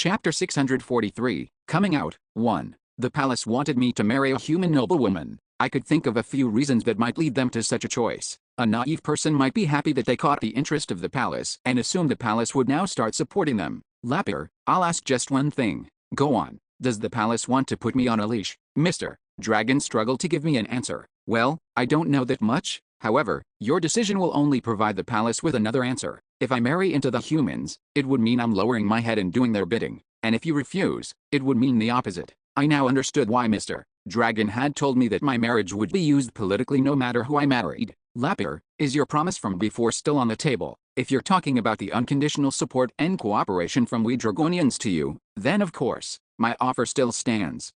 Chapter 643, Coming Out, 1. The palace wanted me to marry a human noblewoman. I could think of a few reasons that might lead them to such a choice. A naive person might be happy that they caught the interest of the palace and assume the palace would now start supporting them. Lapper, I'll ask just one thing. Go on. Does the palace want to put me on a leash? Mr. Dragon struggled to give me an answer. Well, I don't know that much. However, your decision will only provide the palace with another answer. If I marry into the humans, it would mean I'm lowering my head and doing their bidding. And if you refuse, it would mean the opposite. I now understood why Mr. Dragon had told me that my marriage would be used politically no matter who I married. Lapper, is your promise from before still on the table? If you're talking about the unconditional support and cooperation from we Dragonians to you, then of course, my offer still stands.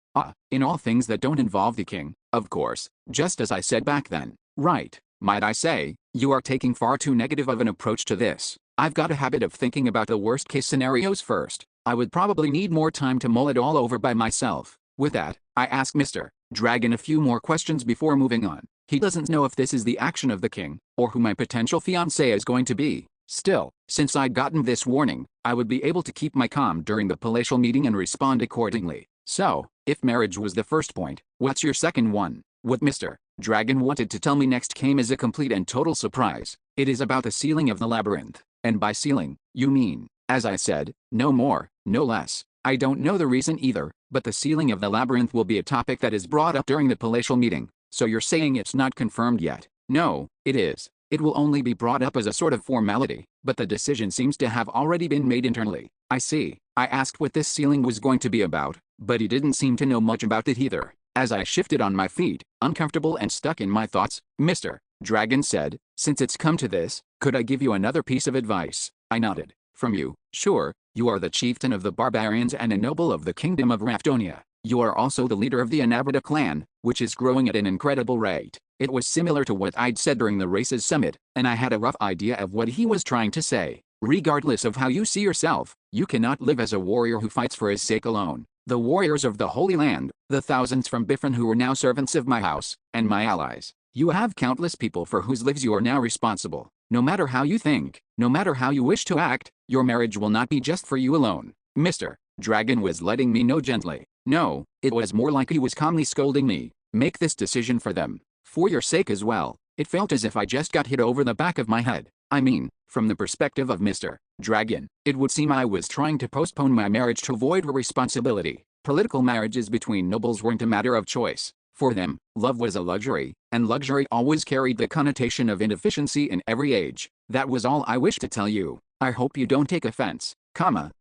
In all things that don't involve the king, of course, just as I said back then. Right. Might I say, you are taking far too negative of an approach to this. I've got a habit of thinking about the worst case scenarios first. I would probably need more time to mull it all over by myself. With that, I asked Mr. Dragon a few more questions before moving on. He doesn't know if this is the action of the king, or who my potential fiancé is going to be. Still, since I'd gotten this warning, I would be able to keep my calm during the palatial meeting and respond accordingly. So, if marriage was the first point, what's your second one? What Mr. Dragon wanted to tell me next came as a complete and total surprise. It is about the sealing of the labyrinth. And by sealing, you mean, as I said, no more, no less. I don't know the reason either, but the sealing of the labyrinth will be a topic that is brought up during the palatial meeting. So you're saying it's not confirmed yet? No, it is. It will only be brought up as a sort of formality, but the decision seems to have already been made internally. I see. I asked what this sealing was going to be about, but he didn't seem to know much about it either. As I shifted on my feet, uncomfortable and stuck in my thoughts, Mr. Dragon said, since it's come to this, could I give you another piece of advice? I nodded. From you? Sure. You are the chieftain of the barbarians and a noble of the kingdom of Rafdonia. You are also the leader of the Anabata clan, which is growing at an incredible rate. It was similar to what I'd said during the races summit, and I had a rough idea of what he was trying to say. Regardless of how you see yourself, you cannot live as a warrior who fights for his sake alone. The warriors of the Holy Land, the thousands from Biffin who are now servants of my house, and my allies. You have countless people for whose lives you are now responsible. No matter how you think, no matter how you wish to act, your marriage will not be just for you alone. Mr. Dragon was letting me know gently. No, it was more like he was calmly scolding me. Make this decision for them. For your sake as well. It felt as if I just got hit over the back of my head. I mean, from the perspective of Mr. Dragon, it would seem I was trying to postpone my marriage to avoid responsibility. Political marriages between nobles weren't a matter of choice. For them, love was a luxury, and luxury always carried the connotation of inefficiency in every age. That was all I wished to tell you. I hope you don't take offense.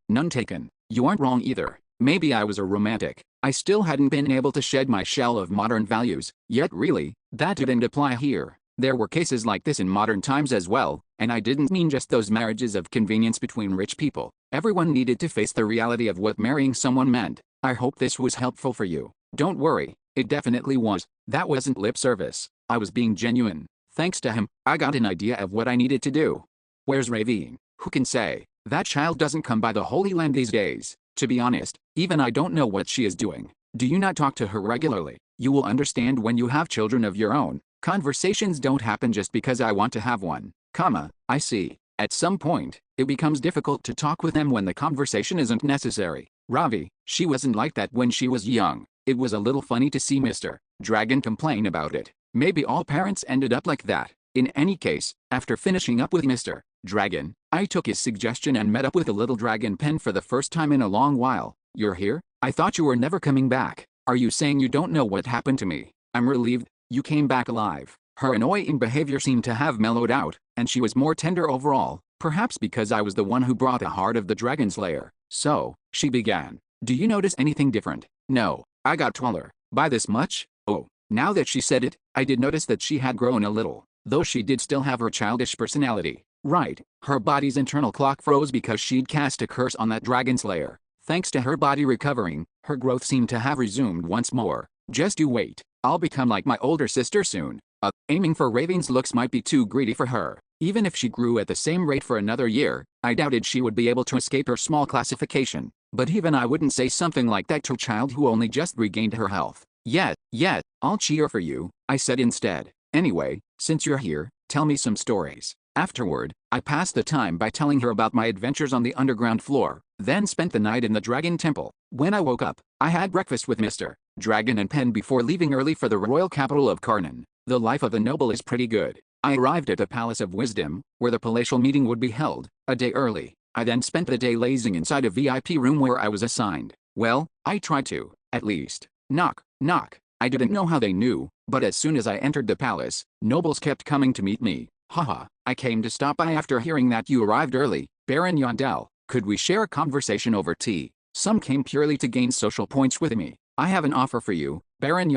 None taken. You aren't wrong either. Maybe I was a romantic. I still hadn't been able to shed my shell of modern values, yet really, that didn't apply here. There were cases like this in modern times as well, and I didn't mean just those marriages of convenience between rich people. Everyone needed to face the reality of what marrying someone meant. I hope this was helpful for you. Don't worry, it definitely was. That wasn't lip service. I was being genuine. Thanks to him, I got an idea of what I needed to do. Where's Ravine? Who can say? That child doesn't come by the Holy Land these days. To be honest, even I don't know what she is doing. Do you not talk to her regularly? You will understand when you have children of your own. Conversations don't happen just because I want to have one. I see. At some point, it becomes difficult to talk with them when the conversation isn't necessary. Ravi, she wasn't like that when she was young. It was a little funny to see Mr. Dragon complain about it. Maybe all parents ended up like that. In any case, after finishing up with Mr. Dragon, I took his suggestion and met up with the little dragon pen for the first time in a long while. You're here? I thought you were never coming back. Are you saying you don't know what happened to me? I'm relieved. You came back alive. Her annoying behavior seemed to have mellowed out, and she was more tender overall, perhaps because I was the one who brought the heart of the dragon slayer. So, she began. Do you notice anything different? No. I got taller. By this much? Oh. Now that she said it, I did notice that she had grown a little, though she did still have her childish personality. Right, her body's internal clock froze because she'd cast a curse on that dragon slayer. Thanks to her body recovering, her growth seemed to have resumed once more. Just you wait. I'll become like my older sister soon. Aiming for Raven's looks might be too greedy for her. Even if she grew at the same rate for another year, I doubted she would be able to escape her small classification. But even I wouldn't say something like that to a child who only just regained her health. Yet, I'll cheer for you, I said instead. Anyway, since you're here, tell me some stories. Afterward, I passed the time by telling her about my adventures on the underground floor. then spent the night in the Dragon Temple. When I woke up, I had breakfast with Mr. Dragon and Pen before leaving early for the royal capital of Karnan. The life of a noble is pretty good. I arrived at the Palace of Wisdom, where the palatial meeting would be held, a day early. I then spent the day lazing inside a VIP room where I was assigned. Well, I tried to, at least. Knock, knock. I didn't know how they knew, but as soon as I entered the palace, nobles kept coming to meet me. Haha, I came to stop by after hearing that you arrived early, Baron. Could we share a conversation over tea? Some came purely to gain social points with me. I have an offer for you, Baron.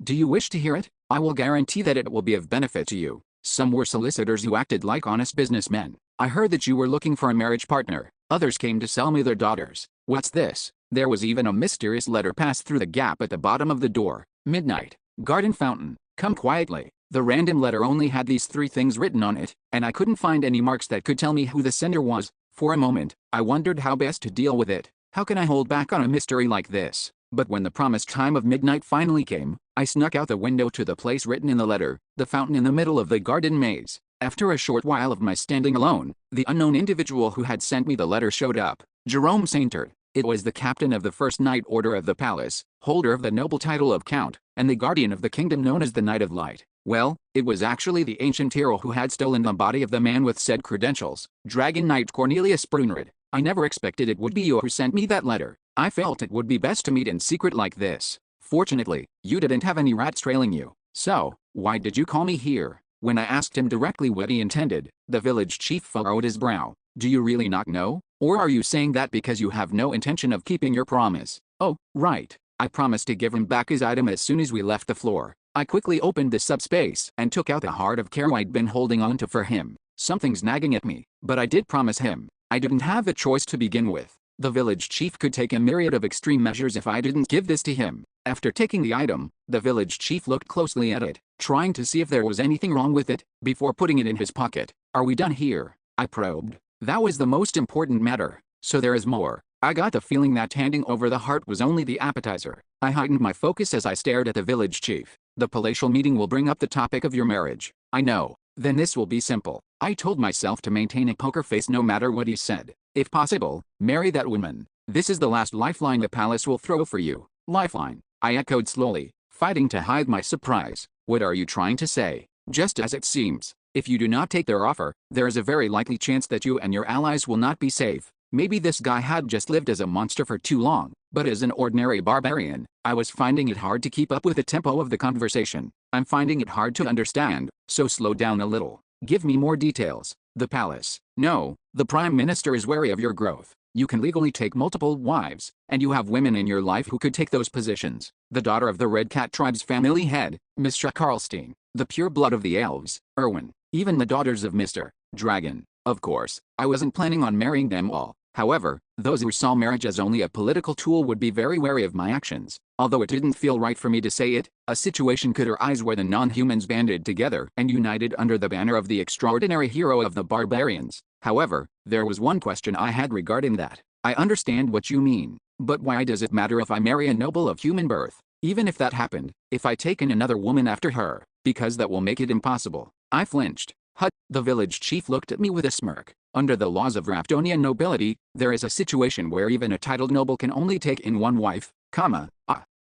Do you wish to hear it? I will guarantee that it will be of benefit to you. Some were solicitors who acted like honest businessmen. I heard that you were looking for a marriage partner. Others came to sell me their daughters. What's this? There was even a mysterious letter passed through the gap at the bottom of the door. Midnight. Garden fountain. Come quietly. The random letter only had these 3 things written on it, and I couldn't find any marks that could tell me who the sender was. For a moment, I wondered how best to deal with it. How can I hold back on a mystery like this? But when the promised time of midnight finally came, I snuck out the window to the place written in the letter, the fountain in the middle of the garden maze. After a short while of my standing alone, the unknown individual who had sent me the letter showed up. Jerome Sainter. It was the captain of the First Knight Order of the Palace, holder of the noble title of Count, and the guardian of the kingdom known as the Knight of Light. Well, it was actually the ancient hero who had stolen the body of the man with said credentials, Dragon Knight Cornelius Brunrud. I never expected it would be you who sent me that letter. I felt it would be best to meet in secret like this. Fortunately, you didn't have any rats trailing you. So, why did you call me here? When I asked him directly what he intended, the village chief furrowed his brow. Do you really not know? Or are you saying that because you have no intention of keeping your promise? Oh, right. I promised to give him back his item as soon as we left the floor. I quickly opened the subspace and took out the heart of care I'd been holding on to for him. Something's nagging at me, but I did promise him. I didn't have a choice to begin with. The village chief could take a myriad of extreme measures if I didn't give this to him. After taking the item, the village chief looked closely at it, trying to see if there was anything wrong with it, before putting it in his pocket. Are we done here? I probed. That was the most important matter. So there is more. I got the feeling that handing over the heart was only the appetizer. I heightened my focus as I stared at the village chief. The palatial meeting will bring up the topic of your marriage. I know. Then this will be simple. I told myself to maintain a poker face no matter what he said. If possible, marry that woman. This is the last lifeline the palace will throw for you. Lifeline. I echoed slowly, fighting to hide my surprise. What are you trying to say? Just as it seems. If you do not take their offer, there is a very likely chance that you and your allies will not be safe. Maybe this guy had just lived as a monster for too long, but as an ordinary barbarian, I was finding it hard to keep up with the tempo of the conversation. I'm finding it hard to understand, so slow down a little. Give me more details. The palace. No, the prime minister is wary of your growth. You can legally take multiple wives, and you have women in your life who could take those positions. The daughter of the Red Cat tribe's family head, Mr. Karlstein. The pure blood of the elves, Erwin. Even the daughters of Mr. Dragon. Of course, I wasn't planning on marrying them all. However, those who saw marriage as only a political tool would be very wary of my actions. Although it didn't feel right for me to say it, a situation could arise where the non-humans banded together and united under the banner of the extraordinary hero of the barbarians. However, there was one question I had regarding that. I understand what you mean, but why does it matter if I marry a noble of human birth? Even if that happened, if I take in another woman after her, because that will make it impossible. I flinched. Hut, the village chief looked at me with a smirk. Under the laws of Raftonian nobility, there is a situation where even a titled noble can only take in one wife,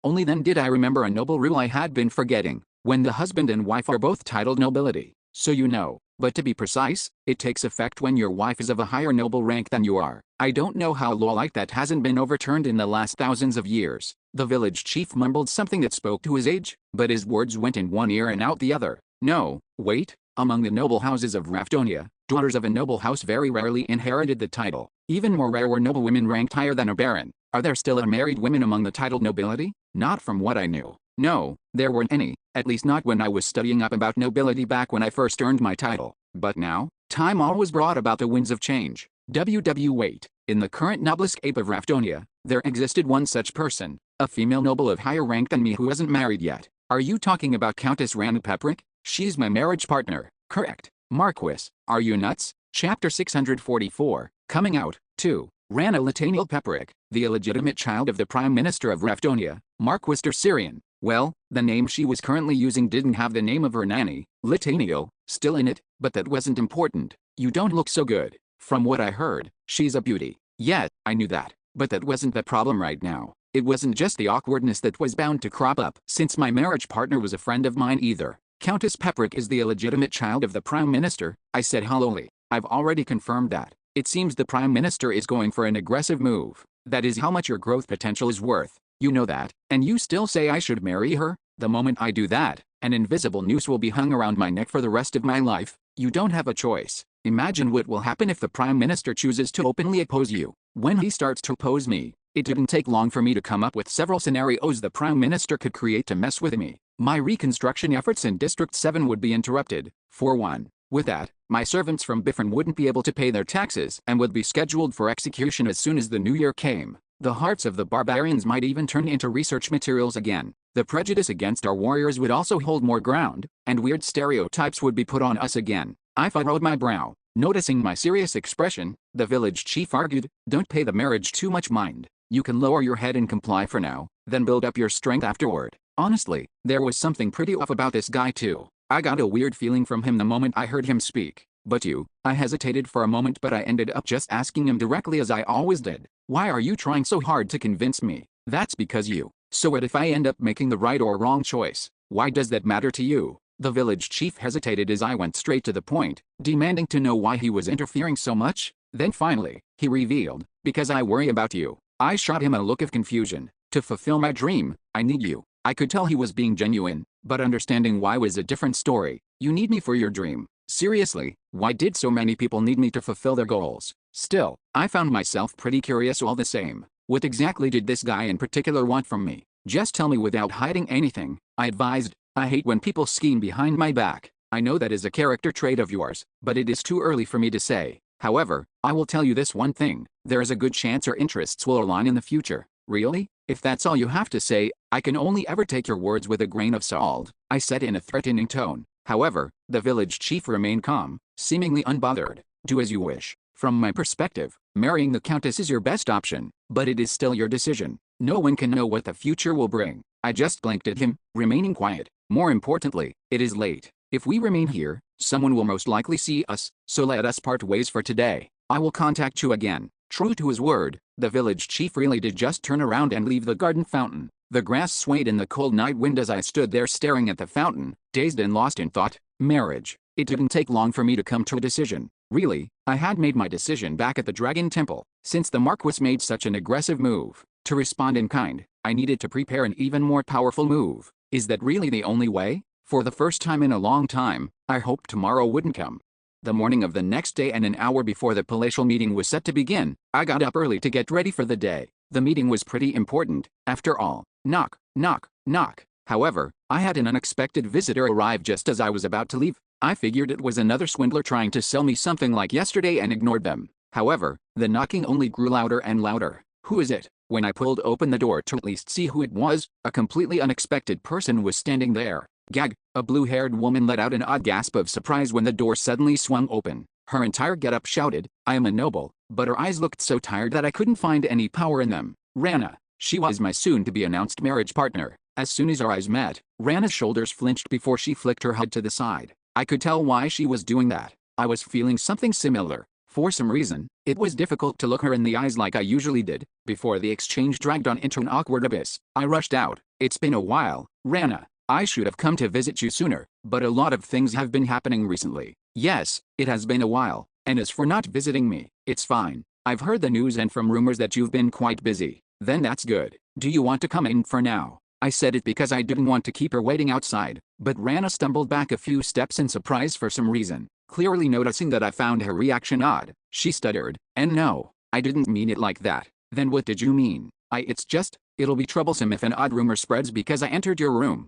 only then did I remember a noble rule I had been forgetting, when the husband and wife are both titled nobility. So you know, but to be precise, it takes effect when your wife is of a higher noble rank than you are. I don't know how a law like that hasn't been overturned in the last thousands of years. The village chief mumbled something that spoke to his age, but his words went in one ear and out the other. No, wait. Among the noble houses of Raftonia, daughters of a noble house very rarely inherited the title. Even more rare were noble women ranked higher than a baron. Are there still unmarried women among the titled nobility? Not from what I knew. No, there weren't any, at least not when I was studying up about nobility back when I first earned my title. But now, time always brought about the winds of change. Wait. In the current noblescape of Raftonia, there existed one such person, a female noble of higher rank than me who isn't married yet. Are you talking about Countess Rana Peprick? She's my marriage partner. Correct. Marquis, are you nuts? Chapter 644, coming out, 2. Rana Lataniel Peprick, the illegitimate child of the Prime Minister of Raftonia, Marquis der Syrian. Well, the name she was currently using didn't have the name of her nanny, Lataniel, still in it, but that wasn't important. You don't look so good. From what I heard, she's a beauty. Yet, I knew that, but that wasn't the problem right now. It wasn't just the awkwardness that was bound to crop up, since my marriage partner was a friend of mine either. Countess Peperick is the illegitimate child of the Prime Minister, I said hollowly. I've already confirmed that. It seems the Prime Minister is going for an aggressive move. That is how much your growth potential is worth. You know that, and you still say I should marry her? The moment I do that, an invisible noose will be hung around my neck for the rest of my life. You don't have a choice. Imagine what will happen if the Prime Minister chooses to openly oppose you. When he starts to oppose me, it didn't take long for me to come up with several scenarios the Prime Minister could create to mess with me. My reconstruction efforts in District 7 would be interrupted. For one, with that, my servants from Biffern wouldn't be able to pay their taxes and would be scheduled for execution as soon as the new year came. The hearts of the barbarians might even turn into research materials again. The prejudice against our warriors would also hold more ground, and weird stereotypes would be put on us again. I furrowed my brow. Noticing my serious expression, the village chief argued, "Don't pay the marriage too much mind. You can lower your head and comply for now, then build up your strength afterward." Honestly, there was something pretty off about this guy too. I got a weird feeling from him the moment I heard him speak. "But you," I hesitated for a moment, but I ended up just asking him directly as I always did. "Why are you trying so hard to convince me?" "That's because you." "So what if I end up making the right or wrong choice? Why does that matter to you?" The village chief hesitated as I went straight to the point, demanding to know why he was interfering so much. Then finally, he revealed, "Because I worry about you." I shot him a look of confusion. "To fulfill my dream, I need you." I could tell he was being genuine, but understanding why was a different story. "You need me for your dream? Seriously, why did so many people need me to fulfill their goals?" Still, I found myself pretty curious all the same. What exactly did this guy in particular want from me? "Just tell me without hiding anything," I advised. "I hate when people scheme behind my back. I know that is a character trait of yours, but it is too early for me to say. However, I will tell you this one thing, there is a good chance our interests will align in the future." "Really? If that's all you have to say, I can only ever take your words with a grain of salt," I said in a threatening tone. However, the village chief remained calm, seemingly unbothered. "Do as you wish. From my perspective, marrying the countess is your best option, but it is still your decision. No one can know what the future will bring." I just blinked at him, remaining quiet. "More importantly, it is late. If we remain here, someone will most likely see us, so let us part ways for today. I will contact you again." True to his word, the village chief really did just turn around and leave the garden fountain. The grass swayed in the cold night wind as I stood there staring at the fountain, dazed and lost in thought. Marriage. It didn't take long for me to come to a decision. Really, I had made my decision back at the Dragon Temple. Since the Marquis made such an aggressive move, to respond in kind, I needed to prepare an even more powerful move. Is that really the only way? For the first time in a long time, I hoped tomorrow wouldn't come. The morning of the next day and an hour before the palatial meeting was set to begin, I got up early to get ready for the day. The meeting was pretty important, after all. Knock, knock, knock. However, I had an unexpected visitor arrive just as I was about to leave. I figured it was another swindler trying to sell me something like yesterday and ignored them. However, the knocking only grew louder and louder. "Who is it?" When I pulled open the door to at least see who it was, a completely unexpected person was standing there. Gag, a blue-haired woman let out an odd gasp of surprise when the door suddenly swung open. Her entire getup shouted, "I am a noble," but her eyes looked so tired that I couldn't find any power in them. Rana. She was my soon-to-be-announced marriage partner. As soon as our eyes met, Rana's shoulders flinched before she flicked her head to the side. I could tell why she was doing that. I was feeling something similar. For some reason, it was difficult to look her in the eyes like I usually did. Before the exchange dragged on into an awkward abyss, I rushed out. "It's been a while, Rana. I should have come to visit you sooner, but a lot of things have been happening recently." "Yes, it has been a while, and as for not visiting me, it's fine. I've heard the news and from rumors that you've been quite busy." "Then that's good. Do you want to come in for now?" I said it because I didn't want to keep her waiting outside, but Rana stumbled back a few steps in surprise for some reason. Clearly noticing that I found her reaction odd, she stuttered, "And no, I didn't mean it like that." "Then what did you mean?" It's just, it'll be troublesome if an odd rumor spreads because I entered your room."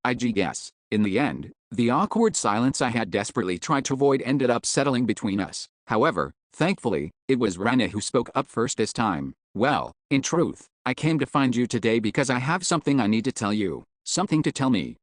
I guess. In the end, the awkward silence I had desperately tried to avoid ended up settling between us. However, thankfully, it was Rana who spoke up first this time. "Well, in truth, I came to find you today because I have something I need to tell you." "Something to tell me?"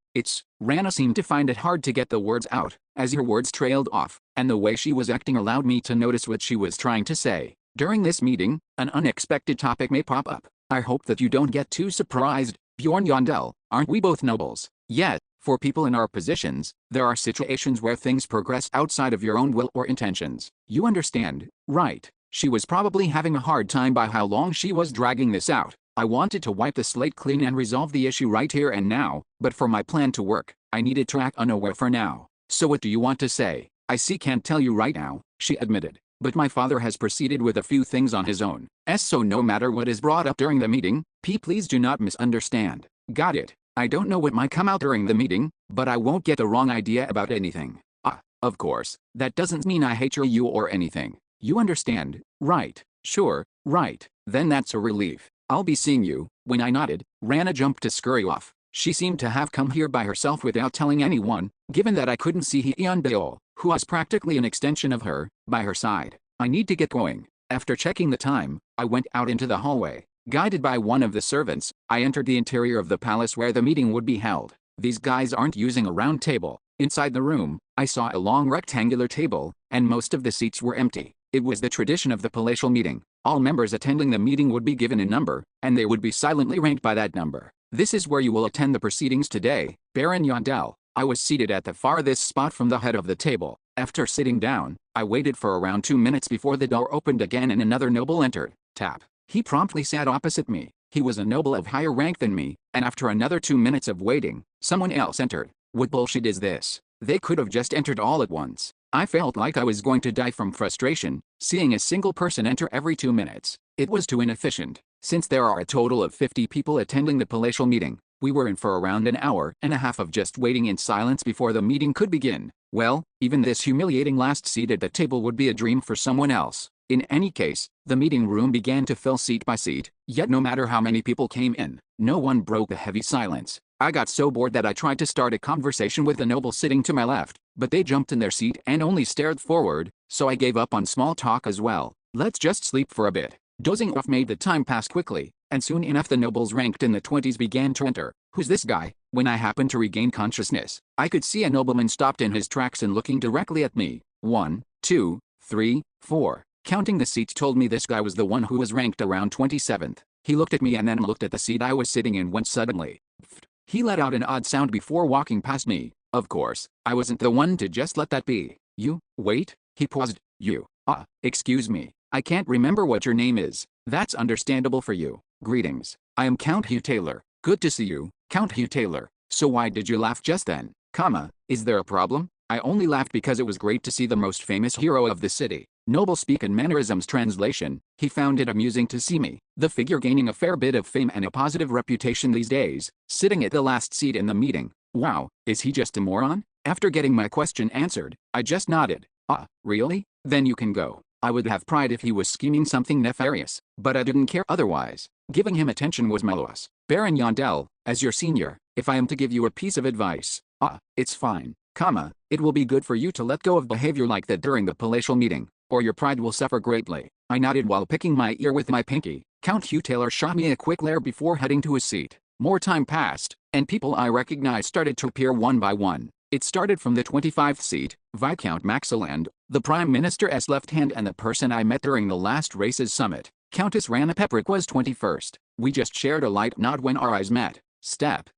Rana seemed to find it hard to get the words out, as her words trailed off, and the way she was acting allowed me to notice what she was trying to say. "During this meeting, an unexpected topic may pop up. I hope that you don't get too surprised. Bjorn Yondell, aren't we both nobles? Yet, for people in our positions, there are situations where things progress outside of your own will or intentions. You understand, right?" She was probably having a hard time by how long she was dragging this out. I wanted to wipe the slate clean and resolve the issue right here and now, but for my plan to work, I needed to act unaware for now. So what do you want to say? I can't tell you right now, she admitted. But my father has proceeded with a few things on his own. So no matter what is brought up during the meeting, please do not misunderstand. Got it. I don't know what might come out during the meeting, but I won't get the wrong idea about anything. Of course, that doesn't mean I hate you or anything. You understand, right? Sure, right. Then that's a relief. I'll be seeing you. When I nodded, Rana jumped to scurry off. She seemed to have come here by herself without telling anyone, given that I couldn't see Hyundai, who was practically an extension of her, by her side. I need to get going. After checking the time, I went out into the hallway. Guided by one of the servants, I entered the interior of the palace where the meeting would be held. These guys aren't using a round table. Inside the room, I saw a long rectangular table, and most of the seats were empty. It was the tradition of the palatial meeting. All members attending the meeting would be given a number, and they would be silently ranked by that number. This is where you will attend the proceedings today, Baron. I was seated at the farthest spot from the head of the table. After sitting down, I waited for around 2 minutes before the door opened again and another noble entered. Tap. He promptly sat opposite me. He was a noble of higher rank than me, and after another 2 minutes of waiting, someone else entered. What bullshit is this? They could have just entered all at once. I felt like I was going to die from frustration, seeing a single person enter every 2 minutes. It was too inefficient. Since there are a total of 50 people attending the palatial meeting, we were in for around an hour and a half of just waiting in silence before the meeting could begin. Well, even this humiliating last seat at the table would be a dream for someone else. In any case, the meeting room began to fill seat by seat, yet no matter how many people came in, no one broke the heavy silence. I got so bored that I tried to start a conversation with the noble sitting to my left, but they jumped in their seat and only stared forward, so I gave up on small talk as well. Let's just sleep for a bit. Dozing off made the time pass quickly, and soon enough the nobles ranked in the 20s began to enter. Who's this guy? When I happened to regain consciousness, I could see a nobleman stopped in his tracks and looking directly at me. 1, 2, 3, 4. Counting the seats told me this guy was the one who was ranked around 27th. He looked at me and then looked at the seat I was sitting in when suddenly, he let out an odd sound before walking past me. Of course, I wasn't the one to just let that be. You, wait, he paused. You, excuse me, I can't remember what your name is. That's understandable for you. Greetings, I am Count Hugh Taylor. Good to see you, Count Hugh Taylor. So why did you laugh just then? Is there a problem? I only laughed because it was great to see the most famous hero of the city. Noble speak and mannerisms translation, he found it amusing to see me, the figure gaining a fair bit of fame and a positive reputation these days, sitting at the last seat in the meeting. Wow, is he just a moron? After getting my question answered, I just nodded. Really? Then you can go. I would have pride if he was scheming something nefarious, but I didn't care otherwise. Giving him attention was my loss. Baron, as your senior, if I am to give you a piece of advice, it's fine, it will be good for you to let go of behavior like that during the palatial meeting, or your pride will suffer greatly. I nodded while picking my ear with my pinky. Count Hugh Taylor shot me a quick glare before heading to his seat. More time passed, and people I recognized started to appear one by one. It started from the 25th seat, Viscount Maxiland, the Prime Minister's left hand and the person I met during the last race's summit. Countess Rana Peperick was 21st. We just shared a light nod when our eyes met. Step.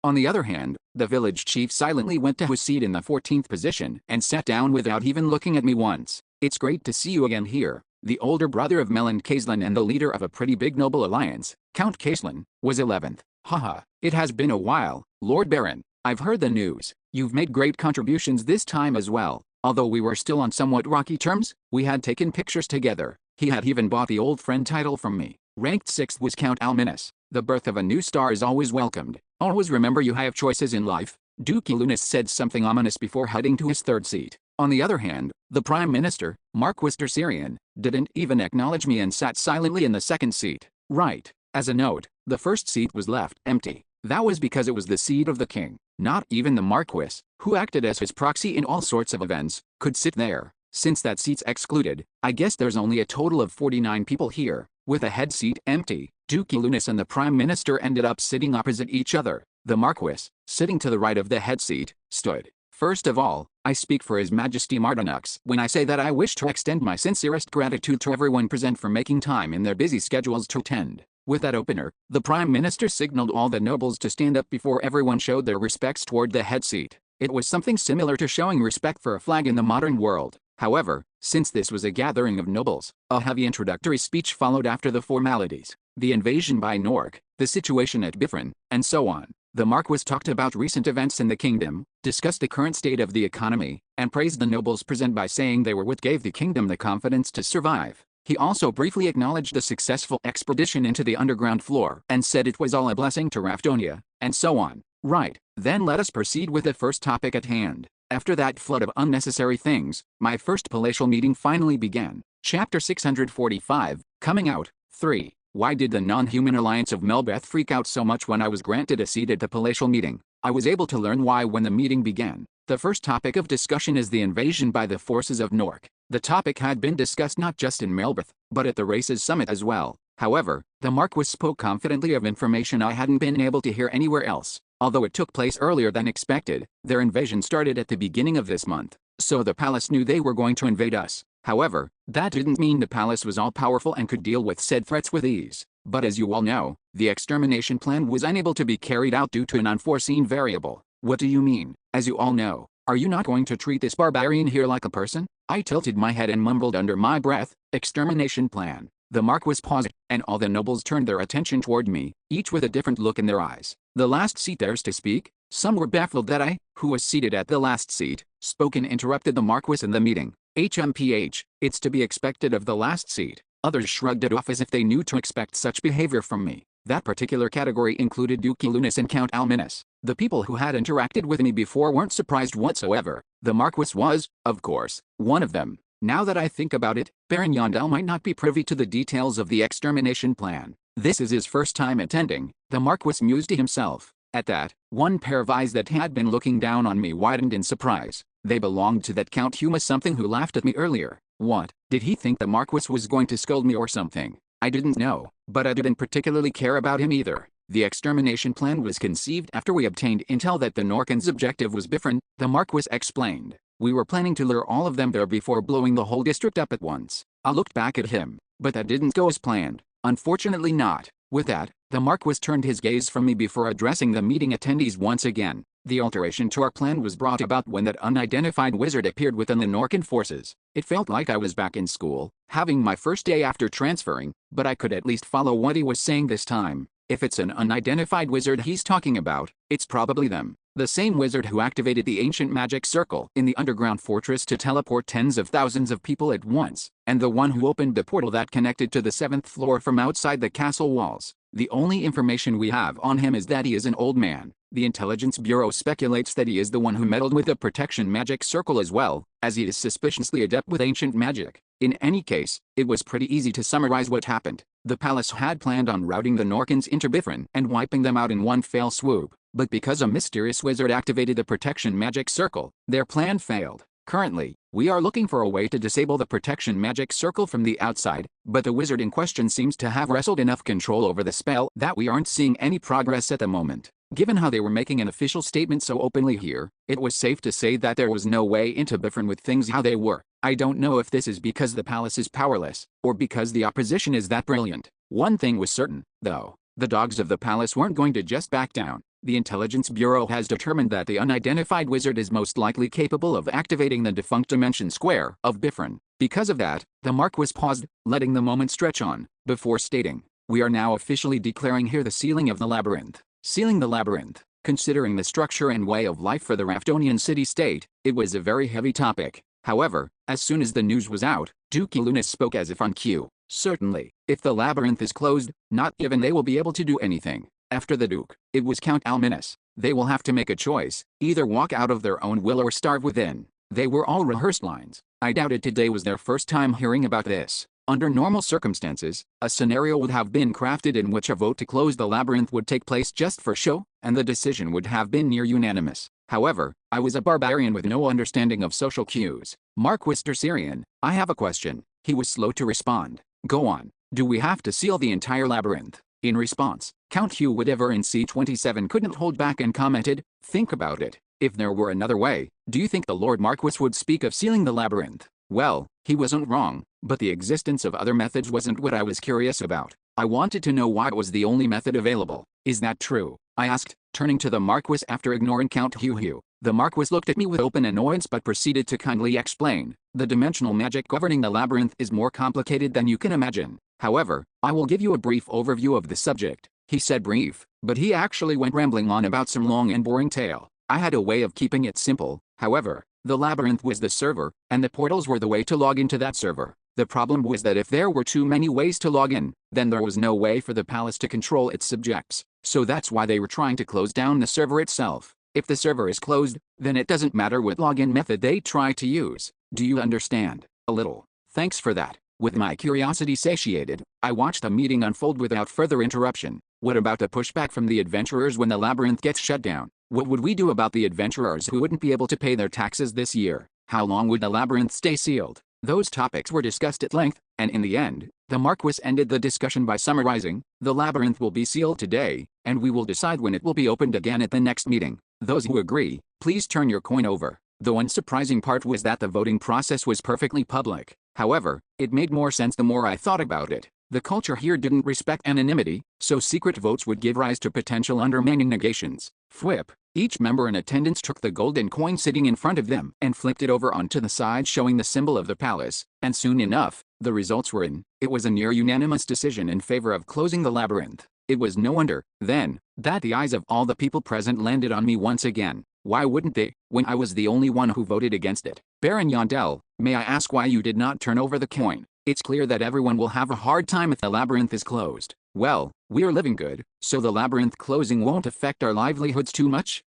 On the other hand, the village chief silently went to his seat in the 14th position and sat down without even looking at me once. It's great to see you again here. The older brother of Melon Caislan and the leader of a pretty big noble alliance, Count Caislan, was 11th. Haha, it has been a while, Lord Baron. I've heard the news. You've made great contributions this time as well. Although we were still on somewhat rocky terms, we had taken pictures together. He had even bought the old friend title from me. Ranked 6th was Count Alminus. The birth of a new star is always welcomed. Always remember you have choices in life. Duke Lunas said something ominous before heading to his third seat. On the other hand, the Prime Minister, Marquis Tercerian, didn't even acknowledge me and sat silently in the second seat. Right. As a note, the first seat was left empty. That was because it was the seat of the king. Not even the Marquis, who acted as his proxy in all sorts of events, could sit there. Since that seat's excluded, I guess there's only a total of 49 people here. With a head seat empty, Duke Lunas and the Prime Minister ended up sitting opposite each other. The Marquis, sitting to the right of the head seat, stood. First of all, I speak for His Majesty Mardinux when I say that I wish to extend my sincerest gratitude to everyone present for making time in their busy schedules to attend. With that opener, the Prime Minister signaled all the nobles to stand up before everyone showed their respects toward the head seat. It was something similar to showing respect for a flag in the modern world. However, since this was a gathering of nobles, a heavy introductory speech followed after the formalities. The invasion by Nork, the situation at Bifrin, and so on. The Marquis talked about recent events in the kingdom, discussed the current state of the economy, and praised the nobles present by saying they were what gave the kingdom the confidence to survive. He also briefly acknowledged the successful expedition into the underground floor and said it was all a blessing to Raftonia, and so on. Right, then let us proceed with the first topic at hand. After that flood of unnecessary things, my first palatial meeting finally began. Chapter 645, Coming Out, 3. Why did the non-human alliance of Melbeth freak out so much when I was granted a seat at the palatial meeting? I was able to learn why when the meeting began. The first topic of discussion is the invasion by the forces of Nork. The topic had been discussed not just in Melbeth, but at the races summit as well. However, the Marquis spoke confidently of information I hadn't been able to hear anywhere else. Although it took place earlier than expected, their invasion started at the beginning of this month, so the palace knew they were going to invade us. However, that didn't mean the palace was all-powerful and could deal with said threats with ease. But as you all know, the extermination plan was unable to be carried out due to an unforeseen variable. What do you mean? As you all know, are you not going to treat this barbarian here like a person? I tilted my head and mumbled under my breath, extermination plan. The Marquis paused, and all the nobles turned their attention toward me, each with a different look in their eyes. The last seat dares to speak? Some were baffled that I, who was seated at the last seat, spoke and interrupted the Marquis in the meeting. HMPH, it's to be expected of the last seat. Others shrugged it off as if they knew to expect such behavior from me. That particular category included Duke Lunas and Count Alminus. The people who had interacted with me before weren't surprised whatsoever. The Marquis was, of course, one of them. Now that I think about it, Baron Yondell might not be privy to the details of the extermination plan. This is his first time attending, the Marquis mused to himself. At that, one pair of eyes that had been looking down on me widened in surprise. They belonged to that Count Huma something who laughed at me earlier. What, did he think the Marquis was going to scold me or something? I didn't know, but I didn't particularly care about him either. The extermination plan was conceived after we obtained intel that the Norkans' objective was Bifrin, the Marquis explained. We were planning to lure all of them there before blowing the whole district up at once. I looked back at him, but that didn't go as planned. Unfortunately not. With that, the Marquis turned his gaze from me before addressing the meeting attendees once again. The alteration to our plan was brought about when that unidentified wizard appeared within the Norkan forces. It felt like I was back in school, having my first day after transferring, but I could at least follow what he was saying this time. If it's an unidentified wizard he's talking about, it's probably them. The same wizard who activated the ancient magic circle in the underground fortress to teleport tens of thousands of people at once, and the one who opened the portal that connected to the 7th floor from outside the castle walls. The only information we have on him is that he is an old man. The Intelligence Bureau speculates that he is the one who meddled with the protection magic circle as well, as he is suspiciously adept with ancient magic. In any case, it was pretty easy to summarize what happened. The palace had planned on routing the Norkans into Bifrin and wiping them out in one fell swoop, but because a mysterious wizard activated the protection magic circle, their plan failed. Currently, we are looking for a way to disable the protection magic circle from the outside, but the wizard in question seems to have wrestled enough control over the spell that we aren't seeing any progress at the moment. Given how they were making an official statement so openly here, it was safe to say that there was no way into Bifrin with things how they were. I don't know if this is because the palace is powerless, or because the opposition is that brilliant. One thing was certain, though. The dogs of the palace weren't going to just back down. The Intelligence Bureau has determined that the unidentified wizard is most likely capable of activating the defunct dimension square of Bifrin. Because of that, the Marquis paused, letting the moment stretch on, before stating, "We are now officially declaring here the sealing of the labyrinth." Sealing the labyrinth. Considering the structure and way of life for the Raftonian city-state, it was a very heavy topic. However, as soon as the news was out, Duke Lunas spoke as if on cue. Certainly, if the labyrinth is closed, not given they will be able to do anything. After the Duke, it was Count Alminus. They will have to make a choice, either walk out of their own will or starve within. They were all rehearsed lines. I doubted today was their first time hearing about this. Under normal circumstances, a scenario would have been crafted in which a vote to close the labyrinth would take place just for show, and the decision would have been near unanimous. However, I was a barbarian with no understanding of social cues. Marquis Tercerian, I have a question. He was slow to respond. Go on. Do we have to seal the entire labyrinth? In response, Count Hugh whatever in C27 couldn't hold back and commented, think about it. If there were another way, do you think the Lord Marquis would speak of sealing the labyrinth? Well, he wasn't wrong, but the existence of other methods wasn't what I was curious about. I wanted to know why it was the only method available. Is that true? I asked, turning to the Marquis after ignoring Count Hugh. The Marquis looked at me with open annoyance but proceeded to kindly explain. The dimensional magic governing the labyrinth is more complicated than you can imagine. However, I will give you a brief overview of the subject. He said brief, but he actually went rambling on about some long and boring tale. I had a way of keeping it simple. However, the labyrinth was the server, and the portals were the way to log into that server. The problem was that if there were too many ways to log in, then there was no way for the palace to control its subjects. So that's why they were trying to close down the server itself. If the server is closed, then it doesn't matter what login method they try to use. Do you understand? A little. Thanks for that. With my curiosity satiated, I watched the meeting unfold without further interruption. What about the pushback from the adventurers when the labyrinth gets shut down? What would we do about the adventurers who wouldn't be able to pay their taxes this year? How long would the labyrinth stay sealed? Those topics were discussed at length, and in the end, the Marquis ended the discussion by summarizing, "The labyrinth will be sealed today, and we will decide when it will be opened again at the next meeting. Those who agree, please turn your coin over." The one surprising part was that the voting process was perfectly public. However, it made more sense the more I thought about it. The culture here didn't respect anonymity, so secret votes would give rise to potential undermining negations. Flip. Each member in attendance took the golden coin sitting in front of them and flipped it over onto the side showing the symbol of the palace, and soon enough, the results were in. It was a near unanimous decision in favor of closing the labyrinth. It was no wonder, then, that the eyes of all the people present landed on me once again. Why wouldn't they, when I was the only one who voted against it? Baron Yondell, may I ask why you did not turn over the coin? It's clear that everyone will have a hard time if the labyrinth is closed. Well, we're living good, so the labyrinth closing won't affect our livelihoods too much?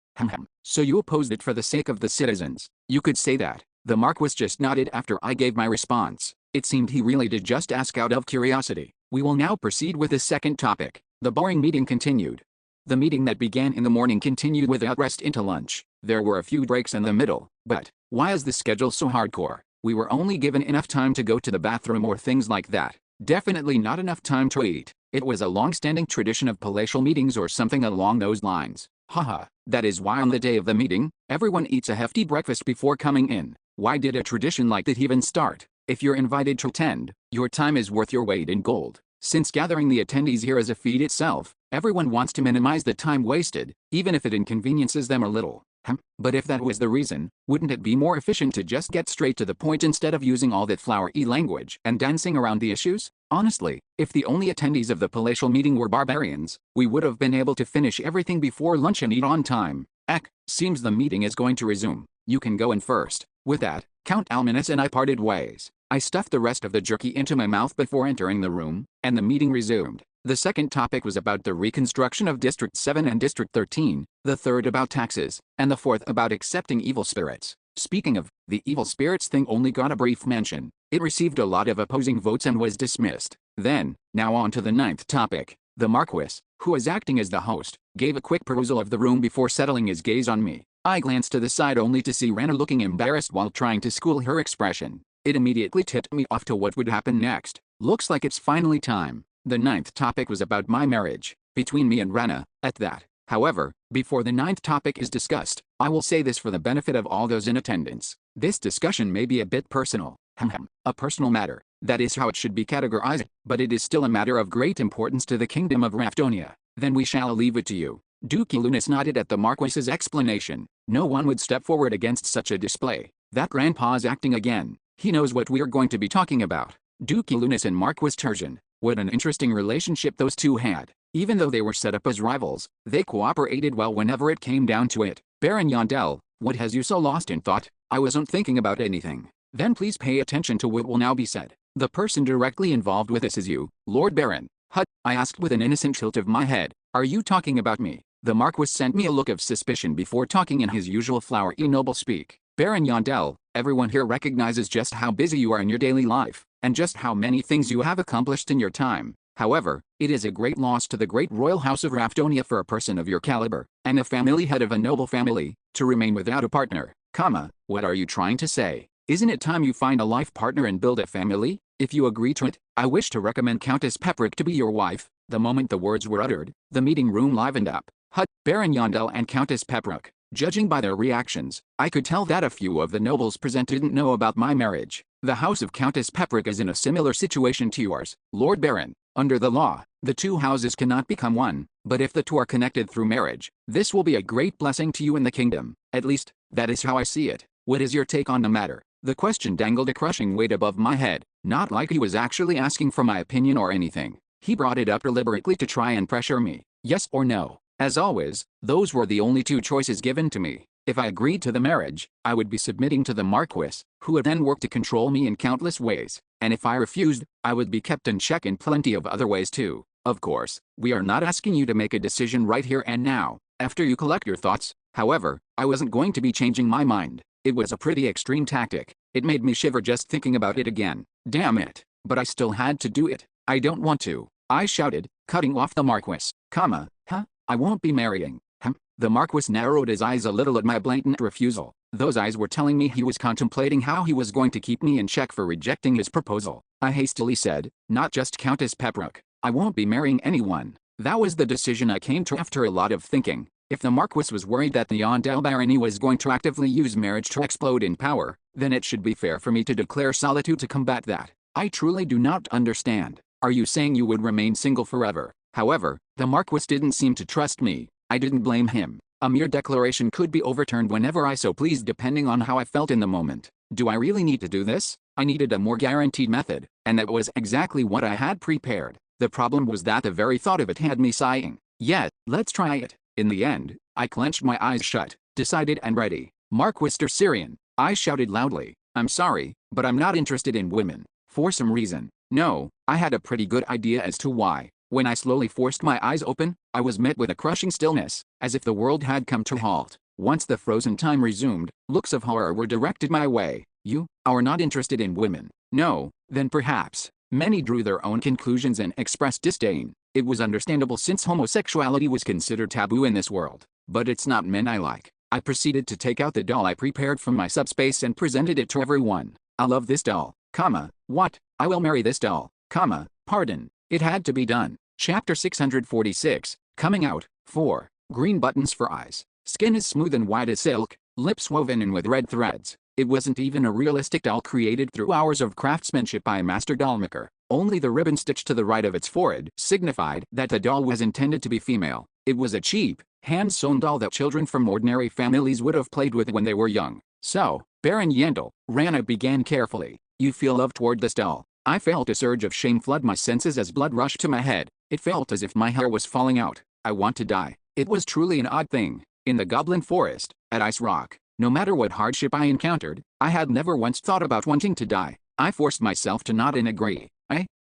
So you opposed it for the sake of the citizens? You could say that. The Marquis just nodded after I gave my response. It seemed he really did just ask out of curiosity. We will now proceed with the second topic. The boring meeting continued. The meeting that began in the morning continued without rest into lunch. There were a few breaks in the middle, but why is the schedule so hardcore? We were only given enough time to go to the bathroom or things like that. Definitely not enough time to eat. It was a long-standing tradition of palatial meetings or something along those lines. Haha, that is why on the day of the meeting, everyone eats a hefty breakfast before coming in. Why did a tradition like that even start? If you're invited to attend, your time is worth your weight in gold. Since gathering the attendees here is a feat itself, everyone wants to minimize the time wasted, even if it inconveniences them a little. But if that was the reason, wouldn't it be more efficient to just get straight to the point instead of using all that flowery language and dancing around the issues? Honestly, if the only attendees of the palatial meeting were barbarians, we would have been able to finish everything before lunch and eat on time. Seems the meeting is going to resume. You can go in first. With that, Count Almanus and I parted ways. I stuffed the rest of the jerky into my mouth before entering the room, and the meeting resumed. The second topic was about the reconstruction of District 7 and District 13, the third about taxes, and the fourth about accepting evil spirits. Speaking of, the evil spirits thing only got a brief mention. It received a lot of opposing votes and was dismissed. Then, now on to the ninth topic. The Marquis, who was acting as the host, gave a quick perusal of the room before settling his gaze on me. I glanced to the side only to see Rana looking embarrassed while trying to school her expression. It immediately tipped me off to what would happen next. Looks like it's finally time. The ninth topic was about my marriage, between me and Rana, at that. However, before the ninth topic is discussed, I will say this for the benefit of all those in attendance. This discussion may be a bit personal. A personal matter. That is how it should be categorized, but it is still a matter of great importance to the kingdom of Raftonia. Then we shall leave it to you. Duke Lunas nodded at the Marquis's explanation. No one would step forward against such a display. That grandpa's acting again. He knows what we're going to be talking about. Duke Lunas and Marquis Turgeon. What an interesting relationship those two had. Even though they were set up as rivals, they cooperated well whenever it came down to it. Baron Yondell, what has you so lost in thought? I wasn't thinking about anything. Then please pay attention to what will now be said. The person directly involved with this is you, Lord Baron. I asked with an innocent tilt of my head. Are you talking about me? The Marquis sent me a look of suspicion before talking in his usual flowery noble speak. Baron Yondell, everyone here recognizes just how busy you are in your daily life, and just how many things you have accomplished in your time. However, it is a great loss to the great royal house of Raftonia for a person of your caliber, and a family head of a noble family, to remain without a partner. What are you trying to say? Isn't it time you find a life partner and build a family? If you agree to it, I wish to recommend Countess Peperick to be your wife. The moment the words were uttered, the meeting room livened up. Baron Yondell and Countess Peperick. Judging by their reactions, I could tell that a few of the nobles present didn't know about my marriage. The house of Countess Peperick is in a similar situation to yours, Lord Baron. Under the law, the two houses cannot become one, but if the two are connected through marriage, this will be a great blessing to you in the kingdom. At least, that is how I see it. What is your take on the matter? The question dangled a crushing weight above my head, not like he was actually asking for my opinion or anything. He brought it up deliberately to try and pressure me, yes or no. As always, those were the only two choices given to me. If I agreed to the marriage, I would be submitting to the Marquis, who would then work to control me in countless ways. And if I refused, I would be kept in check in plenty of other ways too. Of course, we are not asking you to make a decision right here and now, after you collect your thoughts. However, I wasn't going to be changing my mind. It was a pretty extreme tactic. It made me shiver just thinking about it again. Damn it. But I still had to do it. I don't want to, I shouted, cutting off the Marquis. I won't be marrying. The Marquis narrowed his eyes a little at my blatant refusal. Those eyes were telling me he was contemplating how he was going to keep me in check for rejecting his proposal. I hastily said, not just Countess Pepperrock. I won't be marrying anyone. That was the decision I came to after a lot of thinking. If the Marquis was worried that the Yondell barony was going to actively use marriage to explode in power, then it should be fair for me to declare solitude to combat that. I truly do not understand. Are you saying you would remain single forever? However, the Marquis didn't seem to trust me. I didn't blame him. A mere declaration could be overturned whenever I so pleased depending on how I felt in the moment. Do I really need to do this? I needed a more guaranteed method, and that was exactly what I had prepared. The problem was that the very thought of it had me sighing. Yet, let's try it. In the end, I clenched my eyes shut, decided and ready. Marquis Syrian, I shouted loudly. I'm sorry, but I'm not interested in women. For some reason. No, I had a pretty good idea as to why. When I slowly forced my eyes open, I was met with a crushing stillness, as if the world had come to a halt. Once the frozen time resumed, looks of horror were directed my way. You are not interested in women? No, then perhaps. Many drew their own conclusions and expressed disdain. It was understandable since homosexuality was considered taboo in this world. But it's not men I like. I proceeded to take out the doll I prepared from my subspace and presented it to everyone. I love this doll, what? I will marry this doll, pardon. It had to be done. Chapter 646, coming out. 4. Green buttons for eyes. Skin as smooth and white as silk, lips woven in with red threads. It wasn't even a realistic doll created through hours of craftsmanship by a master dollmaker. Only the ribbon stitched to the right of its forehead signified that the doll was intended to be female. It was a cheap, hand-sewn doll that children from ordinary families would have played with when they were young. So, Baron Yandel, Rana began carefully. You feel love toward this doll? I felt a surge of shame flood my senses as blood rushed to my head. It felt as if my hair was falling out. I want to die. It was truly an odd thing. In the Goblin Forest, at Ice Rock, no matter what hardship I encountered, I had never once thought about wanting to die. I forced myself to nod and agree.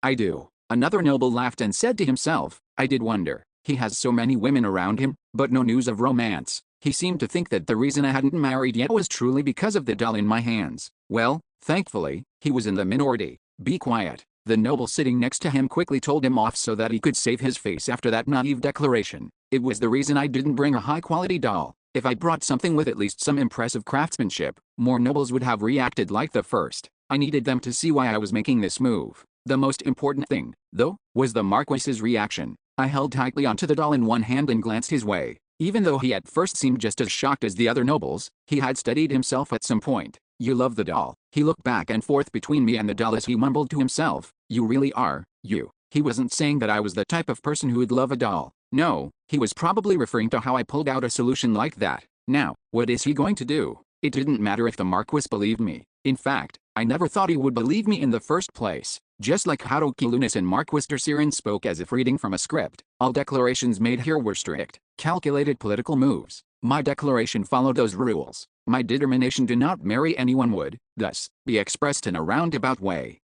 I do. Another noble laughed and said to himself, I did wonder. He has so many women around him, but no news of romance. He seemed to think that the reason I hadn't married yet was truly because of the doll in my hands. Well, thankfully, he was in the minority. Be quiet. The noble sitting next to him quickly told him off so that he could save his face after that naive declaration. It was the reason I didn't bring a high-quality doll. If I brought something with at least some impressive craftsmanship, more nobles would have reacted like the first. I needed them to see why I was making this move. The most important thing, though, was the Marquis's reaction. I held tightly onto the doll in one hand and glanced his way. Even though he at first seemed just as shocked as the other nobles, he had steadied himself at some point. You love the doll. He looked back and forth between me and the doll as he mumbled to himself. You really are, you. He wasn't saying that I was the type of person who would love a doll. No, he was probably referring to how I pulled out a solution like that. Now, what is he going to do? It didn't matter if the Marquis believed me. In fact, I never thought he would believe me in the first place. Just like Haruki Lunas and Marquis Sirin spoke as if reading from a script, all declarations made here were strict, calculated political moves. My declaration followed those rules. My determination to not marry anyone would, thus, be expressed in a roundabout way.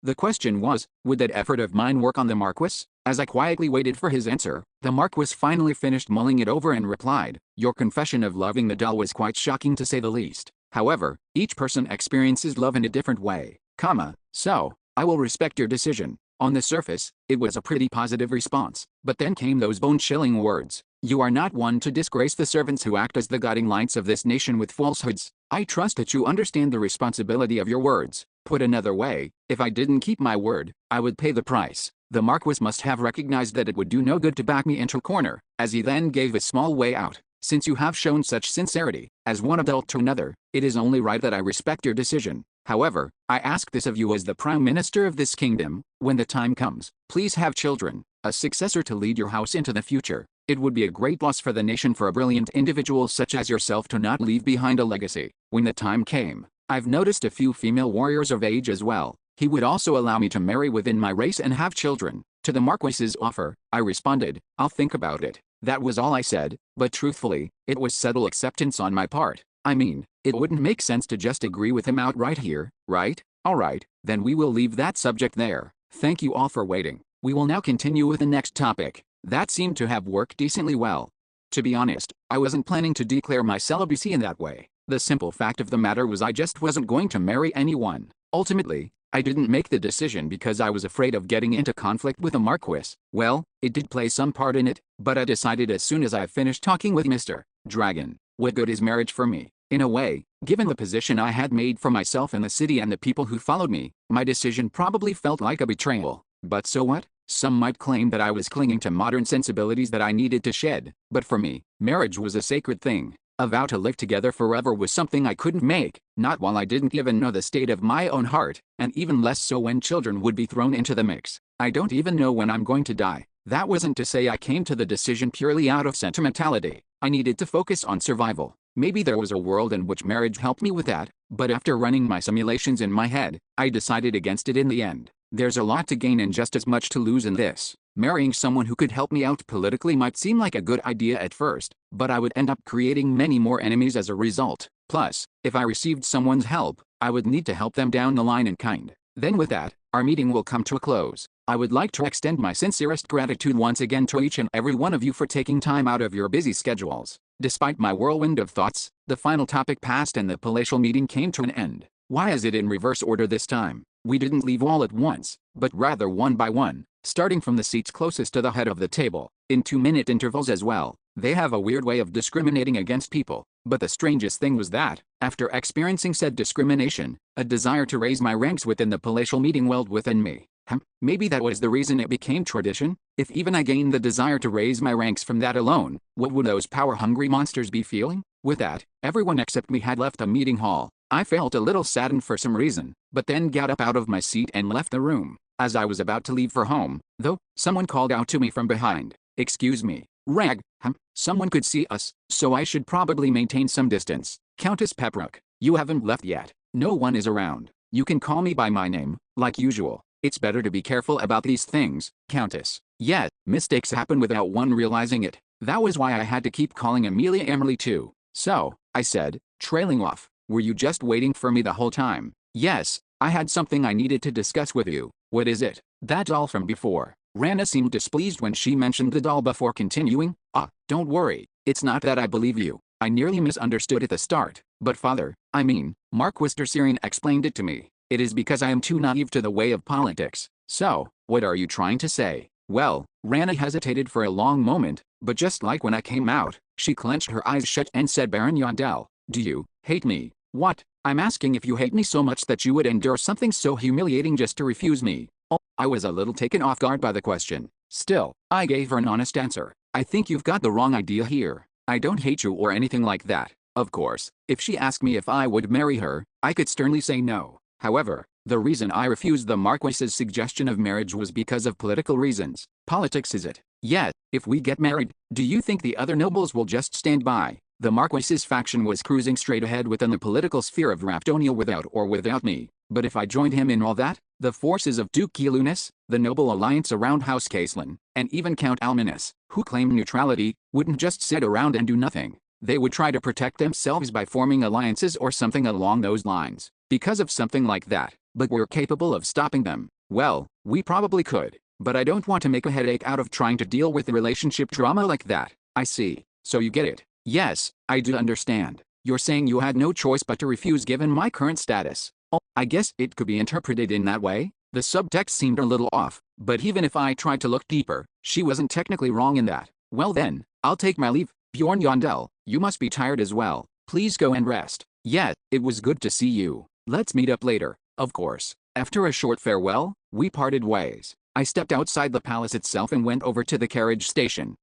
The question was, would that effort of mine work on the Marquis? As I quietly waited for his answer, the Marquis finally finished mulling it over and replied, Your confession of loving the doll was quite shocking to say the least. However, each person experiences love in a different way, so, I will respect your decision. On the surface, it was a pretty positive response, but then came those bone-chilling words. You are not one to disgrace the servants who act as the guiding lights of this nation with falsehoods. I trust that you understand the responsibility of your words. Put another way, if I didn't keep my word, I would pay the price. The Marquis must have recognized that it would do no good to back me into a corner, as he then gave a small way out. Since you have shown such sincerity, as one adult to another, it is only right that I respect your decision. However, I ask this of you as the Prime Minister of this kingdom, when the time comes, please have children, a successor to lead your house into the future. It would be a great loss for the nation for a brilliant individual such as yourself to not leave behind a legacy. When the time came, I've noticed a few female warriors of age as well. He would also allow me to marry within my race and have children. To the Marquis's offer, I responded, I'll think about it. That was all I said, but truthfully, it was subtle acceptance on my part. I mean, it wouldn't make sense to just agree with him outright here, right? Alright, then we will leave that subject there. Thank you all for waiting. We will now continue with the next topic. That seemed to have worked decently well. To be honest, I wasn't planning to declare my celibacy in that way. The simple fact of the matter was I just wasn't going to marry anyone. Ultimately, I didn't make the decision because I was afraid of getting into conflict with the Marquis. Well, it did play some part in it, but I decided as soon as I finished talking with Mr. Dragon, what good is marriage for me? In a way, given the position I had made for myself in the city and the people who followed me, my decision probably felt like a betrayal. But so what? Some might claim that I was clinging to modern sensibilities that I needed to shed, but for me, marriage was a sacred thing. A vow to live together forever was something I couldn't make, not while I didn't even know the state of my own heart, and even less so when children would be thrown into the mix. I don't even know when I'm going to die. That wasn't to say I came to the decision purely out of sentimentality. I needed to focus on survival. Maybe there was a world in which marriage helped me with that, but after running my simulations in my head, I decided against it in the end. There's a lot to gain and just as much to lose in this. Marrying someone who could help me out politically might seem like a good idea at first, but I would end up creating many more enemies as a result. Plus, if I received someone's help, I would need to help them down the line in kind. Then with that, our meeting will come to a close. I would like to extend my sincerest gratitude once again to each and every one of you for taking time out of your busy schedules. Despite my whirlwind of thoughts, the final topic passed and the palatial meeting came to an end. Why is it in reverse order this time? We didn't leave all at once, but rather one by one, starting from the seats closest to the head of the table, in 2-minute intervals as well. They have a weird way of discriminating against people, but the strangest thing was that, after experiencing said discrimination, a desire to raise my ranks within the palatial meeting welled within me. Maybe that was the reason it became tradition? If even I gained the desire to raise my ranks from that alone, what would those power-hungry monsters be feeling? With that, everyone except me had left the meeting hall. I felt a little saddened for some reason, but then got up out of my seat and left the room. As I was about to leave for home, though, someone called out to me from behind. Excuse me, Rag, someone could see us, so I should probably maintain some distance. Countess Pepperrock, you haven't left yet. No one is around. You can call me by my name, like usual. It's better to be careful about these things, Countess. Yeah, mistakes happen without one realizing it. That was why I had to keep calling Amelia Emily too. So, I said, trailing off, were you just waiting for me the whole time? Yes, I had something I needed to discuss with you. What is it? That doll from before. Rana seemed displeased when she mentioned the doll before continuing. Don't worry. It's not that I believe you. I nearly misunderstood at the start, but Marquis Tercerian explained it to me. It is because I am too naive to the way of politics. So, what are you trying to say? Well, Rana hesitated for a long moment, but just like when I came out, she clenched her eyes shut and said, Baron Yondell, do you hate me? What? I'm asking if you hate me so much that you would endure something so humiliating just to refuse me. Oh, I was a little taken off guard by the question. Still, I gave her an honest answer. I think you've got the wrong idea here. I don't hate you or anything like that. Of course, if she asked me if I would marry her, I could sternly say no. However, the reason I refused the Marquis's suggestion of marriage was because of political reasons. Politics is it? Yeah, if we get married, do you think the other nobles will just stand by? The Marquis's faction was cruising straight ahead within the political sphere of Raftonia without me. But if I joined him in all that, the forces of Duke Gilunis, the noble alliance around House Caslin, and even Count Almanus, who claimed neutrality, wouldn't just sit around and do nothing. They would try to protect themselves by forming alliances or something along those lines. Because of something like that, but we're capable of stopping them. Well, we probably could, but I don't want to make a headache out of trying to deal with the relationship drama like that. I see. So you get it. Yes, I do understand. You're saying you had no choice but to refuse given my current status. Oh, I guess it could be interpreted in that way. The subtext seemed a little off, but even if I tried to look deeper, she wasn't technically wrong in that. Well then, I'll take my leave. Bjorn Yondell, you must be tired as well. Please go and rest. Yeah, it was good to see you. Let's meet up later. Of course. After a short farewell, we parted ways. I stepped outside the palace itself and went over to the carriage station.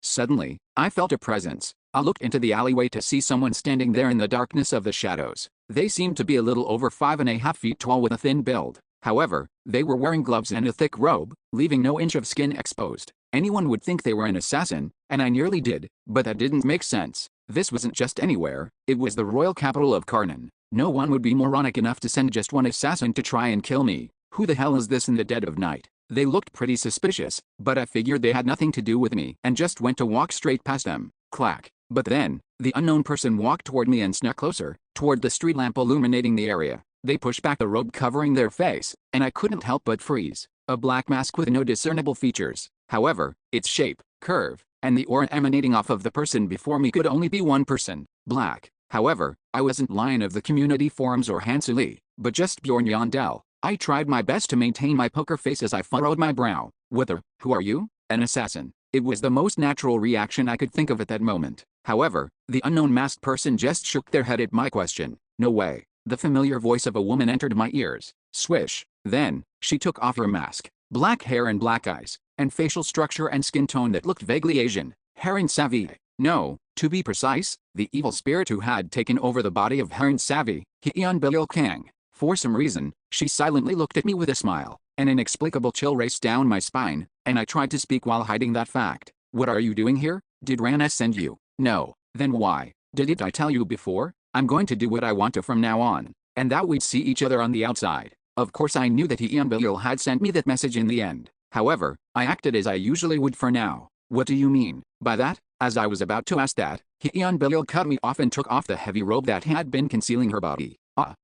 Suddenly, I felt a presence. I looked into the alleyway to see someone standing there in the darkness of the shadows. They seemed to be a little over 5.5 feet tall with a thin build. However, they were wearing gloves and a thick robe, leaving no inch of skin exposed. Anyone would think they were an assassin, and I nearly did, but that didn't make sense. This wasn't just anywhere, it was the royal capital of Karnan. No one would be moronic enough to send just one assassin to try and kill me. Who the hell is this in the dead of night? They looked pretty suspicious, but I figured they had nothing to do with me and just went to walk straight past them. Clack. But then, the unknown person walked toward me and snuck closer, toward the street lamp illuminating the area. They pushed back the robe covering their face, and I couldn't help but freeze. A black mask with no discernible features. However, its shape, curve, and the aura emanating off of the person before me could only be one person, black. However, I wasn't Lion of the community forums or Hansuli, but just Bjorn Yandel. I tried my best to maintain my poker face as I furrowed my brow. Who are you? An assassin. It was the most natural reaction I could think of at that moment. However, the unknown masked person just shook their head at my question. No way. The familiar voice of a woman entered my ears. Swish. Then, she took off her mask. Black hair and black eyes, and facial structure and skin tone that looked vaguely Asian. Heron Savi. No, to be precise, the evil spirit who had taken over the body of Heron Savi, Heian Bilil Kang. For some reason, she silently looked at me with a smile. An inexplicable chill raced down my spine, and I tried to speak while hiding that fact. What are you doing here? Did Rana send you? No. Then why? Didn't I tell you before? I'm going to do what I want to from now on, and that we'd see each other on the outside. Of course I knew that Heian Bilil had sent me that message in the end. However, I acted as I usually would for now. What do you mean by that? As I was about to ask that, Heian Bilil cut me off and took off the heavy robe that had been concealing her body.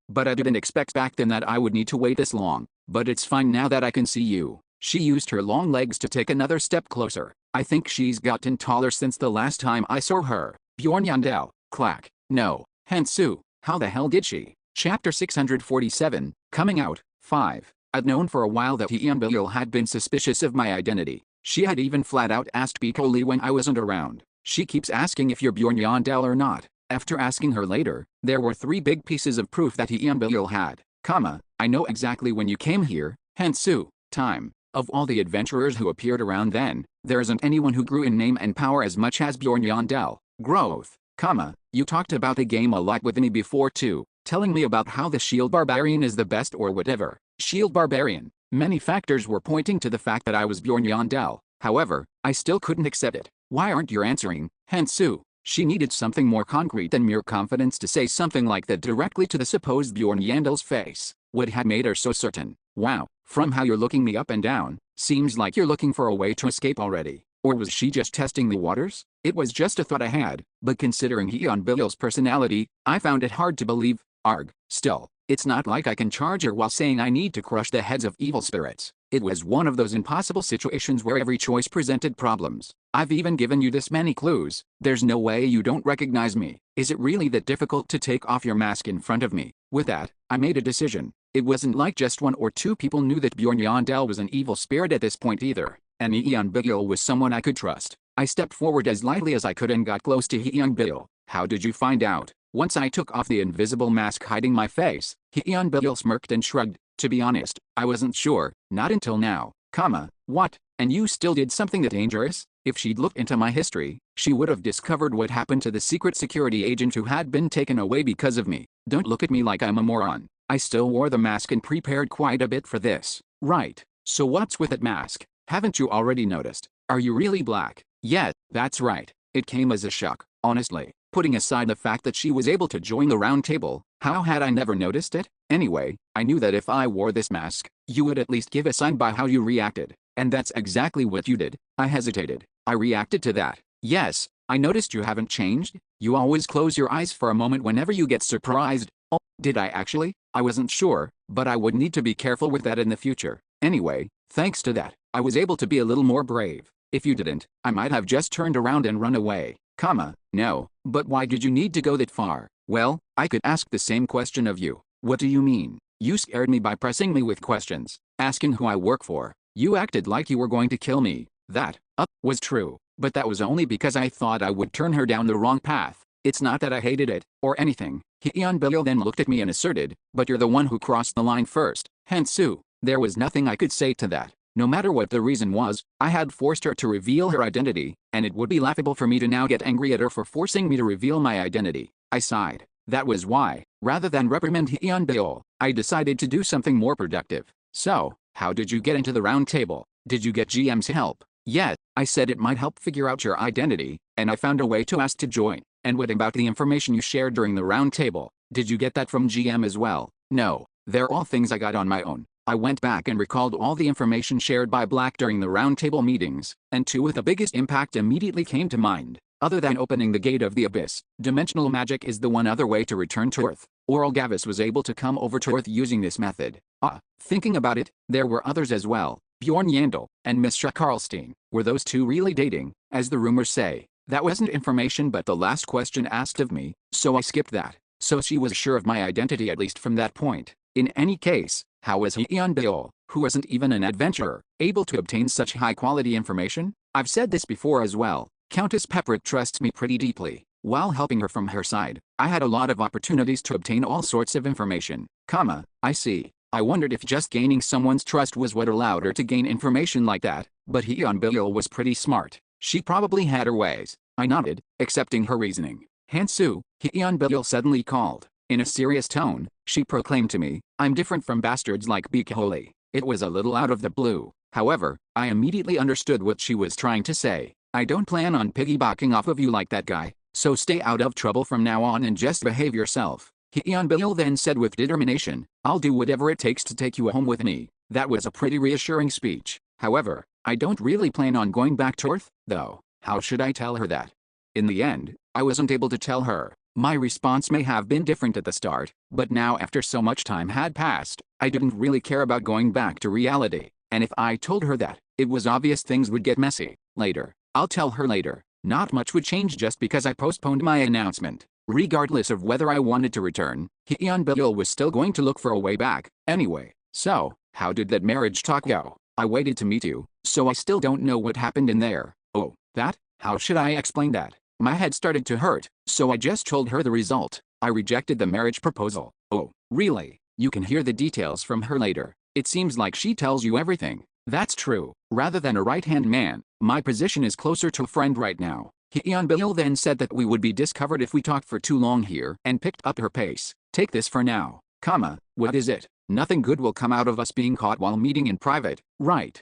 But I didn't expect back then that I would need to wait this long. But it's fine now that I can see you. She used her long legs to take another step closer. I think she's gotten taller since the last time I saw her. Bjorn Yandel. Clack. No. Hansu. How the hell did she? Chapter 647, Coming Out, 5. I'd known for a while that Heian Bilil had been suspicious of my identity. She had even flat out asked Bikoli when I wasn't around. She keeps asking if you're Bjorn Yandel or not. After asking her later, there were 3 big pieces of proof that Heian Bilil had. I know exactly when you came here, Hansu. Time. Of all the adventurers who appeared around then, there isn't anyone who grew in name and power as much as Bjorn Yandel. Growth. You talked about the game a lot with me before too, telling me about how the shield barbarian is the best or whatever. Shield barbarian. Many factors were pointing to the fact that I was Bjorn Yandel. However, I still couldn't accept it. Why aren't you answering, Hansu? She needed something more concrete than mere confidence to say something like that directly to the supposed Bjorn Yandel's face. What had made her so certain? Wow, from how you're looking me up and down, seems like you're looking for a way to escape already. Or was she just testing the waters? It was just a thought I had, but considering Heian Bilil's personality, I found it hard to believe. Arg. Still, it's not like I can charge her while saying I need to crush the heads of evil spirits. It was one of those impossible situations where every choice presented problems. I've even given you this many clues. There's no way you don't recognize me. Is it really that difficult to take off your mask in front of me? With that, I made a decision. It wasn't like just 1 or 2 people knew that Bjorn Yandel was an evil spirit at this point either. And Heian Bilil was someone I could trust. I stepped forward as lightly as I could and got close to Heian Bilil. How did you find out? Once I took off the invisible mask hiding my face, Heian Bilil smirked and shrugged. To be honest, I wasn't sure, not until now. What? And you still did something that dangerous? If she'd looked into my history, she would have discovered what happened to the secret security agent who had been taken away because of me. Don't look at me like I'm a moron. I still wore the mask and prepared quite a bit for this. Right. So what's with that mask? Haven't you already noticed? Are you really black? Yeah, that's right. It came as a shock, honestly. Putting aside the fact that she was able to join the round table, how had I never noticed it? Anyway, I knew that if I wore this mask, you would at least give a sign by how you reacted. And that's exactly what you did. I hesitated. I reacted to that. Yes, I noticed you haven't changed. You always close your eyes for a moment whenever you get surprised. Oh, did I actually? I wasn't sure, but I would need to be careful with that in the future. Anyway, thanks to that, I was able to be a little more brave. If you didn't, I might have just turned around and run away. No, but why did you need to go that far? Well, I could ask the same question of you. What do you mean? You scared me by pressing me with questions, asking who I work for. You acted like you were going to kill me. That, was true, but that was only because I thought I would turn her down the wrong path. It's not that I hated it, or anything. Heian Bilil then looked at me and asserted, but you're the one who crossed the line first. Hansu. There was nothing I could say to that. No matter what the reason was, I had forced her to reveal her identity, and it would be laughable for me to now get angry at her for forcing me to reveal my identity. I sighed. That was why, rather than reprimand Hyunbil, I decided to do something more productive. So, how did you get into the round table? Did you get GM's help? Yeah, I said it might help figure out your identity, and I found a way to ask to join. And what about the information you shared during the round table? Did you get that from GM as well? No, they're all things I got on my own. I went back and recalled all the information shared by Black during the roundtable meetings, and two with the biggest impact immediately came to mind. Other than opening the gate of the abyss, dimensional magic is the one other way to return to Earth. Oral Gavis was able to come over to Earth using this method. Thinking about it, there were others as well. Bjorn Yandel and Mr. Karlstein. Were those two really dating, as the rumors say? That wasn't information but the last question asked of me, so I skipped that. So she was sure of my identity at least from that point. In any case, how was Hyunbil, who wasn't even an adventurer, able to obtain such high-quality information? I've said this before as well. Countess Peperick trusts me pretty deeply. While helping her from her side, I had a lot of opportunities to obtain all sorts of information. I see. I wondered if just gaining someone's trust was what allowed her to gain information like that, but Hyunbil was pretty smart. She probably had her ways. I nodded, accepting her reasoning. Hansu, Hyunbil suddenly called. In a serious tone, she proclaimed to me, I'm different from bastards like Bikaholi. It was a little out of the blue. However, I immediately understood what she was trying to say. I don't plan on piggybacking off of you like that guy, so stay out of trouble from now on and just behave yourself. Hyunbil then said with determination, I'll do whatever it takes to take you home with me. That was a pretty reassuring speech. However, I don't really plan on going back to Earth, though. How should I tell her that? In the end, I wasn't able to tell her. My response may have been different at the start, but now after so much time had passed, I didn't really care about going back to reality. And if I told her that, it was obvious things would get messy. Later. I'll tell her later. Not much would change just because I postponed my announcement. Regardless of whether I wanted to return, Hyunbil was still going to look for a way back, anyway. So, how did that marriage talk go? I waited to meet you, so I still don't know what happened in there. Oh, that? How should I explain that? My head started to hurt, so I just told her the result. I rejected the marriage proposal. Oh, really? You can hear the details from her later. It seems like she tells you everything. That's true. Rather than a right-hand man, my position is closer to a friend right now. Hyunbil then said that we would be discovered if we talked for too long here and picked up her pace. Take this for now, what is it? Nothing good will come out of us being caught while meeting in private, right,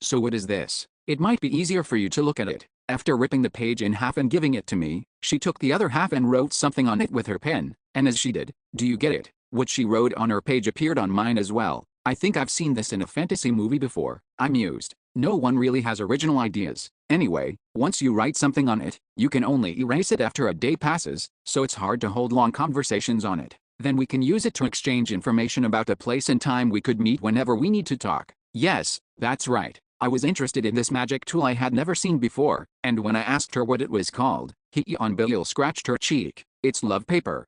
so what is this? It might be easier for you to look at it. After ripping the page in half and giving it to me, she took the other half and wrote something on it with her pen, and as she did, do you get it? What she wrote on her page appeared on mine as well. I think I've seen this in a fantasy movie before. I'm used. No one really has original ideas. Anyway, once you write something on it, you can only erase it after a day passes, so it's hard to hold long conversations on it. Then we can use it to exchange information about a place and time we could meet whenever we need to talk. Yes, that's right. I was interested in this magic tool I had never seen before, and when I asked her what it was called, Hyunbil scratched her cheek. It's love paper,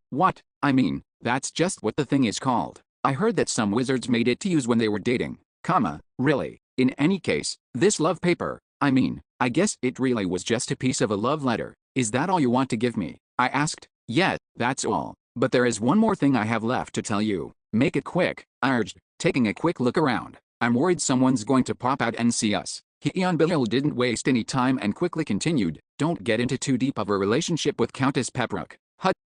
what? I mean, that's just what the thing is called. I heard that some wizards made it to use when they were dating, really. In any case, this love paper, I guess it really was just a piece of a love letter. Is that all you want to give me? I asked. Yeah, that's all. But there is one more thing I have left to tell you. Make it quick, I urged, taking a quick look around. I'm worried someone's going to pop out and see us. Hyunbil didn't waste any time and quickly continued, don't get into too deep of a relationship with Countess Peperick.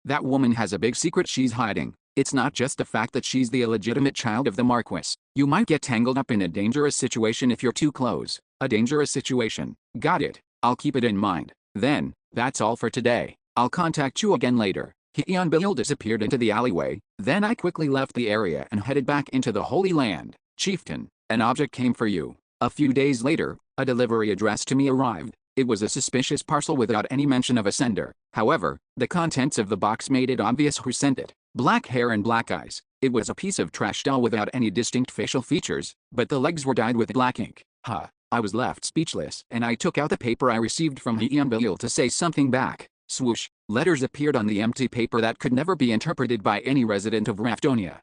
That woman has a big secret she's hiding. It's not just the fact that she's the illegitimate child of the Marquis. You might get tangled up in a dangerous situation if you're too close. A dangerous situation. Got it. I'll keep it in mind. Then, that's all for today. I'll contact you again later. Hyunbil disappeared into the alleyway. Then I quickly left the area and headed back into the Holy Land. Chieftain, an object came for you. A few days later, a delivery addressed to me arrived. It was a suspicious parcel without any mention of a sender. However, the contents of the box made it obvious who sent it. Black hair and black eyes. It was a piece of trash doll without any distinct facial features, but the legs were dyed with black ink. I was left speechless, and I took out the paper I received from Hyunbil to say something back. Swoosh. Letters appeared on the empty paper that could never be interpreted by any resident of Raftonia.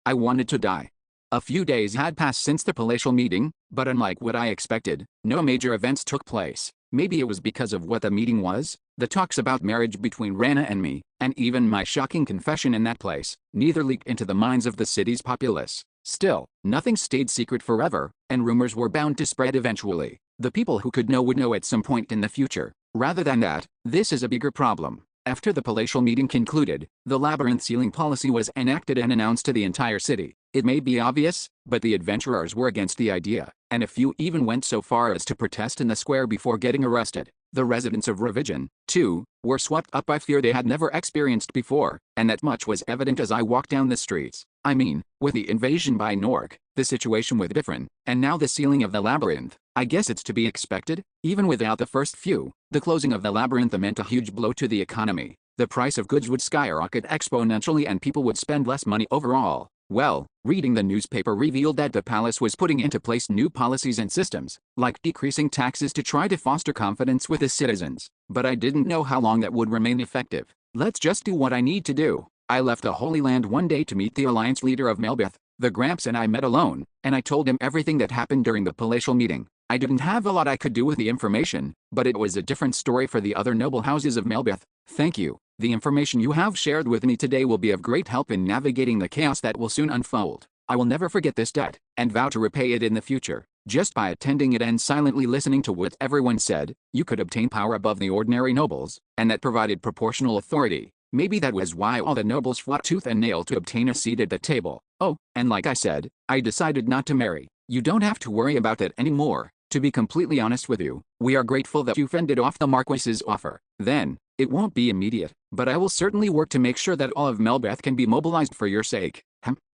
I wanted to die. A few days had passed since the palatial meeting, but unlike what I expected, no major events took place. Maybe it was because of what the meeting was, the talks about marriage between Rana and me, and even my shocking confession in that place. Neither leaked into the minds of the city's populace. Still, nothing stayed secret forever, and rumors were bound to spread eventually. The people who could know would know at some point in the future. Rather than that, this is a bigger problem. After the palatial meeting concluded, the labyrinth sealing policy was enacted and announced to the entire city. It may be obvious, but the adventurers were against the idea, and a few even went so far as to protest in the square before getting arrested. The residents of revision.To were swept up by fear they had never experienced before, and that much was evident as I walked down the streets. I mean, with the invasion by Nork, the situation was different, and now the sealing of the labyrinth, I guess it's to be expected. Even without the first few, the closing of the labyrinth meant a huge blow to the economy. The price of goods would skyrocket exponentially and people would spend less money overall. Well, reading the newspaper revealed that the palace was putting into place new policies and systems, like decreasing taxes to try to foster confidence with the citizens. But I didn't know how long that would remain effective. Let's just do what I need to do. I left the Holy Land one day to meet the alliance leader of Melbeth. The Gramps and I met alone, and I told him everything that happened during the palatial meeting. I didn't have a lot I could do with the information, but it was a different story for the other noble houses of Melbeth. Thank you. The information you have shared with me today will be of great help in navigating the chaos that will soon unfold. I will never forget this debt, and vow to repay it in the future. Just by attending it and silently listening to what everyone said, you could obtain power above the ordinary nobles, and that provided proportional authority. Maybe that was why all the nobles fought tooth and nail to obtain a seat at the table. Oh, and like I said, I decided not to marry. You don't have to worry about that anymore. To be completely honest with you, we are grateful that you fended off the Marquis's offer. Then, it won't be immediate, but I will certainly work to make sure that all of Melbeth can be mobilized for your sake.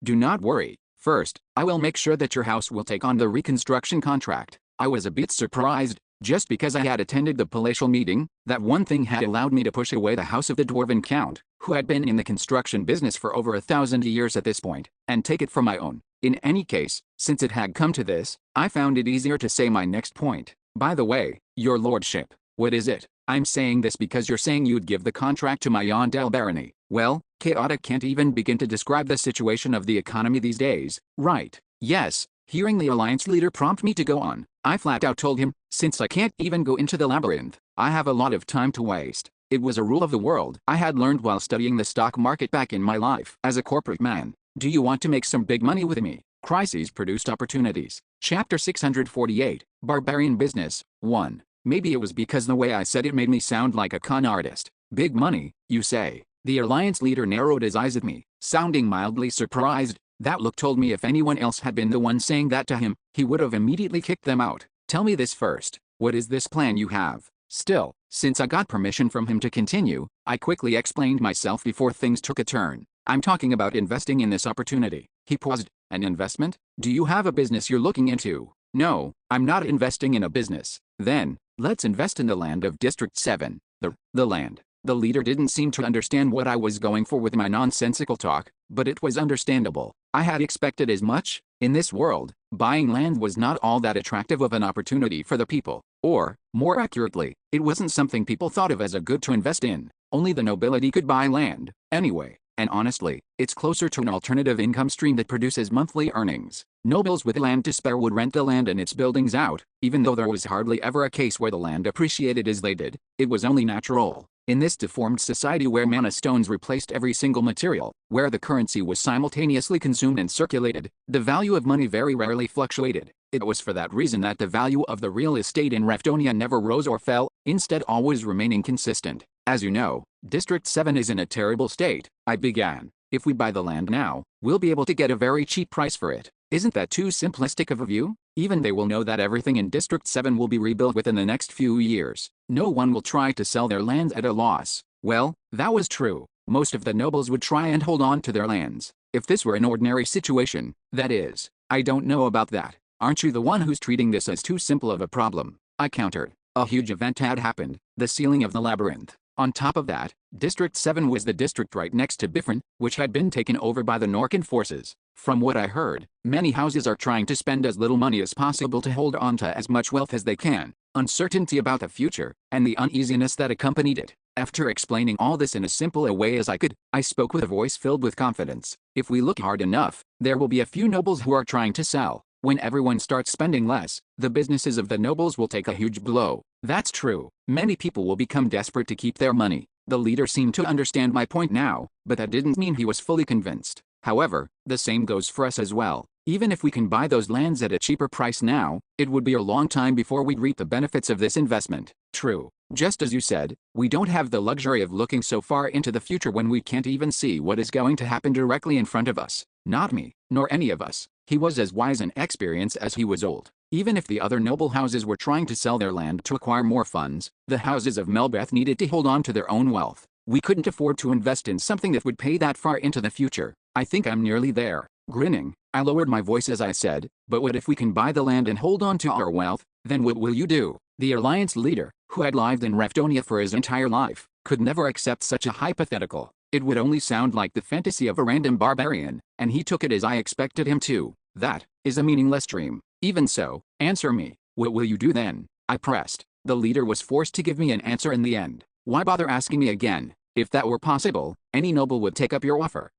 Do not worry. First, I will make sure that your house will take on the reconstruction contract. I was a bit surprised. Just because I had attended the palatial meeting, that one thing had allowed me to push away the house of the Dwarven Count, who had been in the construction business for over 1,000 years at this point, and take it for my own. In any case, since it had come to this, I found it easier to say my next point. By the way, your lordship, what is it? I'm saying this because you're saying you'd give the contract to my Yondel barony. Well, chaotic can't even begin to describe the situation of the economy these days, right? Yes. Hearing the alliance leader prompt me to go on, I flat out told him, since I can't even go into the labyrinth, I have a lot of time to waste. It was a rule of the world I had learned while studying the stock market back in my life as a corporate man. Do you want to make some big money with me? Crises produced opportunities. Chapter 648, Barbarian Business, 1. Maybe it was because the way I said it made me sound like a con artist. Big money, you say? The alliance leader narrowed his eyes at me, sounding mildly surprised. That look told me if anyone else had been the one saying that to him, he would have immediately kicked them out. Tell me this first. What is this plan you have? Still, since I got permission from him to continue, I quickly explained myself before things took a turn. I'm talking about investing in this opportunity. He paused. An investment? Do you have a business you're looking into? No, I'm not investing in a business. Then, let's invest in the land of District 7. The land. The leader didn't seem to understand what I was going for with my nonsensical talk, but it was understandable. I had expected as much. In this world, buying land was not all that attractive of an opportunity for the people. Or, more accurately, it wasn't something people thought of as a good to invest in. Only the nobility could buy land, anyway. And honestly, it's closer to an alternative income stream that produces monthly earnings. Nobles with land to spare would rent the land and its buildings out, even though there was hardly ever a case where the land appreciated as they did. It was only natural. In this deformed society where mana stones replaced every single material, where the currency was simultaneously consumed and circulated, the value of money very rarely fluctuated. It was for that reason that the value of the real estate in Raftonia never rose or fell, instead always remaining consistent. As you know, District 7 is in a terrible state, I began. If we buy the land now, we'll be able to get a very cheap price for it. Isn't that too simplistic of a view? Even they will know that everything in District 7 will be rebuilt within the next few years. No one will try to sell their lands at a loss. Well, that was true. Most of the nobles would try and hold on to their lands. If this were an ordinary situation, that is. I don't know about that. Aren't you the one who's treating this as too simple of a problem? I countered. A huge event had happened, the sealing of the labyrinth. On top of that, District 7 was the district right next to Biffren, which had been taken over by the Norcan forces. From what I heard, many houses are trying to spend as little money as possible to hold on to as much wealth as they can. Uncertainty about the future, and the uneasiness that accompanied it. After explaining all this in as simple a way as I could, I spoke with a voice filled with confidence. If we look hard enough, there will be a few nobles who are trying to sell. When everyone starts spending less, the businesses of the nobles will take a huge blow. That's true. Many people will become desperate to keep their money. The leader seemed to understand my point now, but that didn't mean he was fully convinced. However, the same goes for us as well. Even if we can buy those lands at a cheaper price now, it would be a long time before we'd reap the benefits of this investment. True. Just as you said, we don't have the luxury of looking so far into the future when we can't even see what is going to happen directly in front of us. Not me, nor any of us. He was as wise and experienced as he was old. Even if the other noble houses were trying to sell their land to acquire more funds, the houses of Melbeth needed to hold on to their own wealth. We couldn't afford to invest in something that would pay that far into the future. I think I'm nearly there. Grinning, I lowered my voice as I said, but what if we can buy the land and hold on to our wealth? Then what will you do? The Alliance leader, who had lived in Rafdonia for his entire life, could never accept such a hypothetical. It would only sound like the fantasy of a random barbarian, and he took it as I expected him to. That is a meaningless dream. Even so, answer me. What will you do then? I pressed. The leader was forced to give me an answer in the end. Why bother asking me again? If that were possible, any noble would take up your offer.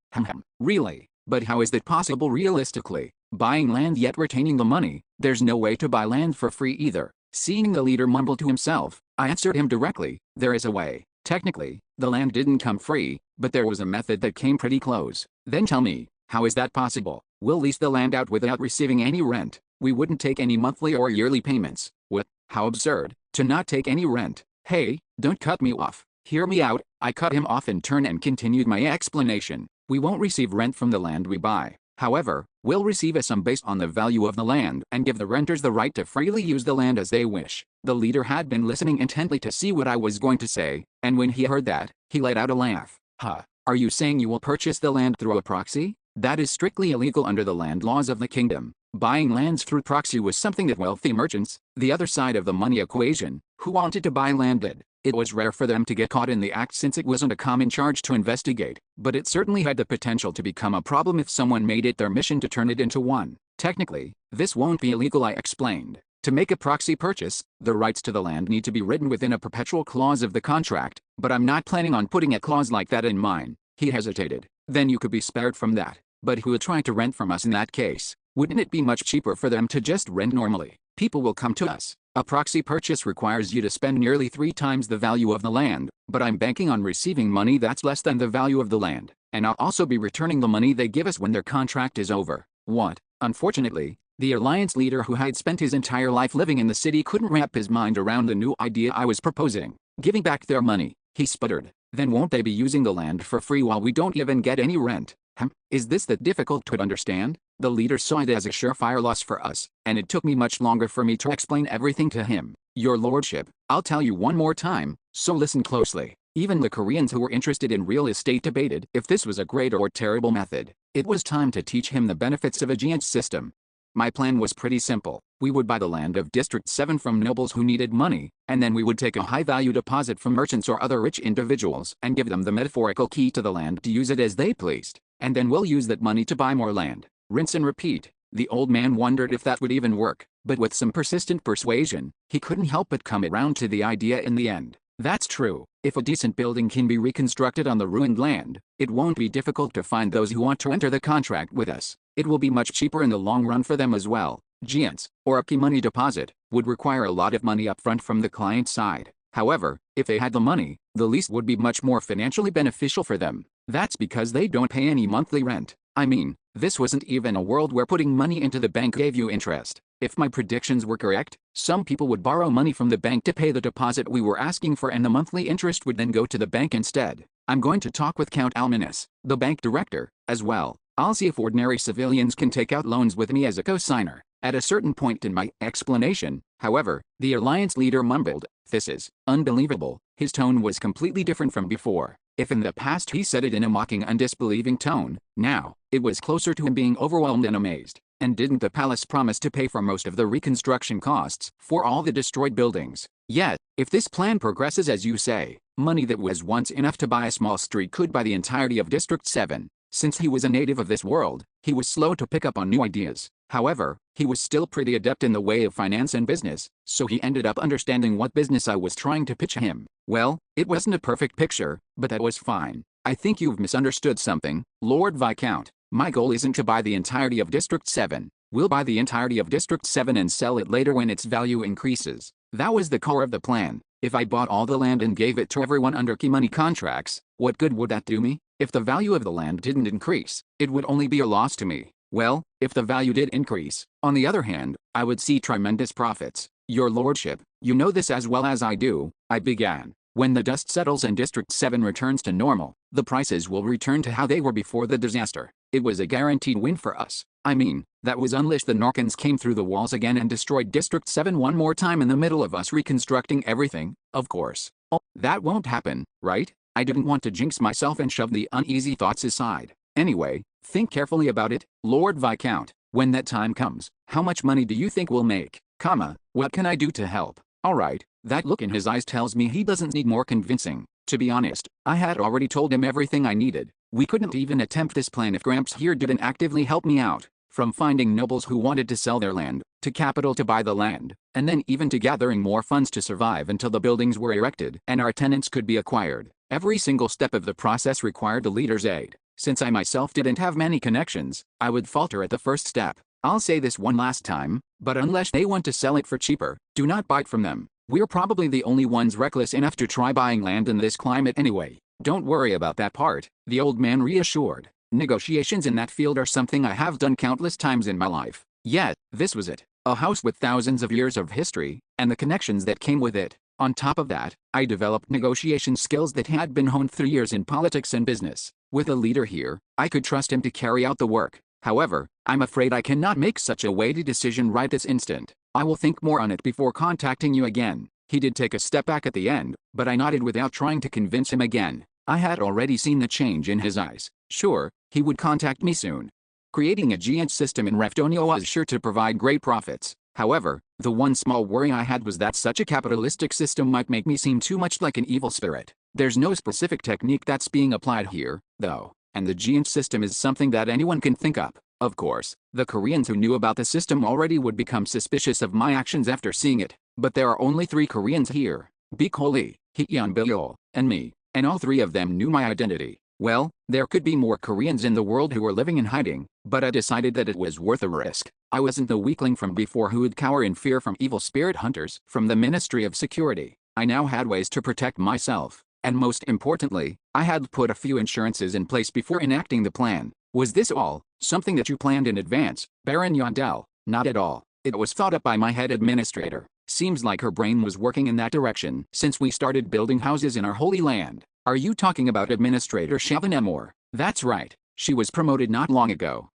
Really? But how is that possible realistically? Buying land yet retaining the money? There's no way to buy land for free either. Seeing the leader mumble to himself, I answered him directly. There is a way. Technically, the land didn't come free, but there was a method that came pretty close. Then tell me, how is that possible? We'll lease the land out without receiving any rent. We wouldn't take any monthly or yearly payments. What? How absurd. To not take any rent. Hey, don't cut me off. Hear me out. I cut him off in turn and continued my explanation. We won't receive rent from the land we buy. However, we'll receive a sum based on the value of the land and give the renters the right to freely use the land as they wish. The leader had been listening intently to see what I was going to say, and when he heard that, he let out a laugh. Are you saying you will purchase the land through a proxy? That is strictly illegal under the land laws of the kingdom. Buying lands through proxy was something that wealthy merchants, the other side of the money equation, who wanted to buy land did. It was rare for them to get caught in the act since it wasn't a common charge to investigate, but it certainly had the potential to become a problem if someone made it their mission to turn it into one. Technically, this won't be illegal, I explained. To make a proxy purchase, the rights to the land need to be written within a perpetual clause of the contract, but I'm not planning on putting a clause like that in mine. He hesitated. Then you could be spared from that. But who would try to rent from us in that case? Wouldn't it be much cheaper for them to just rent normally? People will come to us. A proxy purchase requires you to spend nearly 3 times the value of the land, but I'm banking on receiving money that's less than the value of the land, and I'll also be returning the money they give us when their contract is over. What? Unfortunately, the Alliance leader who had spent his entire life living in the city couldn't wrap his mind around the new idea I was proposing. Giving back their money, he sputtered. Then won't they be using the land for free while we don't even get any rent? Is this that difficult to understand? The leader saw it as a surefire loss for us, and it took me much longer for me to explain everything to him. Your lordship, I'll tell you one more time, so listen closely. Even the Koreans who were interested in real estate debated if this was a great or terrible method. It was time to teach him the benefits of a giant system. My plan was pretty simple. We would buy the land of District 7 from nobles who needed money, and then we would take a high-value deposit from merchants or other rich individuals and give them the metaphorical key to the land to use it as they pleased. And then we'll use that money to buy more land. Rinse and repeat. The old man wondered if that would even work, but with some persistent persuasion, he couldn't help but come around to the idea in the end. That's true. If a decent building can be reconstructed on the ruined land, it won't be difficult to find those who want to enter the contract with us. It will be much cheaper in the long run for them as well. Giants, or a key money deposit, would require a lot of money upfront from the client side. However, if they had the money, the lease would be much more financially beneficial for them. That's because they don't pay any monthly rent. I mean, this wasn't even a world where putting money into the bank gave you interest. If my predictions were correct, some people would borrow money from the bank to pay the deposit we were asking for, and the monthly interest would then go to the bank instead. I'm going to talk with Count Almanis, the bank director, as well. I'll see if ordinary civilians can take out loans with me as a co-signer. At a certain point in my explanation, however, the Alliance leader mumbled, "This is unbelievable." His tone was completely different from before. If in the past he said it in a mocking and disbelieving tone, now, it was closer to him being overwhelmed and amazed. And didn't the palace promise to pay for most of the reconstruction costs for all the destroyed buildings? Yet, if this plan progresses as you say, money that was once enough to buy a small street could buy the entirety of District 7. Since he was a native of this world, he was slow to pick up on new ideas. However, he was still pretty adept in the way of finance and business, so he ended up understanding what business I was trying to pitch him. Well, it wasn't a perfect picture, but that was fine. I think you've misunderstood something, Lord Viscount. My goal isn't to buy the entirety of District 7. We'll buy the entirety of District 7 and sell it later when its value increases. That was the core of the plan. If I bought all the land and gave it to everyone under key money contracts, what good would that do me? If the value of the land didn't increase, it would only be a loss to me. Well, if the value did increase, on the other hand, I would see tremendous profits. Your lordship, you know this as well as I do, I began. When the dust settles and District 7 returns to normal, the prices will return to how they were before the disaster. It was a guaranteed win for us. I mean, that was unless the Narkans came through the walls again and destroyed District 7 one more time in the middle of us reconstructing everything, of course. Oh, that won't happen, right? I didn't want to jinx myself and shove the uneasy thoughts aside. Anyway, think carefully about it, Lord Viscount. When that time comes, how much money do you think we'll make? What can I do to help? Alright, that look in his eyes tells me he doesn't need more convincing. To be honest, I had already told him everything I needed. We couldn't even attempt this plan if Gramps here didn't actively help me out. From finding nobles who wanted to sell their land, to capital to buy the land, and then even to gathering more funds to survive until the buildings were erected and our tenants could be acquired. Every single step of the process required the leader's aid. Since I myself didn't have many connections, I would falter at the first step. I'll say this one last time, but unless they want to sell it for cheaper, do not buy it from them. We're probably the only ones reckless enough to try buying land in this climate anyway. Don't worry about that part, the old man reassured. Negotiations in that field are something I have done countless times in my life. Yet, this was it. A house with thousands of years of history, and the connections that came with it. On top of that, I developed negotiation skills that had been honed through years in politics and business. With a leader here, I could trust him to carry out the work. However, I'm afraid I cannot make such a weighty decision right this instant. I will think more on it before contacting you again. He did take a step back at the end, but I nodded without trying to convince him again. I had already seen the change in his eyes. Sure, he would contact me soon. Creating a giant system in Raftonia was sure to provide great profits. However, the one small worry I had was that such a capitalistic system might make me seem too much like an evil spirit. There's no specific technique that's being applied here, though, and the giant system is something that anyone can think up. Of course, the Koreans who knew about the system already would become suspicious of my actions after seeing it, but there are only 3 Koreans here, Bikoli, Hyeon Biol, and me, and all 3 of them knew my identity. Well, there could be more Koreans in the world who were living in hiding, but I decided that it was worth a risk. I wasn't the weakling from before who would cower in fear from evil spirit hunters from the Ministry of Security. I now had ways to protect myself, and most importantly, I had put a few insurances in place before enacting the plan. Was this all something that you planned in advance, Baron Yondell? Not at all. It was thought up by my head administrator. Seems like her brain was working in that direction since we started building houses in our holy land. Are you talking about Administrator Chavanemore? That's right. She was promoted not long ago.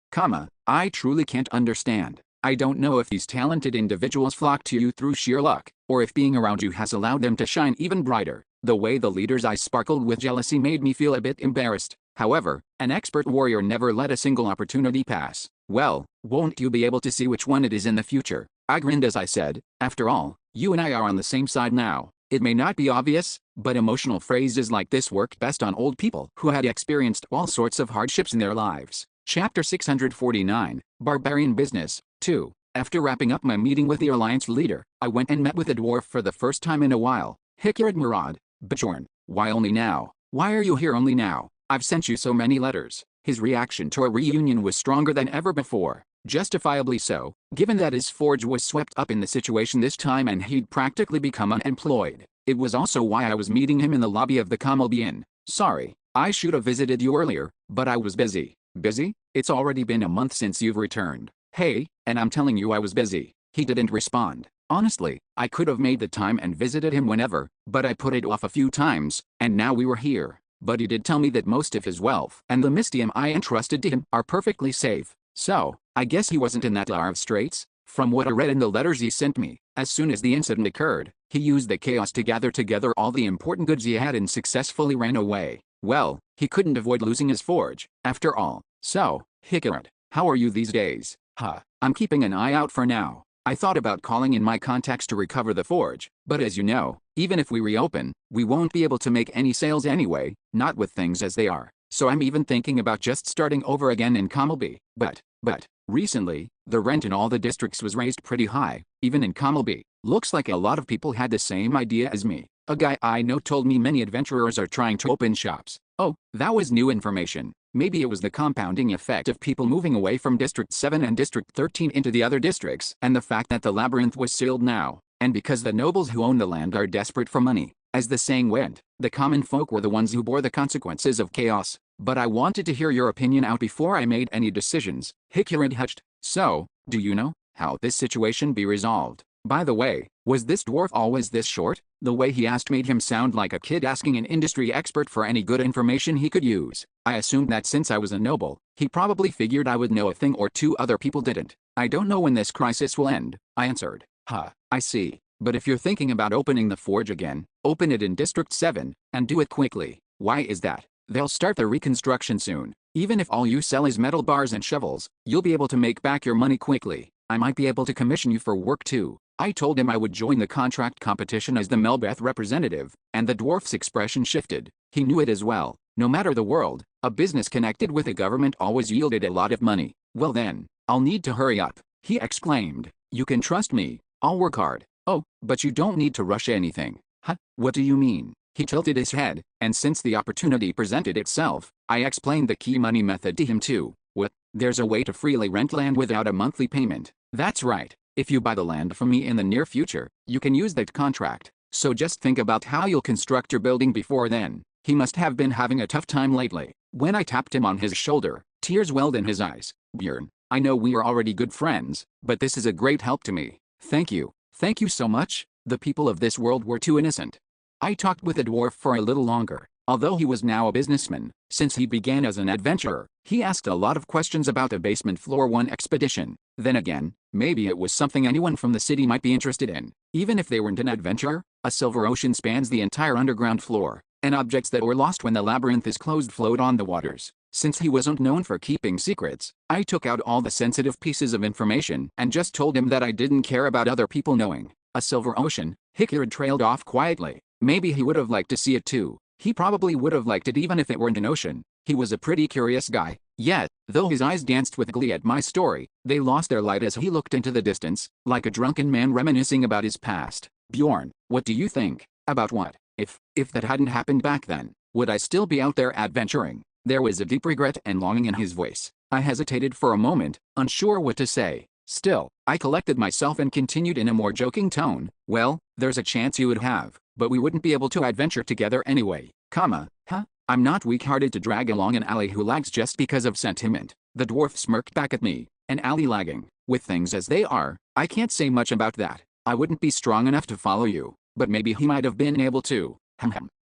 I truly can't understand. I don't know if these talented individuals flock to you through sheer luck, or if being around you has allowed them to shine even brighter. The way the leader's eyes sparkled with jealousy made me feel a bit embarrassed. However, an expert warrior never let a single opportunity pass. Well, won't you be able to see which one it is in the future? I grinned as I said, after all, you and I are on the same side now. It may not be obvious, but emotional phrases like this worked best on old people who had experienced all sorts of hardships in their lives. Chapter 649, Barbarian Business, 2. After wrapping up my meeting with the Alliance leader, I went and met with a dwarf for the first time in a while. Hikard Murad. Bjorn, why only now? Why are you here only now? I've sent you so many letters. His reaction to a reunion was stronger than ever before. Justifiably so, given that his forge was swept up in the situation this time and he'd practically become unemployed. It was also why I was meeting him in the lobby of the Kamalbi Inn. Sorry, I should have visited you earlier, but I was busy. Busy? It's already been a month since you've returned. Hey, and I'm telling you I was busy. He didn't respond. Honestly, I could have made the time and visited him whenever, but I put it off a few times, and now we were here. But he did tell me that most of his wealth and the mystium I entrusted to him are perfectly safe. So, I guess he wasn't in that dire of straits. From what I read in the letters he sent me, as soon as the incident occurred, he used the chaos to gather together all the important goods he had and successfully ran away. Well, he couldn't avoid losing his forge, after all. So, Hikard, how are you these days? I'm keeping an eye out for now. I thought about calling in my contacts to recover the forge, but as you know, even if we reopen, we won't be able to make any sales anyway, not with things as they are. So I'm even thinking about just starting over again in Kamalbi. But, recently, the rent in all the districts was raised pretty high, even in Kamalbi. Looks like a lot of people had the same idea as me. A guy I know told me many adventurers are trying to open shops. Oh, that was new information. Maybe it was the compounding effect of people moving away from District 7 and District 13 into the other districts, and the fact that the labyrinth was sealed now, and because the nobles who own the land are desperate for money. As the saying went, the common folk were the ones who bore the consequences of chaos. But I wanted to hear your opinion out before I made any decisions. Hikard hutched. So, do you know how this situation be resolved? By the way, was this dwarf always this short? The way he asked made him sound like a kid asking an industry expert for any good information he could use. I assumed that since I was a noble, he probably figured I would know a thing or two other people didn't. I don't know when this crisis will end, I answered. Huh, I see. But if you're thinking about opening the forge again, open it in District 7, and do it quickly. Why is that? They'll start the reconstruction soon. Even if all you sell is metal bars and shovels, you'll be able to make back your money quickly. I might be able to commission you for work too. I told him I would join the contract competition as the Melbeth representative, and the dwarf's expression shifted. He knew it as well. No matter the world, a business connected with a government always yielded a lot of money. Well then, I'll need to hurry up, he exclaimed. You can trust me. I'll work hard. Oh, but you don't need to rush anything. Huh? What do you mean? He tilted his head, and since the opportunity presented itself, I explained the key money method to him too. What? There's a way to freely rent land without a monthly payment. That's right. If you buy the land from me in the near future, you can use that contract. So just think about how you'll construct your building before then. He must have been having a tough time lately. When I tapped him on his shoulder, tears welled in his eyes. Bjorn, I know we are already good friends, but this is a great help to me. Thank you. Thank you so much. The people of this world were too innocent. I talked with the dwarf for a little longer. Although he was now a businessman, since he began as an adventurer, he asked a lot of questions about the basement floor 1 expedition. Then again, maybe it was something anyone from the city might be interested in. Even if they weren't an adventurer, a silver ocean spans the entire underground floor, and objects that were lost when the labyrinth is closed float on the waters. Since he wasn't known for keeping secrets, I took out all the sensitive pieces of information and just told him that I didn't care about other people knowing. A silver ocean, Hickard trailed off quietly. Maybe he would have liked to see it too. He probably would have liked it even if it weren't an ocean. He was a pretty curious guy. Yet, though his eyes danced with glee at my story, they lost their light as he looked into the distance, like a drunken man reminiscing about his past. Bjorn, what do you think? About what? If that hadn't happened back then, would I still be out there adventuring? There was a deep regret and longing in his voice. I hesitated for a moment, unsure what to say. Still, I collected myself and continued in a more joking tone. Well, there's a chance you would have, but we wouldn't be able to adventure together anyway. Huh? I'm not weak-hearted to drag along an ally who lags just because of sentiment. The dwarf smirked back at me. An ally lagging. With things as they are, I can't say much about that. I wouldn't be strong enough to follow you, but maybe he might have been able to.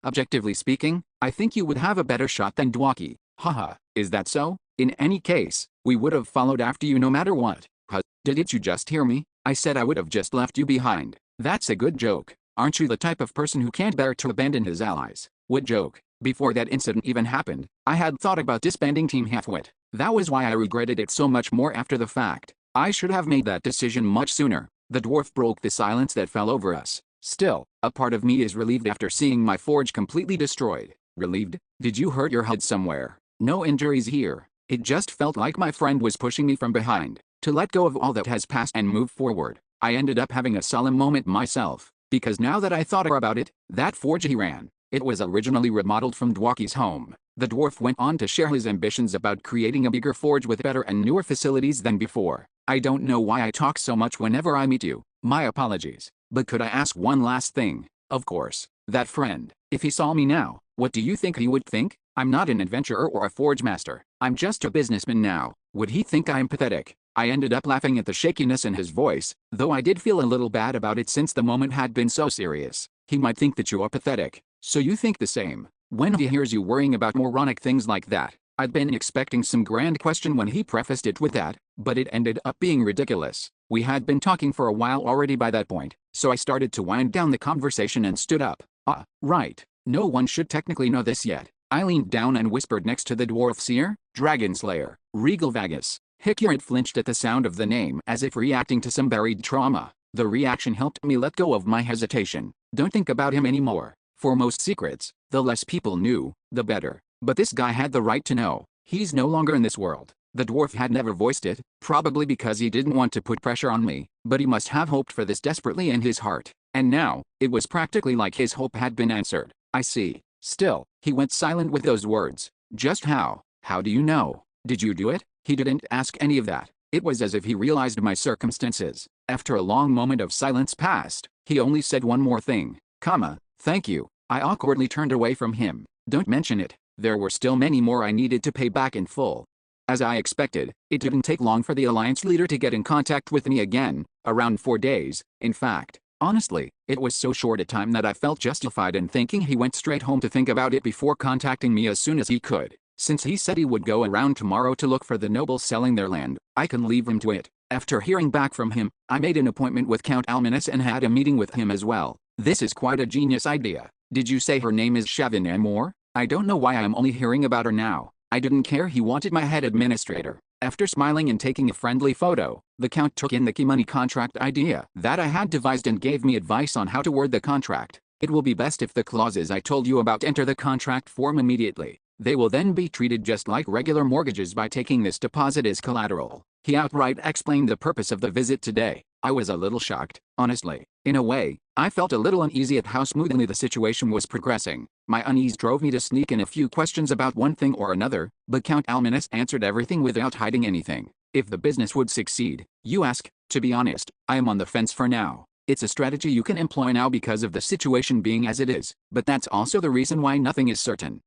Objectively speaking, I think you would have a better shot than Dwaki. Haha, is that so? In any case, we would have followed after you no matter what. Didn't you just hear me? I said I would have just left you behind. That's a good joke. Aren't you the type of person who can't bear to abandon his allies? What joke? Before that incident even happened, I had thought about disbanding Team Halfwit. That was why I regretted it so much more after the fact. I should have made that decision much sooner. The dwarf broke the silence that fell over us. Still, a part of me is relieved after seeing my forge completely destroyed. Relieved? Did you hurt your head somewhere? No injuries here. It just felt like my friend was pushing me from behind. To let go of all that has passed and move forward. I ended up having a solemn moment myself, because now that I thought about it, that forge he ran, it was originally remodeled from Dwaki's home. The dwarf went on to share his ambitions about creating a bigger forge with better and newer facilities than before. I don't know why I talk so much whenever I meet you. My apologies. But could I ask one last thing? Of course. That friend, if he saw me now, what do you think he would think? I'm not an adventurer or a forge master. I'm just a businessman now. Would he think I'm pathetic? I ended up laughing at the shakiness in his voice, though I did feel a little bad about it since the moment had been so serious. He might think that you are pathetic. So you think the same. When he hears you worrying about moronic things like that, I'd been expecting some grand question when he prefaced it with that, but it ended up being ridiculous. We had been talking for a while already by that point, so I started to wind down the conversation and stood up. Right. No one should technically know this yet. I leaned down and whispered next to the dwarf seer, Dragon Slayer, Regal Vagus. Hickard flinched at the sound of the name as if reacting to some buried trauma. The reaction helped me let go of my hesitation. Don't think about him anymore. For most secrets, the less people knew, the better. But this guy had the right to know. He's no longer in this world. The dwarf had never voiced it, probably because he didn't want to put pressure on me, but he must have hoped for this desperately in his heart. And now, it was practically like his hope had been answered. I see. Still, he went silent with those words. Just how? How do you know? Did you do it? He didn't ask any of that. It was as if he realized my circumstances. After a long moment of silence passed, he only said one more thing. Thank you. I awkwardly turned away from him. Don't mention it. There were still many more I needed to pay back in full. As I expected, it didn't take long for the alliance leader to get in contact with me again, around 4 days, in fact. Honestly, it was so short a time that I felt justified in thinking he went straight home to think about it before contacting me as soon as he could. Since he said he would go around tomorrow to look for the nobles selling their land, I can leave him to it. After hearing back from him, I made an appointment with Count Almanis and had a meeting with him as well. This is quite a genius idea. Did you say her name is Shavin Amor? I don't know why I am only hearing about her now. I didn't care he wanted my head administrator. After smiling and taking a friendly photo, the Count took in the key money contract idea that I had devised and gave me advice on how to word the contract. It will be best if the clauses I told you about enter the contract form immediately. They will then be treated just like regular mortgages by taking this deposit as collateral. He outright explained the purpose of the visit today. I was a little shocked, honestly. In a way, I felt a little uneasy at how smoothly the situation was progressing. My unease drove me to sneak in a few questions about one thing or another, but Count Almanis answered everything without hiding anything. If the business would succeed, you ask. To be honest, I am on the fence for now. It's a strategy you can employ now because of the situation being as it is, but that's also the reason why nothing is certain.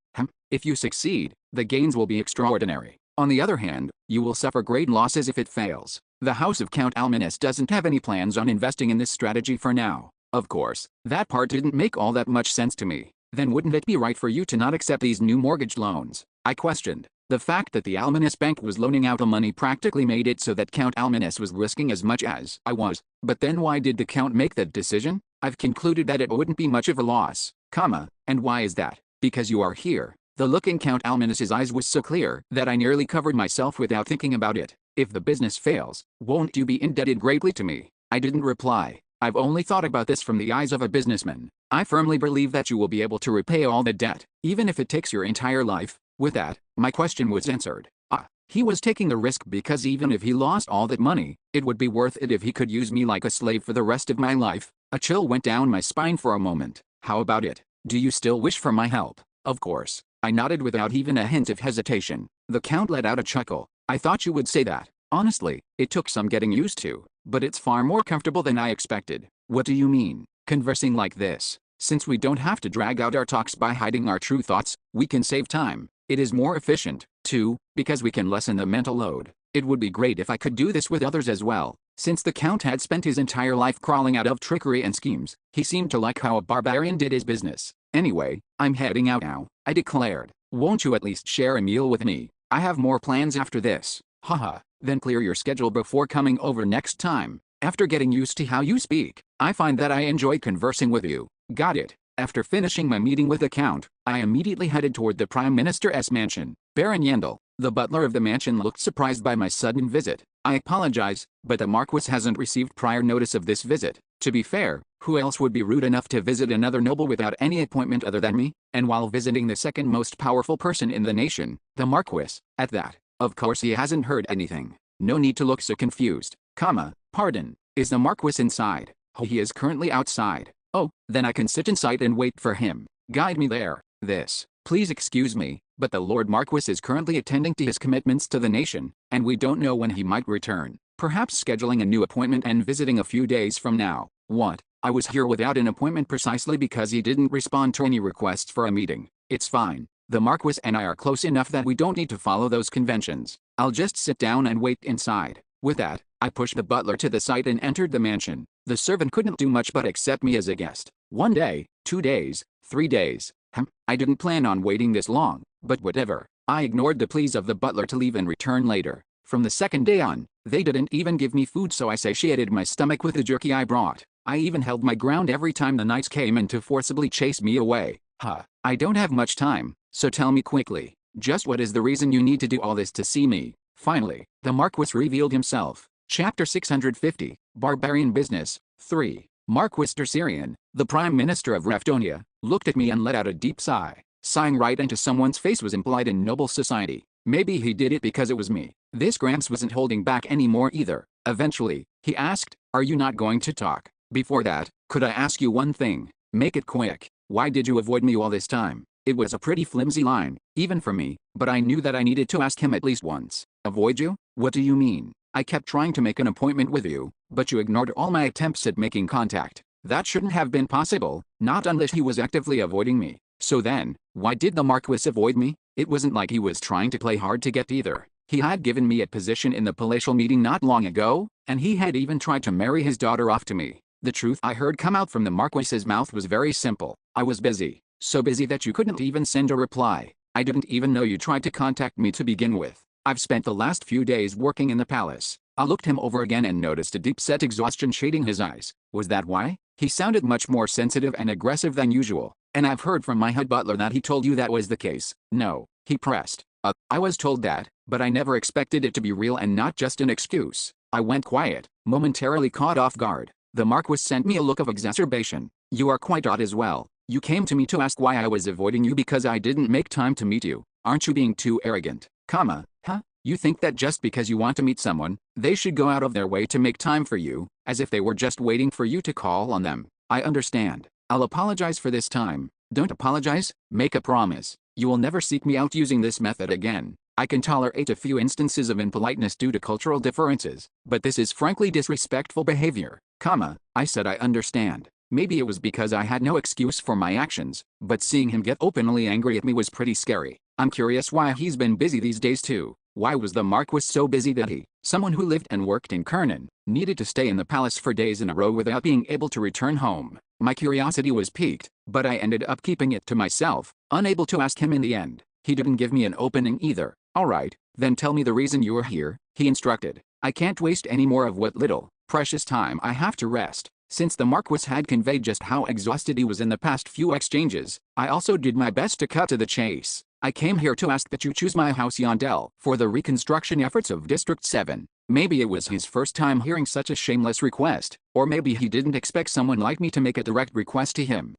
If you succeed, the gains will be extraordinary. On the other hand, you will suffer great losses if it fails. The House of Count Almanis doesn't have any plans on investing in this strategy for now. Of course, that part didn't make all that much sense to me. Then wouldn't it be right for you to not accept these new mortgage loans? I questioned. The fact that the Almanis Bank was loaning out the money practically made it so that Count Almanis was risking as much as I was. But then why did the Count make that decision? I've concluded that it wouldn't be much of a loss, and why is that? Because you are here. The look in Count Almanis's eyes was so clear that I nearly covered myself without thinking about it. If the business fails, won't you be indebted greatly to me? I didn't reply. I've only thought about this from the eyes of a businessman. I firmly believe that you will be able to repay all the debt, even if it takes your entire life. With that, my question was answered. He was taking the risk because even if he lost all that money, it would be worth it if he could use me like a slave for the rest of my life. A chill went down my spine for a moment. How about it? Do you still wish for my help? Of course. I nodded without even a hint of hesitation. The Count let out a chuckle. I thought you would say that. Honestly, it took some getting used to, but it's far more comfortable than I expected. What do you mean? Conversing like this. Since we don't have to drag out our talks by hiding our true thoughts, we can save time. It is more efficient, too, because we can lessen the mental load. It would be great if I could do this with others as well. Since the Count had spent his entire life crawling out of trickery and schemes, he seemed to like how a barbarian did his business. Anyway, I'm heading out now, I declared. Won't you at least share a meal with me? I have more plans after this. Haha, then clear your schedule before coming over next time. After getting used to how you speak, I find that I enjoy conversing with you. Got it. After finishing my meeting with the Count, I immediately headed toward the Prime Minister's mansion. Baron Yendel, the butler of the mansion, looked surprised by my sudden visit. I apologize, but the Marquis hasn't received prior notice of this visit. To be fair, who else would be rude enough to visit another noble without any appointment other than me? And while visiting the second most powerful person in the nation, the Marquis, at that. Of course he hasn't heard anything. No need to look so confused. Pardon, is the Marquis inside? Oh, he is currently outside. Oh, then I can sit inside and wait for him. Guide me there. Please excuse me, but the Lord Marquis is currently attending to his commitments to the nation, and we don't know when he might return. Perhaps scheduling a new appointment and visiting a few days from now. What? I was here without an appointment precisely because he didn't respond to any requests for a meeting. It's fine. The Marquis and I are close enough that we don't need to follow those conventions. I'll just sit down and wait inside. With that, I pushed the butler to the side and entered the mansion. The servant couldn't do much but accept me as a guest. 1 day, 2 days, 3 days. I didn't plan on waiting this long, but whatever. I ignored the pleas of the butler to leave and return later. From the second day on, they didn't even give me food, so I satiated my stomach with the jerky I brought. I even held my ground every time the knights came in to forcibly chase me away. I don't have much time, so tell me quickly, just what is the reason you need to do all this to see me? Finally, the Marquis revealed himself. Chapter 650, Barbarian Business, 3. Marquis Tercerian, the Prime Minister of Rafdonia, looked at me and let out a deep sigh. Sighing right into someone's face was impolite in noble society. Maybe he did it because it was me. This Gramps wasn't holding back anymore either. Eventually, he asked, "Are you not going to talk? Before that, could I ask you one thing? Make it quick. Why did you avoid me all this time?" It was a pretty flimsy line, even for me, but I knew that I needed to ask him at least once. Avoid you? What do you mean? I kept trying to make an appointment with you, but you ignored all my attempts at making contact. That shouldn't have been possible, not unless he was actively avoiding me. So then, why did the Marquis avoid me? It wasn't like he was trying to play hard to get either. He had given me a position in the palatial meeting not long ago, and he had even tried to marry his daughter off to me. The truth I heard come out from the Marquis's mouth was very simple. I was busy. So busy that you couldn't even send a reply. I didn't even know you tried to contact me to begin with. I've spent the last few days working in the palace. I looked him over again and noticed a deep-set exhaustion shading his eyes. Was that why? He sounded much more sensitive and aggressive than usual. And I've heard from my head butler that he told you that was the case. No, he pressed. I was told that, but I never expected it to be real and not just an excuse. I went quiet, momentarily caught off guard. The Marquis sent me a look of exacerbation. You are quite odd as well. You came to me to ask why I was avoiding you because I didn't make time to meet you. Aren't you being too arrogant? Huh? You think that just because you want to meet someone, they should go out of their way to make time for you, as if they were just waiting for you to call on them. I understand. I'll apologize for this time. Don't apologize, make a promise. You will never seek me out using this method again. I can tolerate a few instances of impoliteness due to cultural differences, but this is frankly disrespectful behavior. I said I understand. Maybe it was because I had no excuse for my actions, but seeing him get openly angry at me was pretty scary. I'm curious why he's been busy these days too. Why was the Marquis so busy that he, someone who lived and worked in Kernan, needed to stay in the palace for days in a row without being able to return home? My curiosity was piqued, but I ended up keeping it to myself, unable to ask him in the end. He didn't give me an opening either. Alright, then tell me the reason you are here, he instructed. I can't waste any more of what little, precious time I have to rest. Since the Marquis had conveyed just how exhausted he was in the past few exchanges, I also did my best to cut to the chase. I came here to ask that you choose my house Yondell for the reconstruction efforts of District 7. Maybe it was his first time hearing such a shameless request, or maybe he didn't expect someone like me to make a direct request to him.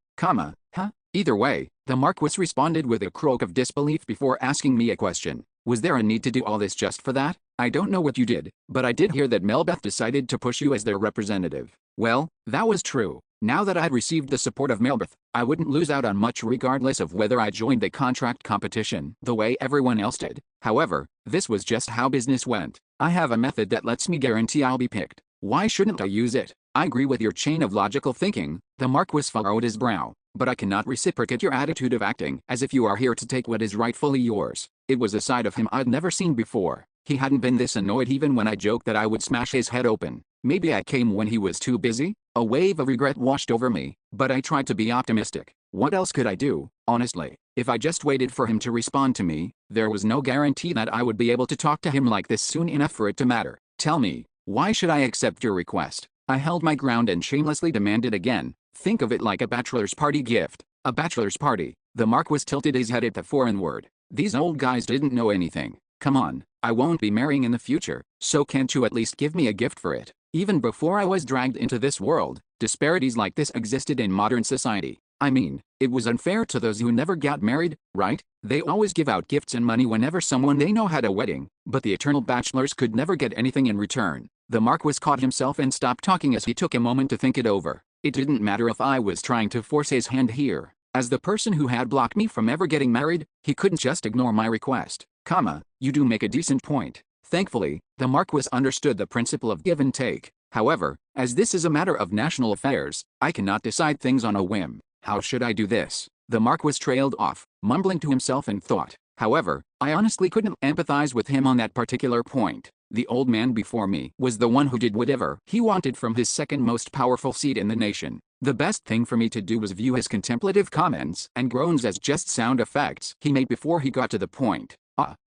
Either way, the Marquis responded with a croak of disbelief before asking me a question. Was there a need to do all this just for that? I don't know what you did, but I did hear that Melbeth decided to push you as their representative. Well, that was true. Now that I'd received the support of Melbeth, I wouldn't lose out on much regardless of whether I joined the contract competition the way everyone else did. However, this was just how business went. I have a method that lets me guarantee I'll be picked. Why shouldn't I use it? I agree with your chain of logical thinking, the Marquis furrowed his brow, but I cannot reciprocate your attitude of acting as if you are here to take what is rightfully yours. It was a side of him I'd never seen before. He hadn't been this annoyed even when I joked that I would smash his head open. Maybe I came when he was too busy? A wave of regret washed over me, but I tried to be optimistic. What else could I do, honestly? If I just waited for him to respond to me, there was no guarantee that I would be able to talk to him like this soon enough for it to matter. Tell me, why should I accept your request? I held my ground and shamelessly demanded again. Think of it like a bachelor's party gift. A bachelor's party. The Marquis tilted his head at the foreign word. These old guys didn't know anything. Come on, I won't be marrying in the future, so can't you at least give me a gift for it? Even before I was dragged into this world, disparities like this existed in modern society. I mean, it was unfair to those who never got married, right? They always give out gifts and money whenever someone they know had a wedding, but the eternal bachelors could never get anything in return. The Marquis caught himself and stopped talking as he took a moment to think it over. It didn't matter if I was trying to force his hand here. As the person who had blocked me from ever getting married, he couldn't just ignore my request. You do make a decent point. Thankfully, the Marquis understood the principle of give and take. However, as this is a matter of national affairs, I cannot decide things on a whim. How should I do this? The Marquis trailed off, mumbling to himself in thought. However, I honestly couldn't empathize with him on that particular point. The old man before me was the one who did whatever he wanted from his second most powerful seat in the nation. The best thing for me to do was view his contemplative comments and groans as just sound effects he made before he got to the point.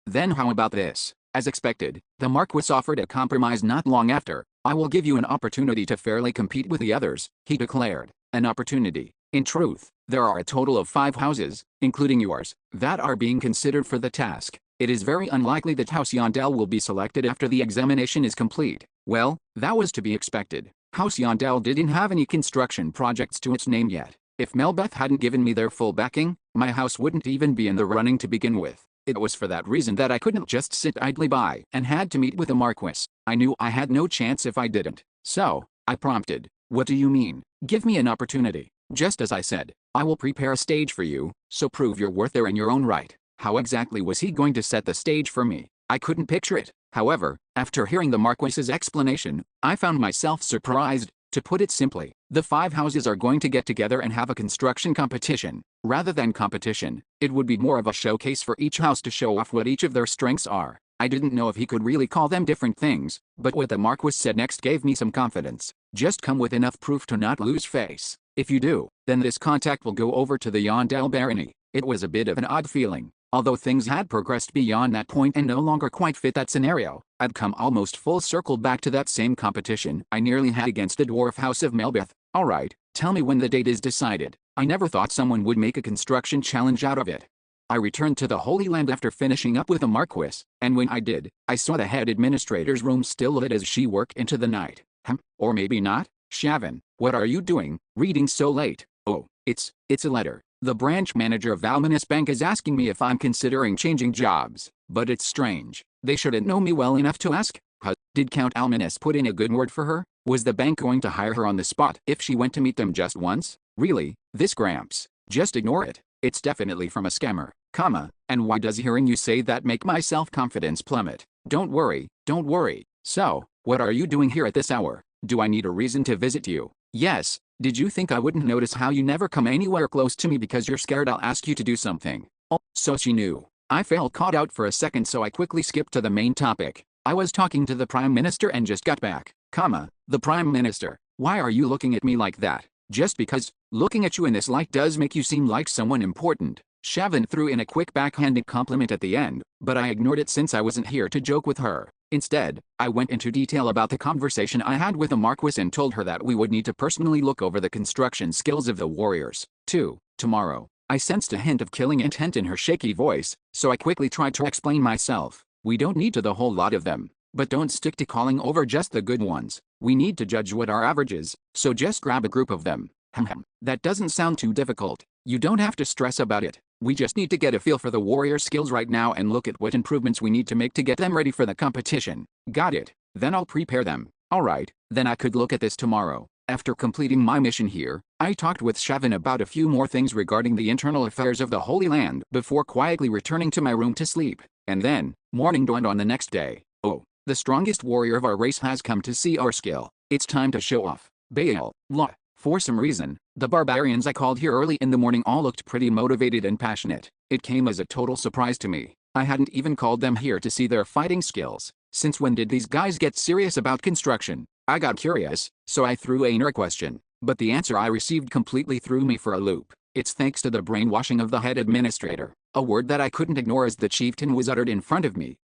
Then how about this? As expected, the Marquis offered a compromise not long after. I will give you an opportunity to fairly compete with the others, he declared. An opportunity. In truth, there are a total of 5 houses, including yours, that are being considered for the task. It is very unlikely that House Yondell will be selected after the examination is complete. Well, that was to be expected. House Yondell didn't have any construction projects to its name yet. If Melbeth hadn't given me their full backing, my house wouldn't even be in the running to begin with. It was for that reason that I couldn't just sit idly by and had to meet with the Marquis. I knew I had no chance if I didn't. So, I prompted. What do you mean? Give me an opportunity. Just as I said, I will prepare a stage for you, so prove your worth there in your own right. How exactly was he going to set the stage for me? I couldn't picture it. However, after hearing the Marquis's explanation, I found myself surprised. To put it simply, the 5 houses are going to get together and have a construction competition. Rather than competition, it would be more of a showcase for each house to show off what each of their strengths are. I didn't know if he could really call them different things, but what the Marquis said next gave me some confidence. Just come with enough proof to not lose face. If you do, then this contact will go over to the Yondell barony. It was a bit of an odd feeling. Although things had progressed beyond that point and no longer quite fit that scenario, I'd come almost full circle back to that same competition I nearly had against the dwarf house of Melbeth. Alright, tell me when the date is decided. I never thought someone would make a construction challenge out of it. I returned to the Holy Land after finishing up with the Marquis, and when I did, I saw the head administrator's room still lit as she worked into the night. Or maybe not? Shavin, what are you doing, reading so late? Oh, it's a letter. The branch manager of Valminus Bank is asking me if I'm considering changing jobs, but it's strange. They shouldn't know me well enough to ask. Did Count Alminus put in a good word for her? Was the bank going to hire her on the spot if she went to meet them just once? Really? This Gramps? Just ignore it. It's definitely from a scammer, and why does hearing you say that make my self-confidence plummet? Don't worry. So, what are you doing here at this hour? Do I need a reason to visit you? Yes. Did you think I wouldn't notice how you never come anywhere close to me because you're scared I'll ask you to do something? Oh, so she knew. I felt caught out for a second, so I quickly skipped to the main topic. I was talking to the Prime Minister and just got back. The Prime Minister. Why are you looking at me like that? Just because looking at you in this light does make you seem like someone important. Shavin threw in a quick backhanded compliment at the end, but I ignored it since I wasn't here to joke with her. Instead, I went into detail about the conversation I had with the Marquis and told her that we would need to personally look over the construction skills of the warriors, too, tomorrow. I sensed a hint of killing intent in her shaky voice, so I quickly tried to explain myself. We don't need to the whole lot of them, but don't stick to calling over just the good ones. We need to judge what our average is, so just grab a group of them. That doesn't sound too difficult. You don't have to stress about it. We just need to get a feel for the warrior skills right now and look at what improvements we need to make to get them ready for the competition. Got it. Then I'll prepare them. Alright, then I could look at this tomorrow. After completing my mission here, I talked with Shavin about a few more things regarding the internal affairs of the Holy Land before quietly returning to my room to sleep. And then, morning dawned on the next day. Oh, the strongest warrior of our race has come to see our skill. It's time to show off. Baal. For some reason, the barbarians I called here early in the morning all looked pretty motivated and passionate. It came as a total surprise to me. I hadn't even called them here to see their fighting skills. Since when did these guys get serious about construction? I got curious, so I threw a question. But the answer I received completely threw me for a loop. It's thanks to the brainwashing of the head administrator. A word that I couldn't ignore as the chieftain was uttered in front of me.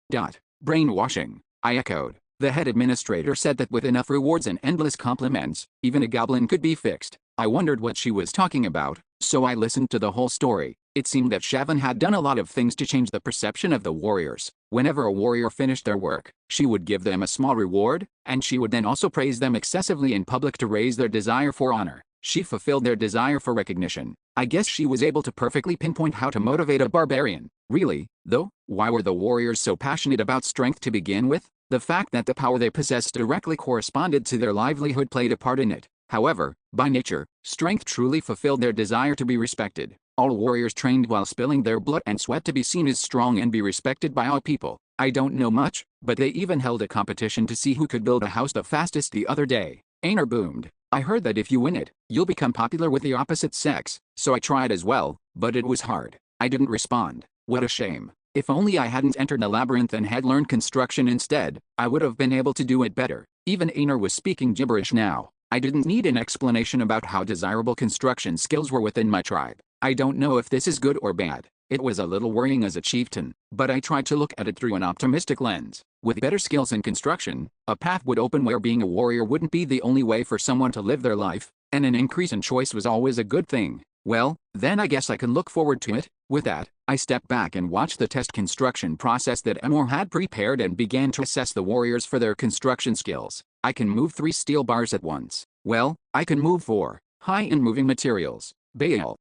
Brainwashing. I echoed. The head administrator said that with enough rewards and endless compliments, even a goblin could be fixed. I wondered what she was talking about, so I listened to the whole story. It seemed that Shavin had done a lot of things to change the perception of the warriors. Whenever a warrior finished their work, she would give them a small reward, and she would then also praise them excessively in public to raise their desire for honor. She fulfilled their desire for recognition. I guess she was able to perfectly pinpoint how to motivate a barbarian. Really, though, why were the warriors so passionate about strength to begin with? The fact that the power they possessed directly corresponded to their livelihood played a part in it. However, by nature, strength truly fulfilled their desire to be respected. All warriors trained while spilling their blood and sweat to be seen as strong and be respected by all people. I don't know much, but they even held a competition to see who could build a house the fastest the other day. Aner boomed. I heard that if you win it, you'll become popular with the opposite sex, so I tried as well, but it was hard. I didn't respond. What a shame. If only I hadn't entered the labyrinth and had learned construction instead, I would have been able to do it better. Even Aner was speaking gibberish now. I didn't need an explanation about how desirable construction skills were within my tribe. I don't know if this is good or bad. It was a little worrying as a chieftain, but I tried to look at it through an optimistic lens. With better skills in construction, a path would open where being a warrior wouldn't be the only way for someone to live their life, and an increase in choice was always a good thing. Well, then I guess I can look forward to it. With that, I stepped back and watched the test construction process that Amor had prepared and began to assess the warriors for their construction skills. I can move 3 steel bars at once. Well, I can move 4. High in moving materials. Baal.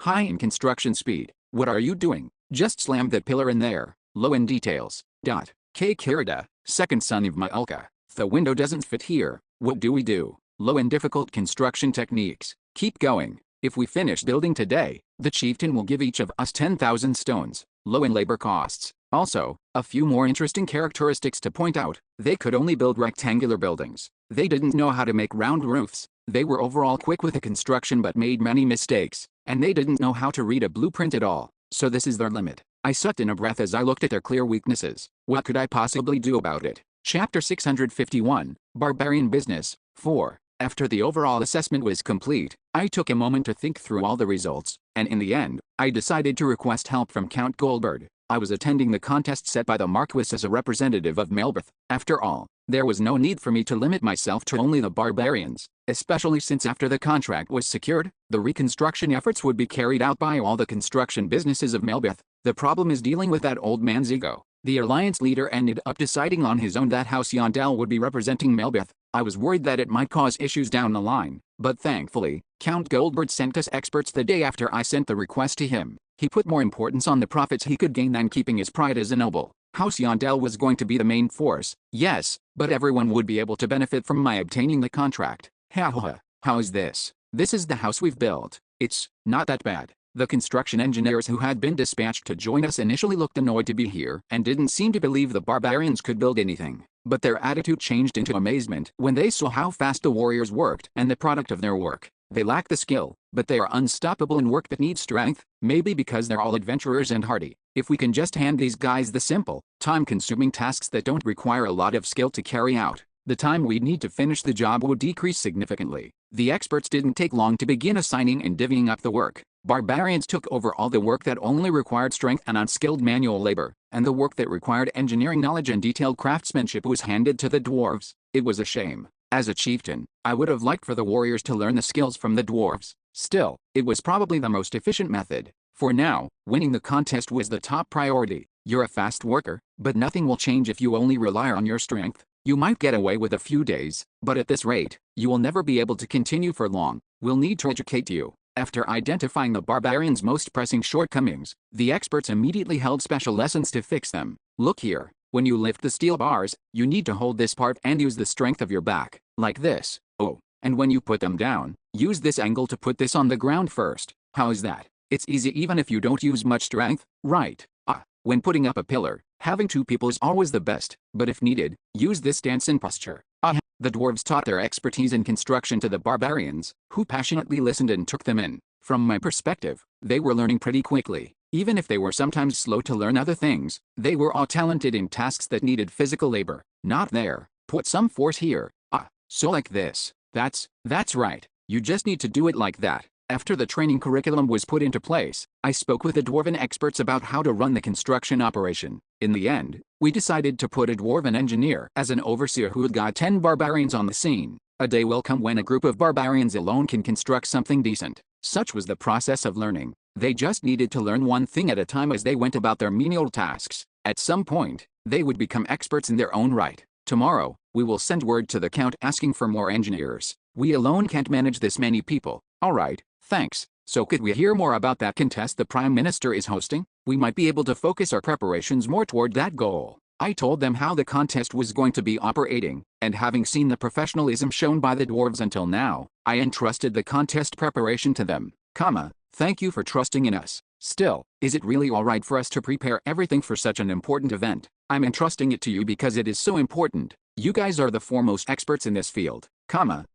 High in construction speed. What are you doing? Just slammed that pillar in there. Low in details. K. Kirida, second son of Maalka. The window doesn't fit here. What do we do? Low in difficult construction techniques. Keep going. If we finish building today, the chieftain will give each of us 10,000 stones. Low in labor costs. Also, a few more interesting characteristics to point out. They could only build rectangular buildings. They didn't know how to make round roofs. They were overall quick with the construction but made many mistakes. And they didn't know how to read a blueprint at all. So this is their limit. I sucked in a breath as I looked at their clear weaknesses. What could I possibly do about it? Chapter 651, Barbarian Business, 4. After the overall assessment was complete, I took a moment to think through all the results, and in the end, I decided to request help from Count Goldberg. I was attending the contest set by the Marquis as a representative of Melbeth. After all, there was no need for me to limit myself to only the barbarians, especially since after the contract was secured, the reconstruction efforts would be carried out by all the construction businesses of Melbeth. The problem is dealing with that old man's ego. The alliance leader ended up deciding on his own that House Yondell would be representing Melbeth. I was worried that it might cause issues down the line, but thankfully, Count Goldberg sent us experts the day after I sent the request to him. He put more importance on the profits he could gain than keeping his pride as a noble. House Yondell was going to be the main force, yes, but everyone would be able to benefit from my obtaining the contract. How is this? This is the house we've built. It's not that bad. The construction engineers who had been dispatched to join us initially looked annoyed to be here and didn't seem to believe the barbarians could build anything. But their attitude changed into amazement when they saw how fast the warriors worked and the product of their work. They lack the skill, but they are unstoppable in work that needs strength, maybe because they're all adventurers and hardy. If we can just hand these guys the simple, time-consuming tasks that don't require a lot of skill to carry out, the time we'd need to finish the job would decrease significantly. The experts didn't take long to begin assigning and divvying up the work. Barbarians took over all the work that only required strength and unskilled manual labor, and the work that required engineering knowledge and detailed craftsmanship was handed to the dwarves. It was a shame. As a chieftain, I would have liked for the warriors to learn the skills from the dwarves. Still, it was probably the most efficient method. For now, winning the contest was the top priority. You're a fast worker, but nothing will change if you only rely on your strength. You might get away with a few days, but at this rate, you will never be able to continue for long. We'll need to educate you. After identifying the barbarians' most pressing shortcomings, the experts immediately held special lessons to fix them. Look here, when you lift the steel bars, you need to hold this part and use the strength of your back, like this. Oh, and when you put them down, use this angle to put this on the ground first. How is that? It's easy even if you don't use much strength, right? When putting up a pillar, having two people is always the best, but if needed, use this stance and posture. The dwarves taught their expertise in construction to the barbarians, who passionately listened and took them in. From my perspective, they were learning pretty quickly. Even if they were sometimes slow to learn other things, they were all talented in tasks that needed physical labor. Not there. Put some force here. So like this. That's right. You just need to do it like that. After the training curriculum was put into place, I spoke with the dwarven experts about how to run the construction operation. In the end, we decided to put a dwarven engineer as an overseer who would guide 10 barbarians on the scene. A day will come when a group of barbarians alone can construct something decent. Such was the process of learning. They just needed to learn one thing at a time as they went about their menial tasks. At some point, they would become experts in their own right. Tomorrow, we will send word to the Count asking for more engineers. We alone can't manage this many people. Alright, thanks. So could we hear more about that contest the Prime Minister is hosting? We might be able to focus our preparations more toward that goal. I told them how the contest was going to be operating, and having seen the professionalism shown by the dwarves until now, I entrusted the contest preparation to them. Thank you for trusting in us. Still, is it really alright for us to prepare everything for such an important event? I'm entrusting it to you because it is so important. You guys are the foremost experts in this field.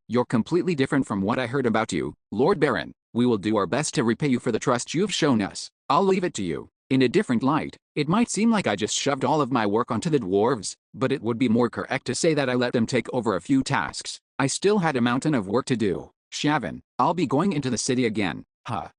You're completely different from what I heard about you, Lord Baron. We will do our best to repay you for the trust you've shown us. I'll leave it to you. In a different light, it might seem like I just shoved all of my work onto the dwarves, but it would be more correct to say that I let them take over a few tasks. I still had a mountain of work to do. Shavin, I'll be going into the city again.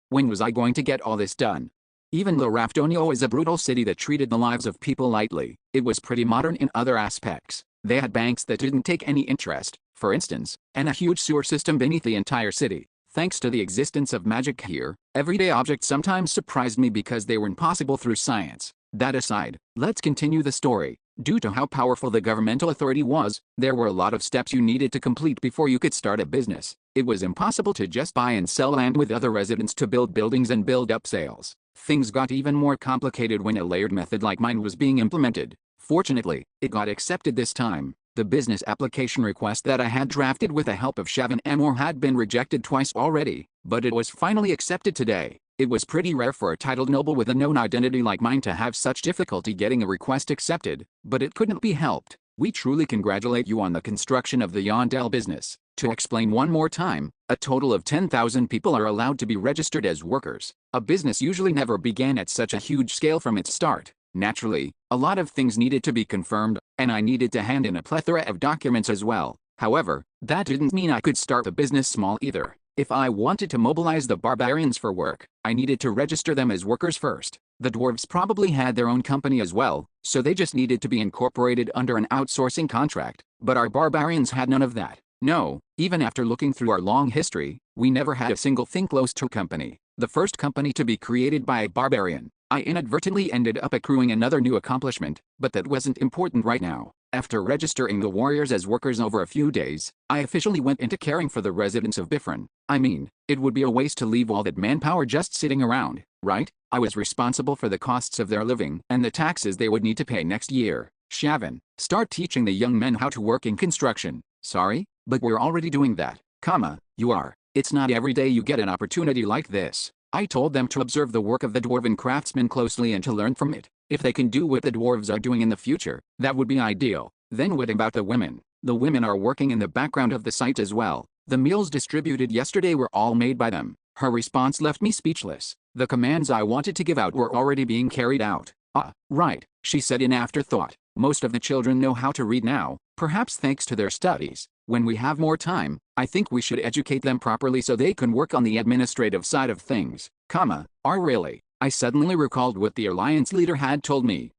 When was I going to get all this done? Even though Raftonio is a brutal city that treated the lives of people lightly, it was pretty modern in other aspects. They had banks that didn't take any interest, for instance, and a huge sewer system beneath the entire city. Thanks to the existence of magic here, everyday objects sometimes surprised me because they were impossible through science. That aside, let's continue the story. Due to how powerful the governmental authority was, there were a lot of steps you needed to complete before you could start a business. It was impossible to just buy and sell land with other residents to build buildings and build up sales. Things got even more complicated when a layered method like mine was being implemented. Fortunately, it got accepted this time. The business application request that I had drafted with the help of Shavin Amor had been rejected twice already, but it was finally accepted today. It was pretty rare for a titled noble with a known identity like mine to have such difficulty getting a request accepted, but it couldn't be helped. We truly congratulate you on the construction of the Yondell business. To explain one more time, a total of 10,000 people are allowed to be registered as workers. A business usually never began at such a huge scale from its start. Naturally, a lot of things needed to be confirmed, and I needed to hand in a plethora of documents as well. However, that didn't mean I could start the business small either. If I wanted to mobilize the barbarians for work, I needed to register them as workers first. The dwarves probably had their own company as well, so they just needed to be incorporated under an outsourcing contract. But our barbarians had none of that. No, even after looking through our long history, we never had a single thing close to a company. The first company to be created by a barbarian. I inadvertently ended up accruing another new accomplishment, but that wasn't important right now. After registering the warriors as workers over a few days, I officially went into caring for the residents of Bifron. I mean, it would be a waste to leave all that manpower just sitting around, right? I was responsible for the costs of their living and the taxes they would need to pay next year. Shavin, start teaching the young men how to work in construction. Sorry, but we're already doing that, you are. It's not every day you get an opportunity like this. I told them to observe the work of the dwarven craftsmen closely and to learn from it. If they can do what the dwarves are doing in the future, that would be ideal. Then what about the women? The women are working in the background of the site as well. The meals distributed yesterday were all made by them. Her response left me speechless. The commands I wanted to give out were already being carried out. Ah, right, she said in afterthought. Most of the children know how to read now, perhaps thanks to their studies. When we have more time, I think we should educate them properly so they can work on the administrative side of things, really? I suddenly recalled what the Alliance leader had told me,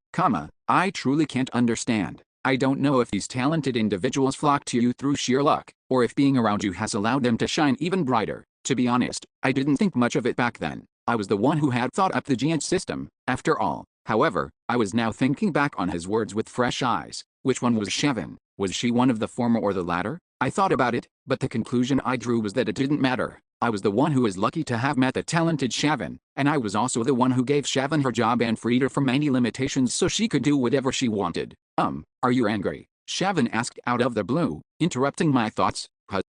I truly can't understand. I don't know if these talented individuals flock to you through sheer luck, or if being around you has allowed them to shine even brighter. To be honest, I didn't think much of it back then. I was the one who had thought up the giant system, after all. However, I was now thinking back on his words with fresh eyes. Which one was Shavin? Was she one of the former or the latter? I thought about it, but the conclusion I drew was that it didn't matter. I was the one who was lucky to have met the talented Shavin, and I was also the one who gave Shavin her job and freed her from any limitations so she could do whatever she wanted. Are you angry? Shavin asked out of the blue, interrupting my thoughts.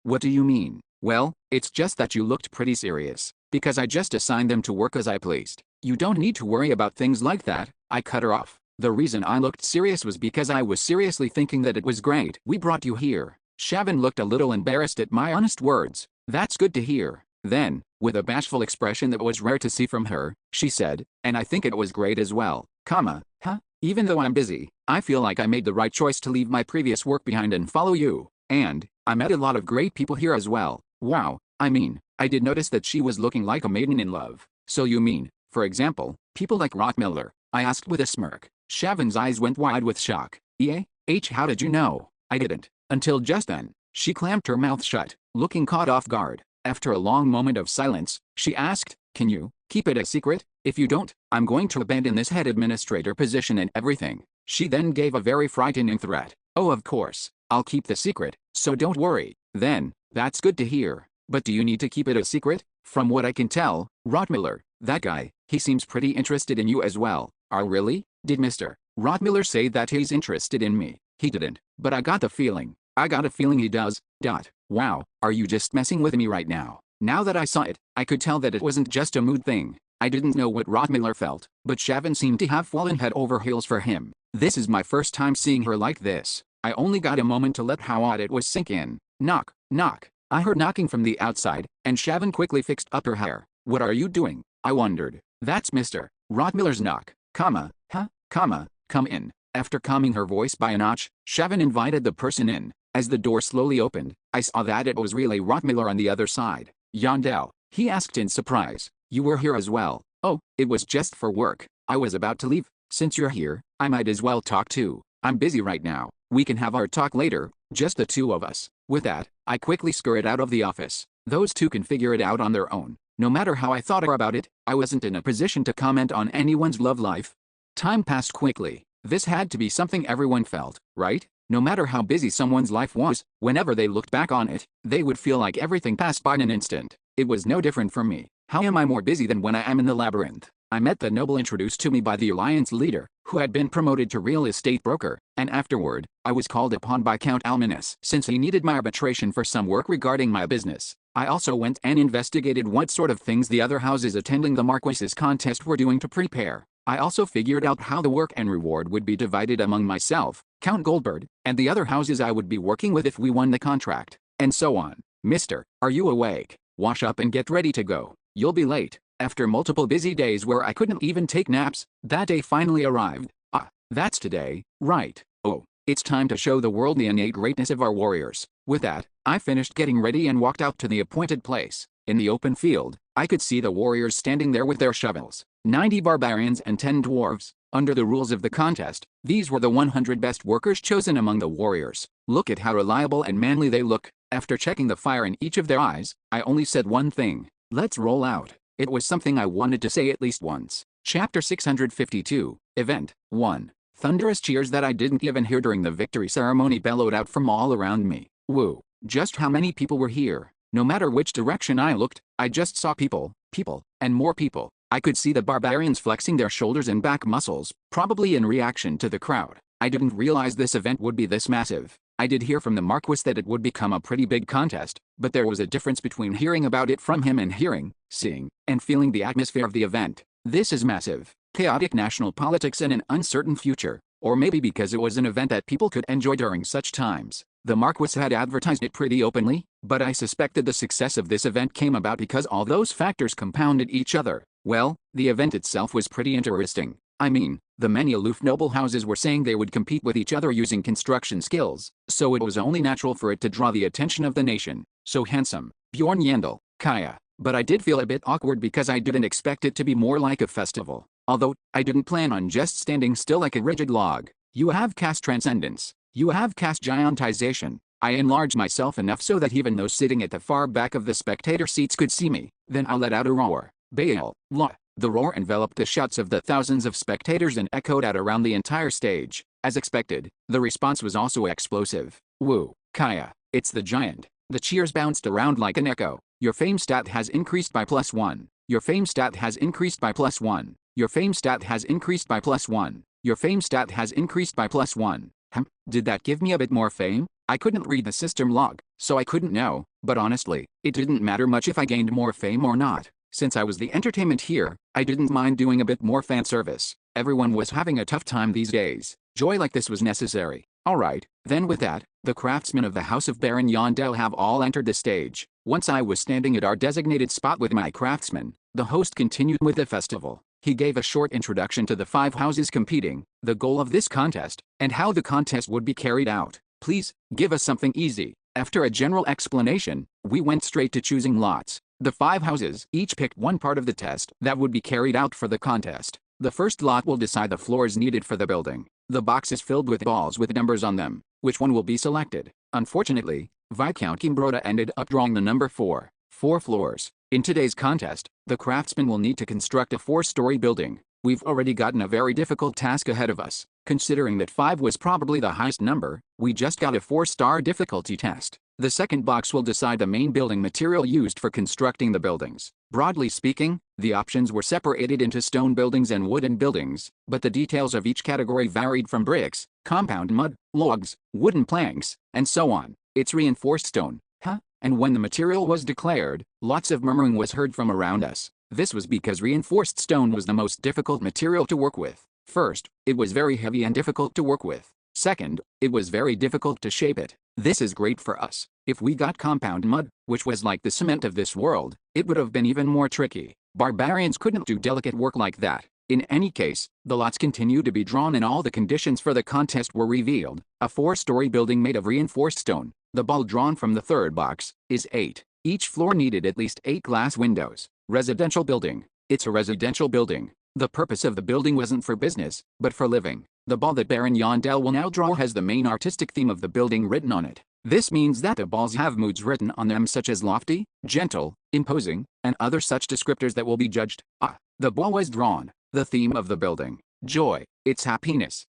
What do you mean? Well, it's just that you looked pretty serious, because I just assigned them to work as I pleased. You don't need to worry about things like that, I cut her off. The reason I looked serious was because I was seriously thinking that it was great we brought you here. Shavin looked a little embarrassed at my honest words. That's good to hear. Then, with a bashful expression that was rare to see from her, she said, and I think it was great as well, even though I'm busy, I feel like I made the right choice to leave my previous work behind and follow you. And, I met a lot of great people here as well. Wow, I mean, I did notice that she was looking like a maiden in love. So you mean, for example, people like Rottmiller? I asked with a smirk. Shavin's eyes went wide with shock. How did you know? I didn't. Until just then. She clamped her mouth shut, looking caught off guard. After a long moment of silence, she asked, can you keep it a secret? If you don't, I'm going to abandon this head administrator position and everything. She then gave a very frightening threat. Oh, of course, I'll keep the secret, so don't worry. Then, that's good to hear. But do you need to keep it a secret? From what I can tell, Rottmiller, that guy, he seems pretty interested in you as well. Really? Did Mr. Rottmiller say that he's interested in me? He didn't, but I got a feeling he does. Wow, are you just messing with me right now? Now that I saw it, I could tell that it wasn't just a mood thing. I didn't know what Rottmiller felt, but Shavin seemed to have fallen head over heels for him. This is my first time seeing her like this. I only got a moment to let how odd it was sink in. Knock, knock. I heard knocking from the outside, and Shavin quickly fixed up her hair. What are you doing? I wondered. That's Mr. Rottmiller's knock. Come in. After calming her voice by a notch, Shavin invited the person in. As the door slowly opened, I saw that it was really Rottmiller on the other side. Yandel, he asked in surprise. You were here as well? Oh, it was just for work. I was about to leave. Since you're here, I might as well talk too. I'm busy right now. We can have our talk later, just the two of us. With that, I quickly scurried out of the office. Those two can figure it out on their own. No matter how I thought about it, I wasn't in a position to comment on anyone's love life. Time passed quickly. This had to be something everyone felt, right? No matter how busy someone's life was, whenever they looked back on it, they would feel like everything passed by in an instant. It was no different for me. How am I more busy than when I am in the labyrinth? I met the noble introduced to me by the Alliance leader, who had been promoted to real estate broker, and afterward, I was called upon by Count Almanus since he needed my arbitration for some work regarding my business. I also went and investigated what sort of things the other houses attending the Marquis's contest were doing to prepare. I also figured out how the work and reward would be divided among myself, Count Goldberg, and the other houses I would be working with if we won the contract. and so on. Mister, are you awake? Wash up and get ready to go. You'll be late. After multiple busy days where I couldn't even take naps, that day finally arrived. Ah, that's today, right? Oh, it's time to show the world the innate greatness of our warriors. With that, I finished getting ready and walked out to the appointed place. In the open field, I could see the warriors standing there with their shovels. 90 barbarians and 10 dwarves. Under the rules of the contest, these were the 100 best workers chosen among the warriors. Look at how reliable and manly they look. After checking the fire in each of their eyes, I only said one thing. Let's roll out. It was something I wanted to say at least once. Chapter 652, Event 1. Thunderous cheers that I didn't even hear during the victory ceremony bellowed out from all around me. Woo! Just how many people were here? No matter which direction I looked, I just saw people, and more people. I could see the barbarians flexing their shoulders and back muscles, probably in reaction to the crowd. I didn't realize this event would be this massive. I did hear from the Marquis that it would become a pretty big contest, but there was a difference between hearing about it from him and hearing, seeing, and feeling the atmosphere of the event. This is massive, chaotic national politics and an uncertain future, or maybe because it was an event that people could enjoy during such times. The Marquis had advertised it pretty openly, but I suspected the success of this event came about because all those factors compounded each other. Well, the event itself was pretty interesting. I mean, the many aloof noble houses were saying they would compete with each other using construction skills, so it was only natural for it to draw the attention of the nation. So handsome, Bjorn Yandel, Kaya. But I did feel a bit awkward because I didn't expect it to be more like a festival. Although, I didn't plan on just standing still like a rigid log. You have cast transcendence. You have cast giantization. I enlarged myself enough so that even those sitting at the far back of the spectator seats could see me. Then I let out a roar. Baal, La. The roar enveloped the shouts of the thousands of spectators and echoed out around the entire stage. As expected, the response was also explosive. Woo, Kaya, it's the giant. The cheers bounced around like an echo. Your fame stat has increased by +1. Your fame stat has increased by +1. Your fame stat has increased by +1. Your fame stat has increased by +1. Did that give me a bit more fame? I couldn't read the system log, so I couldn't know, but honestly, it didn't matter much if I gained more fame or not. Since I was the entertainment here, I didn't mind doing a bit more fan service. Everyone was having a tough time these days. Joy like this was necessary. Alright, then with that, the craftsmen of the House of Baron Yondel have all entered the stage. Once I was standing at our designated spot with my craftsmen, the host continued with the festival. He gave a short introduction to the 5 houses competing, the goal of this contest, and how the contest would be carried out. Please, give us something easy. After a general explanation, we went straight to choosing lots. The 5 houses each picked one part of the test that would be carried out for the contest. The first lot will decide the floors needed for the building. The box is filled with balls with numbers on them. Which one will be selected? Unfortunately, Viscount Kimbroda ended up drawing the number 4. 4 floors. In today's contest, the craftsman will need to construct a 4-story building. We've already gotten a very difficult task ahead of us. Considering that 5 was probably the highest number, we just got a 4-star difficulty test. The second box will decide the main building material used for constructing the buildings. Broadly speaking, the options were separated into stone buildings and wooden buildings, but the details of each category varied from bricks, compound mud, logs, wooden planks, and so on. It's reinforced stone. Huh? And when the material was declared, lots of murmuring was heard from around us. This was because reinforced stone was the most difficult material to work with. First, it was very heavy and difficult to work with. Second, it was very difficult to shape it. This is great for us. If we got compound mud, which was like the cement of this world, it would have been even more tricky. Barbarians couldn't do delicate work like that. In any case, the lots continued to be drawn and all the conditions for the contest were revealed. A 4-story building made of reinforced stone. The ball drawn from the third box is 8. Each floor needed at least 8 glass windows. Residential building. It's a residential building. The purpose of the building wasn't for business, but for living. The ball that Baron Yondel will now draw has the main artistic theme of the building written on it. This means that the balls have moods written on them such as lofty, gentle, imposing, and other such descriptors that will be judged. The ball was drawn. The theme of the building. Joy. It's happiness.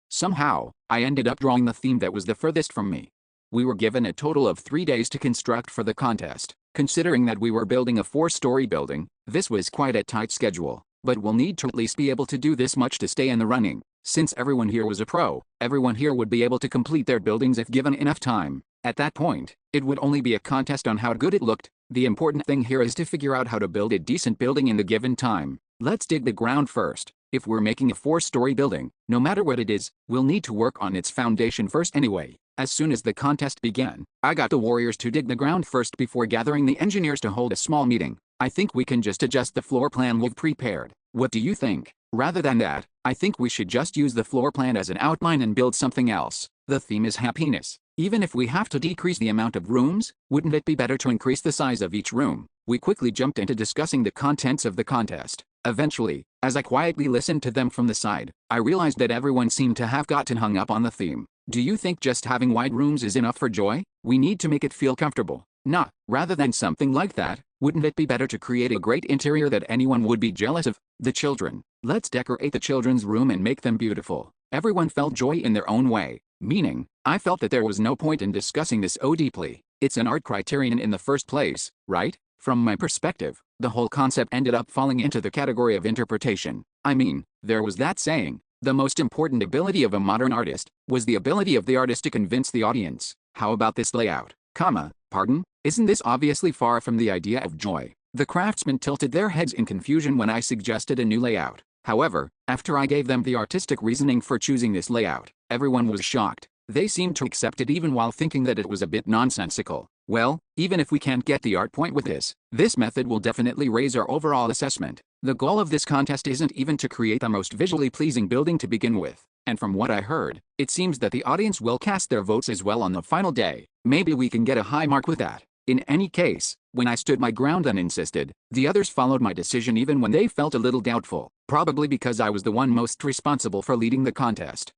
Somehow, I ended up drawing the theme that was the furthest from me. We were given a total of 3 days to construct for the contest. Considering that we were building a 4-story building, this was quite a tight schedule. But we'll need to at least be able to do this much to stay in the running. Since everyone here was a pro, everyone here would be able to complete their buildings if given enough time. At that point, it would only be a contest on how good it looked. The important thing here is to figure out how to build a decent building in the given time. Let's dig the ground first. If we're making a 4-story building, no matter what it is, we'll need to work on its foundation first anyway. As soon as the contest began, I got the warriors to dig the ground first before gathering the engineers to hold a small meeting. I think we can just adjust the floor plan we've prepared. What do you think? Rather than that, I think we should just use the floor plan as an outline and build something else. The theme is happiness. Even if we have to decrease the amount of rooms, wouldn't it be better to increase the size of each room? We quickly jumped into discussing the contents of the contest. Eventually, as I quietly listened to them from the side, I realized that everyone seemed to have gotten hung up on the theme. Do you think just having wide rooms is enough for joy? We need to make it feel comfortable. Nah, rather than something like that, wouldn't it be better to create a great interior that anyone would be jealous of? The children. Let's decorate the children's room and make them beautiful. Everyone felt joy in their own way. Meaning, I felt that there was no point in discussing this so deeply. It's an art criterion in the first place, right? From my perspective, the whole concept ended up falling into the category of interpretation. I mean, there was that saying, the most important ability of a modern artist was the ability of the artist to convince the audience. How about this layout? Pardon? Isn't this obviously far from the idea of joy? The craftsmen tilted their heads in confusion when I suggested a new layout. However, after I gave them the artistic reasoning for choosing this layout, everyone was shocked. They seemed to accept it even while thinking that it was a bit nonsensical. Well, even if we can't get the art point with this method will definitely raise our overall assessment. The goal of this contest isn't even to create the most visually pleasing building to begin with. And from what I heard, it seems that the audience will cast their votes as well on the final day. Maybe we can get a high mark with that. In any case, when I stood my ground and insisted, the others followed my decision even when they felt a little doubtful. Probably because I was the one most responsible for leading the contest.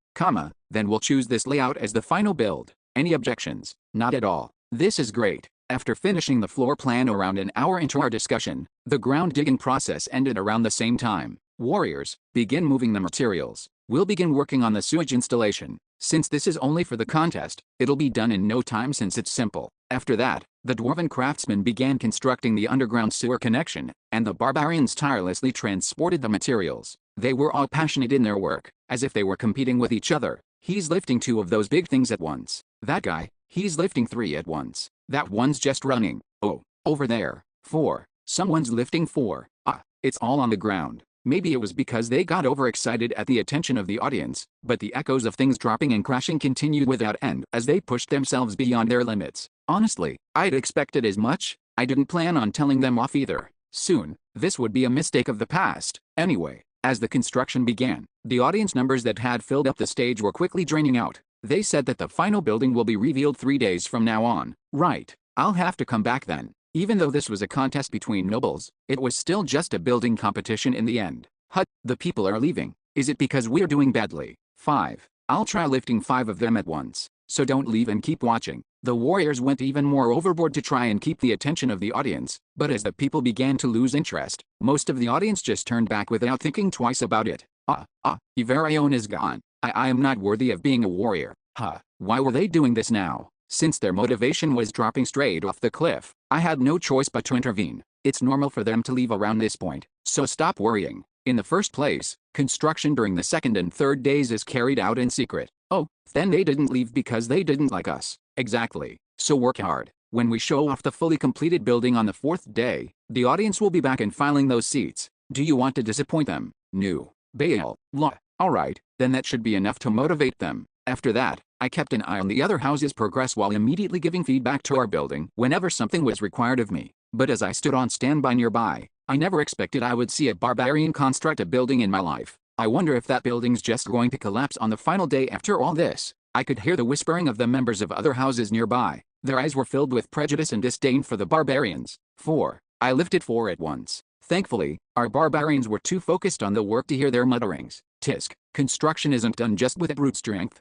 Then we'll choose this layout as the final build. Any objections? Not at all. This is great. After finishing the floor plan around an hour into our discussion, the ground digging process ended around the same time. Warriors, begin moving the materials. We'll begin working on the sewage installation. Since this is only for the contest, it'll be done in no time since it's simple. After that, the dwarven craftsmen began constructing the underground sewer connection, and the barbarians tirelessly transported the materials. They were all passionate in their work, as if they were competing with each other. He's lifting 2 of those big things at once. That guy, he's lifting 3 at once. That one's just running. Oh, over there. 4. Someone's lifting 4. It's all on the ground. Maybe it was because they got overexcited at the attention of the audience, but the echoes of things dropping and crashing continued without end as they pushed themselves beyond their limits. Honestly, I'd expected as much. I didn't plan on telling them off either. Soon, this would be a mistake of the past. Anyway, as the construction began, the audience numbers that had filled up the stage were quickly draining out. They said that the final building will be revealed 3 days from now on. Right. I'll have to come back then. Even though this was a contest between nobles, it was still just a building competition in the end. The people are leaving. Is it because we're doing badly? 5. I'll try lifting 5 of them at once. So don't leave and keep watching. The warriors went even more overboard to try and keep the attention of the audience, but as the people began to lose interest, most of the audience just turned back without thinking twice about it. Ivarion is gone. I am not worthy of being a warrior. Why were they doing this now? Since their motivation was dropping straight off the cliff, I had no choice but to intervene. It's normal for them to leave around this point, so stop worrying. In the first place, construction during the 2nd and 3rd days is carried out in secret. Oh, then they didn't leave because they didn't like us. Exactly. So work hard. When we show off the fully completed building on the 4th day, the audience will be back and filing those seats. Do you want to disappoint them? No. Baal. Alright, then that should be enough to motivate them. After that, I kept an eye on the other houses' progress while immediately giving feedback to our building whenever something was required of me. But as I stood on standby nearby, I never expected I would see a barbarian construct a building in my life. I wonder if that building's just going to collapse on the final day after all this. I could hear the whispering of the members of other houses nearby. Their eyes were filled with prejudice and disdain for the barbarians. 4. I lifted 4 at once. Thankfully, our barbarians were too focused on the work to hear their mutterings. Tisk. Construction isn't done just with brute strength.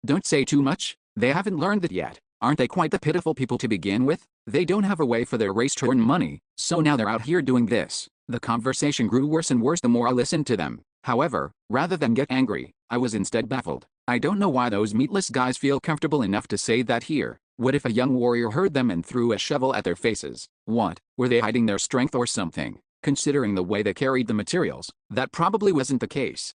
Don't say too much. They haven't learned that yet. Aren't they quite the pitiful people to begin with? They don't have a way for their race to earn money, so now they're out here doing this. The conversation grew worse and worse the more I listened to them. However, rather than get angry, I was instead baffled. I don't know why those meatless guys feel comfortable enough to say that here. What if a young warrior heard them and threw a shovel at their faces? What? Were they hiding their strength or something? Considering the way they carried the materials, that probably wasn't the case.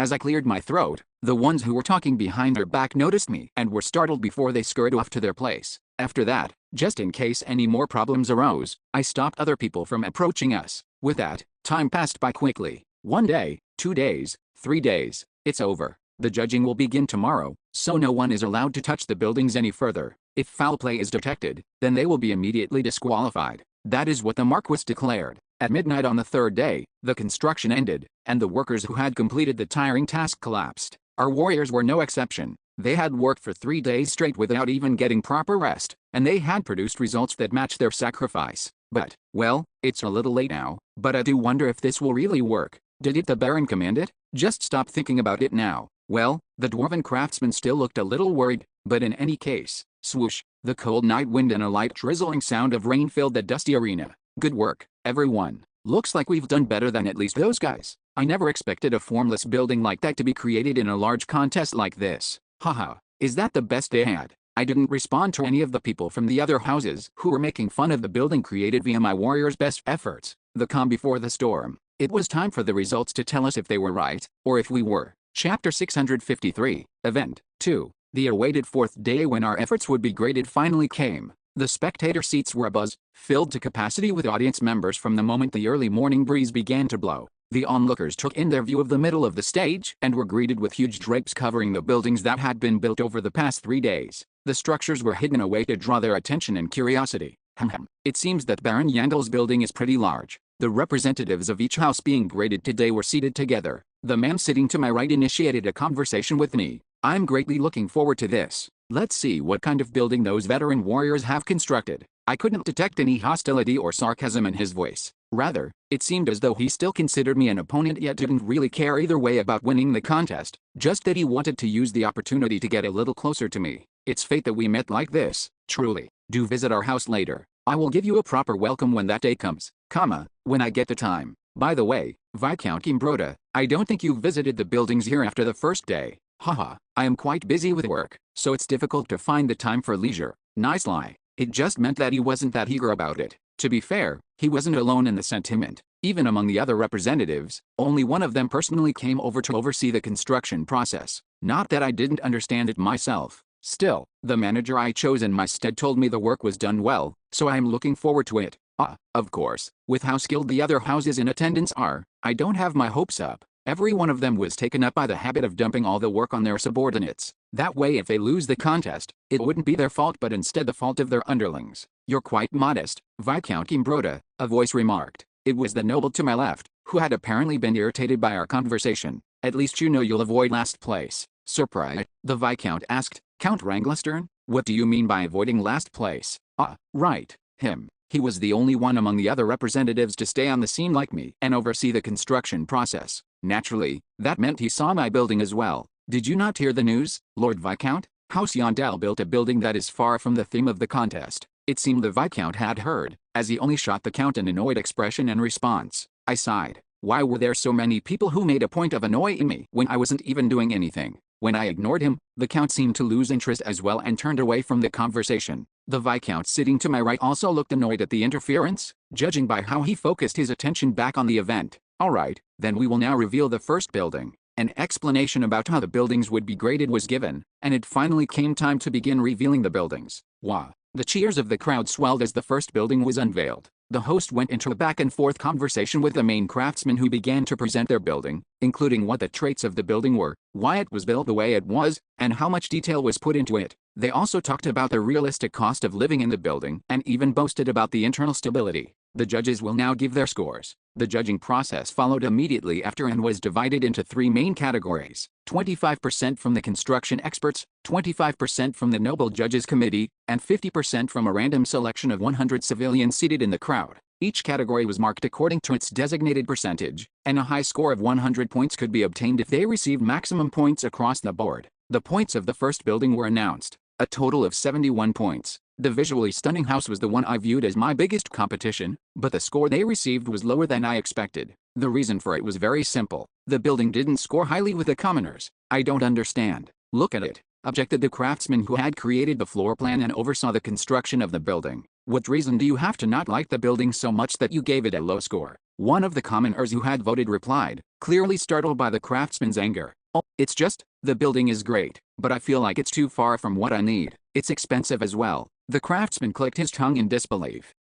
As I cleared my throat, the ones who were talking behind their back noticed me and were startled before they scurried off to their place. After that, just in case any more problems arose, I stopped other people from approaching us. With that, time passed by quickly. 1 day, 2 days, 3 days, it's over. The judging will begin tomorrow, so no one is allowed to touch the buildings any further. If foul play is detected, then they will be immediately disqualified. That is what the Marquis declared. At midnight on the third day, the construction ended, and the workers who had completed the tiring task collapsed. Our warriors were no exception. They had worked for 3 days straight without even getting proper rest, and they had produced results that matched their sacrifice. But, well, it's a little late now, but I do wonder if this will really work. Did it the Baron command it? Just stop thinking about it now. Well, the dwarven craftsman still looked a little worried, but in any case, swoosh, the cold night wind and a light drizzling sound of rain filled the dusty arena. Good work, everyone. Looks like we've done better than at least those guys. I never expected a formless building like that to be created in a large contest like this. Haha, is that the best they had? I didn't respond to any of the people from the other houses who were making fun of the building created via my warriors' best efforts. The calm before the storm. It was time for the results to tell us if they were right, or if we were. Chapter 653, Event 2. The awaited fourth day when our efforts would be graded finally came. The spectator seats were abuzz, filled to capacity with audience members from the moment the early morning breeze began to blow. The onlookers took in their view of the middle of the stage and were greeted with huge drapes covering the buildings that had been built over the past 3 days. The structures were hidden away to draw their attention and curiosity. It seems that Baron Yandel's building is pretty large. The representatives of each house being graded today were seated together. The man sitting to my right initiated a conversation with me. I'm greatly looking forward to this. Let's see what kind of building those veteran warriors have constructed. I couldn't detect any hostility or sarcasm in his voice. Rather, it seemed as though he still considered me an opponent yet didn't really care either way about winning the contest, just that he wanted to use the opportunity to get a little closer to me. It's fate that we met like this, truly. Do visit our house later. I will give you a proper welcome when that day comes, when I get the time. By the way, Viscount Kimbroda, I don't think you've visited the buildings here after the first day. Haha, I am quite busy with work, so it's difficult to find the time for leisure. Nice lie. It just meant that he wasn't that eager about it. To be fair, he wasn't alone in the sentiment. Even among the other representatives, only one of them personally came over to oversee the construction process. Not that I didn't understand it myself. Still, the manager I chose in my stead told me the work was done well, so I am looking forward to it. Of course, with how skilled the other houses in attendance are, I don't have my hopes up. Every one of them was taken up by the habit of dumping all the work on their subordinates. That way if they lose the contest, it wouldn't be their fault but instead the fault of their underlings. You're quite modest, Viscount Kimbroda, a voice remarked. It was the noble to my left, who had apparently been irritated by our conversation. At least you know you'll avoid last place. Surprised, the Viscount asked. Count Ranglestern, what do you mean by avoiding last place? Right, him. He was the only one among the other representatives to stay on the scene like me and oversee the construction process. Naturally, that meant he saw my building as well. Did you not hear the news, Lord Viscount? House Yandel built a building that is far from the theme of the contest. It seemed the Viscount had heard, as he only shot the Count an annoyed expression in response. I sighed. Why were there so many people who made a point of annoying me when I wasn't even doing anything? When I ignored him, the Count seemed to lose interest as well and turned away from the conversation. The Viscount sitting to my right also looked annoyed at the interference, judging by how he focused his attention back on the event. Alright, then we will now reveal the first building. An explanation about how the buildings would be graded was given, and it finally came time to begin revealing the buildings. Wah! The cheers of the crowd swelled as the first building was unveiled. The host went into a back-and-forth conversation with the main craftsmen who began to present their building, including what the traits of the building were, why it was built the way it was, and how much detail was put into it. They also talked about the realistic cost of living in the building and even boasted about the internal stability. The judges will now give their scores. The judging process followed immediately after and was divided into 3 main categories: 25% from the construction experts, 25% from the Noble Judges Committee, and 50% from a random selection of 100 civilians seated in the crowd. Each category was marked according to its designated percentage, and a high score of 100 points could be obtained if they received maximum points across the board. The points of the first building were announced. A total of 71 points. The visually stunning house was the one I viewed as my biggest competition, but the score they received was lower than I expected. The reason for it was very simple. The building didn't score highly with the commoners. I don't understand. Look at it, objected the craftsman who had created the floor plan and oversaw the construction of the building. What reason do you have to not like the building so much that you gave it a low score? One of the commoners who had voted replied, clearly startled by the craftsman's anger. Oh, it's just, the building is great, but I feel like it's too far from what I need. It's expensive as well. The craftsman clicked his tongue in disbelief.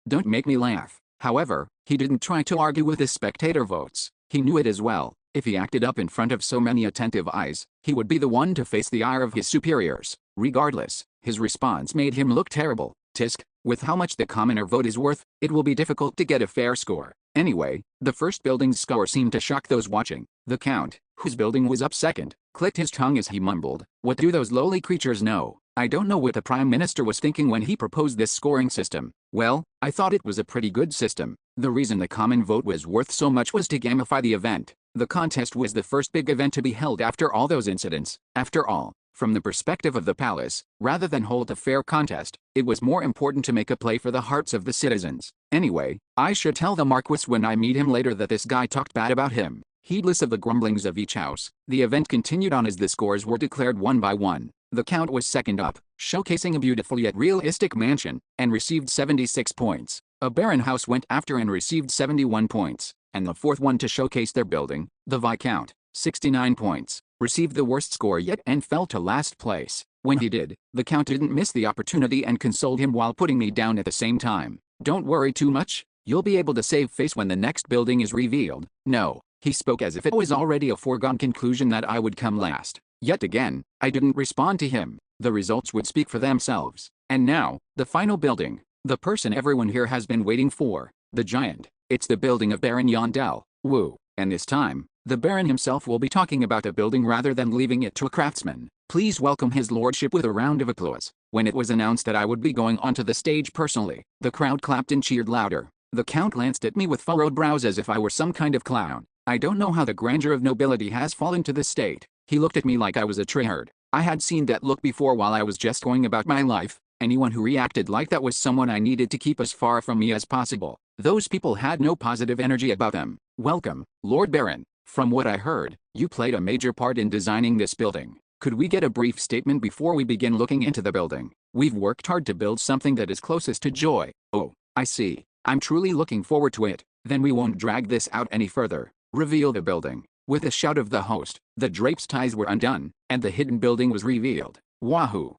Don't make me laugh. However, he didn't try to argue with his spectator votes. He knew it as well. If he acted up in front of so many attentive eyes, he would be the one to face the ire of his superiors. Regardless, his response made him look terrible. Tisk, with how much the commoner vote is worth, it will be difficult to get a fair score. Anyway, the first building's score seemed to shock those watching. The Count, whose building was up second, clicked his tongue as he mumbled, "What do those lowly creatures know? I don't know what the Prime Minister was thinking when he proposed this scoring system." Well, I thought it was a pretty good system. The reason the common vote was worth so much was to gamify the event. The contest was the first big event to be held after all those incidents. After all, from the perspective of the palace, rather than hold a fair contest, it was more important to make a play for the hearts of the citizens. Anyway, I should tell the Marquis when I meet him later that this guy talked bad about him. Heedless of the grumblings of each house, the event continued on as the scores were declared one by one. The Count was second up, showcasing a beautiful yet realistic mansion, and received 76 points. A barren house went after and received 71 points, and the fourth one to showcase their building, the Viscount, 69 points, received the worst score yet and fell to last place. When he did, the Count didn't miss the opportunity and consoled him while putting me down at the same time. "Don't worry too much, you'll be able to save face when the next building is revealed." No, he spoke as if it was already a foregone conclusion that I would come last. Yet again, I didn't respond to him. The results would speak for themselves. And now, the final building. The person everyone here has been waiting for. The giant. It's the building of barbarian.To. And this time, the Baron himself will be talking about the building rather than leaving it to a craftsman. Please welcome his lordship with a round of applause. When it was announced that I would be going onto the stage personally, the crowd clapped and cheered louder. The Count glanced at me with furrowed brows as if I were some kind of clown. I don't know how the grandeur of nobility has fallen to this state. He looked at me like I was a treeherd. I had seen that look before while I was just going about my life. Anyone who reacted like that was someone I needed to keep as far from me as possible. Those people had no positive energy about them. "Welcome, Lord Baron. From what I heard, you played a major part in designing this building. Could we get a brief statement before we begin looking into the building? We've worked hard to build something that is closest to joy." "Oh, I see. I'm truly looking forward to it. Then we won't drag this out any further. Reveal the building." With a shout of the host, the drape's ties were undone, and the hidden building was revealed. Wahoo!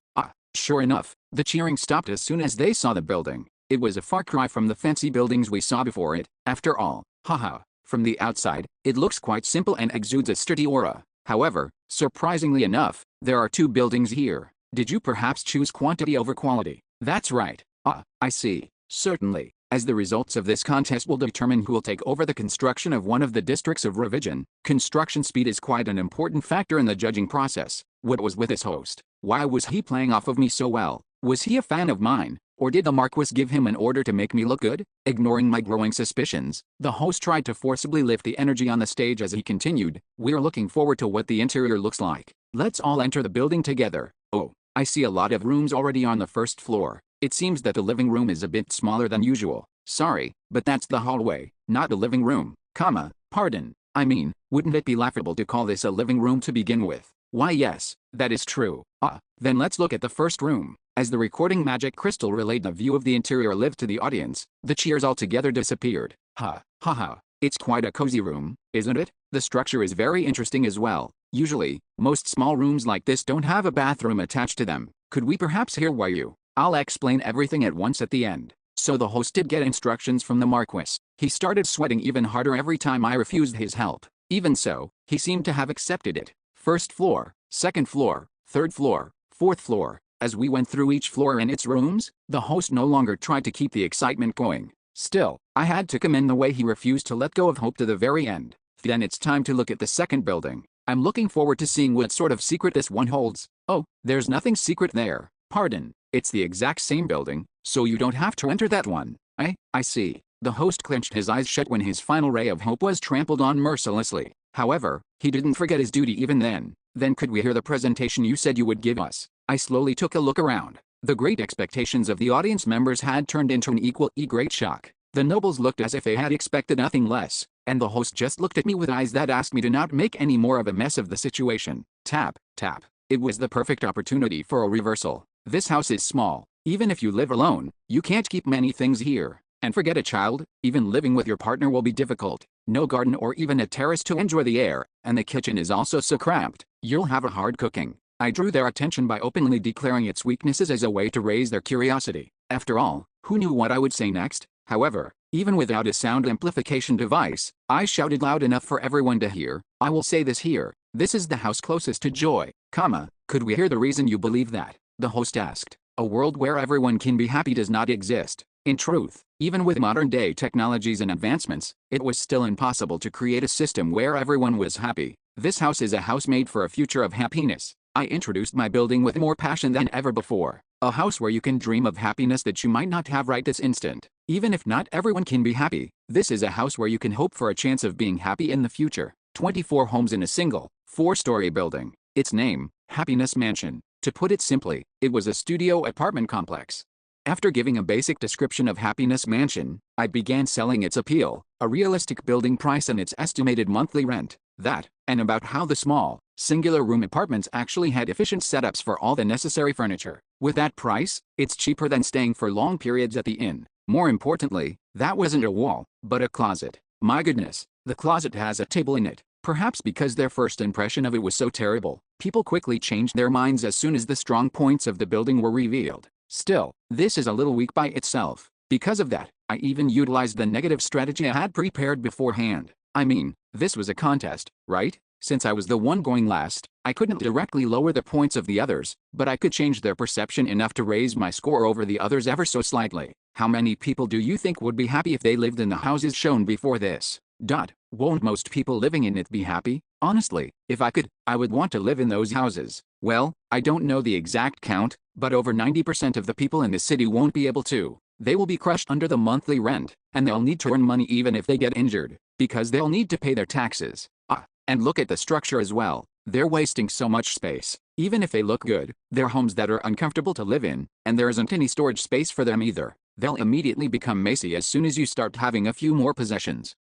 Sure enough, the cheering stopped as soon as they saw the building. It was a far cry from the fancy buildings we saw before it, after all. Haha. From the outside, it looks quite simple and exudes a sturdy aura. However, surprisingly enough, there are two buildings here. Did you perhaps choose quantity over quality? That's right. I see. Certainly. As the results of this contest will determine who will take over the construction of one of the districts of Revision, construction speed is quite an important factor in the judging process. What was with his host? Why was he playing off of me so well? Was he a fan of mine? Or did the Marquis give him an order to make me look good? Ignoring my growing suspicions, the host tried to forcibly lift the energy on the stage as he continued, "We're looking forward to what the interior looks like. Let's all enter the building together." Oh, I see a lot of rooms already on the first floor. It seems that the living room is a bit smaller than usual. Sorry, but that's the hallway, not a living room. Pardon. I mean, wouldn't it be laughable to call this a living room to begin with? Why yes, that is true. Then let's look at the first room. As the recording magic crystal relayed a view of the interior live to the audience, the cheers altogether disappeared. It's quite a cozy room, isn't it? The structure is very interesting as well. Usually, most small rooms like this don't have a bathroom attached to them. Could we perhaps hear why you? I'll explain everything at once at the end. So the host did get instructions from the Marquis. He started sweating even harder every time I refused his help. Even so, he seemed to have accepted it. First floor, second floor, third floor, fourth floor. As we went through each floor and its rooms, the host no longer tried to keep the excitement going. Still, I had to commend the way he refused to let go of hope to the very end. Then it's time to look at the second building. I'm looking forward to seeing what sort of secret this one holds. Oh, there's nothing secret there. Pardon, it's the exact same building, so you don't have to enter that one. I see. The host clenched his eyes shut when his final ray of hope was trampled on mercilessly. However, he didn't forget his duty even then. Then could we hear the presentation you said you would give us? I slowly took a look around. The great expectations of the audience members had turned into an equally great shock. The nobles looked as if they had expected nothing less, and the host just looked at me with eyes that asked me to not make any more of a mess of the situation. Tap, tap. It was the perfect opportunity for a reversal. This house is small. Even if you live alone, you can't keep many things here. And forget a child, even living with your partner will be difficult. No garden or even a terrace to enjoy the air, and the kitchen is also so cramped, you'll have a hard cooking. I drew their attention by openly declaring its weaknesses as a way to raise their curiosity. After all, who knew what I would say next? However, Even without a sound amplification device, I shouted loud enough for everyone to hear. I will say this here. This is the house closest to joy, comma. Could we hear the reason you believe that? The host asked. A world where everyone can be happy does not exist. In truth, even with modern-day technologies and advancements, it was still impossible to create a system where everyone was happy. This house is a house made for a future of happiness. I introduced my building with more passion than ever before. A house where you can dream of happiness that you might not have right this instant. Even if not everyone can be happy, this is a house where you can hope for a chance of being happy in the future. 24 homes in a single, 4-story building. Its name, Happiness Mansion. To put it simply, it was a studio apartment complex. After giving a basic description of Happiness Mansion, I began selling its appeal, a realistic building price and its estimated monthly rent. That, and about how the small, singular-room apartments actually had efficient setups for all the necessary furniture. With that price, it's cheaper than staying for long periods at the inn. More importantly, that wasn't a wall, but a closet. My goodness, the closet has a table in it. Perhaps because their first impression of it was so terrible, people quickly changed their minds as soon as the strong points of the building were revealed. Still, this is a little weak by itself. Because of that, I even utilized the negative strategy I had prepared beforehand. I mean, this was a contest, right? Since I was the one going last, I couldn't directly lower the points of the others, but I could change their perception enough to raise my score over the others ever so slightly. How many people do you think would be happy if they lived in the houses shown before this? Won't most people living in it be happy? Honestly, if I could, I would want to live in those houses. Well, I don't know the exact count, but over 90% of the people in the city won't be able to. They will be crushed under the monthly rent, and they'll need to earn money even if they get injured, because they'll need to pay their taxes. And look at the structure as well. They're wasting so much space. Even if they look good, they're homes that are uncomfortable to live in, and there isn't any storage space for them either. They'll immediately become messy as soon as you start having a few more possessions.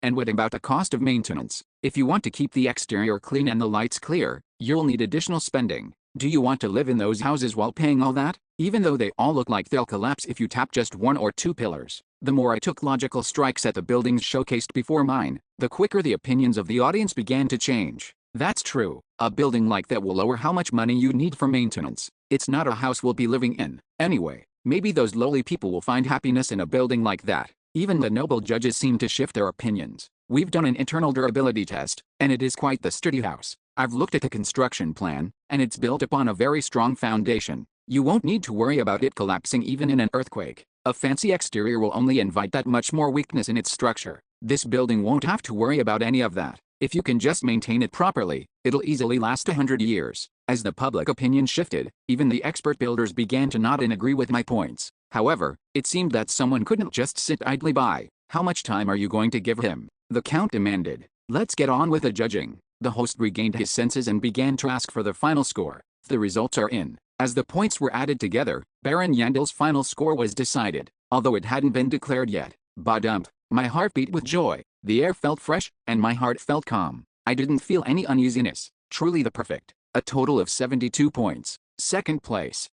And what about the cost of maintenance? If you want to keep the exterior clean and the lights clear, you'll need additional spending. Do you want to live in those houses while paying all that? Even though they all look like they'll collapse if you tap just one or two pillars. The more I took logical strikes at the buildings showcased before mine, the quicker the opinions of the audience began to change. That's true. A building like that will lower how much money you need for maintenance. It's not a house we'll be living in. Anyway, maybe those lowly people will find happiness in a building like that. Even the noble judges seem to shift their opinions. We've done an internal durability test, and it is quite the sturdy house. I've looked at the construction plan, and it's built upon a very strong foundation. You won't need to worry about it collapsing even in an earthquake. A fancy exterior will only invite that much more weakness in its structure. This building won't have to worry about any of that. If you can just maintain it properly, it'll easily last 100 years. As the public opinion shifted, even the expert builders began to nod and agree with my points. However, it seemed that someone couldn't just sit idly by. How much time are you going to give him? The count demanded. Let's get on with the judging. The host regained his senses and began to ask for the final score. The results are in. As the points were added together, Baron Yandel's final score was decided, although it hadn't been declared yet. Badump. My heart beat with joy. The air felt fresh, and my heart felt calm. I didn't feel any uneasiness. Truly the perfect. A total of 72 points. Second place,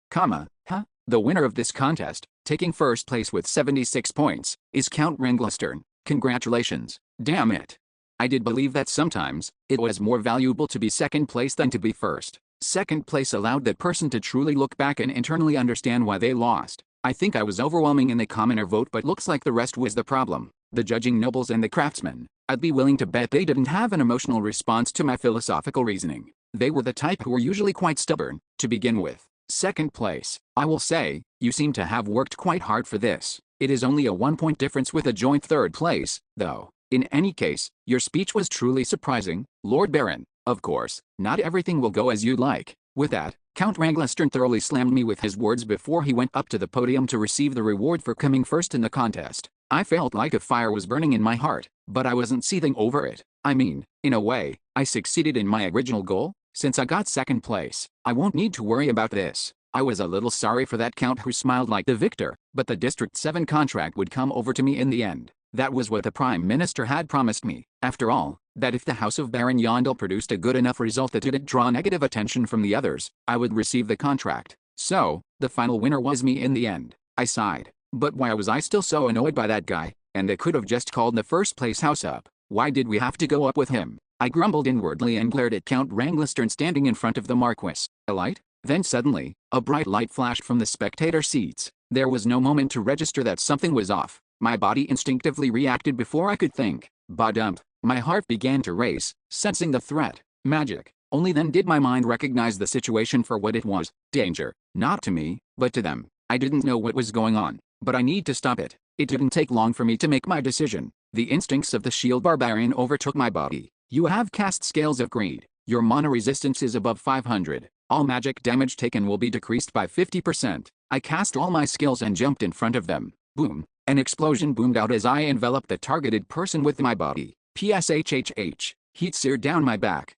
the winner of this contest, taking first place with 76 points, is Count Ranglistern. Congratulations. Damn it. I did believe that sometimes, it was more valuable to be second place than to be first. Second place allowed that person to truly look back and internally understand why they lost. I think I was overwhelming in the commoner vote, but looks like the rest was the problem. The judging nobles and the craftsmen. I'd be willing to bet they didn't have an emotional response to my philosophical reasoning. They were the type who were usually quite stubborn, to begin with. Second place, I will say, you seem to have worked quite hard for this. It is only a 1-point difference with a joint third place, though. In any case, your speech was truly surprising, Lord Baron. Of course, not everything will go as you'd like. With that, Count Ranglistern thoroughly slammed me with his words before he went up to the podium to receive the reward for coming first in the contest. I felt like a fire was burning in my heart, but I wasn't seething over it. I mean, in a way, I succeeded in my original goal. Since I got second place, I won't need to worry about this. I was a little sorry for that count who smiled like the victor, but the District 7 contract would come over to me in the end. That was what the Prime Minister had promised me. After all, that if the House of Baron Yandel produced a good enough result that didn't draw negative attention from the others, I would receive the contract. So, the final winner was me in the end. I sighed. But why was I still so annoyed by that guy? And they could have just called the first place house up. Why did we have to go up with him? I grumbled inwardly and glared at Count Ranglistern standing in front of the Marquis. A light? Then suddenly, a bright light flashed from the spectator seats. There was no moment to register that something was off. My body instinctively reacted before I could think. Ba-dump. My heart began to race, sensing the threat. Magic. Only then did my mind recognize the situation for what it was. Danger. Not to me, but to them. I didn't know what was going on, but I need to stop it. It didn't take long for me to make my decision. The instincts of the shield barbarian overtook my body. You have cast Scales of Greed. Your mana resistance is above 500. All magic damage taken will be decreased by 50%. I cast all my skills and jumped in front of them. Boom. An explosion boomed out as I enveloped the targeted person with my body. PSHHH. Heat seared down my back.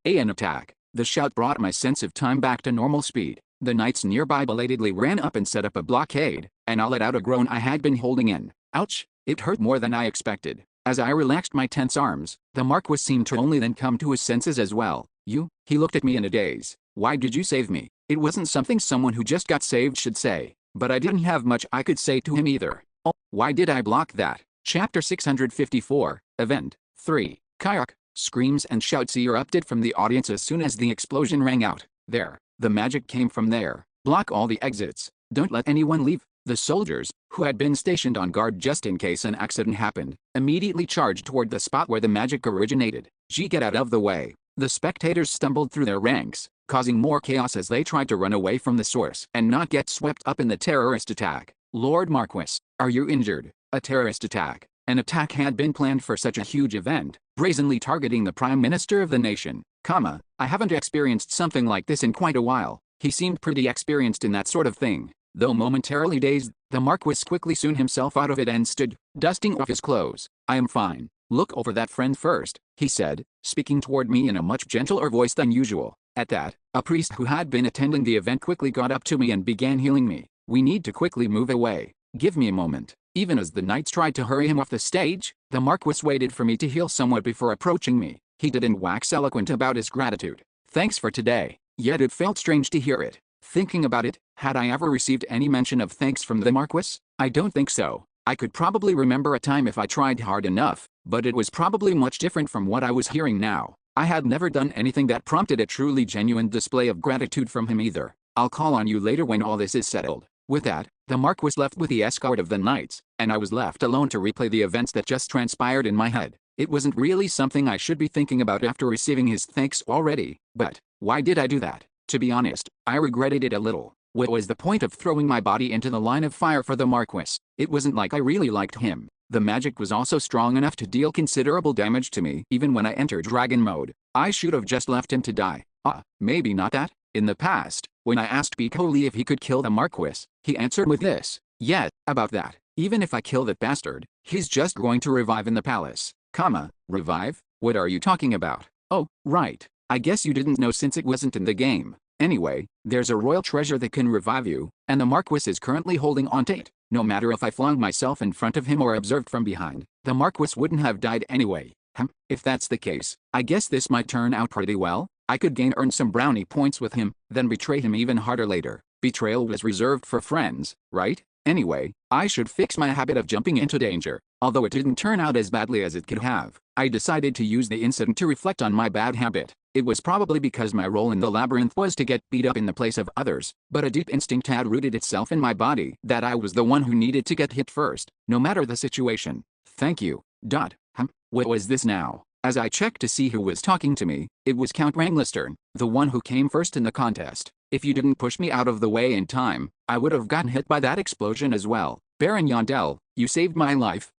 An attack. The shout brought my sense of time back to normal speed. The knights nearby belatedly ran up and set up a blockade, and I let out a groan I had been holding in. Ouch! It hurt more than I expected. As I relaxed my tense arms, the Marquis seemed to only then come to his senses as well. You? He looked at me in a daze. Why did you save me? It wasn't something someone who just got saved should say. But I didn't have much I could say to him either. Oh, why did I block that? Chapter 654, Event 3. Kayak. Screams and shouts erupted from the audience as soon as the explosion rang out. There. The magic came from there. Block all the exits. Don't let anyone leave. The soldiers, who had been stationed on guard just in case an accident happened, immediately charged toward the spot where the magic originated. Get out of the way. The spectators stumbled through their ranks, causing more chaos as they tried to run away from the source and not get swept up in the terrorist attack. Lord Marquis, are you injured? A terrorist attack. An attack had been planned for such a huge event, brazenly targeting the Prime Minister of the nation. I haven't experienced something like this in quite a while. He seemed pretty experienced in that sort of thing. Though momentarily dazed, the Marquis quickly soon himself out of it and stood, dusting off his clothes. I am fine. Look over that friend first, he said, speaking toward me in a much gentler voice than usual. At that, a priest who had been attending the event quickly got up to me and began healing me. We need to quickly move away. Give me a moment. Even as the knights tried to hurry him off the stage, the Marquis waited for me to heal somewhat before approaching me. He didn't wax eloquent about his gratitude. Thanks for today. Yet it felt strange to hear it. Thinking about it, had I ever received any mention of thanks from the Marquis? I don't think so. I could probably remember a time if I tried hard enough, but it was probably much different from what I was hearing now. I had never done anything that prompted a truly genuine display of gratitude from him either. I'll call on you later when all this is settled. With that, the Marquis left with the escort of the knights, and I was left alone to replay the events that just transpired in my head. It wasn't really something I should be thinking about after receiving his thanks already, but why did I do that? To be honest, I regretted it a little. What was the point of throwing my body into the line of fire for the Marquis? It wasn't like I really liked him. The magic was also strong enough to deal considerable damage to me even when I entered dragon mode. I should have just left him to die. Maybe not that. In the past, when I asked Piccoli if he could kill the Marquis, he answered with this. Yeah, about that. Even if I kill that bastard, he's just going to revive in the palace. Revive? What are you talking about? Oh, right. I guess you didn't know since it wasn't in the game. Anyway, there's a royal treasure that can revive you, and the Marquis is currently holding onto it. No matter if I flung myself in front of him or observed from behind, the Marquis wouldn't have died anyway. If that's the case, I guess this might turn out pretty well. I could earn some brownie points with him, then betray him even harder later. Betrayal was reserved for friends, right? Anyway, I should fix my habit of jumping into danger. Although it didn't turn out as badly as it could have, I decided to use the incident to reflect on my bad habit. It was probably because my role in the labyrinth was to get beat up in the place of others, but a deep instinct had rooted itself in my body that I was the one who needed to get hit first, no matter the situation. Thank you. What was this now? As I checked to see who was talking to me, it was Count Ranglistern, the one who came first in the contest. If you didn't push me out of the way in time, I would have gotten hit by that explosion as well. Baron Yondell, you saved my life.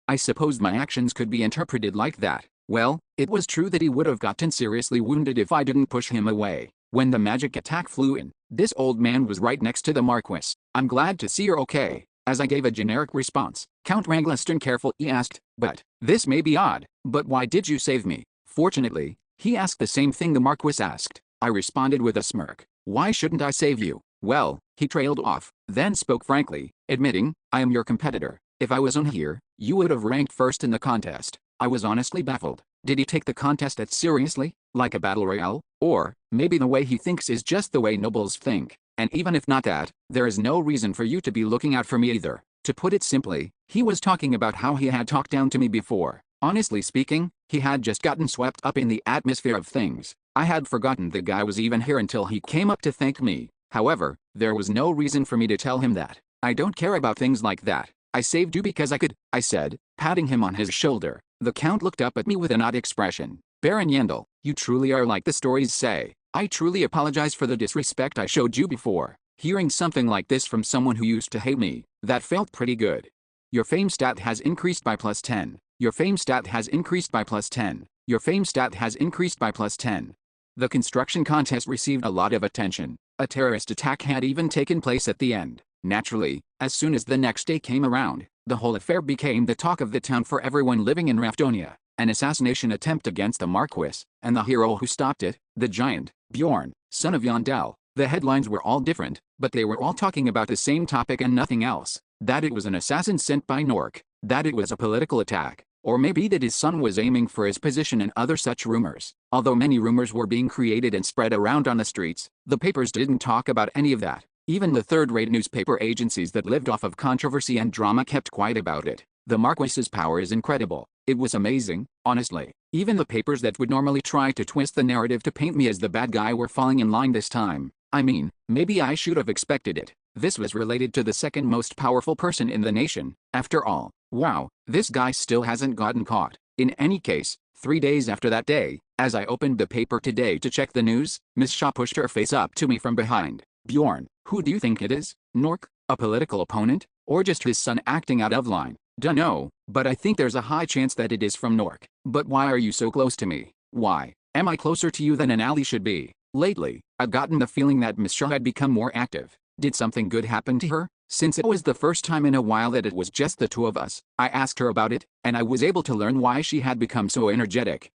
I suppose my actions could be interpreted like that. Well, it was true that he would have gotten seriously wounded if I didn't push him away. When the magic attack flew in, this old man was right next to the Marquis. I'm glad to see you're okay. As I gave a generic response, Count Ranglistern carefully asked, but this may be odd, but why did you save me? Fortunately, he asked the same thing the Marquis asked. I responded with a smirk. Why shouldn't I save you? Well, he trailed off, then spoke frankly, admitting, I am your competitor. If I wasn't here, you would have ranked first in the contest. I was honestly baffled. Did he take the contest that seriously, like a battle royale? Or, maybe the way he thinks is just the way nobles think. And even if not that, there is no reason for you to be looking out for me either. To put it simply, he was talking about how he had talked down to me before. Honestly speaking, he had just gotten swept up in the atmosphere of things. I had forgotten the guy was even here until he came up to thank me. However, there was no reason for me to tell him that. I don't care about things like that. I saved you because I could, I said, patting him on his shoulder. The Count looked up at me with an odd expression. Baron Yandel, you truly are like the stories say. I truly apologize for the disrespect I showed you before. Hearing something like this from someone who used to hate me, that felt pretty good. Your fame stat has increased by +10. Your fame stat has increased by +10. Your fame stat has increased by +10. The construction contest received a lot of attention. A terrorist attack had even taken place at the end. Naturally, as soon as the next day came around, the whole affair became the talk of the town for everyone living in Raftonia. An assassination attempt against the Marquis, and the hero who stopped it, the giant, Bjorn, son of Yandel. The headlines were all different, but they were all talking about the same topic and nothing else. That it was an assassin sent by Nork, that it was a political attack, or maybe that his son was aiming for his position and other such rumors. Although many rumors were being created and spread around on the streets, the papers didn't talk about any of that. Even the third-rate newspaper agencies that lived off of controversy and drama kept quiet about it. The Marquis's power is incredible. It was amazing, honestly. Even the papers that would normally try to twist the narrative to paint me as the bad guy were falling in line this time. I mean, maybe I should have expected it. This was related to the second most powerful person in the nation. After all, wow, this guy still hasn't gotten caught. In any case, 3 days after that day, as I opened the paper today to check the news, Miss Shaw pushed her face up to me from behind. Bjorn, who do you think it is? Nork, a political opponent, or just his son acting out of line? Dunno, but I think there's a high chance that it is from Nork. But why are you so close to me? Why am I closer to you than an ally should be? Lately, I've gotten the feeling that Miss Shaw had become more active. Did something good happen to her? Since it was the first time in a while that it was just the two of us, I asked her about it, and I was able to learn why she had become so energetic.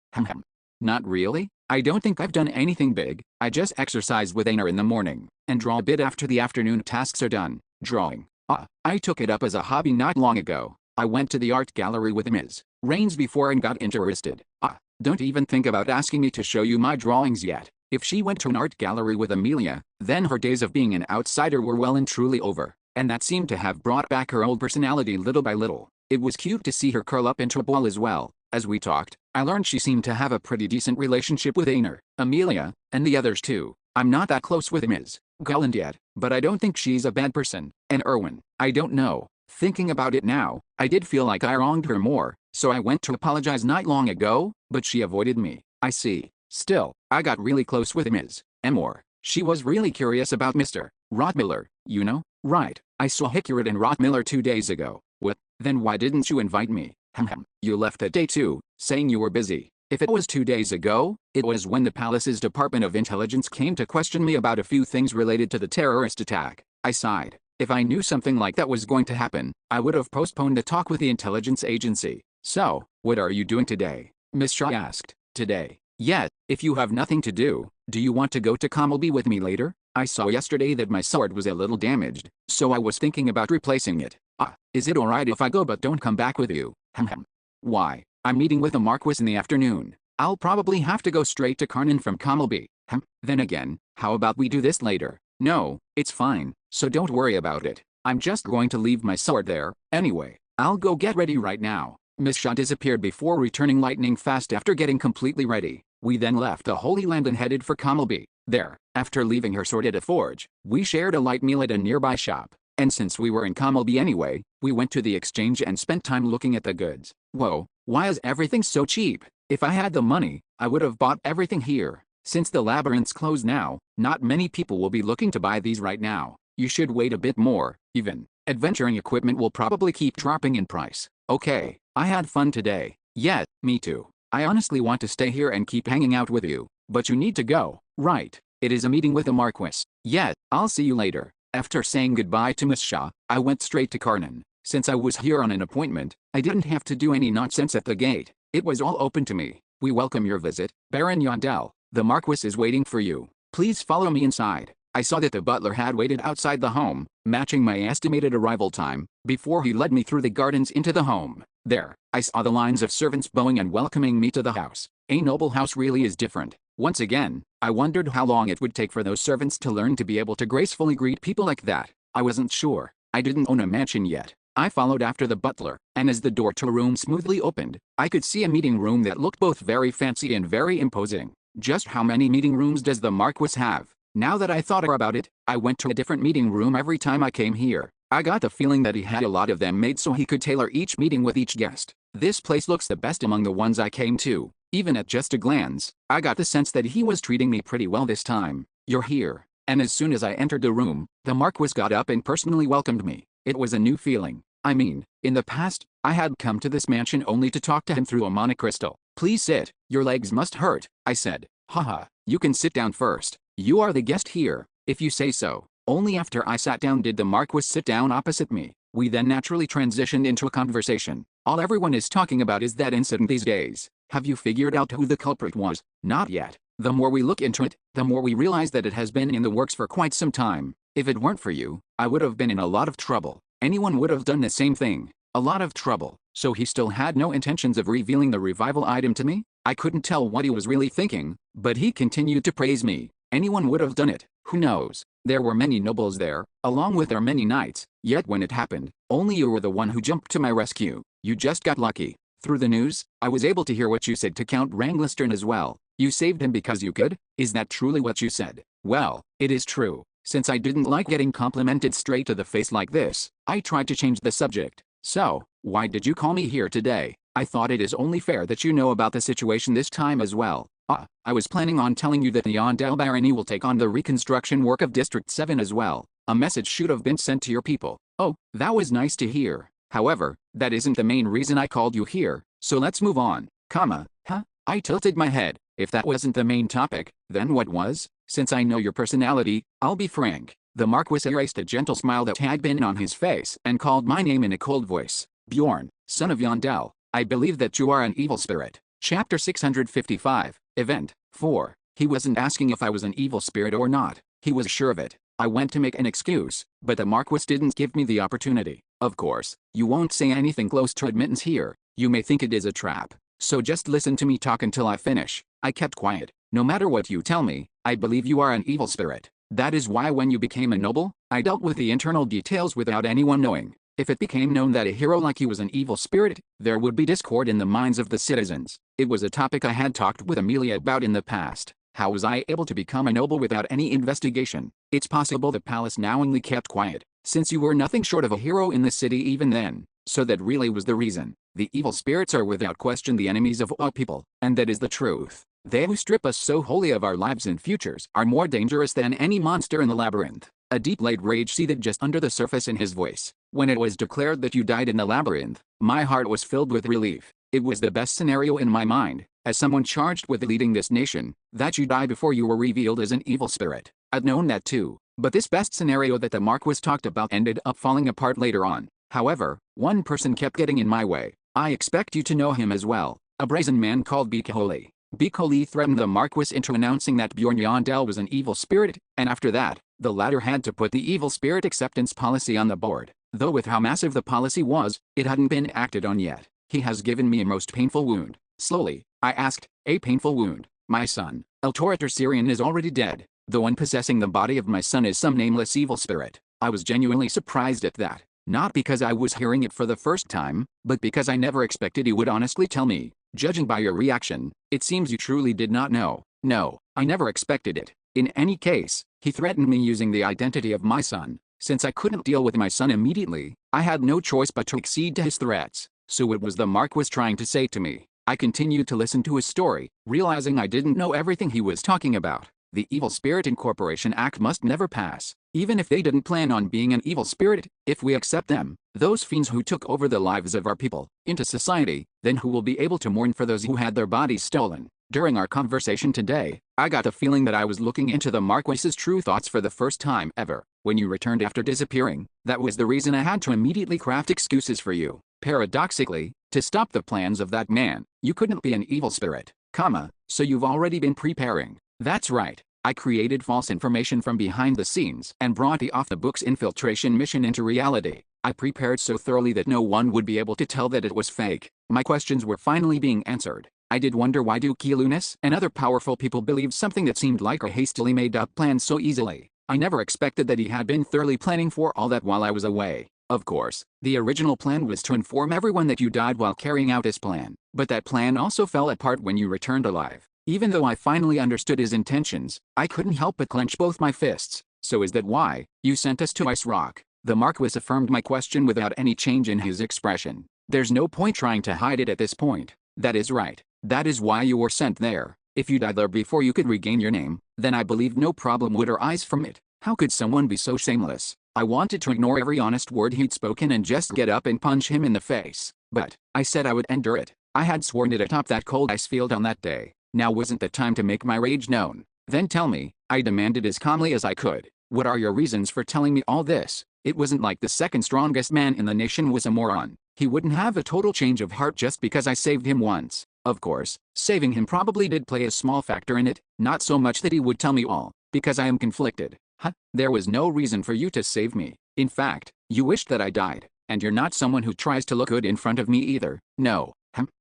Not really. I don't think I've done anything big. I just exercise with Ainer in the morning, and draw a bit after the afternoon tasks are done. Drawing. I took it up as a hobby not long ago. I went to the art gallery with Ms. Rains before and got interested. Don't even think about asking me to show you my drawings yet. If she went to an art gallery with Amelia, then her days of being an outsider were well and truly over, and that seemed to have brought back her old personality little by little. It was cute to see her curl up into a ball as well. As we talked, I learned she seemed to have a pretty decent relationship with Ainer, Amelia, and the others too. I'm not that close with Ms. Gulland yet, but I don't think she's a bad person. And Erwin, I don't know. Thinking about it now, I did feel like I wronged her more, so I went to apologize not long ago, but she avoided me. I see. Still, I got really close with Ms. Emor. She was really curious about Mr. Rottmiller, you know? Right, I saw Hickurit and Rottmiller 2 days ago. What? Then why didn't you invite me? You left that day too, saying you were busy. If it was 2 days ago, it was when the palace's Department of Intelligence came to question me about a few things related to the terrorist attack. I sighed. If I knew something like that was going to happen, I would have postponed the talk with the intelligence agency. So, what are you doing today? Miss Shaw asked. Today? Yeah, if you have nothing to do you want to go to Commelby with me later? I saw yesterday that my sword was a little damaged, so I was thinking about replacing it. Is it alright if I go but don't come back with you? Why? I'm meeting with the Marquis in the afternoon. I'll probably have to go straight to Karnan from Commelby. Then again, how about we do this later? No, it's fine, so don't worry about it. I'm just going to leave my sword there. Anyway, I'll go get ready right now. Miss Shaw disappeared before returning lightning fast after getting completely ready. We then left the Holy Land and headed for Commelby. There, after leaving her sword at a forge, we shared a light meal at a nearby shop. And since we were in Commelby anyway, we went to the exchange and spent time looking at the goods. Whoa, why is everything so cheap? If I had the money, I would have bought everything here. Since the labyrinth's closed now, not many people will be looking to buy these right now. You should wait a bit more, even. Adventuring equipment will probably keep dropping in price. Okay, I had fun today. Yeah, me too. I honestly want to stay here and keep hanging out with you, but you need to go, right? It is a meeting with the Marquis. Yeah, I'll see you later. After saying goodbye to Miss Shaw, I went straight to Karnan. Since I was here on an appointment, I didn't have to do any nonsense at the gate. It was all open to me. We welcome your visit, Baron Yandel. The Marquis is waiting for you. Please follow me inside. I saw that the butler had waited outside the home, matching my estimated arrival time, before he led me through the gardens into the home. There, I saw the lines of servants bowing and welcoming me to the house. A noble house really is different. Once again, I wondered how long it would take for those servants to learn to be able to gracefully greet people like that. I wasn't sure. I didn't own a mansion yet. I followed after the butler, and as the door to a room smoothly opened, I could see a meeting room that looked both very fancy and very imposing. Just how many meeting rooms does the Marquis have? Now that I thought about it, I went to a different meeting room every time I came here. I got the feeling that he had a lot of them made so he could tailor each meeting with each guest. This place looks the best among the ones I came to. Even at just a glance, I got the sense that he was treating me pretty well this time. You're here. And as soon as I entered the room, the Marquis got up and personally welcomed me. It was a new feeling. I mean, in the past, I had come to this mansion only to talk to him through a monocrystal. Please sit. Your legs must hurt, I said. Haha, you can sit down first. You are the guest here, if you say so. Only after I sat down did the Marquis sit down opposite me. We then naturally transitioned into a conversation. All everyone is talking about is that incident these days. Have you figured out who the culprit was? Not yet. The more we look into it, the more we realize that it has been in the works for quite some time. If it weren't for you, I would have been in a lot of trouble. Anyone would have done the same thing. A lot of trouble. So he still had no intentions of revealing the revival item to me? I couldn't tell what he was really thinking, but he continued to praise me. Anyone would have done it. Who knows? There were many nobles there, along with their many knights, yet when it happened, only you were the one who jumped to my rescue. You just got lucky. Through the news, I was able to hear what you said to Count Ranglistern as well. You saved him because you could? Is that truly what you said? Well, it is true. Since I didn't like getting complimented straight to the face like this, I tried to change the subject. So, why did you call me here today? I thought it is only fair that you know about the situation this time as well. I was planning on telling you that the Yondell barony will take on the reconstruction work of District 7 as well. A message should have been sent to your people. Oh, that was nice to hear. However, that isn't the main reason I called you here, so let's move on. I tilted my head. If that wasn't the main topic, then what was? Since I know your personality, I'll be frank. The Marquis erased a gentle smile that had been on his face and called my name in a cold voice. Bjorn, son of Yondell, I believe that you are an evil spirit. Chapter 655, Event 4. He wasn't asking if I was an evil spirit or not. He was sure of it. I went to make an excuse, but the Marquis didn't give me the opportunity. Of course, you won't say anything close to admittance here. You may think it is a trap. So just listen to me talk until I finish. I kept quiet. No matter what you tell me, I believe you are an evil spirit. That is why when you became a noble, I dealt with the internal details without anyone knowing. If it became known that a hero like you was an evil spirit, there would be discord in the minds of the citizens. It was a topic I had talked with Amelia about in the past. How was I able to become a noble without any investigation? It's possible the palace knowingly kept quiet, since you were nothing short of a hero in the city even then. So that really was the reason. The evil spirits are without question the enemies of all people, and that is the truth. They who strip us so wholly of our lives and futures are more dangerous than any monster in the labyrinth. A deep-laid rage seethed just under the surface in his voice. When it was declared that you died in the labyrinth, my heart was filled with relief. It was the best scenario in my mind, as someone charged with leading this nation, that you die before you were revealed as an evil spirit. I'd known that too, but this best scenario that the Marquis talked about ended up falling apart later on. However, one person kept getting in my way. I expect you to know him as well. A brazen man called Bikoli. Bikoli threatened the Marquis into announcing that Bjorn Yondell was an evil spirit, and after that, the latter had to put the evil spirit acceptance policy on the board. Though with how massive the policy was, it hadn't been acted on yet. He has given me a most painful wound. Slowly, I asked, a painful wound? My son, Eltorator Syrian, is already dead. The one possessing the body of my son is some nameless evil spirit. I was genuinely surprised at that. Not because I was hearing it for the first time, but because I never expected he would honestly tell me. Judging by your reaction, it seems you truly did not know. No, I never expected it. In any case, he threatened me using the identity of my son. Since I couldn't deal with my son immediately, I had no choice but to accede to his threats. So it was the Marquis trying to say to me. I continued to listen to his story, realizing I didn't know everything he was talking about. The Evil Spirit Incorporation Act must never pass. Even if they didn't plan on being an evil spirit, if we accept them, those fiends who took over the lives of our people, into society, then who will be able to mourn for those who had their bodies stolen? During our conversation today, I got the feeling that I was looking into the Marquis's true thoughts for the first time ever. When you returned after disappearing, that was the reason I had to immediately craft excuses for you. Paradoxically, to stop the plans of that man, you couldn't be an evil spirit, so you've already been preparing. That's right. I created false information from behind the scenes and brought the off-the-books infiltration mission into reality. I prepared so thoroughly that no one would be able to tell that it was fake. My questions were finally being answered. I did wonder why Duke Lunas and other powerful people believed something that seemed like a hastily made-up plan so easily. I never expected that he had been thoroughly planning for all that while I was away. Of course, the original plan was to inform everyone that you died while carrying out his plan. But that plan also fell apart when you returned alive. Even though I finally understood his intentions, I couldn't help but clench both my fists. So is that why you sent us to Ice Rock? The Marquis affirmed my question without any change in his expression. There's no point trying to hide it at this point. That is right. That is why you were sent there. If you died there before you could regain your name, then I believe no problem would arise from it. How could someone be so shameless? I wanted to ignore every honest word he'd spoken and just get up and punch him in the face. But I said I would endure it. I had sworn it atop that cold ice field on that day. Now wasn't the time to make my rage known. Then tell me, I demanded as calmly as I could. What are your reasons for telling me all this? It wasn't like the second strongest man in the nation was a moron. He wouldn't have a total change of heart just because I saved him once. Of course, saving him probably did play a small factor in it, not so much that he would tell me all, because I am conflicted. There was no reason for you to save me. In fact, you wished that I died, and you're not someone who tries to look good in front of me either. No.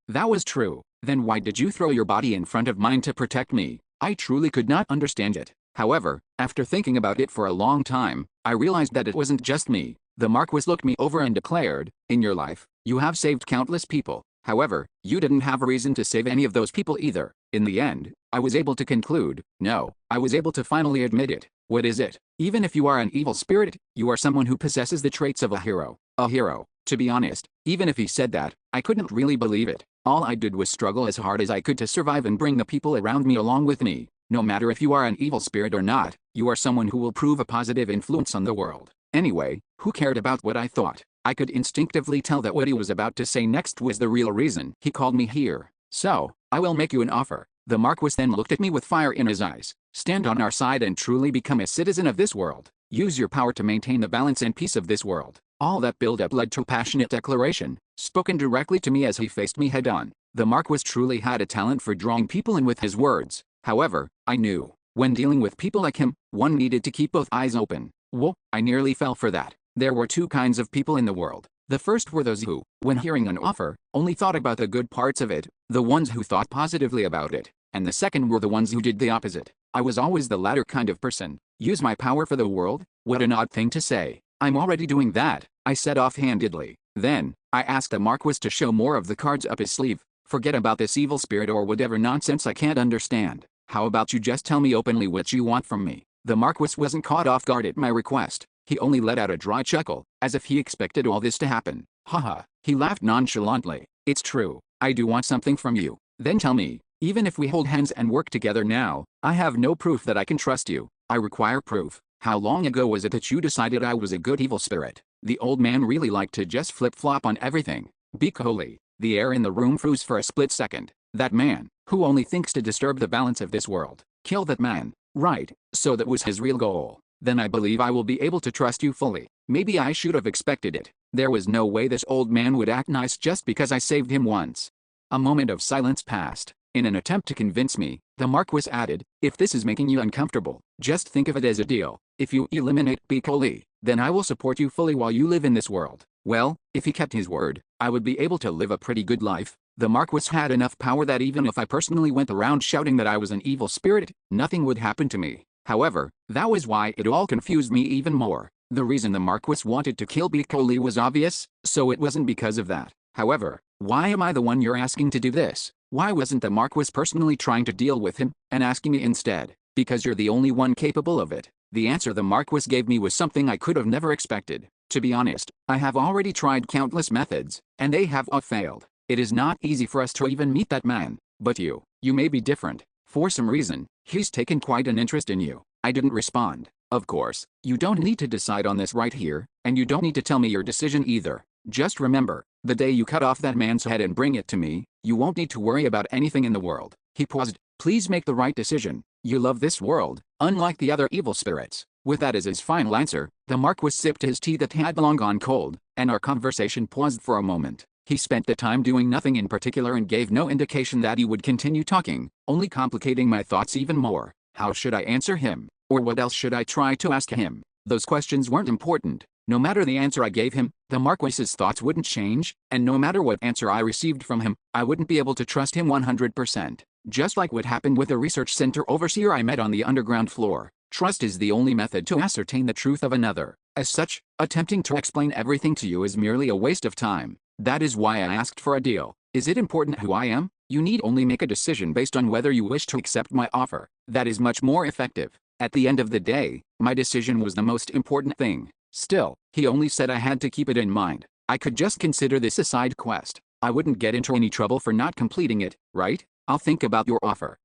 That was true. Then why did you throw your body in front of mine to protect me? I truly could not understand it. However, after thinking about it for a long time, I realized that it wasn't just me. The Marquis looked me over and declared, in your life, you have saved countless people. However, you didn't have a reason to save any of those people either. In the end, I was able to conclude, no, I was able to finally admit it. What is it? Even if you are an evil spirit, you are someone who possesses the traits of a hero. A hero. To be honest, even if he said that, I couldn't really believe it. All I did was struggle as hard as I could to survive and bring the people around me along with me. No matter if you are an evil spirit or not, you are someone who will prove a positive influence on the world. Anyway, who cared about what I thought? I could instinctively tell that what he was about to say next was the real reason he called me here. So, I will make you an offer. The Marquis then looked at me with fire in his eyes. Stand on our side and truly become a citizen of this world. Use your power to maintain the balance and peace of this world. All that build-up led to a passionate declaration, spoken directly to me as he faced me head-on. The Marquis truly had a talent for drawing people in with his words. However, I knew, when dealing with people like him, one needed to keep both eyes open. Whoa, I nearly fell for that. There were two kinds of people in the world. The first were those who, when hearing an offer, only thought about the good parts of it, the ones who thought positively about it. And the second were the ones who did the opposite. I was always the latter kind of person. Use my power for the world? What an odd thing to say. I'm already doing that, I said offhandedly. Then, I asked the Marquis to show more of the cards up his sleeve. Forget about this evil spirit or whatever nonsense I can't understand. How about you just tell me openly what you want from me? The Marquis wasn't caught off guard at my request. He only let out a dry chuckle, as if he expected all this to happen. Haha, he laughed nonchalantly. It's true, I do want something from you. Then tell me, even if we hold hands and work together now, I have no proof that I can trust you. I require proof. How long ago was it that you decided I was a good evil spirit? The old man really liked to just flip-flop on everything. Be holy. The air in the room froze for a split second. That man, who only thinks to disturb the balance of this world. Kill that man. Right, so that was his real goal. Then I believe I will be able to trust you fully. Maybe I should have expected it. There was no way this old man would act nice just because I saved him once. A moment of silence passed. In an attempt to convince me, the Marquis added, if this is making you uncomfortable, just think of it as a deal. If you eliminate Piccoli, then I will support you fully while you live in this world. Well, if he kept his word, I would be able to live a pretty good life. The Marquis had enough power that even if I personally went around shouting that I was an evil spirit, nothing would happen to me. However, that was why it all confused me even more. The reason the Marquis wanted to kill Piccoli was obvious, so it wasn't because of that. However, why am I the one you're asking to do this? Why wasn't the Marquis personally trying to deal with him, and asking me instead? Because you're the only one capable of it. The answer the Marquis gave me was something I could have never expected. To be honest, I have already tried countless methods, and they have all failed. It is not easy for us to even meet that man. But you may be different. For some reason, he's taken quite an interest in you. I didn't respond. Of course, you don't need to decide on this right here, and you don't need to tell me your decision either. Just remember, the day you cut off that man's head and bring it to me, you won't need to worry about anything in the world. He paused. Please make the right decision. You love this world, unlike the other evil spirits. With that as his final answer, the Marquis sipped his tea that had long gone cold, and our conversation paused for a moment. He spent the time doing nothing in particular and gave no indication that he would continue talking, only complicating my thoughts even more. How should I answer him? Or what else should I try to ask him? Those questions weren't important. No matter the answer I gave him, the Marquis's thoughts wouldn't change, and no matter what answer I received from him, I wouldn't be able to trust him 100%. Just like what happened with the research center overseer I met on the underground floor. Trust is the only method to ascertain the truth of another. As such, attempting to explain everything to you is merely a waste of time. That is why I asked for a deal. Is it important who I am? You need only make a decision based on whether you wish to accept my offer. That is much more effective. At the end of the day, my decision was the most important thing. Still, he only said I had to keep it in mind. I could just consider this a side quest. I wouldn't get into any trouble for not completing it, right? I'll think about your offer.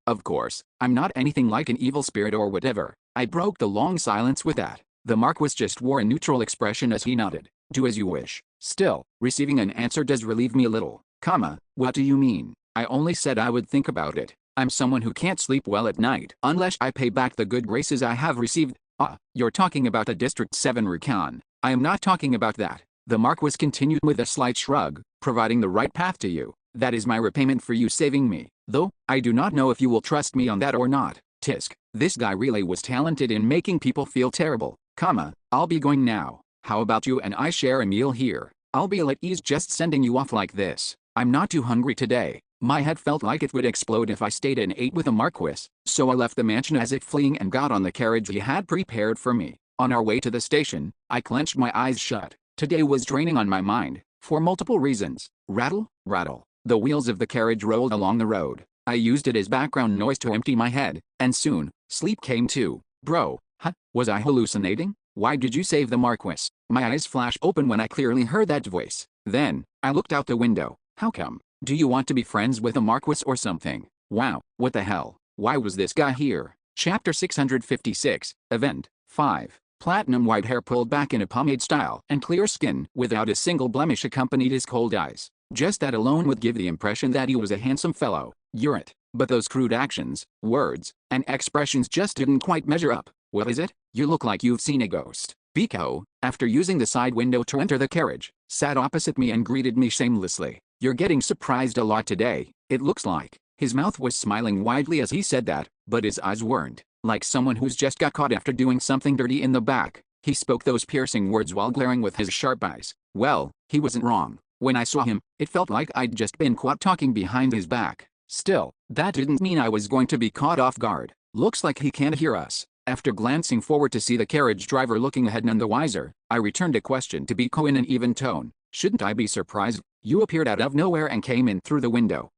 Of course, I'm not anything like an evil spirit or whatever. I broke the long silence with that. The Marquis just wore a neutral expression as he nodded. Do as you wish. Still, receiving an answer does relieve me a little. What do you mean? I only said I would think about it. I'm someone who can't sleep well at night unless I pay back the good graces I have received. You're talking about the District 7 recon. I am not talking about that. The Marquis continued with a slight shrug, providing the right path to you. That is my repayment for you saving me. Though, I do not know if you will trust me on that or not. Tisk, this guy really was talented in making people feel terrible. I'll be going now. How about you and I share a meal here? I'll be at ease just sending you off like this. I'm not too hungry today. My head felt like it would explode if I stayed and ate with a Marquis, so I left the mansion as if fleeing and got on the carriage he had prepared for me. On our way to the station, I clenched my eyes shut. Today was draining on my mind, for multiple reasons. Rattle, rattle. The wheels of the carriage rolled along the road. I used it as background noise to empty my head, and soon, sleep came too. Bro, was I hallucinating? Why did you save the Marquis? My eyes flashed open when I clearly heard that voice. Then, I looked out the window. How come? Do you want to be friends with a Marquis or something? Wow, what the hell? Why was this guy here? Chapter 656, Event 5. Platinum white hair pulled back in a pomade style and clear skin without a single blemish accompanied his cold eyes. Just that alone would give the impression that he was a handsome fellow. Urine. But those crude actions, words, and expressions just didn't quite measure up. What is it? You look like you've seen a ghost. Biko, after using the side window to enter the carriage, sat opposite me and greeted me shamelessly. You're getting surprised a lot today, it looks like. His mouth was smiling widely as he said that, but his eyes weren't. Like someone who's just got caught after doing something dirty in the back. He spoke those piercing words while glaring with his sharp eyes. Well, he wasn't wrong. When I saw him, it felt like I'd just been caught talking behind his back. Still, that didn't mean I was going to be caught off guard. Looks like he can't hear us. After glancing forward to see the carriage driver looking ahead none the wiser, I returned a question to Biko in an even tone. Shouldn't I be surprised? You appeared out of nowhere and came in through the window.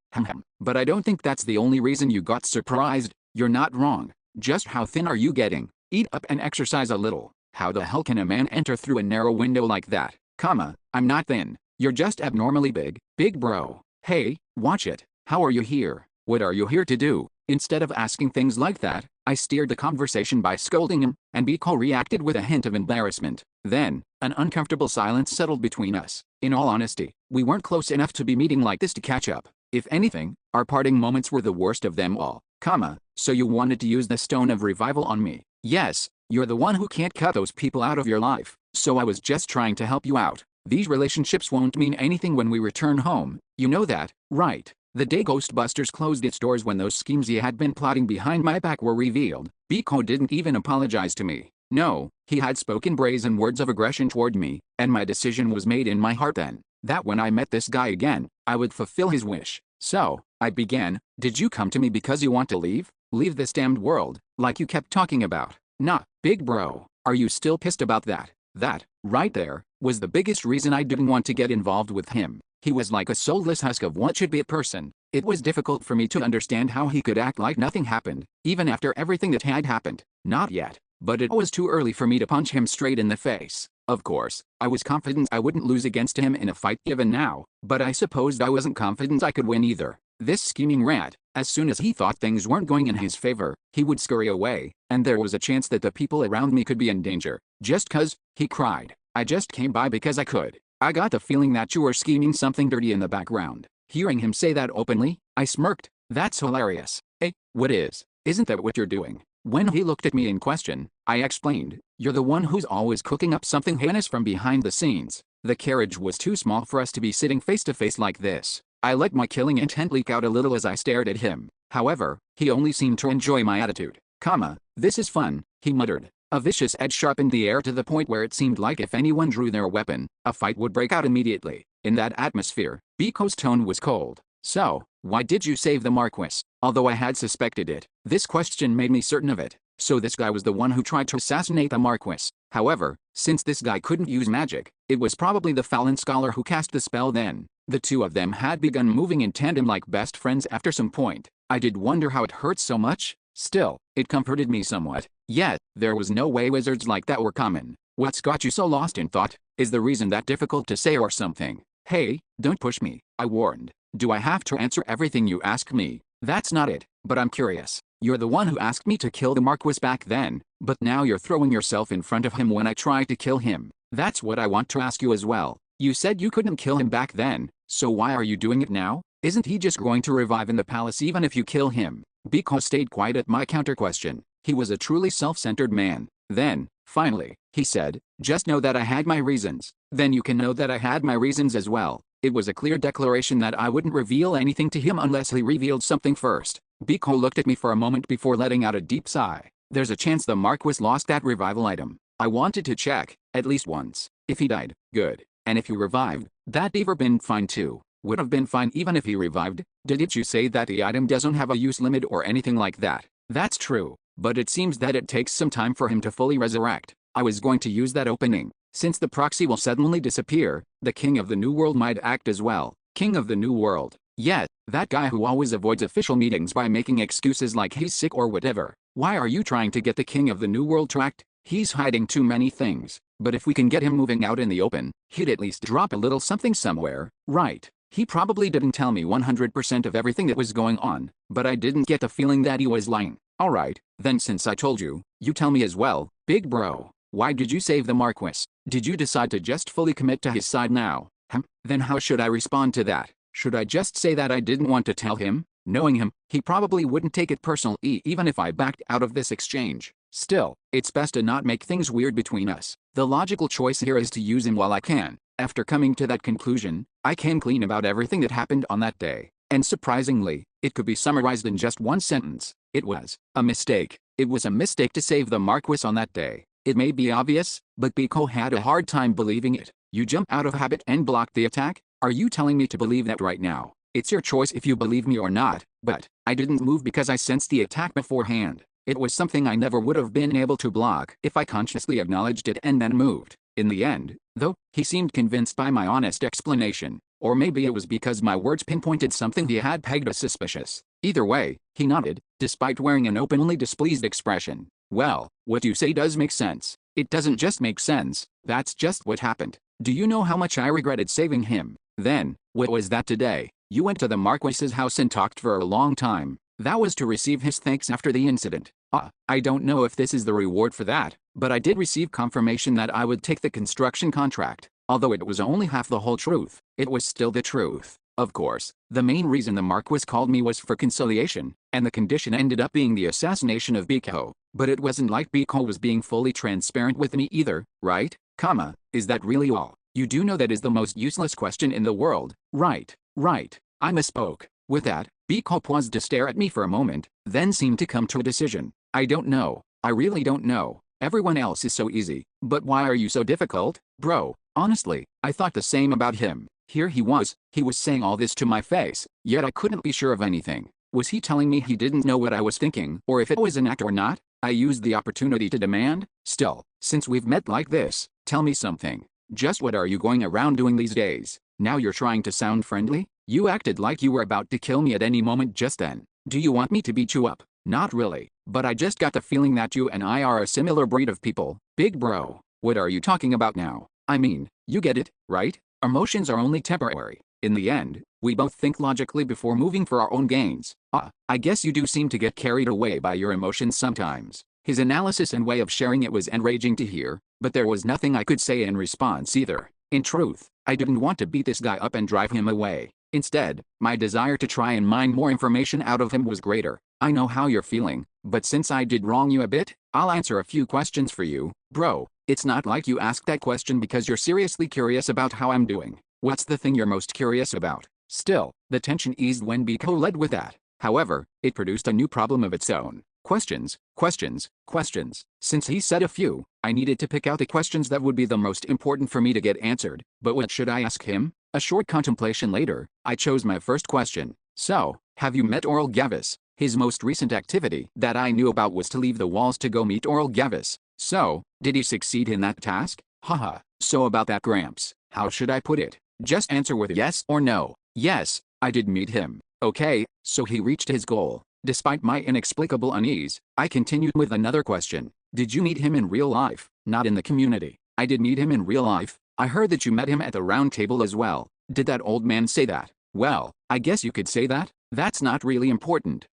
But I don't think that's the only reason you got surprised. You're not wrong. Just how thin are you getting? Eat up and exercise a little. How the hell can a man enter through a narrow window like that? I'm not thin. You're just abnormally big. Big bro. Hey, watch it. How are you here? What are you here to do? Instead of asking things like that, I steered the conversation by scolding him, and Biko reacted with a hint of embarrassment. Then, an uncomfortable silence settled between us. In all honesty, we weren't close enough to be meeting like this to catch up. If anything, our parting moments were the worst of them all. So you wanted to use the stone of revival on me? Yes, you're the one who can't cut those people out of your life, so I was just trying to help you out. These relationships won't mean anything when we return home, you know that, right? The day Ghostbusters closed its doors when those schemes he had been plotting behind my back were revealed, Biko didn't even apologize to me. No, he had spoken brazen words of aggression toward me, and my decision was made in my heart then, that when I met this guy again, I would fulfill his wish. So, I began, did you come to me because you want to leave? Leave this damned world, like you kept talking about? Nah, big bro, are you still pissed about that? That, right there, was the biggest reason I didn't want to get involved with him. He was like a soulless husk of what should be a person. It was difficult for me to understand how he could act like nothing happened, even after everything that had happened. Not yet, but it was too early for me to punch him straight in the face. Of course, I was confident I wouldn't lose against him in a fight even now, but I supposed I wasn't confident I could win either. This scheming rat, as soon as he thought things weren't going in his favor, he would scurry away, and there was a chance that the people around me could be in danger. Just 'cause, he cried, I just came by because I could. I got the feeling that you were scheming something dirty in the background. Hearing him say that openly, I smirked. That's hilarious. Hey, what is? Isn't that what you're doing? When he looked at me in question, I explained, you're the one who's always cooking up something heinous from behind the scenes. The carriage was too small for us to be sitting face to face like this. I let my killing intent leak out a little as I stared at him. However, he only seemed to enjoy my attitude. This is fun, he muttered. A vicious edge sharpened the air to the point where it seemed like if anyone drew their weapon, a fight would break out immediately. In that atmosphere, Biko's tone was cold. So, why did you save the Marquis? Although I had suspected it, this question made me certain of it. So this guy was the one who tried to assassinate the Marquis. However, since this guy couldn't use magic, it was probably the Fallen Scholar who cast the spell then. The two of them had begun moving in tandem like best friends after some point. I did wonder how it hurt so much. Still, it comforted me somewhat. Yet, there was no way wizards like that were common. What's got you so lost in thought? Is the reason that difficult to say or something? Hey, don't push me, I warned. Do I have to answer everything you ask me? That's not it, but I'm curious. You're the one who asked me to kill the Marquis back then, but now you're throwing yourself in front of him when I try to kill him. That's what I want to ask you as well. You said you couldn't kill him back then, so why are you doing it now? Isn't he just going to revive in the palace even if you kill him? Biko stayed quiet at my counter-question. He was a truly self-centered man. Then, finally, he said, just know that I had my reasons. Then you can know that I had my reasons as well. It was a clear declaration that I wouldn't reveal anything to him unless he revealed something first. Biko looked at me for a moment before letting out a deep sigh. There's a chance the Marquis lost that revival item. I wanted to check, at least once. If he died, good. And if he revived, that'd ever been fine too. Would have been fine even if he revived. Didn't you say that the item doesn't have a use limit or anything like that? That's true, but it seems that it takes some time for him to fully resurrect. I was going to use that opening. Since the proxy will suddenly disappear, the King of the New World might act as well. King of the New World. Yeah, that guy who always avoids official meetings by making excuses like he's sick or whatever. Why are you trying to get the King of the New World to act? He's hiding too many things. But if we can get him moving out in the open, he'd at least drop a little something somewhere, right? He probably didn't tell me 100% of everything that was going on, but I didn't get the feeling that he was lying. Alright, then since I told you, you tell me as well, big bro. Why did you save the Marquis? Did you decide to just fully commit to his side now? Then how should I respond to that? Should I just say that I didn't want to tell him? Knowing him, he probably wouldn't take it personally even if I backed out of this exchange. Still, it's best to not make things weird between us. The logical choice here is to use him while I can. After coming to that conclusion, I came clean about everything that happened on that day. And surprisingly, it could be summarized in just one sentence. It was a mistake. It was a mistake to save the Marquis on that day. It may be obvious, but Biko had a hard time believing it. You jump out of habit and block the attack? Are you telling me to believe that right now? It's your choice if you believe me or not, but I didn't move because I sensed the attack beforehand. It was something I never would have been able to block if I consciously acknowledged it and then moved. In the end, though, he seemed convinced by my honest explanation. Or maybe it was because my words pinpointed something he had pegged as suspicious. Either way, he nodded, despite wearing an openly displeased expression. Well, what you say does make sense. It doesn't just make sense, that's just what happened. Do you know how much I regretted saving him? Then, what was that today? You went to the Marquis's house and talked for a long time. That was to receive his thanks after the incident. I don't know if this is the reward for that, but I did receive confirmation that I would take the construction contract. Although it was only half the whole truth, it was still the truth. Of course, the main reason the Marquis called me was for conciliation, and the condition ended up being the assassination of Biko. But it wasn't like Biko was being fully transparent with me either, right? Is that really all? You do know that is the most useless question in the world, right? Right. I misspoke. With that, Biko paused to stare at me for a moment, then seemed to come to a decision. I don't know. I really don't know. Everyone else is so easy. But why are you so difficult, bro? Honestly, I thought the same about him. Here he was saying all this to my face, yet I couldn't be sure of anything. Was he telling me he didn't know what I was thinking, or if it was an act or not? I used the opportunity to demand. Still, since we've met like this, tell me something. Just what are you going around doing these days? Now you're trying to sound friendly? You acted like you were about to kill me at any moment just then. Do you want me to beat you up? Not really, but I just got the feeling that you and I are a similar breed of people. Big bro, what are you talking about now? I mean, you get it, right? Emotions are only temporary. In the end, we both think logically before moving for our own gains. I guess you do seem to get carried away by your emotions sometimes. His analysis and way of sharing it was enraging to hear, but there was nothing I could say in response either. In truth, I didn't want to beat this guy up and drive him away. Instead, my desire to try and mine more information out of him was greater. I know how you're feeling, but since I did wrong you a bit, I'll answer a few questions for you, bro. It's not like you asked that question because you're seriously curious about how I'm doing. What's the thing you're most curious about? Still, the tension eased when Biko led with that. However, it produced a new problem of its own. Questions, questions, questions. Since he said a few, I needed to pick out the questions that would be the most important for me to get answered. But what should I ask him? A short contemplation later, I chose my first question. So, have you met Oral Gavis? His most recent activity that I knew about was to leave the walls to go meet Oral Gavis. So, did he succeed in that task? Haha. So about that, Gramps, how should I put it? Just answer with yes or no. Yes, I did meet him. Okay, so he reached his goal. Despite my inexplicable unease, I continued with another question. Did you meet him in real life, not in the community? I did meet him in real life. I heard that you met him at the round table as well. Did that old man say that? Well, I guess you could say that. That's not really important.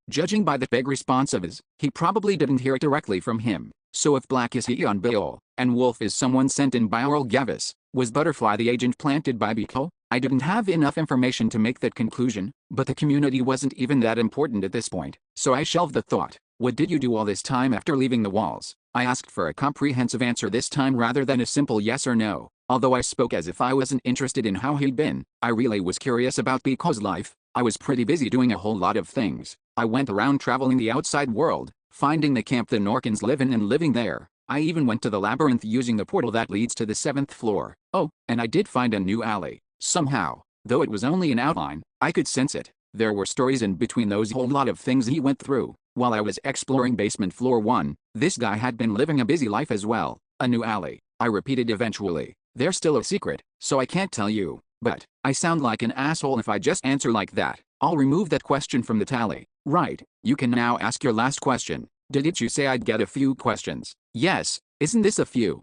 Judging by the vague response of his, he probably didn't hear it directly from him. So if Black is he on Beol, and Wolf is someone sent in by Oral Gavis, was Butterfly the agent planted by Biko? I didn't have enough information to make that conclusion, but the community wasn't even that important at this point, so I shelved the thought. What did you do all this time after leaving the walls? I asked for a comprehensive answer this time rather than a simple yes or no. Although I spoke as if I wasn't interested in how he'd been, I really was curious about Biko's life. I was pretty busy doing a whole lot of things. I went around traveling the outside world, finding the camp the Norkans live in and living there. I even went to the labyrinth using the portal that leads to the 7th floor. Oh, and I did find a new alley. Somehow, though it was only an outline, I could sense it. There were stories in between those whole lot of things he went through. While I was exploring basement floor 1, this guy had been living a busy life as well. A new alley, I repeated eventually. They're still a secret, so I can't tell you. But, I sound like an asshole if I just answer like that. I'll remove that question from the tally. Right, you can now ask your last question. Didn't you say I'd get a few questions? Yes, isn't this a few?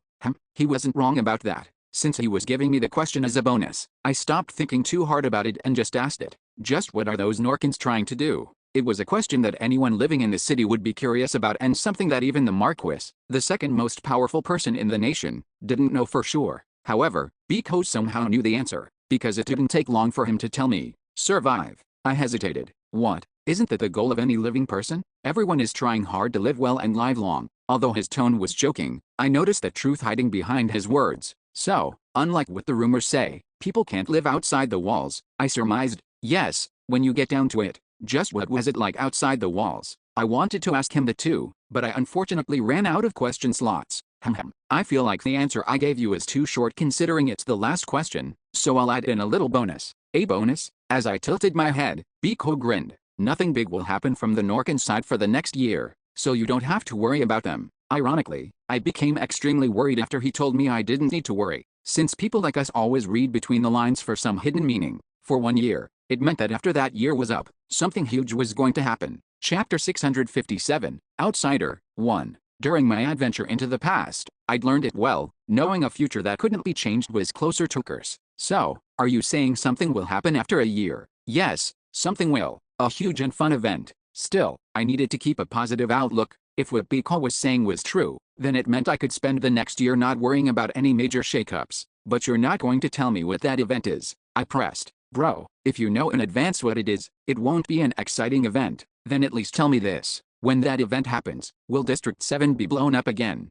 He wasn't wrong about that. Since he was giving me the question as a bonus, I stopped thinking too hard about it and just asked it. Just what are those Norkans trying to do? It was a question that anyone living in the city would be curious about and something that even the Marquis, the second most powerful person in the nation, didn't know for sure. However, Biko somehow knew the answer, because it didn't take long for him to tell me. Survive. I hesitated. What? Isn't that the goal of any living person? Everyone is trying hard to live well and live long. Although his tone was joking, I noticed the truth hiding behind his words. So, unlike what the rumors say, people can't live outside the walls, I surmised. Yes, when you get down to it. Just what was it like outside the walls? I wanted to ask him that too, but I unfortunately ran out of question slots. I feel like the answer I gave you is too short considering it's the last question, so I'll add in a little bonus. A bonus? As I tilted my head, Biko grinned. Nothing big will happen from the Norkan side for the next year, so you don't have to worry about them. Ironically, I became extremely worried after he told me I didn't need to worry, since people like us always read between the lines for some hidden meaning. For 1 year, it meant that after that year was up, something huge was going to happen. Chapter 657, Outsider, 1. During my adventure into the past, I'd learned it well, knowing a future that couldn't be changed was closer to curse. So, are you saying something will happen after a year? Yes, something will. A huge and fun event. Still, I needed to keep a positive outlook. If what Biko was saying was true, then it meant I could spend the next year not worrying about any major shakeups. But you're not going to tell me what that event is, I pressed. Bro, if you know in advance what it is, it won't be an exciting event. Then at least tell me this. When that event happens, will District 7 be blown up again?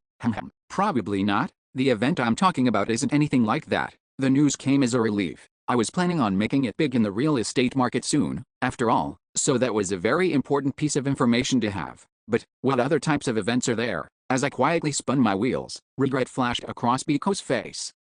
Probably not. The event I'm talking about isn't anything like that. The news came as a relief. I was planning on making it big in the real estate market soon, after all, so that was a very important piece of information to have. But, what other types of events are there? As I quietly spun my wheels, regret flashed across Biko's face.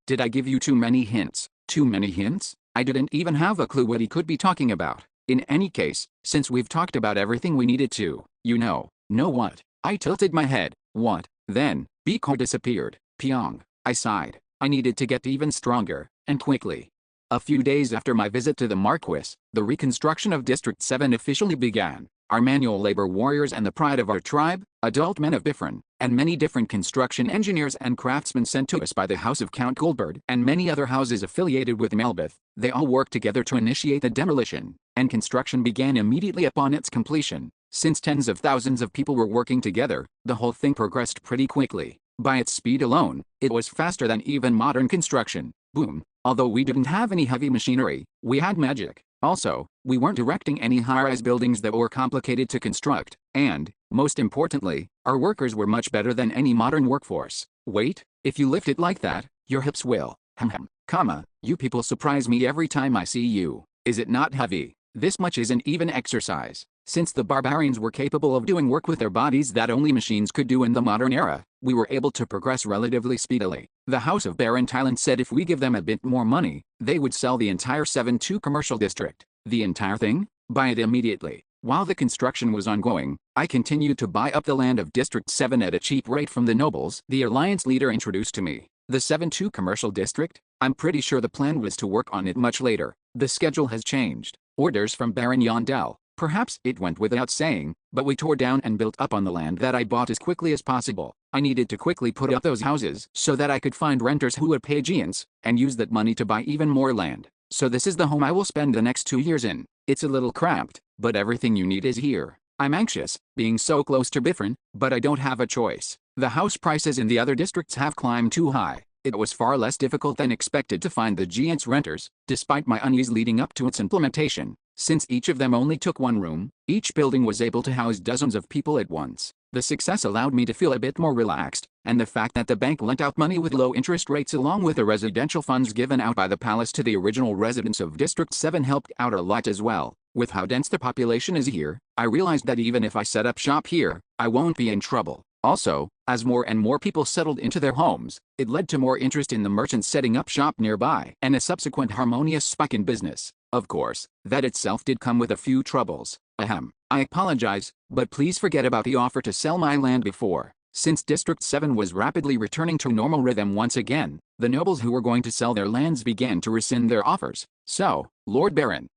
Did I give you too many hints? Too many hints? I didn't even have a clue what he could be talking about. In any case, since we've talked about everything we needed to, know what? I tilted my head. What? Then, Biko disappeared. Pyong. I sighed. I needed to get even stronger, and quickly. A few days after my visit to the Marquis, the reconstruction of District 7 officially began. Our manual labor warriors and the pride of our tribe, adult men of different, and many different construction engineers and craftsmen sent to us by the House of Count Goldberg and many other houses affiliated with Melbeth, they all worked together to initiate the demolition, and construction began immediately upon its completion. Since tens of thousands of people were working together, the whole thing progressed pretty quickly. By its speed alone, it was faster than even modern construction. Boom. Although we didn't have any heavy machinery, we had magic. Also, we weren't erecting any high-rise buildings that were complicated to construct, and, most importantly, our workers were much better than any modern workforce. Wait, if you lift it like that, your hips will. You people surprise me every time I see you. Is it not heavy? This much isn't even exercise. Since the barbarians were capable of doing work with their bodies that only machines could do in the modern era, we were able to progress relatively speedily. The House of Baron said if we give them a bit more money, they would sell the entire 7-2 commercial district. The entire thing? Buy it immediately. While the construction was ongoing, I continued to buy up the land of District 7 at a cheap rate from the nobles the Alliance leader introduced to me. The 7-2 commercial district? I'm pretty sure the plan was to work on it much later. The schedule has changed. Orders from Baron Yondell. Perhaps it went without saying, but we tore down and built up on the land that I bought as quickly as possible. I needed to quickly put up those houses so that I could find renters who would pay giants, and use that money to buy even more land. So this is the home I will spend the next 2 years in. It's a little cramped, but everything you need is here. I'm anxious, being so close to Biffrin, but I don't have a choice. The house prices in the other districts have climbed too high. It was far less difficult than expected to find the giants' renters, despite my unease leading up to its implementation. Since each of them only took one room, each building was able to house dozens of people at once. The success allowed me to feel a bit more relaxed, and the fact that the bank lent out money with low interest rates along with the residential funds given out by the palace to the original residents of District 7 helped out a lot as well. With how dense the population is here, I realized that even if I set up shop here, I won't be in trouble. Also, as more and more people settled into their homes, it led to more interest in the merchants setting up shop nearby, and a subsequent harmonious spike in business. Of course, that itself did come with a few troubles. Ahem. I apologize, but please forget about the offer to sell my land before. Since District 7 was rapidly returning to normal rhythm once again, the nobles who were going to sell their lands began to rescind their offers. So, Lord Baron,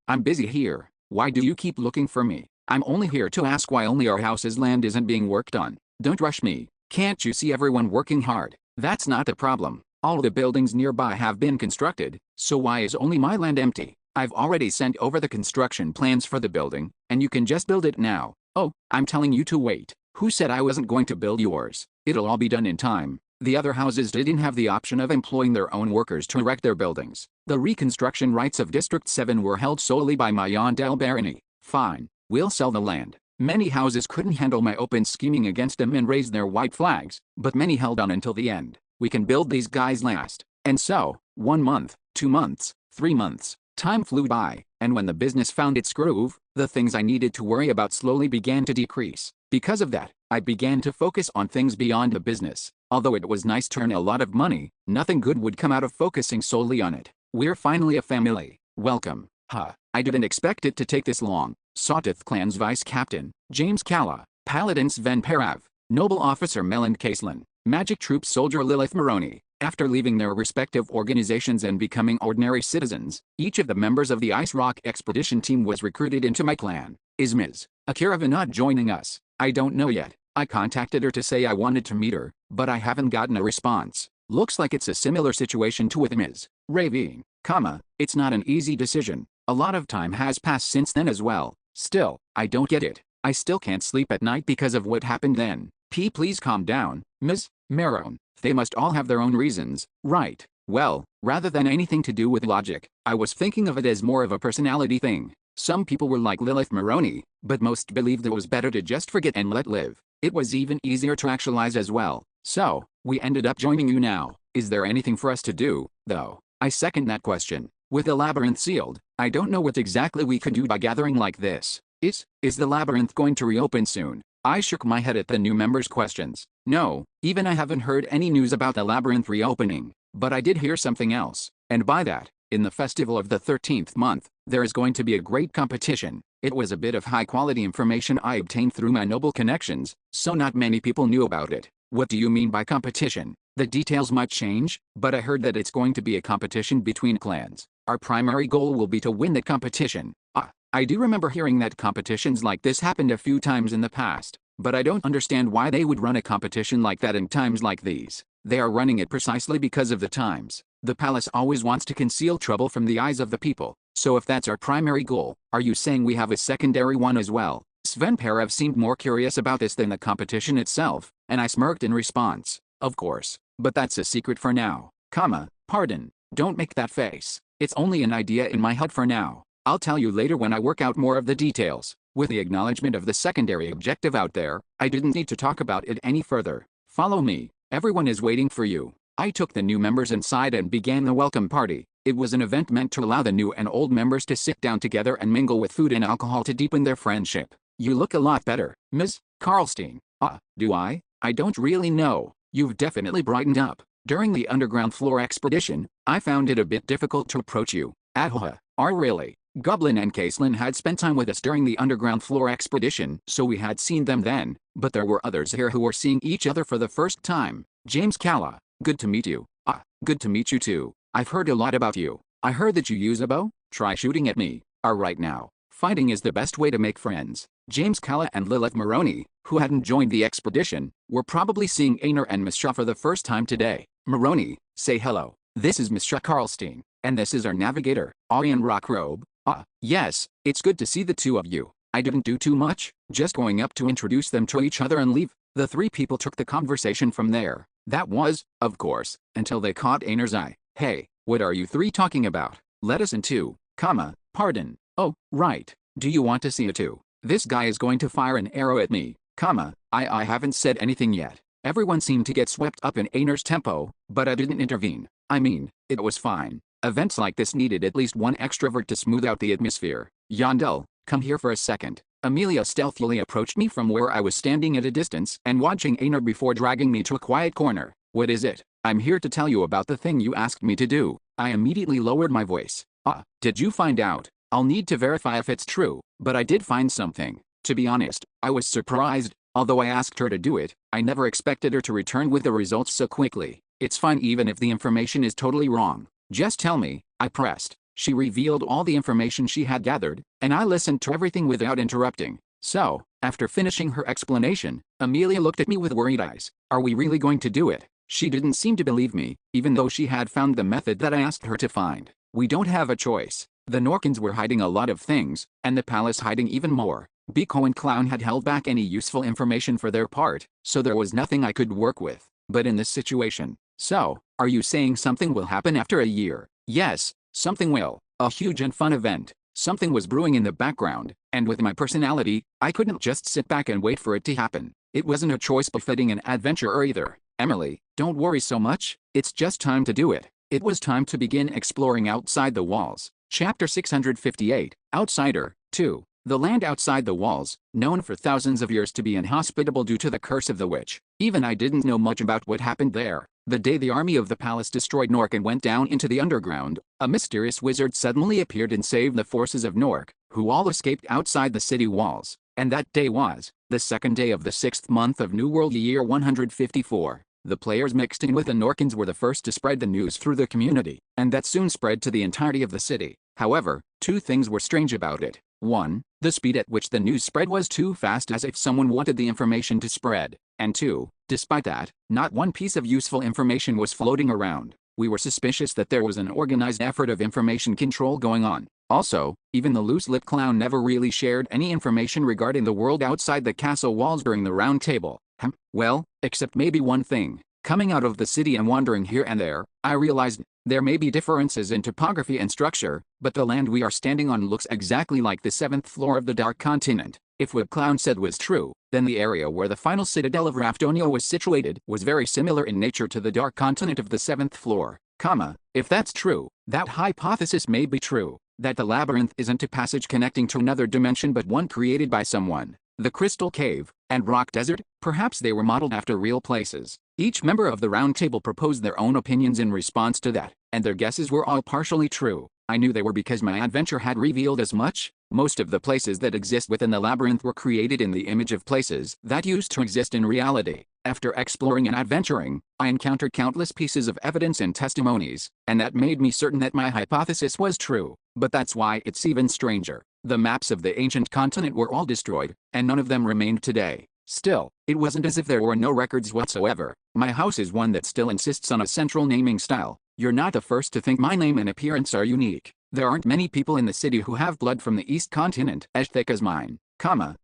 I'm busy here. Why do you keep looking for me? I'm only here to ask why only our house's land isn't being worked on. Don't rush me. Can't you see everyone working hard? That's not the problem. All the buildings nearby have been constructed, so why is only my land empty? I've already sent over the construction plans for the building, and you can just build it now. Oh, I'm telling you to wait. Who said I wasn't going to build yours? It'll all be done in time. The other houses didn't have the option of employing their own workers to erect their buildings. The reconstruction rights of District 7 were held solely by my Yondell barony. Fine, we'll sell the land. Many houses couldn't handle my open scheming against them and raised their white flags, but many held on until the end. We can build these guys last. And so, 1 month, 2 months, 3 months. Time flew by, and when the business found its groove, the things I needed to worry about slowly began to decrease. Because of that, I began to focus on things beyond the business. Although it was nice to earn a lot of money, nothing good would come out of focusing solely on it. We're finally a family. Welcome. I didn't expect it to take this long. Sawtooth Clan's Vice Captain, James Calla, Paladin Sven Parav, Noble Officer Melon Caselin, Magic Troop Soldier Lilith Maroney. After leaving their respective organizations and becoming ordinary citizens, each of the members of the Ice Rock Expedition team was recruited into my clan. Is Ms. Akira Vinod joining us? I don't know yet. I contacted her to say I wanted to meet her, but I haven't gotten a response. Looks like it's a similar situation to with Ms. Ravine, it's not an easy decision. A lot of time has passed since then as well. Still, I don't get it. I still can't sleep at night because of what happened then. Please calm down, Ms. Marone. They must all have their own reasons, right? Well, rather than anything to do with logic, I was thinking of it as more of a personality thing. Some people were like Lilith Maroney, but most believed it was better to just forget and let live. It was even easier to actualize as well. So, we ended up joining you now. Is there anything for us to do, though? I second that question. With the labyrinth sealed, I don't know what exactly we could do by gathering like this. Is the labyrinth going to reopen soon? I shook my head at the new members' questions. No, even I haven't heard any news about the labyrinth reopening. But I did hear something else, and by that, in the festival of the 13th month, there is going to be a great competition. It was a bit of high-quality information I obtained through my noble connections, so not many people knew about it. What do you mean by competition? The details might change, but I heard that it's going to be a competition between clans. Our primary goal will be to win that competition. I do remember hearing that competitions like this happened a few times in the past, but I don't understand why they would run a competition like that in times like these. They are running it precisely because of the times. The palace always wants to conceal trouble from the eyes of the people, so if that's our primary goal, are you saying we have a secondary one as well? Sven Parav seemed more curious about this than the competition itself, and I smirked in response. Of course, but that's a secret for now. Pardon, don't make that face. It's only an idea in my head for now. I'll tell you later when I work out more of the details. With the acknowledgement of the secondary objective out there, I didn't need to talk about it any further. Follow me. Everyone is waiting for you. I took the new members inside and began the welcome party. It was an event meant to allow the new and old members to sit down together and mingle with food and alcohol to deepen their friendship. You look a lot better, Ms. Karlstein. Do I? I don't really know. You've definitely brightened up. During the underground floor expedition, I found it a bit difficult to approach you. Really? Goblin and Caselin had spent time with us during the underground floor expedition, so we had seen them then, but there were others here who were seeing each other for the first time. James Calla, good to meet you. Good to meet you too. I've heard a lot about you. I heard that you use a bow? Try shooting at me. Right now. Fighting is the best way to make friends. James Calla and Lilith Maroney, who hadn't joined the expedition, were probably seeing Aner and Misha for the first time today. Maroney, say hello. This is Misha Karlstein, and this is our navigator, Arian Rockrobe. Yes, it's good to see the two of you. I didn't do too much, just going up to introduce them to each other and leave. The three people took the conversation from there. That was, of course, until they caught Aner's eye. Hey, what are you three talking about? Let us in too, pardon. Oh, right. Do you want to see it too? This guy is going to fire an arrow at me, I haven't said anything yet. Everyone seemed to get swept up in Aner's tempo, but I didn't intervene. I mean, it was fine. Events like this needed at least one extrovert to smooth out the atmosphere. Yandel, come here for a second. Amelia stealthily approached me from where I was standing at a distance and watching Aner before dragging me to a quiet corner. What is it? I'm here to tell you about the thing you asked me to do. I immediately lowered my voice. Did you find out? I'll need to verify if it's true, but I did find something. To be honest, I was surprised. Although I asked her to do it, I never expected her to return with the results so quickly. It's fine even if the information is totally wrong. Just tell me, I pressed. She revealed all the information she had gathered, and I listened to everything without interrupting. So, after finishing her explanation, Amelia looked at me with worried eyes. Are we really going to do it? She didn't seem to believe me, even though she had found the method that I asked her to find. We don't have a choice. The Norkans were hiding a lot of things, and the palace hiding even more. Biko and Clown had held back any useful information for their part, so there was nothing I could work with. But in this situation. So, are you saying something will happen after a year? Yes, something will. A huge and fun event. Something was brewing in the background, and with my personality, I couldn't just sit back and wait for it to happen. It wasn't a choice befitting an adventurer either. Emily, don't worry so much, it's just time to do it. It was time to begin exploring outside the walls. Chapter 658, Outsider, 2. The land outside the walls, known for thousands of years to be inhospitable due to the curse of the witch. Even I didn't know much about what happened there. The day the army of the palace destroyed Nork and went down into the underground, a mysterious wizard suddenly appeared and saved the forces of Nork, who all escaped outside the city walls. And that day was the second day of the 6th month of New World Year 154. The players mixed in with the Norkans were the first to spread the news through the community, and that soon spread to the entirety of the city. However, two things were strange about it. 1. The speed at which the news spread was too fast, as if someone wanted the information to spread. And 2. Despite that, not one piece of useful information was floating around. We were suspicious that there was an organized effort of information control going on. Also, even the loose-lipped clown never really shared any information regarding the world outside the castle walls during the round table. Well, except maybe one thing. Coming out of the city and wandering here and there, I realized there may be differences in topography and structure, but the land we are standing on looks exactly like the 7th floor of the Dark Continent. If what Clown said was true, then the area where the final citadel of Rafdonia was situated was very similar in nature to the Dark Continent of the 7th floor. If that's true, that hypothesis may be true, that the labyrinth isn't a passage connecting to another dimension but one created by someone. The Crystal Cave and Rock Desert, perhaps they were modeled after real places. Each member of the round table proposed their own opinions in response to that, and their guesses were all partially true. I knew they were because my adventure had revealed as much. Most of the places that exist within the labyrinth were created in the image of places that used to exist in reality. After exploring and adventuring, I encountered countless pieces of evidence and testimonies, and that made me certain that my hypothesis was true. But that's why it's even stranger. The maps of the ancient continent were all destroyed, and none of them remained today. Still, it wasn't as if there were no records whatsoever. My house is one that still insists on a central naming style. You're not the first to think my name and appearance are unique. There aren't many people in the city who have blood from the East Continent as thick as mine,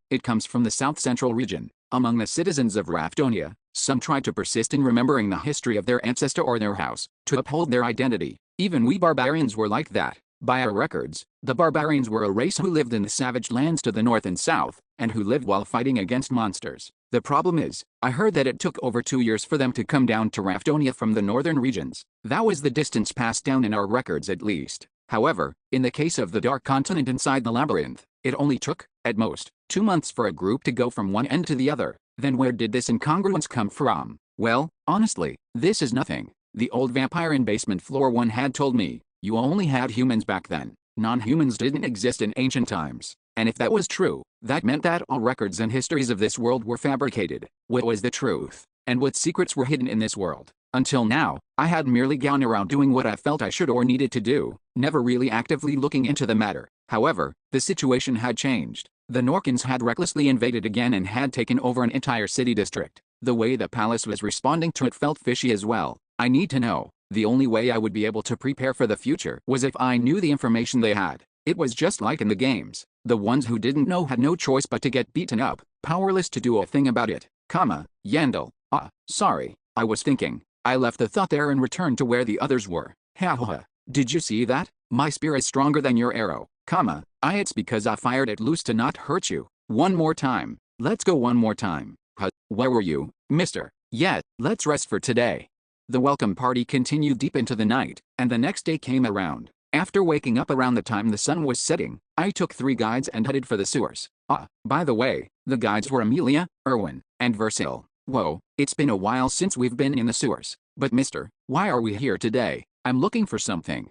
it comes from the South Central region. Among the citizens of Rafdonia, some try to persist in remembering the history of their ancestor or their house, to uphold their identity. Even we barbarians were like that. By our records, the barbarians were a race who lived in the savage lands to the north and south, and who lived while fighting against monsters. The problem is, I heard that it took over 2 years for them to come down to Rafdonia from the northern regions. That was the distance passed down in our records at least. However, in the case of the Dark Continent inside the labyrinth, it only took, at most, 2 months for a group to go from one end to the other. Then where did this incongruence come from? Well, honestly, this is nothing. The old vampire in basement floor 1 had told me, you only had humans back then. Non-humans didn't exist in ancient times. And if that was true, that meant that all records and histories of this world were fabricated. What was the truth? And what secrets were hidden in this world? Until now, I had merely gone around doing what I felt I should or needed to do, never really actively looking into the matter. However, the situation had changed. The Norkans had recklessly invaded again and had taken over an entire city district. The way the palace was responding to it felt fishy as well. I need to know. The only way I would be able to prepare for the future was if I knew the information they had. It was just like in the games. The ones who didn't know had no choice but to get beaten up, powerless to do a thing about it. Yandel. Sorry, I was thinking. I left the thought there and returned to where the others were. Ha. Did you see that? My spear is stronger than your arrow. It's because I fired it loose to not hurt you. One more time. Let's go one more time. Where were you, mister? Yeah, let's rest for today. The welcome party continued deep into the night, and the next day came around. After waking up around the time the sun was setting, I took 3 guides and headed for the sewers. By the way, the guides were Amelia, Erwin, and Versil. Whoa, it's been a while since we've been in the sewers. But mister, why are we here today? I'm looking for something.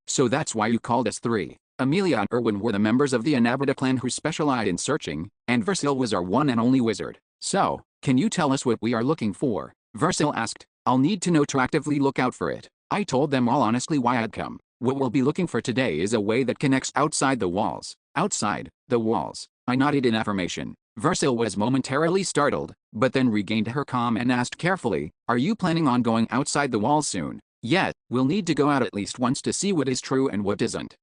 So that's why you called us 3. Amelia and Erwin were the members of the Anabrata clan who specialized in searching, and Versil was our one and only wizard. So, can you tell us what we are looking for? Versil asked. I'll need to know to actively look out for it. I told them all honestly why I'd come. What we'll be looking for today is a way that connects outside the walls. Outside the walls. I nodded in affirmation. Versil was momentarily startled, but then regained her calm and asked carefully, are you planning on going outside the walls soon? Yeah, we'll need to go out at least once to see what is true and what isn't.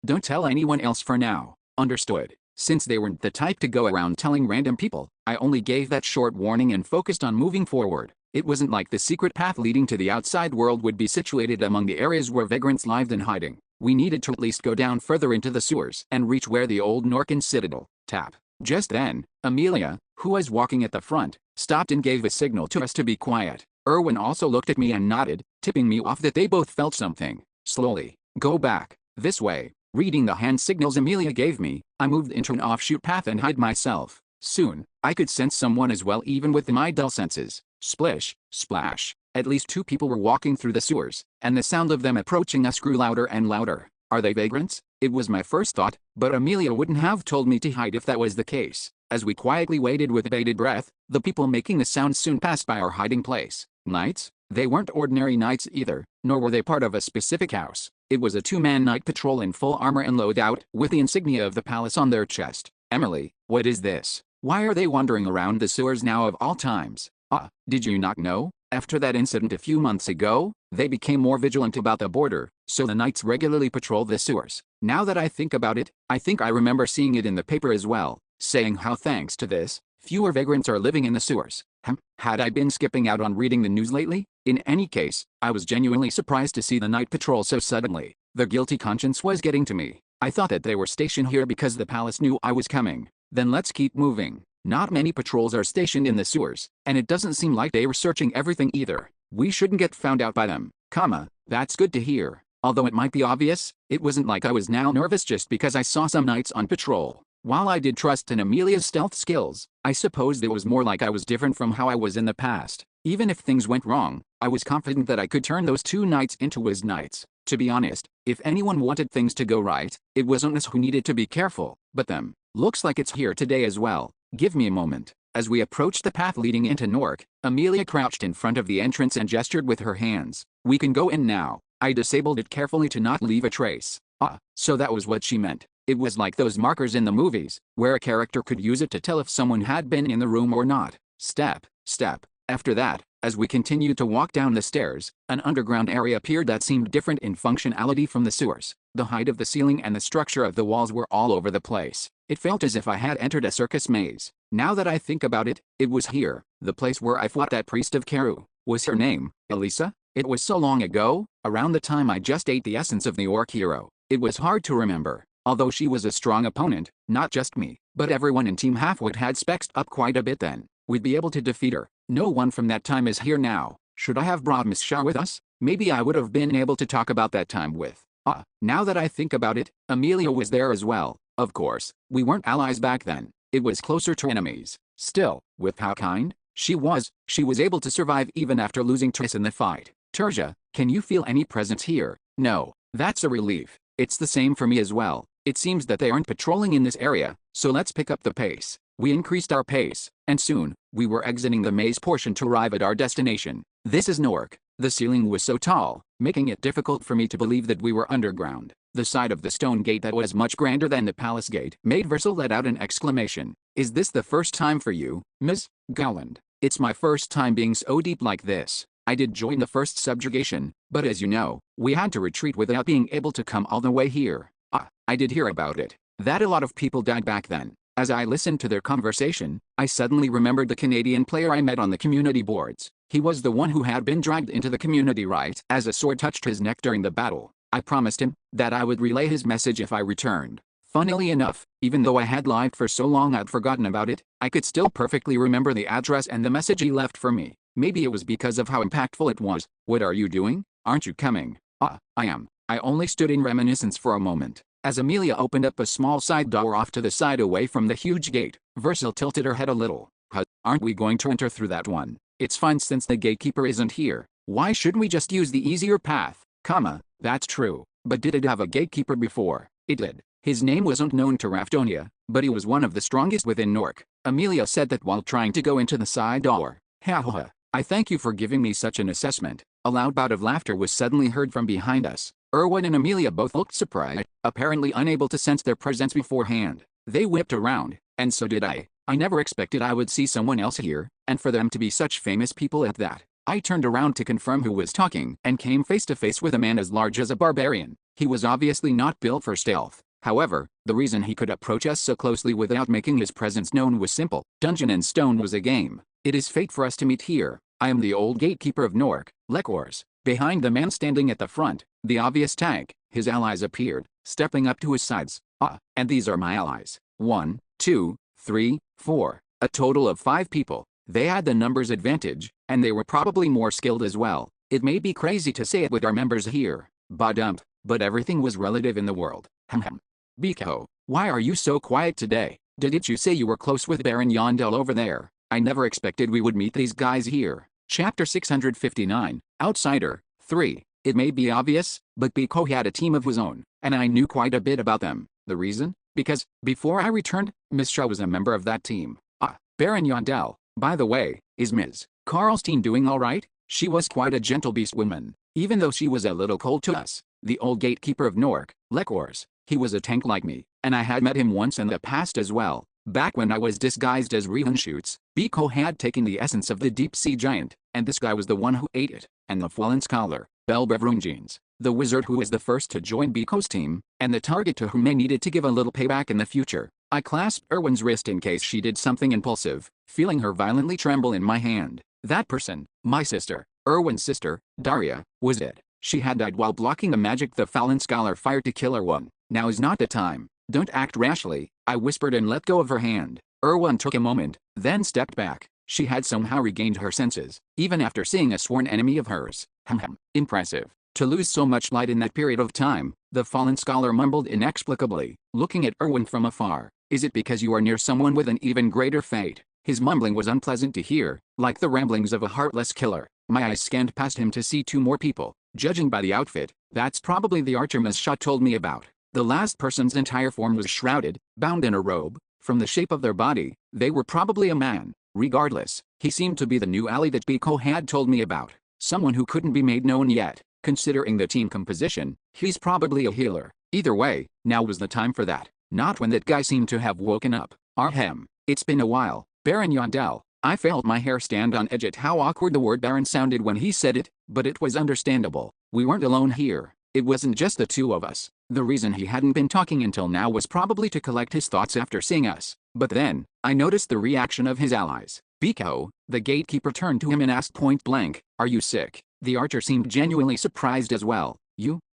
Don't tell anyone else for now. Understood. Since they weren't the type to go around telling random people, I only gave that short warning and focused on moving forward. It wasn't like the secret path leading to the outside world would be situated among the areas where vagrants lived in hiding. We needed to at least go down further into the sewers and reach where the old Norkan citadel. Tap. Just then, Amelia, who was walking at the front, stopped and gave a signal to us to be quiet. Erwin also looked at me and nodded, tipping me off that they both felt something. Slowly. Go back. This way. Reading the hand signals Amelia gave me, I moved into an offshoot path and hid myself. Soon, I could sense someone as well even with my dull senses. Splish, splash. At least 2 people were walking through the sewers, and the sound of them approaching us grew louder and louder. Are they vagrants? It was my first thought, but Amelia wouldn't have told me to hide if that was the case. As we quietly waited with bated breath, the people making the sound soon passed by our hiding place. Knights? They weren't ordinary knights either, nor were they part of a specific house. It was a 2-man night patrol in full armor and loadout, with the insignia of the palace on their chest. Emily, what is this? Why are they wandering around the sewers now of all times? Did you not know? After that incident a few months ago, they became more vigilant about the border, so the knights regularly patrol the sewers. Now that I think about it, I think I remember seeing it in the paper as well, saying how thanks to this, fewer vagrants are living in the sewers. Had I been skipping out on reading the news lately? In any case, I was genuinely surprised to see the night patrol so suddenly. The guilty conscience was getting to me. I thought that they were stationed here because the palace knew I was coming. Then let's keep moving. Not many patrols are stationed in the sewers, and it doesn't seem like they were searching everything either. We shouldn't get found out by them. That's good to hear. Although it might be obvious, it wasn't like I was now nervous just because I saw some knights on patrol. While I did trust in Amelia's stealth skills, I suppose it was more like I was different from how I was in the past. Even if things went wrong, I was confident that I could turn those 2 knights into wizard knights. To be honest, if anyone wanted things to go right, it wasn't us who needed to be careful, but them. Looks like it's here today as well. Give me a moment. As we approached the path leading into Nork, Amelia crouched in front of the entrance and gestured with her hands. We can go in now. I disabled it carefully to not leave a trace. So that was what she meant. It was like those markers in the movies, where a character could use it to tell if someone had been in the room or not. Step. After that, as we continued to walk down the stairs, an underground area appeared that seemed different in functionality from the sewers. The height of the ceiling and the structure of the walls were all over the place. It felt as if I had entered a circus maze. Now that I think about it, it was here, the place where I fought that priest of Keru. Was her name Elisa? It was so long ago, around the time I just ate the essence of the orc hero. It was hard to remember. Although she was a strong opponent, not just me, but everyone in Team Halfwood had spexed up quite a bit then. We'd be able to defeat her. No one from that time is here now. Should I have brought Miss Shah with us? Maybe I would have been able to talk about that time with. Now that I think about it, Amelia was there as well. Of course, we weren't allies back then. It was closer to enemies. Still, with how kind she was able to survive even after losing Triss in the fight. Terja, can you feel any presence here? No. That's a relief. It's the same for me as well. It seems that they aren't patrolling in this area, so let's pick up the pace. We increased our pace, and soon, we were exiting the maze portion to arrive at our destination. This is Nork. The ceiling was so tall, making it difficult for me to believe that we were underground. The side of the stone gate that was much grander than the palace gate made Versil let out an exclamation. Is this the first time for you, Miss Gowland? It's my first time being so deep like this. I did join the first subjugation, but as you know, we had to retreat without being able to come all the way here. I did hear about it. That a lot of people died back then. As I listened to their conversation, I suddenly remembered the Canadian player I met on the community boards. He was the one who had been dragged into the community right as a sword touched his neck during the battle. I promised him that I would relay his message if I returned. Funnily enough, even though I had lived for so long I'd forgotten about it, I could still perfectly remember the address and the message he left for me. Maybe it was because of how impactful it was. What are you doing? Aren't you coming? I am. I only stood in reminiscence for a moment. As Amelia opened up a small side door off to the side away from the huge gate, Versil tilted her head a little. Aren't we going to enter through that one? It's fine since the gatekeeper isn't here. Why shouldn't we just use the easier path? That's true. But did it have a gatekeeper before? It did. His name wasn't known to Raftonia, but he was one of the strongest within Nork. Amelia said that while trying to go into the side door. Ha. I thank you for giving me such an assessment. A loud bout of laughter was suddenly heard from behind us. Erwin and Amelia both looked surprised, apparently unable to sense their presence beforehand. They whipped around, and so did I. I never expected I would see someone else here, and for them to be such famous people at that. I turned around to confirm who was talking and came face to face with a man as large as a barbarian. He was obviously not built for stealth. However, the reason he could approach us so closely without making his presence known was simple. Dungeon and Stone was a game. It is fate for us to meet here. I am the old gatekeeper of Nork, Lekors. Behind the man standing at the front, the obvious tag, his allies appeared, stepping up to his sides. And these are my allies. 1, 2, 3, 4. A total of 5 people. They had the numbers advantage, and they were probably more skilled as well. It may be crazy to say it with our members here. But everything was relative in the world. Biko, why are you so quiet today? Didn't you say you were close with Baron Yondel over there? I never expected we would meet these guys here. Chapter 659, Outsider, 3. It may be obvious, but Biko had a team of his own, and I knew quite a bit about them. The reason? Because, before I returned, Mistra was a member of that team. Baron Yondel, by the way, is Ms. Karlstein doing alright? She was quite a gentle beast woman, even though she was a little cold to us. The old gatekeeper of Nork, Lekors. He was a tank like me, and I had met him once in the past as well. Back when I was disguised as Rehunshoots, Biko had taken the essence of the deep-sea giant, and this guy was the one who ate it, and the fallen scholar, Belbevrungines, the wizard who was the first to join Biko's team, and the target to whom they needed to give a little payback in the future. I clasped Erwin's wrist in case she did something impulsive, feeling her violently tremble in my hand. That person, my sister, Erwin's sister, Daria, was dead. She had died while blocking the magic the fallen scholar fired to kill Erwin. Now is not the time. Don't act rashly, I whispered and let go of her hand. Erwin took a moment, then stepped back. She had somehow regained her senses, even after seeing a sworn enemy of hers. Impressive. To lose so much light in that period of time, the fallen scholar mumbled inexplicably, looking at Erwin from afar. Is it because you are near someone with an even greater fate? His mumbling was unpleasant to hear, like the ramblings of a heartless killer. My eyes scanned past him to see 2 more people. Judging by the outfit, that's probably the archer Ms. Shaw told me about. The last person's entire form was shrouded, bound in a robe. From the shape of their body, they were probably a man. Regardless, he seemed to be the new ally that Biko had told me about. Someone who couldn't be made known yet. Considering the team composition, he's probably a healer. Either way, now was the time for that. Not when that guy seemed to have woken up. It's been a while, Baron Yondel. I felt my hair stand on edge at how awkward the word Baron sounded when he said it, but it was understandable. We weren't alone here. It wasn't just the 2 of us. The reason he hadn't been talking until now was probably to collect his thoughts after seeing us. But then, I noticed the reaction of his allies. Biko, the gatekeeper, turned to him and asked point blank, "Are you sick?" The archer seemed genuinely surprised as well.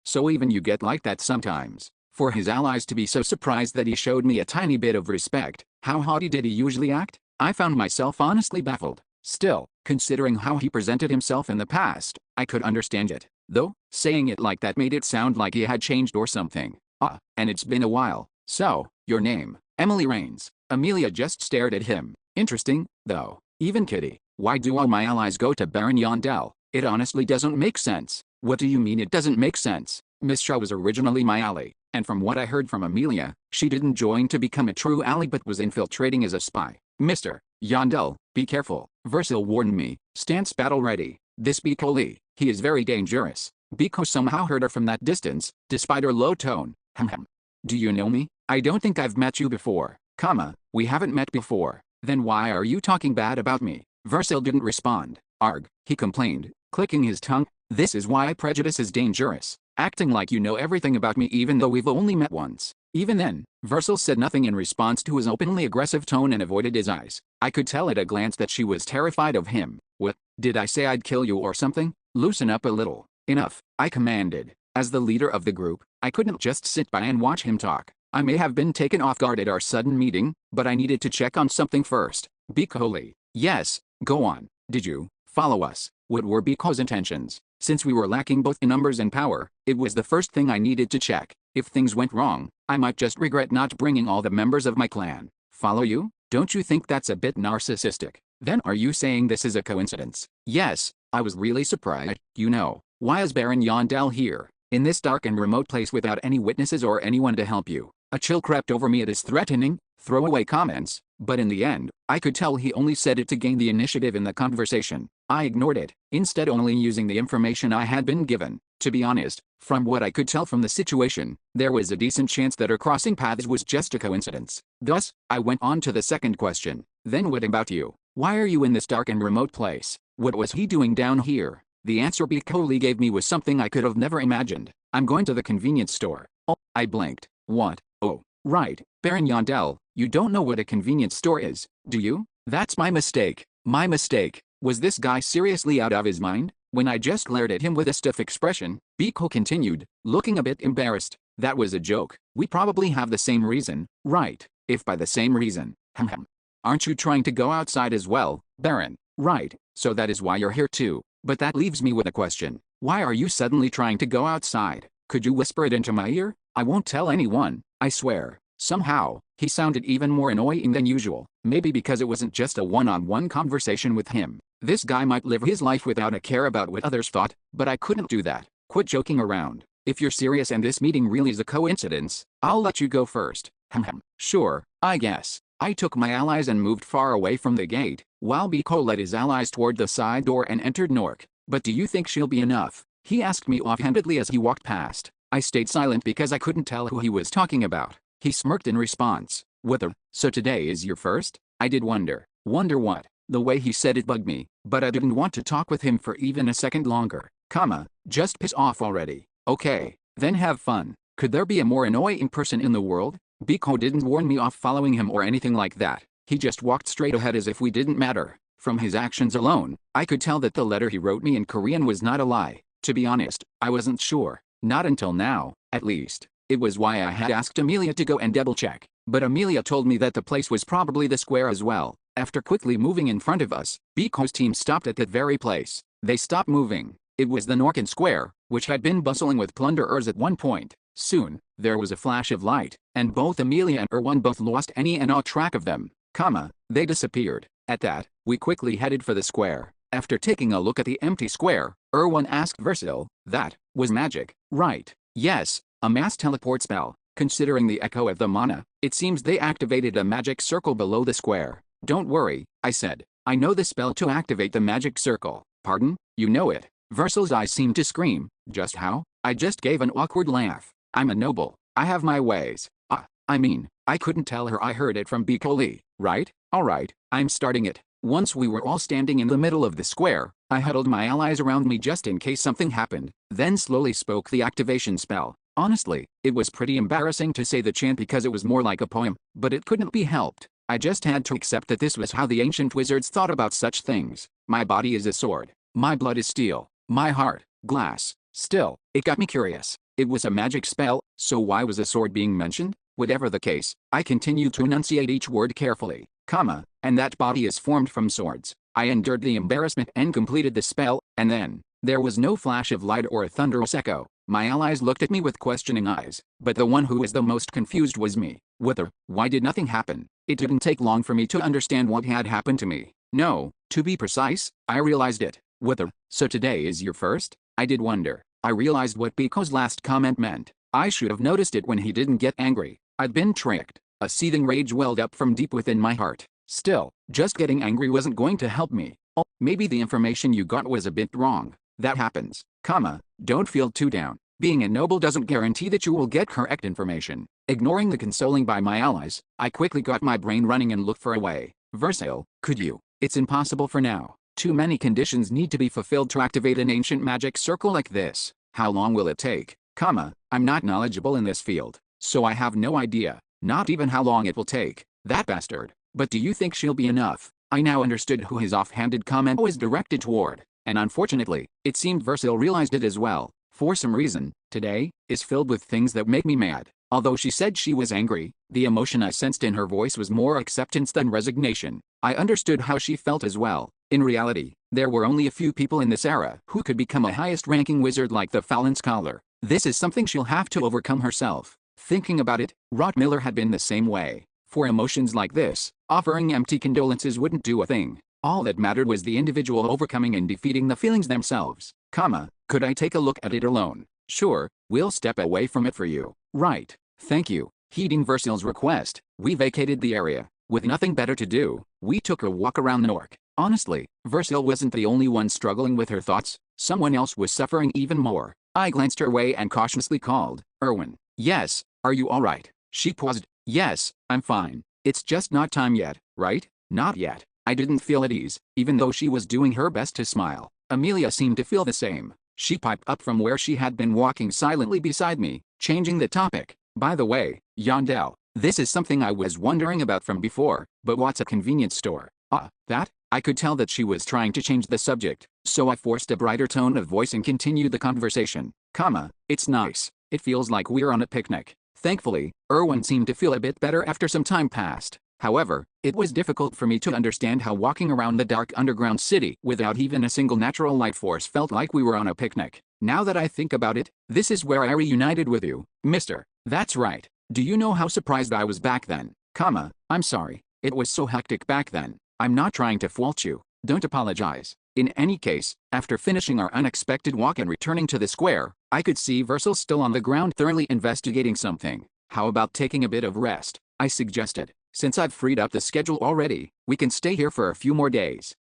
So even you get like that sometimes. For his allies to be so surprised that he showed me a tiny bit of respect, how haughty did he usually act? I found myself honestly baffled. Still, considering how he presented himself in the past, I could understand it. Though, saying it like that made it sound like he had changed or something. And it's been a while. So, your name? Emily Rains. Amelia just stared at him. Interesting, though. Even Kitty. Why do all my allies go to Baron Yondel? It honestly doesn't make sense. What do you mean it doesn't make sense? Miss Shaw was originally my ally, and from what I heard from Amelia, she didn't join to become a true ally but was infiltrating as a spy. Mr. Yondel, be careful, Versil warned me. Stance battle ready. This Bikoli, he is very dangerous. Biko somehow heard her from that distance, despite her low tone. Do you know me? I don't think I've met you before, we haven't met before. Then why are you talking bad about me? Versil didn't respond. Arg, he complained, clicking his tongue. This is why prejudice is dangerous. Acting like you know everything about me even though we've only met once. Even then, Versil said nothing in response to his openly aggressive tone and avoided his eyes. I could tell at a glance that she was terrified of him. What, did I say I'd kill you or something? Loosen up a little. Enough, I commanded. As the leader of the group, I couldn't just sit by and watch him talk. I may have been taken off guard at our sudden meeting, but I needed to check on something first. Bikoli. Yes, go on. Did you follow us? What were Biko's intentions? Since we were lacking both in numbers and power, it was the first thing I needed to check. If things went wrong, I might just regret not bringing all the members of my clan. Follow you? Don't you think that's a bit narcissistic? Then are you saying this is a coincidence? Yes, I was really surprised. You know, why is Baron Yondell here, in this dark and remote place without any witnesses or anyone to help you? A chill crept over me at his threatening, throwaway comments, but in the end, I could tell he only said it to gain the initiative in the conversation. I ignored it, instead only using the information I had been given. To be honest, from what I could tell from the situation, there was a decent chance that our crossing paths was just a coincidence. Thus, I went on to the second question. Then what about you? Why are you in this dark and remote place? What was he doing down here? The answer Bikoli gave me was something I could have never imagined. I'm going to the convenience store. Oh, I blinked. What? Oh, right, Baron Yondell, you don't know what a convenience store is, do you? That's my mistake. My mistake. Was this guy seriously out of his mind? When I just glared at him with a stiff expression, Biko continued, looking a bit embarrassed. That was a joke. We probably have the same reason, right? If by the same reason. Aren't you trying to go outside as well, Baron? Right, so that is why you're here too. But that leaves me with a question. Why are you suddenly trying to go outside? Could you whisper it into my ear? I won't tell anyone, I swear. Somehow, he sounded even more annoying than usual. Maybe because it wasn't just a one-on-one conversation with him. This guy might live his life without a care about what others thought, but I couldn't do that. Quit joking around. If you're serious and this meeting really is a coincidence, I'll let you go first. Sure, I guess. I took my allies and moved far away from the gate, while Biko led his allies toward the side door and entered Nork. But do you think she'll be enough? He asked me offhandedly as he walked past. I stayed silent because I couldn't tell who he was talking about. He smirked in response. So today is your first? I did wonder. Wonder what? The way he said it bugged me, but I didn't want to talk with him for even a second longer. Just piss off already. Okay, then have fun. Could there be a more annoying person in the world? Biko didn't warn me off following him or anything like that. He just walked straight ahead as if we didn't matter. From his actions alone, I could tell that the letter he wrote me in Korean was not a lie. To be honest, I wasn't sure. Not until now, at least. It was why I had asked Amelia to go and double-check. But Amelia told me that the place was probably the square as well. After quickly moving in front of us, Biko's team stopped at that very place. They stopped moving. It was the Norken Square, which had been bustling with plunderers at one point. Soon, there was a flash of light, and both Amelia and Erwan both lost any and all track of them. They disappeared. At that, we quickly headed for the square. After taking a look at the empty square, Erwan asked Versil, that was magic, right? Yes, a mass teleport spell. Considering the echo of the mana, it seems they activated a magic circle below the square. Don't worry, I said. I know the spell to activate the magic circle. Pardon? You know it? Versil's eyes seemed to scream. Just how? I just gave an awkward laugh. I'm a noble. I have my ways. I couldn't tell her I heard it from Bikoli, right? Alright, I'm starting it. Once we were all standing in the middle of the square, I huddled my allies around me just in case something happened, then slowly spoke the activation spell. Honestly, it was pretty embarrassing to say the chant because it was more like a poem, but it couldn't be helped. I just had to accept that this was how the ancient wizards thought about such things. My body is a sword. My blood is steel. My heart, glass. Still, it got me curious. It was a magic spell, so why was a sword being mentioned? Whatever the case, I continued to enunciate each word carefully, and that body is formed from swords. I endured the embarrassment and completed the spell, and then, there was no flash of light or a thunderous echo. My allies looked at me with questioning eyes, but the one who was the most confused was me. Why did nothing happen? It didn't take long for me to understand what had happened to me. No, to be precise, I realized it. So today is your first? I did wonder. I realized what Biko's last comment meant. I should have noticed it when he didn't get angry. I'd been tricked. A seething rage welled up from deep within my heart. Still, just getting angry wasn't going to help me. Oh, maybe the information you got was a bit wrong. That happens. Don't feel too down. Being a noble doesn't guarantee that you will get correct information. Ignoring the consoling by my allies, I quickly got my brain running and looked for a way. Versailles, could you? It's impossible for now. Too many conditions need to be fulfilled to activate an ancient magic circle like this. How long will it take? I'm not knowledgeable in this field, so I have no idea. Not even how long it will take. That bastard. But do you think she'll be enough? I now understood who his offhanded comment was directed toward, and unfortunately, it seemed Versailles realized it as well. For some reason, today is filled with things that make me mad. Although she said she was angry, the emotion I sensed in her voice was more acceptance than resignation. I understood how she felt as well. In reality, there were only a few people in this era who could become a highest-ranking wizard like the Fallen Scholar. This is something she'll have to overcome herself. Thinking about it, Rottmiller had been the same way. For emotions like this, offering empty condolences wouldn't do a thing. All that mattered was the individual overcoming and defeating the feelings themselves. Could I take a look at it alone? Sure, we'll step away from it for you. Right. Thank you. Heeding Versailles's request, we vacated the area. With nothing better to do, we took a walk around the Nork. Honestly, Versailles wasn't the only one struggling with her thoughts. Someone else was suffering even more. I glanced her way and cautiously called, Erwin. Yes, are you alright? She paused. Yes, I'm fine. It's just not time yet, right? Not yet. I didn't feel at ease, even though she was doing her best to smile. Amelia seemed to feel the same. She piped up from where she had been walking silently beside me, changing the topic. By the way, Yandel, this is something I was wondering about from before, but what's a convenience store? That? I could tell that she was trying to change the subject, so I forced a brighter tone of voice and continued the conversation. It's nice. It feels like we're on a picnic. Thankfully, Erwin seemed to feel a bit better after some time passed. However, it was difficult for me to understand how walking around the dark underground city without even a single natural light force felt like we were on a picnic. Now that I think about it, this is where I reunited with you, mister. That's right. Do you know how surprised I was back then? I'm sorry. It was so hectic back then. I'm not trying to fault you. Don't apologize. In any case, after finishing our unexpected walk and returning to the square, I could see Versailles still on the ground thoroughly investigating something. How about taking a bit of rest? I suggested. Since I've freed up the schedule already, we can stay here for a few more days.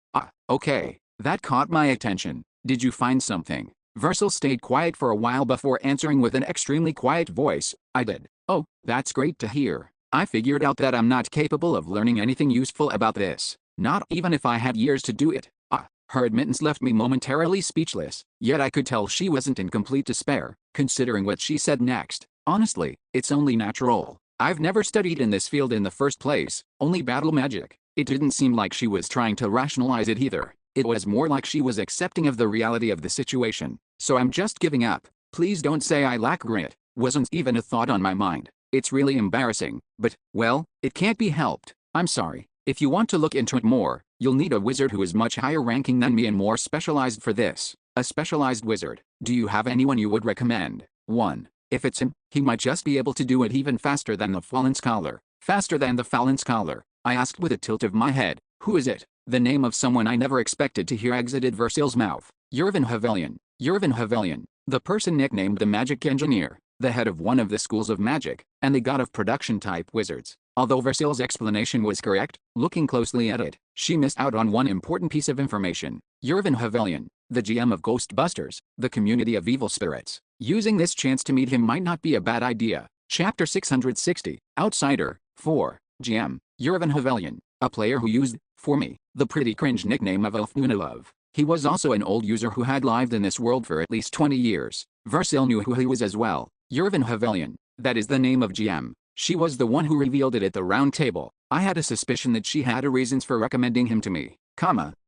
Okay. That caught my attention. Did you find something? Versailles stayed quiet for a while before answering with an extremely quiet voice. I did. Oh, that's great to hear. I figured out that I'm not capable of learning anything useful about this. Not even if I had years to do it. Her admittance left me momentarily speechless, yet I could tell she wasn't in complete despair, considering what she said next. Honestly, it's only natural. I've never studied in this field in the first place, only battle magic. It didn't seem like she was trying to rationalize it either. It was more like she was accepting of the reality of the situation. So I'm just giving up. Please don't say I lack grit. Wasn't even a thought on my mind. It's really embarrassing, but, well, it can't be helped. I'm sorry. If you want to look into it more, you'll need a wizard who is much higher ranking than me and more specialized for this. A specialized wizard. Do you have anyone you would recommend? 1. If it's him, he might just be able to do it even faster than the Fallen Scholar. Faster than the Fallen Scholar? I asked with a tilt of my head. Who is it? The name of someone I never expected to hear exited Versailles's mouth. Yervin Havelion. Yervin Havelion. The person nicknamed the Magic Engineer, the head of one of the schools of magic, and the god of production-type wizards. Although Versailles's explanation was correct, looking closely at it, she missed out on one important piece of information. Yervin Havelion, the GM of Ghostbusters, the community of evil spirits. Using this chance to meet him might not be a bad idea. Chapter 660, Outsider, 4, GM, Yervin Havelion, a player who used, for me, the pretty cringe nickname of Elf Nunilov. He was also an old user who had lived in this world for at least 20 years. Versailles knew who he was as well. Yervin Havelion, that is the name of GM. She was the one who revealed it at the round table. I had a suspicion that she had reasons for recommending him to me.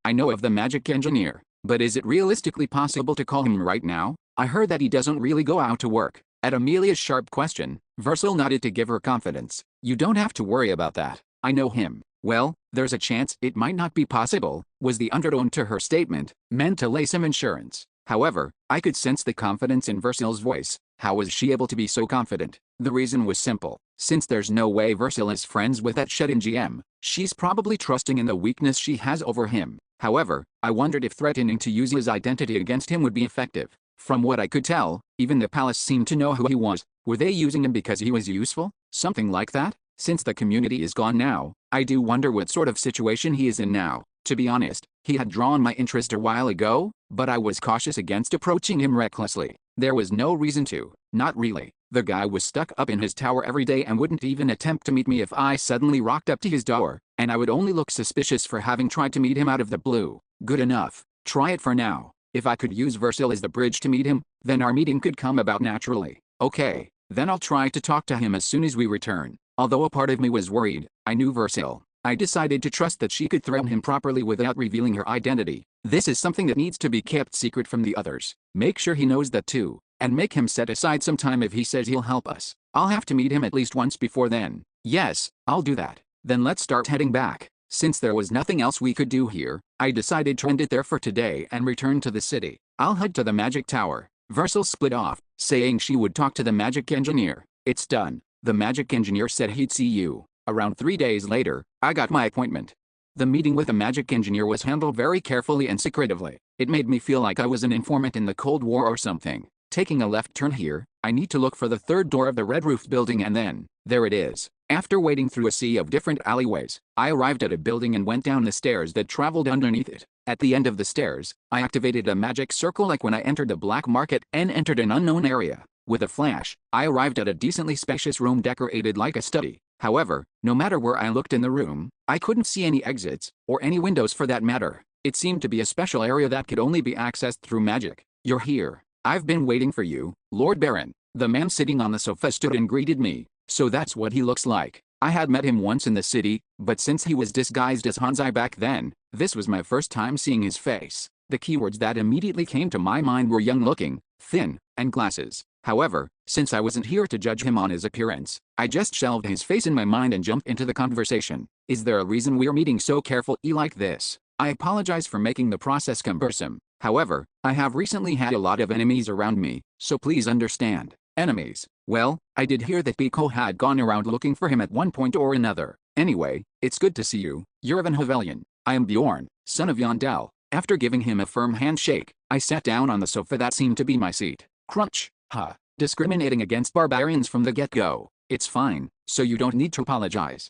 I know of the Magic Engineer, but is it realistically possible to call him right now? I heard that he doesn't really go out to work. At Amelia's sharp question, Versailles nodded to give her confidence. You don't have to worry about that. I know him. Well, there's a chance it might not be possible, was the undertone to her statement, meant to lay some insurance. However, I could sense the confidence in Versailles's voice. How was she able to be so confident? The reason was simple. Since there's no way Versailles is friends with that shut-in GM, she's probably trusting in the weakness she has over him. However, I wondered if threatening to use his identity against him would be effective. From what I could tell, even the palace seemed to know who he was. Were they using him because he was useful? Something like that? Since the community is gone now, I do wonder what sort of situation he is in now. To be honest, he had drawn my interest a while ago, but I was cautious against approaching him recklessly. There was no reason to, not really. The guy was stuck up in his tower every day and wouldn't even attempt to meet me if I suddenly rocked up to his door, and I would only look suspicious for having tried to meet him out of the blue. Good enough. Try it for now. If I could use Versil as the bridge to meet him, then our meeting could come about naturally. Okay, then I'll try to talk to him as soon as we return. Although a part of me was worried, I knew Versil. I decided to trust that she could threaten him properly without revealing her identity. This is something that needs to be kept secret from the others. Make sure he knows that too, and make him set aside some time if he says he'll help us. I'll have to meet him at least once before then. Yes, I'll do that. Then let's start heading back. Since there was nothing else we could do here, I decided to end it there for today and return to the city. I'll head to the magic tower. Versil split off, saying she would talk to the magic engineer. It's done. The magic engineer said he'd see you. Around 3 days later, I got my appointment. The meeting with the magic engineer was handled very carefully and secretively. It made me feel like I was an informant in the Cold War or something. Taking a left turn here, I need to look for the third door of the red-roofed building and then, there it is. After wading through a sea of different alleyways, I arrived at a building and went down the stairs that traveled underneath it. At the end of the stairs, I activated a magic circle like when I entered the black market and entered an unknown area. With a flash, I arrived at a decently spacious room decorated like a study. However, no matter where I looked in the room, I couldn't see any exits, or any windows for that matter. It seemed to be a special area that could only be accessed through magic. You're here. I've been waiting for you, Lord Baron. The man sitting on the sofa stood and greeted me. So that's what he looks like. I had met him once in the city, but since he was disguised as Hanzai back then, this was my first time seeing his face. The keywords that immediately came to my mind were young-looking, thin, and glasses. However, since I wasn't here to judge him on his appearance, I just shelved his face in my mind and jumped into the conversation. Is there a reason we're meeting so carefully like this? I apologize for making the process cumbersome. However, I have recently had a lot of enemies around me, so please understand. Enemies. Well, I did hear that Pico had gone around looking for him at one point or another. Anyway, it's good to see you. You're Van Havelion. I am Bjorn, son of Yondel. After giving him a firm handshake, I sat down on the sofa that seemed to be my seat. Crunch. Ha. Discriminating against barbarians from the get-go. It's fine, so you don't need to apologize.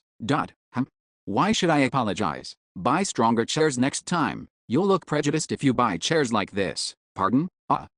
Why should I apologize? Buy stronger chairs next time. You'll look prejudiced if you buy chairs like this. Pardon?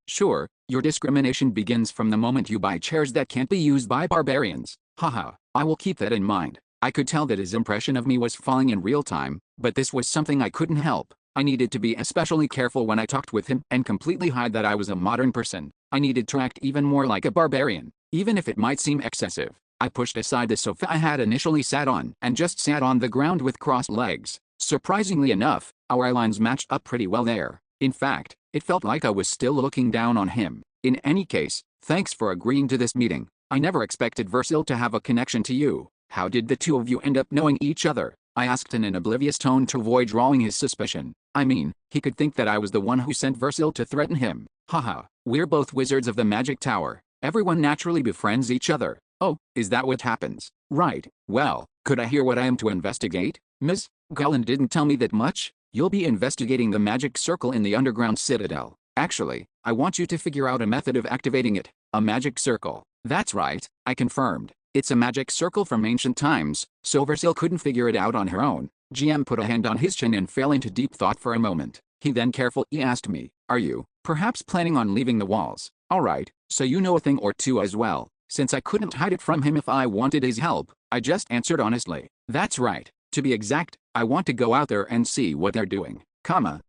Sure, your discrimination begins from the moment you buy chairs that can't be used by barbarians. Haha, I will keep that in mind. I could tell that his impression of me was falling in real time, but this was something I couldn't help. I needed to be especially careful when I talked with him and completely hide that I was a modern person. I needed to act even more like a barbarian, even if it might seem excessive. I pushed aside the sofa I had initially sat on and just sat on the ground with crossed legs. Surprisingly enough, our lines matched up pretty well there. In fact, it felt like I was still looking down on him. In any case, thanks for agreeing to this meeting. I never expected Versil to have a connection to you. How did the two of you end up knowing each other? I asked in an oblivious tone to avoid drawing his suspicion. I mean, he could think that I was the one who sent Versil to threaten him. Haha, we're both wizards of the magic tower. Everyone naturally befriends each other. Oh, is that what happens? Right. Well, could I hear what I am to investigate? Ms. Cullen didn't tell me that much. You'll be investigating the magic circle in the underground citadel. Actually, I want you to figure out a method of activating it. A magic circle. That's right, I confirmed. It's a magic circle from ancient times, so Versil couldn't figure it out on her own. GM put a hand on his chin and fell into deep thought for a moment. He then carefully asked me, are you, perhaps planning on leaving the walls? Alright, so you know a thing or two as well. Since I couldn't hide it from him if I wanted his help, I just answered honestly. That's right. To be exact, I want to go out there and see what they're doing.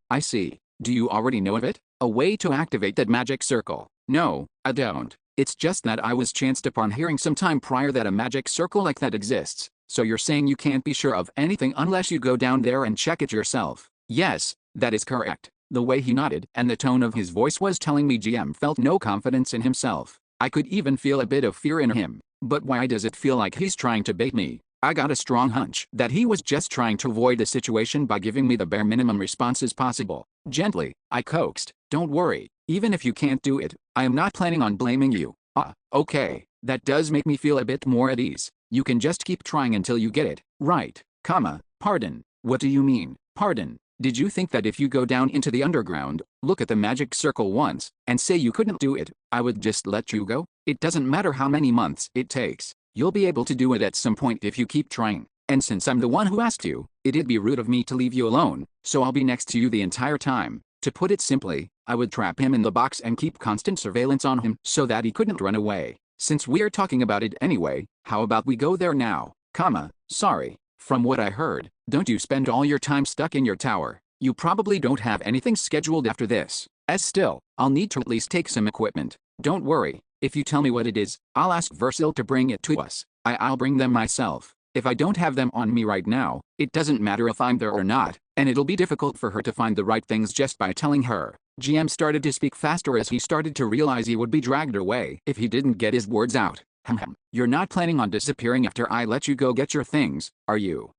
I see. Do you already know of it? A way to activate that magic circle? No, I don't. It's just that I was chanced upon hearing some time prior that a magic circle like that exists. So you're saying you can't be sure of anything unless you go down there and check it yourself? Yes, that is correct. The way he nodded and the tone of his voice was telling me GM felt no confidence in himself. I could even feel a bit of fear in him. But why does it feel like he's trying to bait me? I got a strong hunch that he was just trying to avoid the situation by giving me the bare minimum responses possible. Gently, I coaxed. Don't worry, even if you can't do it, I am not planning on blaming you. Okay, that does make me feel a bit more at ease. You can just keep trying until you get it, right? Pardon, what do you mean, pardon? Did you think that if you go down into the underground, look at the magic circle once, and say you couldn't do it, I would just let you go? It doesn't matter how many months it takes. You'll be able to do it at some point if you keep trying. And since I'm the one who asked you, it'd be rude of me to leave you alone, so I'll be next to you the entire time. To put it simply, I would trap him in the box and keep constant surveillance on him so that he couldn't run away. Since we're talking about it anyway, how about we go there now? Sorry. From what I heard, don't you spend all your time stuck in your tower? You probably don't have anything scheduled after this. As still, I'll need to at least take some equipment. Don't worry, if you tell me what it is, I'll ask Versil to bring it to us. I'll bring them myself. If I don't have them on me right now, it doesn't matter if I'm there or not, and it'll be difficult for her to find the right things just by telling her. GM started to speak faster as he started to realize he would be dragged away if he didn't get his words out. You're not planning on disappearing after I let you go get your things, are you?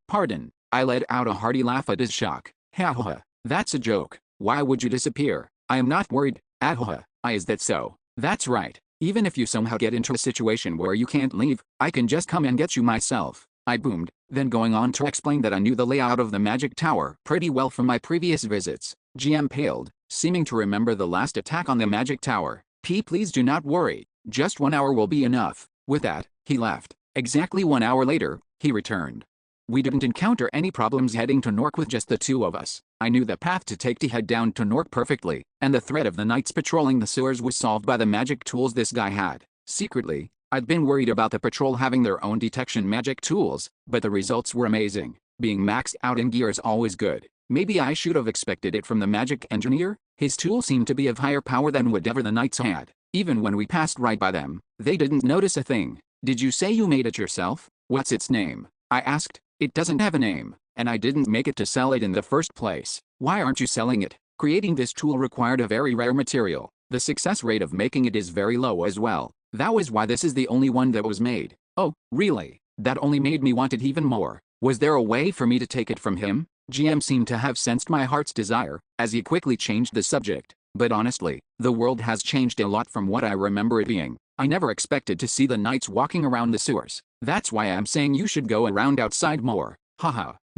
Pardon. I let out a hearty laugh at his shock. Ha, that's a joke. Why would you disappear? I am not worried. Is that so? That's right. Even if you somehow get into a situation where you can't leave, I can just come and get you myself. I boomed, then going on to explain that I knew the layout of the magic tower pretty well from my previous visits. GM paled, seeming to remember the last attack on the magic tower. Please do not worry. Just 1 hour will be enough. With that, he left. Exactly 1 hour later, he returned. We didn't encounter any problems heading to Nork with just the two of us. I knew the path to take to head down to Nork perfectly, and the threat of the knights patrolling the sewers was solved by the magic tools this guy had. Secretly, I'd been worried about the patrol having their own detection magic tools, but the results were amazing. Being maxed out in gear is always good. Maybe I should have expected it from the magic engineer? His tool seemed to be of higher power than whatever the knights had. Even when we passed right by them, they didn't notice a thing. Did you say you made it yourself? What's its name? I asked. It doesn't have a name, and I didn't make it to sell it in the first place. Why aren't you selling it? Creating this tool required a very rare material. The success rate of making it is very low as well. That was why this is the only one that was made. Oh, really? That only made me want it even more. Was there a way for me to take it from him? GM seemed to have sensed my heart's desire, as he quickly changed the subject. But honestly, the world has changed a lot from what I remember it being. I never expected to see the knights walking around the sewers. That's why I'm saying you should go around outside more.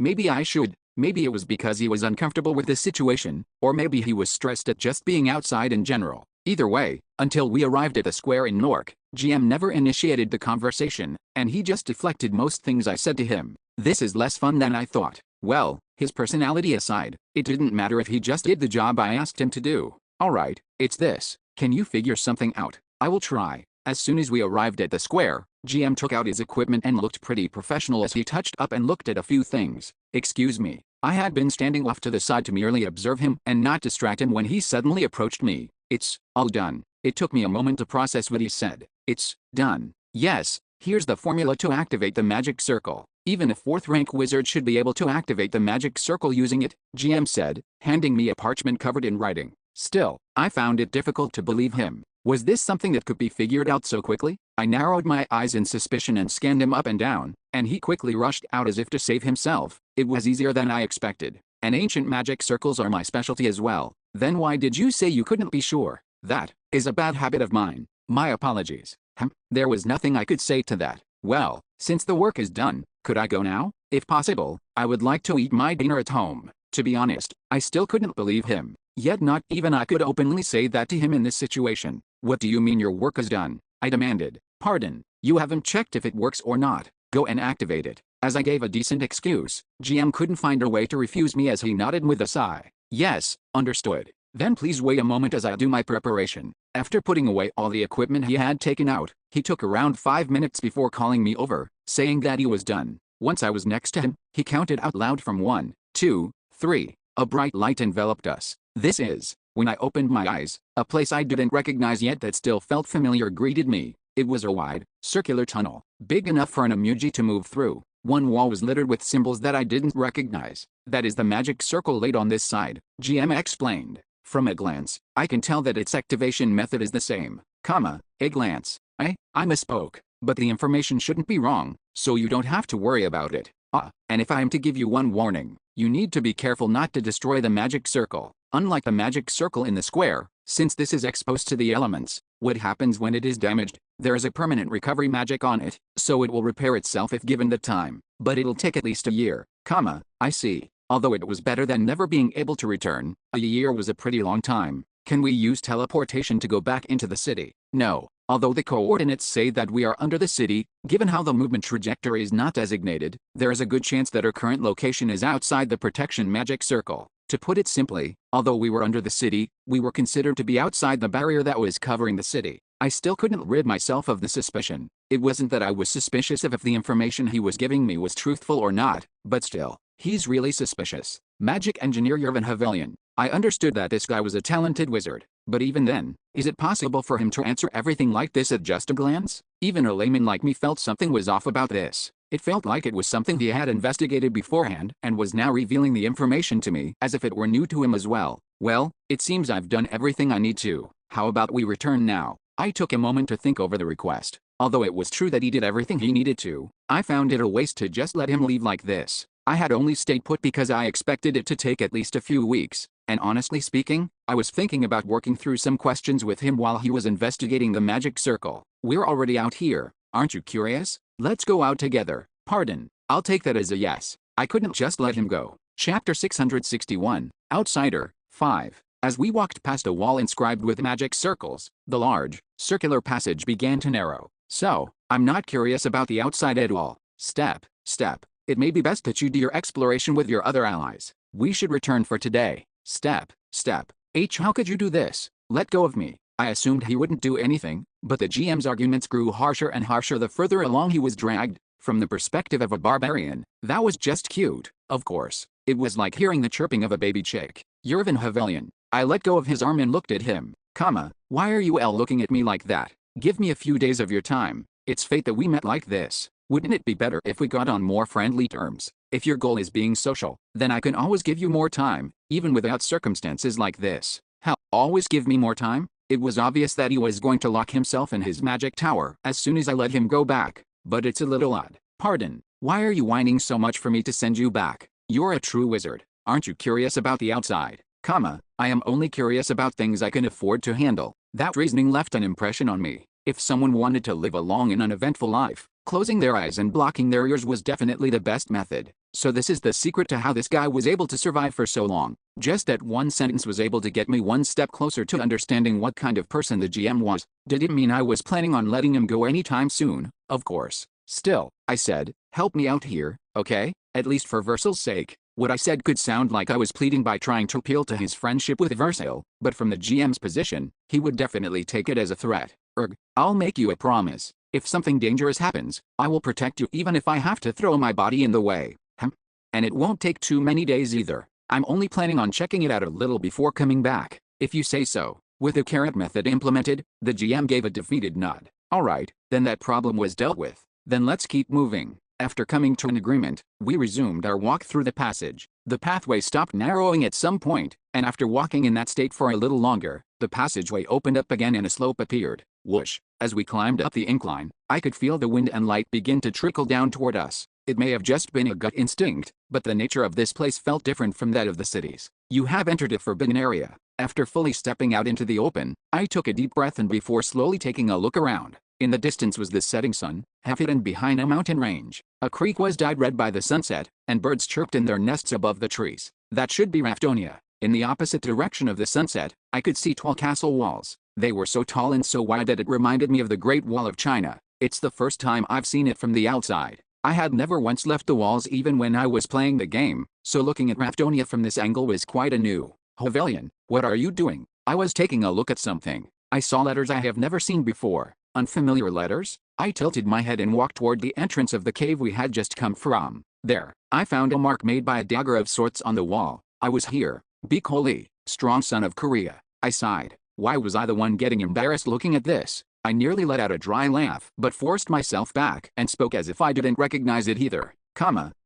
Maybe I should. Maybe it was because he was uncomfortable with this situation, or maybe he was stressed at just being outside in general. Either way, until we arrived at the square in Nork, GM never initiated the conversation, and he just deflected most things I said to him. This is less fun than I thought. Well, his personality aside, it didn't matter if he just did the job I asked him to do. Alright, it's this. Can you figure something out? I will try. As soon as we arrived at the square, GM took out his equipment and looked pretty professional as he touched up and looked at a few things. Excuse me. I had been standing off to the side to merely observe him and not distract him when he suddenly approached me. It's all done. It took me a moment to process what he said. It's done. Yes, here's the formula to activate the magic circle. Even a 4th rank wizard should be able to activate the magic circle using it, GM said, handing me a parchment covered in writing. Still, I found it difficult to believe him. Was this something that could be figured out so quickly? I narrowed my eyes in suspicion and scanned him up and down, and he quickly rushed out as if to save himself. It was easier than I expected. And ancient magic circles are my specialty as well. Then why did you say you couldn't be sure? That is a bad habit of mine. My apologies. There was nothing I could say to that. Well, since the work is done, could I go now? If possible, I would like to eat my dinner at home. To be honest, I still couldn't believe him. Yet not even I could openly say that to him in this situation. What do you mean your work is done? I demanded. Pardon, you haven't checked if it works or not. Go and activate it. As I gave a decent excuse, GM couldn't find a way to refuse me as he nodded with a sigh. Yes, understood. Then please wait a moment as I do my preparation. After putting away all the equipment he had taken out, he took around 5 minutes before calling me over, saying that he was done. Once I was next to him, he counted out loud from 1, 2, 3. A bright light enveloped us. This is, when I opened my eyes, a place I didn't recognize yet that still felt familiar greeted me. It was a wide, circular tunnel, big enough for an emoji to move through. One wall was littered with symbols that I didn't recognize. That is the magic circle laid on this side, GM explained. From a glance, I can tell that its activation method is the same. A glance. I misspoke, but the information shouldn't be wrong, so you don't have to worry about it. And if I am to give you one warning, you need to be careful not to destroy the magic circle. Unlike the magic circle in the square, since this is exposed to the elements, what happens when it is damaged? There is a permanent recovery magic on it, so it will repair itself if given the time. But it'll take at least a year. I see. Although it was better than never being able to return, a year was a pretty long time. Can we use teleportation to go back into the city? No. Although the coordinates say that we are under the city, given how the movement trajectory is not designated, there is a good chance that our current location is outside the protection magic circle. To put it simply, although we were under the city, we were considered to be outside the barrier that was covering the city. I still couldn't rid myself of the suspicion. It wasn't that I was suspicious of if the information he was giving me was truthful or not, but still, he's really suspicious. Magic engineer Yervin Havelian. I understood that this guy was a talented wizard, but even then, is it possible for him to answer everything like this at just a glance? Even a layman like me felt something was off about this. It felt like it was something he had investigated beforehand and was now revealing the information to me as if it were new to him as well. Well, it seems I've done everything I need to. How about we return now? I took a moment to think over the request. Although it was true that he did everything he needed to, I found it a waste to just let him leave like this. I had only stayed put because I expected it to take at least a few weeks, and honestly speaking, I was thinking about working through some questions with him while he was investigating the magic circle. We're already out here, aren't you curious? Let's go out together. Pardon, I'll take that as a yes. I couldn't just let him go. Chapter 661, Outsider, 5. As we walked past a wall inscribed with magic circles, the large, circular passage began to narrow. So, I'm not curious about the outside at all. Step. It may be best that you do your exploration with your other allies. We should return for today. Step. How could you do this? Let go of me. I assumed he wouldn't do anything, but the GM's arguments grew harsher and harsher the further along he was dragged. From the perspective of a barbarian, that was just cute. Of course, it was like hearing the chirping of a baby chick. Yervin Havelian. I let go of his arm and looked at him. Why are you looking at me like that? Give me a few days of your time. It's fate that we met like this. Wouldn't it be better if we got on more friendly terms? If your goal is being social, then I can always give you more time, even without circumstances like this. Hell, always give me more time? It was obvious that he was going to lock himself in his magic tower as soon as I let him go back. But it's a little odd. Pardon, why are you whining so much for me to send you back? You're a true wizard. Aren't you curious about the outside? I am only curious about things I can afford to handle. That reasoning left an impression on me. If someone wanted to live a long and uneventful life, closing their eyes and blocking their ears was definitely the best method. So this is the secret to how this guy was able to survive for so long. Just that one sentence was able to get me one step closer to understanding what kind of person the GM was. Did it mean I was planning on letting him go anytime soon? Of course. Still, I said, help me out here, okay? At least for Versal's sake. What I said could sound like I was pleading by trying to appeal to his friendship with Versil, but from the GM's position, he would definitely take it as a threat. I'll make you a promise. If something dangerous happens, I will protect you even if I have to throw my body in the way. And it won't take too many days either. I'm only planning on checking it out a little before coming back, if you say so. With the carrot method implemented, the GM gave a defeated nod. Alright, then that problem was dealt with. Then let's keep moving. After coming to an agreement, we resumed our walk through the passage. The pathway stopped narrowing at some point, and after walking in that state for a little longer, the passageway opened up again and a slope appeared. Whoosh! As we climbed up the incline, I could feel the wind and light begin to trickle down toward us. It may have just been a gut instinct, but the nature of this place felt different from that of the cities. You have entered a forbidden area. After fully stepping out into the open, I took a deep breath and before slowly taking a look around. In the distance was the setting sun, half hidden behind a mountain range. A creek was dyed red by the sunset, and birds chirped in their nests above the trees. That should be Raftonia. In the opposite direction of the sunset, I could see tall castle walls. They were so tall and so wide that it reminded me of the Great Wall of China. It's the first time I've seen it from the outside. I had never once left the walls even when I was playing the game, so looking at Raftonia from this angle was quite a new. Havelian, what are you doing? I was taking a look at something. I saw letters I have never seen before. Unfamiliar letters? I tilted my head and walked toward the entrance of the cave we had just come from. There, I found a mark made by a dagger of sorts on the wall. I was here. Bikoli, strong son of Korea. I sighed. Why was I the one getting embarrassed looking at this? I nearly let out a dry laugh, but forced myself back and spoke as if I didn't recognize it either.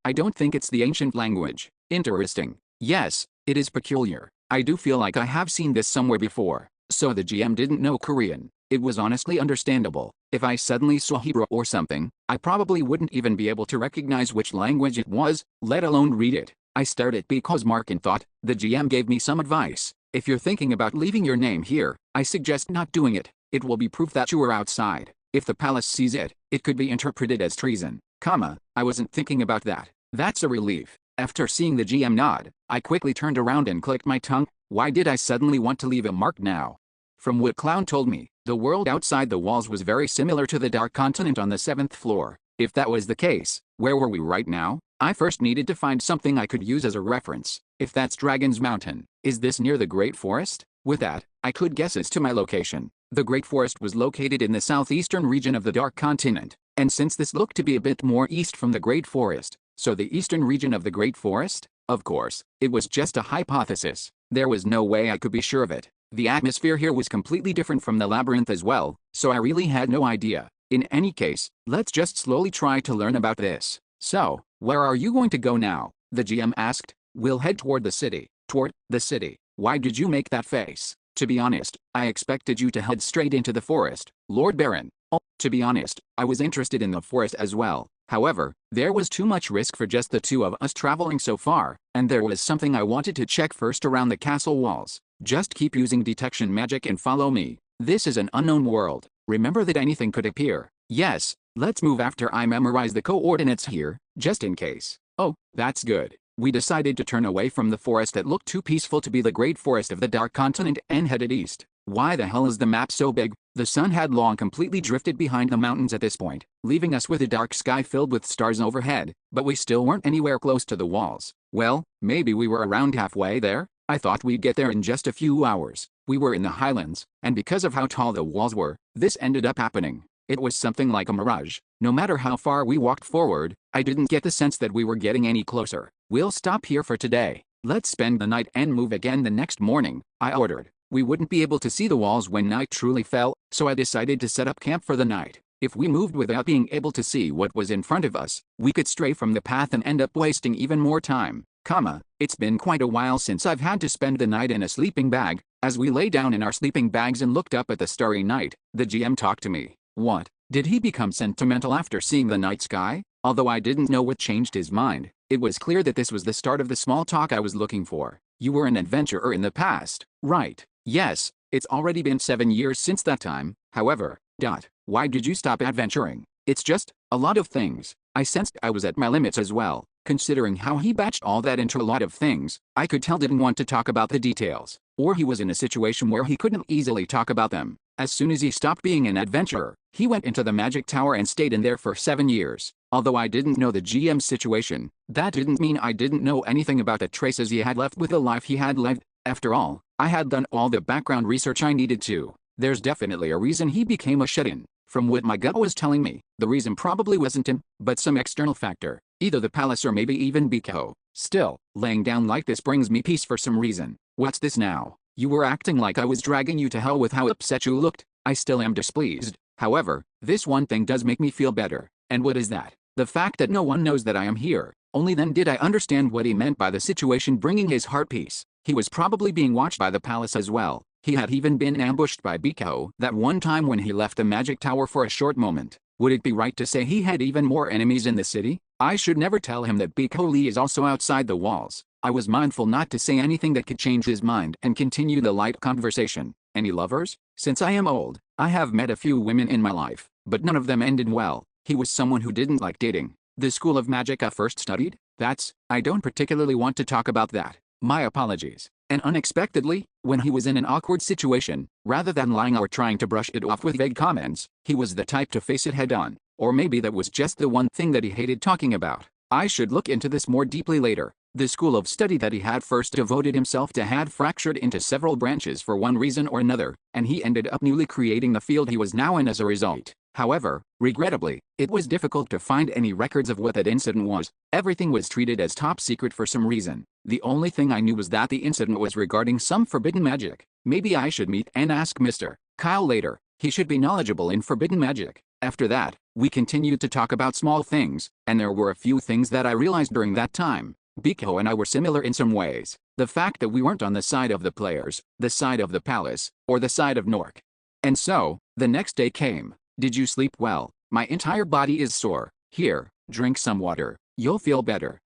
I don't think it's the ancient language. Interesting. Yes, it is peculiar. I do feel like I have seen this somewhere before. So the GM didn't know Korean. It was honestly understandable. If I suddenly saw Hebrew or something, I probably wouldn't even be able to recognize which language it was, let alone read it. I stared at because Mark and thought, the GM gave me some advice. If you're thinking about leaving your name here, I suggest not doing it. It will be proof that you were outside. If the palace sees it, it could be interpreted as treason. I wasn't thinking about that. That's a relief. After seeing the GM nod, I quickly turned around and clicked my tongue. Why did I suddenly want to leave a mark now? From what Clown told me, The world outside the walls was very similar to the dark continent on the 7th floor. If that was the case, where were we right now? I first needed to find something I could use as a reference. If that's Dragon's Mountain, is this near the Great Forest? With that, I could guess as to my location. The Great Forest was located in the southeastern region of the Dark Continent, and since this looked to be a bit more east from the Great Forest, so the eastern region of the Great Forest? Of course, it was just a hypothesis. There was no way I could be sure of it. The atmosphere here was completely different from the labyrinth as well, so I really had no idea. In any case, let's just slowly try to learn about this. So, where are you going to go now? The GM asked. We'll head toward the city. Toward the city? Why did you make that face? To be honest, I expected you to head straight into the forest, Lord Baron. Oh, to be honest, I was interested in the forest as well. However, there was too much risk for just the two of us traveling so far, and there was something I wanted to check first around the castle walls. Just keep using detection magic and follow me. This is an unknown world. Remember that anything could appear. Yes, let's move after I memorize the coordinates here, just in case. Oh, that's good. We decided to turn away from the forest that looked too peaceful to be the Great Forest of the Dark Continent and headed east. Why the hell is the map so big? The sun had long completely drifted behind the mountains at this point, leaving us with a dark sky filled with stars overhead, but we still weren't anywhere close to the walls. Well, maybe we were around halfway there? I thought we'd get there in just a few hours. We were in the highlands, and because of how tall the walls were, this ended up happening. It was something like a mirage. No matter how far we walked forward, I didn't get the sense that we were getting any closer. We'll stop here for today. Let's spend the night and move again the next morning, I ordered. We wouldn't be able to see the walls when night truly fell, so I decided to set up camp for the night. If we moved without being able to see what was in front of us, we could stray from the path and end up wasting even more time. It's been quite a while since I've had to spend the night in a sleeping bag. As we lay down in our sleeping bags and looked up at the starry night, the GM talked to me. What? Did he become sentimental after seeing the night sky? Although I didn't know what changed his mind, it was clear that this was the start of the small talk I was looking for. You were an adventurer in the past, right? Yes, it's already been 7 years since that time. However, why did you stop adventuring? It's just a lot of things. I sensed I was at my limits as well. Considering how he batched all that into a lot of things, I could tell didn't want to talk about the details. Or he was in a situation where he couldn't easily talk about them. As soon as he stopped being an adventurer, he went into the magic tower and stayed in there for 7 years. Although I didn't know the GM's situation, that didn't mean I didn't know anything about the traces he had left with the life he had lived. After all, I had done all the background research I needed to. There's definitely a reason he became a shut-in. From what my gut was telling me, the reason probably wasn't him, but some external factor. Either the palace or maybe even Biko. Still, laying down like this brings me peace for some reason. What's this now? You were acting like I was dragging you to hell with how upset you looked. I still am displeased. However, this one thing does make me feel better. And what is that? The fact that no one knows that I am here. Only then did I understand what he meant by the situation bringing his heart peace. He was probably being watched by the palace as well. He had even been ambushed by Biko that one time when he left the magic tower for a short moment. Would it be right to say he had even more enemies in the city? I should never tell him that Biko Lee is also outside the walls. I was mindful not to say anything that could change his mind and continue the light conversation. Any lovers? Since I am old, I have met a few women in my life, but none of them ended well. He was someone who didn't like dating. The school of magic I first studied? I don't particularly want to talk about that. My apologies. And unexpectedly, when he was in an awkward situation, rather than lying or trying to brush it off with vague comments, he was the type to face it head on. Or maybe that was just the one thing that he hated talking about. I should look into this more deeply later. The school of study that he had first devoted himself to had fractured into several branches for one reason or another, and he ended up newly creating the field he was now in as a result. However, regrettably, it was difficult to find any records of what that incident was. Everything was treated as top secret for some reason. The only thing I knew was that the incident was regarding some forbidden magic. Maybe I should meet and ask Mr. Kyle later. He should be knowledgeable in forbidden magic. After that, we continued to talk about small things, and there were a few things that I realized during that time. Biko and I were similar in some ways. The fact that we weren't on the side of the players, the side of the palace, or the side of Nork. And so, the next day came. Did you sleep well? My entire body is sore. Here, drink some water. You'll feel better.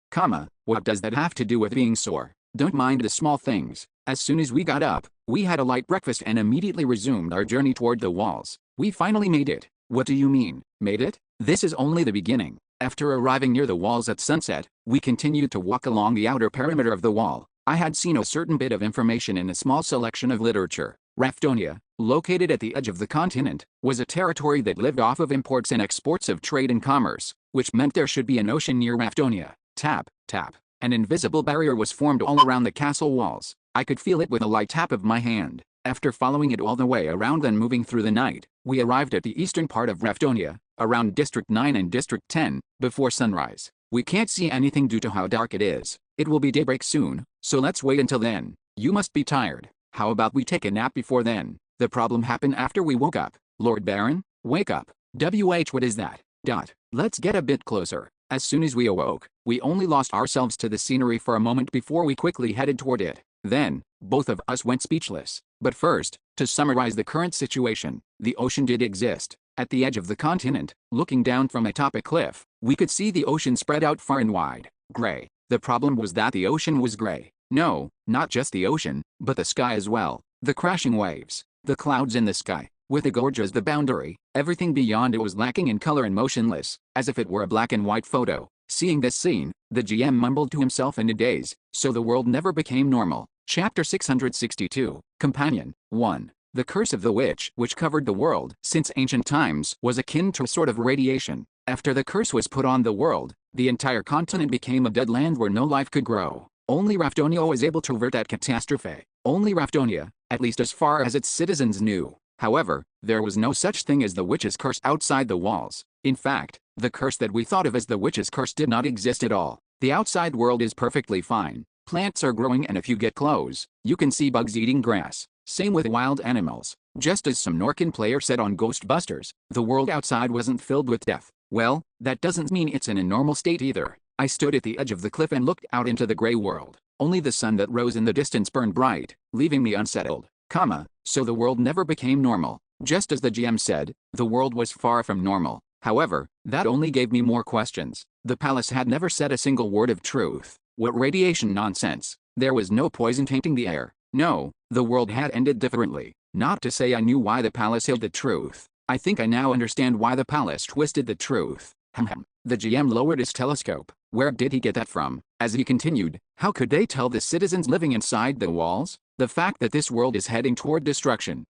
What does that have to do with being sore? Don't mind the small things. As soon as we got up, we had a light breakfast and immediately resumed our journey toward the walls. We finally made it. What do you mean, made it? This is only the beginning. After arriving near the walls at sunset, we continued to walk along the outer perimeter of the wall. I had seen a certain bit of information in a small selection of literature. Raftonia, located at the edge of the continent, was a territory that lived off of imports and exports of trade and commerce, which meant there should be an ocean near Raftonia. Tap, tap. An invisible barrier was formed all around the castle walls. I could feel it with a light tap of my hand. After following it all the way around and moving through the night, we arrived at the eastern part of Raftonia, around District 9 and District 10, before sunrise. We can't see anything due to how dark it is. It will be daybreak soon, so let's wait until then. You must be tired. How about we take a nap before then? The problem happened after we woke up. Lord Baron, wake up. What is that? Let's get a bit closer. As soon as we awoke, we only lost ourselves to the scenery for a moment before we quickly headed toward it. Then, both of us went speechless. But first, to summarize the current situation, the ocean did exist. At the edge of the continent, looking down from atop a cliff, we could see the ocean spread out far and wide. Gray. The problem was that the ocean was gray. No, not just the ocean, but the sky as well. The crashing waves, the clouds in the sky, with the gorge as the boundary, everything beyond it was lacking in color and motionless, as if it were a black and white photo. Seeing this scene, the GM mumbled to himself in a daze, so the world never became normal. Chapter 662, Companion 1. The curse of the witch, which covered the world since ancient times, was akin to a sort of radiation. After the curse was put on the world, the entire continent became a dead land where no life could grow. Only Raftonia was able to avert that catastrophe. Only Raftonia, at least as far as its citizens knew. However, there was no such thing as the witch's curse outside the walls. In fact, the curse that we thought of as the witch's curse did not exist at all. The outside world is perfectly fine. Plants are growing, and if you get close, you can see bugs eating grass. Same with wild animals. Just as some Norcan player said on Ghostbusters, the world outside wasn't filled with death. Well, that doesn't mean it's in a normal state either. I stood at the edge of the cliff and looked out into the gray world. Only the sun that rose in the distance burned bright, leaving me unsettled. So the world never became normal. Just as the GM said, the world was far from normal. However, that only gave me more questions. The palace had never said a single word of truth. What radiation nonsense. There was no poison tainting the air. No, the world had ended differently. Not to say I knew why the palace hid the truth. I think I now understand why the palace twisted the truth. The GM lowered his telescope. Where did he get that from? As he continued, how could they tell the citizens living inside the walls? The fact that this world is heading toward destruction.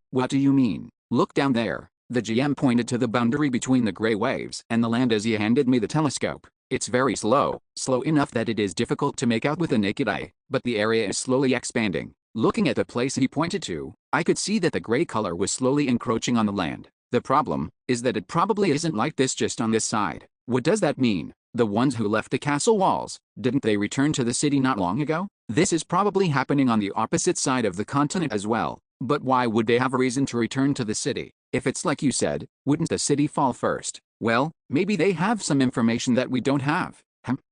What do you mean? Look down there. The GM pointed to the boundary between the gray waves and the land as he handed me the telescope. It's very slow enough that it is difficult to make out with the naked eye, but the area is slowly expanding. Looking at the place he pointed to, I could see that the gray color was slowly encroaching on the land. The problem is that it probably isn't like this just on this side. What does that mean? The ones who left the castle walls, didn't they return to the city not long ago? This is probably happening on the opposite side of the continent as well. But why would they have a reason to return to the city? If it's like you said, wouldn't the city fall first? Well, maybe they have some information that we don't have.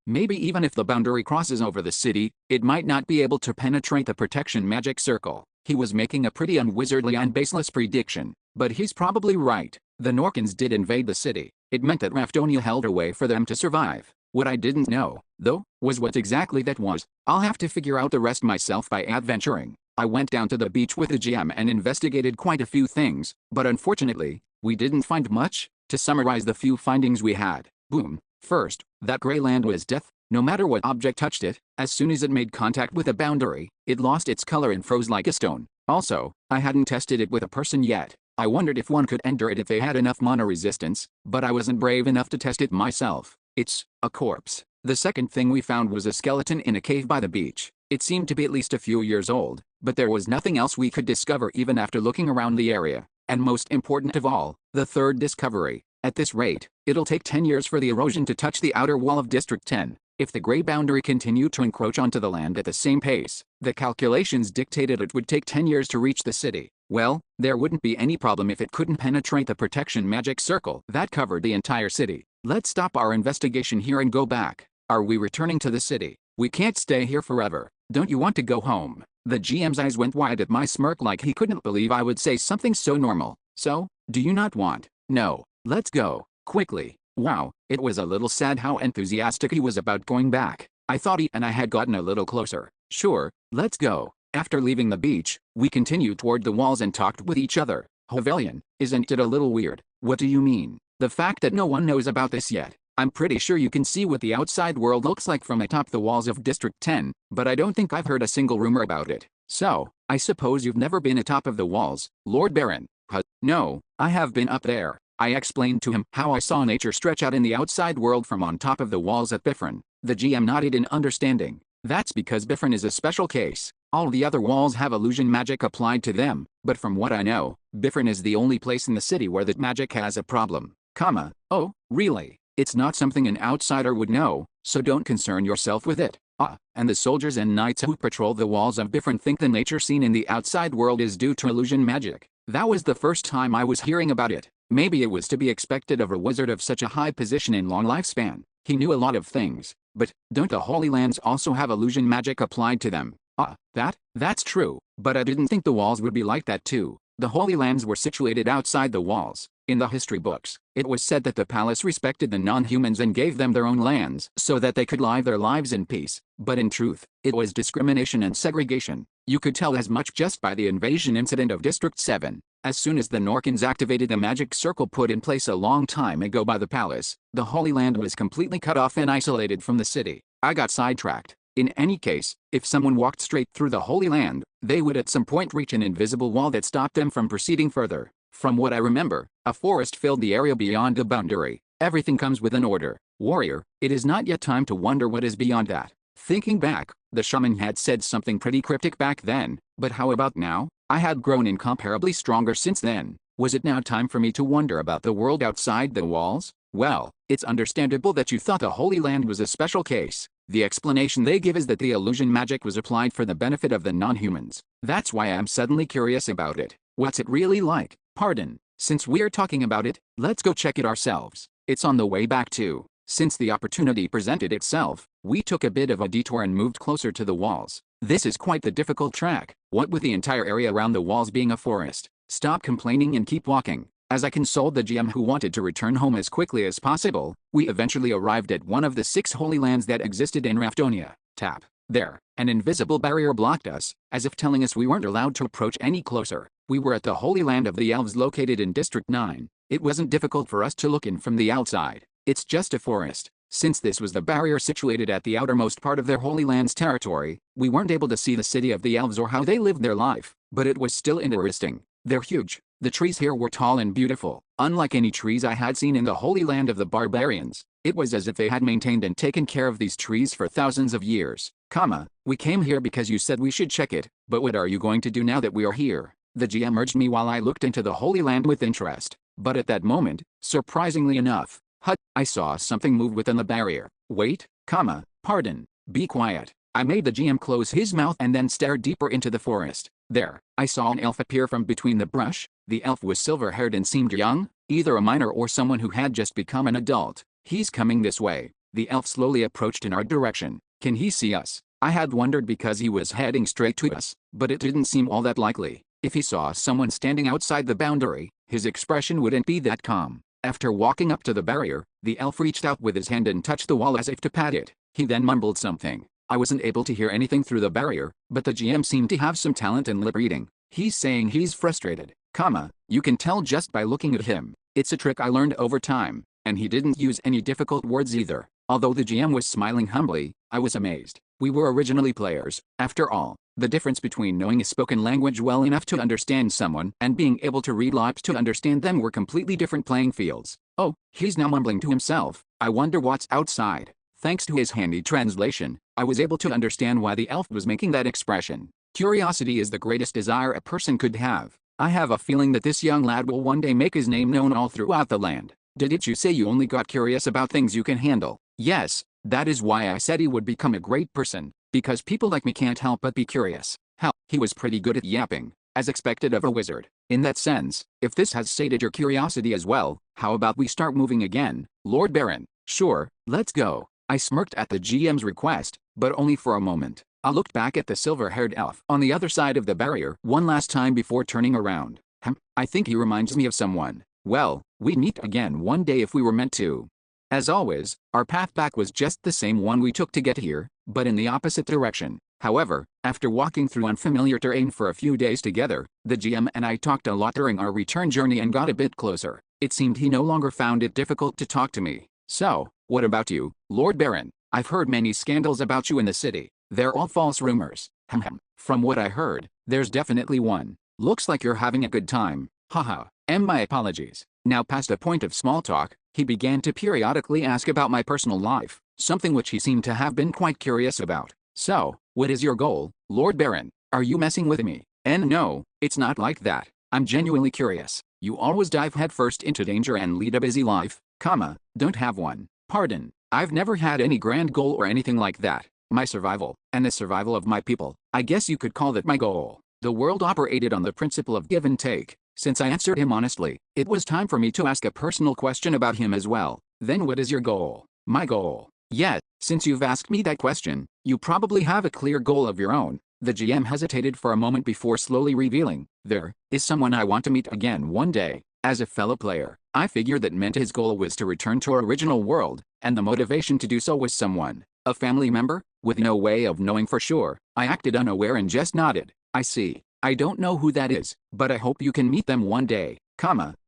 Maybe even if the boundary crosses over the city, it might not be able to penetrate the protection magic circle. He was making a pretty unwizardly and baseless prediction. But he's probably right. The Norcans did invade the city. It meant that Raftonia held a way for them to survive. What I didn't know, though, was what exactly that was. I'll have to figure out the rest myself by adventuring. I went down to the beach with the GM and investigated quite a few things, but unfortunately, we didn't find much. To summarize the few findings we had, boom. First, that gray land was death. No matter what object touched it, as soon as it made contact with a boundary, it lost its color and froze like a stone. Also, I hadn't tested it with a person yet. I wondered if one could enter it if they had enough mana resistance, but I wasn't brave enough to test it myself. It's a corpse. The second thing we found was a skeleton in a cave by the beach. It seemed to be at least a few years old, but there was nothing else we could discover even after looking around the area. And most important of all, the third discovery. At this rate, it'll take 10 years for the erosion to touch the outer wall of District 10. If the gray boundary continued to encroach onto the land at the same pace, the calculations dictated it would take 10 years to reach the city. Well, there wouldn't be any problem if it couldn't penetrate the protection magic circle that covered the entire city. Let's stop our investigation here and go back. Are we returning to the city? We can't stay here forever. Don't you want to go home? The GM's eyes went wide at my smirk like he couldn't believe I would say something so normal. So, do you not want? No. Let's go. Quickly. Wow, it was a little sad how enthusiastic he was about going back. I thought he and I had gotten a little closer. Sure, let's go. After leaving the beach, we continued toward the walls and talked with each other. Hovelian, isn't it a little weird? What do you mean? The fact that no one knows about this yet. I'm pretty sure you can see what the outside world looks like from atop the walls of District 10, but I don't think I've heard a single rumor about it. So, I suppose you've never been atop of the walls, Lord Baron? No, I have been up there. I explained to him how I saw nature stretch out in the outside world from on top of the walls at Bifron. The GM nodded in understanding. That's because Bifron is a special case. All the other walls have illusion magic applied to them, but from what I know, Bifron is the only place in the city where that magic has a problem. Oh, really? It's not something an outsider would know, so don't concern yourself with it. And the soldiers and knights who patrol the walls of Bifron think the nature seen in the outside world is due to illusion magic. That was the first time I was hearing about it. Maybe it was to be expected of a wizard of such a high position and long lifespan. He knew a lot of things. But, don't the Holy Lands also have illusion magic applied to them? That's true, but I didn't think the walls would be like that too. The Holy Lands were situated outside the walls. In the history books, it was said that the palace respected the non-humans and gave them their own lands so that they could live their lives in peace. But in truth, it was discrimination and segregation. You could tell as much just by the invasion incident of District 7. As soon as the Norkans activated the magic circle put in place a long time ago by the palace, the Holy Land was completely cut off and isolated from the city. I got sidetracked. In any case, if someone walked straight through the Holy Land, they would at some point reach an invisible wall that stopped them from proceeding further. From what I remember, a forest filled the area beyond the boundary. Everything comes with an order. Warrior, it is not yet time to wonder what is beyond that. Thinking back, the shaman had said something pretty cryptic back then, but how about now? I had grown incomparably stronger since then. Was it now time for me to wonder about the world outside the walls? Well, it's understandable that you thought the Holy Land was a special case. The explanation they give is that the illusion magic was applied for the benefit of the non-humans. That's why I'm suddenly curious about it. What's it really like? Pardon, since we're talking about it, let's go check it ourselves. It's on the way back too. Since the opportunity presented itself, we took a bit of a detour and moved closer to the walls. This is quite the difficult track, what with the entire area around the walls being a forest. Stop complaining and keep walking. As I consoled the GM who wanted to return home as quickly as possible, we eventually arrived at one of the 6 holy lands that existed in Raftonia. Tap. There, an invisible barrier blocked us, as if telling us we weren't allowed to approach any closer. We were at the Holy Land of the Elves located in District 9. It wasn't difficult for us to look in from the outside. It's just a forest. Since this was the barrier situated at the outermost part of their Holy Land's territory, we weren't able to see the city of the elves or how they lived their life, but it was still interesting. They're huge. The trees here were tall and beautiful, unlike any trees I had seen in the Holy Land of the barbarians. It was as if they had maintained and taken care of these trees for thousands of years. We came here because you said we should check it, but what are you going to do now that we are here? The GM urged me while I looked into the Holy Land with interest. But at that moment, surprisingly enough, I saw something move within the barrier. Wait, pardon, be quiet. I made the GM close his mouth and then stared deeper into the forest. There, I saw an elf appear from between the brush. The elf was silver-haired and seemed young, either a minor or someone who had just become an adult. He's coming this way. The elf slowly approached in our direction. Can he see us? I had wondered because he was heading straight to us, but it didn't seem all that likely. If he saw someone standing outside the boundary, his expression wouldn't be that calm. After walking up to the barrier, the elf reached out with his hand and touched the wall as if to pat it. He then mumbled something. I wasn't able to hear anything through the barrier, but the GM seemed to have some talent in lip reading. He's saying he's frustrated, you can tell just by looking at him. It's a trick I learned over time, and he didn't use any difficult words either. Although the GM was smiling humbly, I was amazed. We were originally players, after all. The difference between knowing a spoken language well enough to understand someone and being able to read lips to understand them were completely different playing fields. Oh, he's now mumbling to himself. I wonder what's outside. Thanks to his handy translation, I was able to understand why the elf was making that expression. Curiosity is the greatest desire a person could have. I have a feeling that this young lad will one day make his name known all throughout the land. Didn't you say you only got curious about things you can handle? Yes, that is why I said he would become a great person, because people like me can't help but be curious. Hell, he was pretty good at yapping, as expected of a wizard. In that sense, if this has sated your curiosity as well, how about we start moving again, Lord Baron? Sure, let's go. I smirked at the GM's request, but only for a moment. I looked back at the silver-haired elf on the other side of the barrier one last time before turning around. I think he reminds me of someone. Well, we'd meet again one day if we were meant to. As always, our path back was just the same one we took to get here, but in the opposite direction. However, after walking through unfamiliar terrain for a few days together, the GM and I talked a lot during our return journey and got a bit closer. It seemed he no longer found it difficult to talk to me. So, what about you, Lord Baron? I've heard many scandals about you in the city. They're all false rumors. From what I heard, there's definitely one. Looks like you're having a good time. Haha. My apologies. Now past a point of small talk, he began to periodically ask about my personal life, something which he seemed to have been quite curious about. So, what is your goal, Lord Baron? Are you messing with me? And no, it's not like that. I'm genuinely curious. You always dive headfirst into danger and lead a busy life, don't have one. Pardon, I've never had any grand goal or anything like that. My survival, and the survival of my people, I guess you could call that my goal. The world operated on the principle of give and take. Since I answered him honestly, it was time for me to ask a personal question about him as well. Then what is your goal? My goal. Yes, since you've asked me that question, you probably have a clear goal of your own. The GM hesitated for a moment before slowly revealing, there is someone I want to meet again one day. As a fellow player, I figured that meant his goal was to return to our original world, and the motivation to do so was someone, a family member, with no way of knowing for sure. I acted unaware and just nodded. I see. I don't know who that is, but I hope you can meet them one day,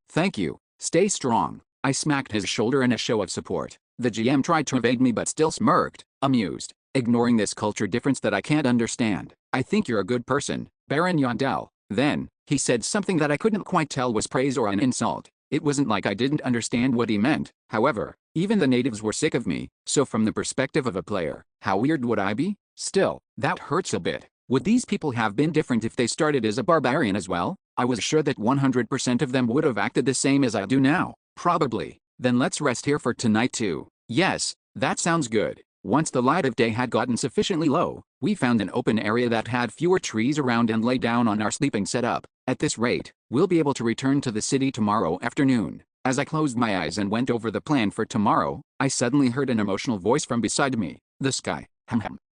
thank you. Stay strong. I smacked his shoulder in a show of support. The GM tried to evade me but still smirked, amused, ignoring this culture difference that I can't understand. I think you're a good person, Baron Yondell. Then, he said something that I couldn't quite tell was praise or an insult. It wasn't like I didn't understand what he meant. However, even the natives were sick of me, so from the perspective of a player, how weird would I be? Still, that hurts a bit. Would these people have been different if they started as a barbarian as well? I was sure that 100% of them would have acted the same as I do now. Probably. Then let's rest here for tonight too. Yes, that sounds good. Once the light of day had gotten sufficiently low, we found an open area that had fewer trees around and lay down on our sleeping setup. At this rate, we'll be able to return to the city tomorrow afternoon. As I closed my eyes and went over the plan for tomorrow, I suddenly heard an emotional voice from beside me. The sky.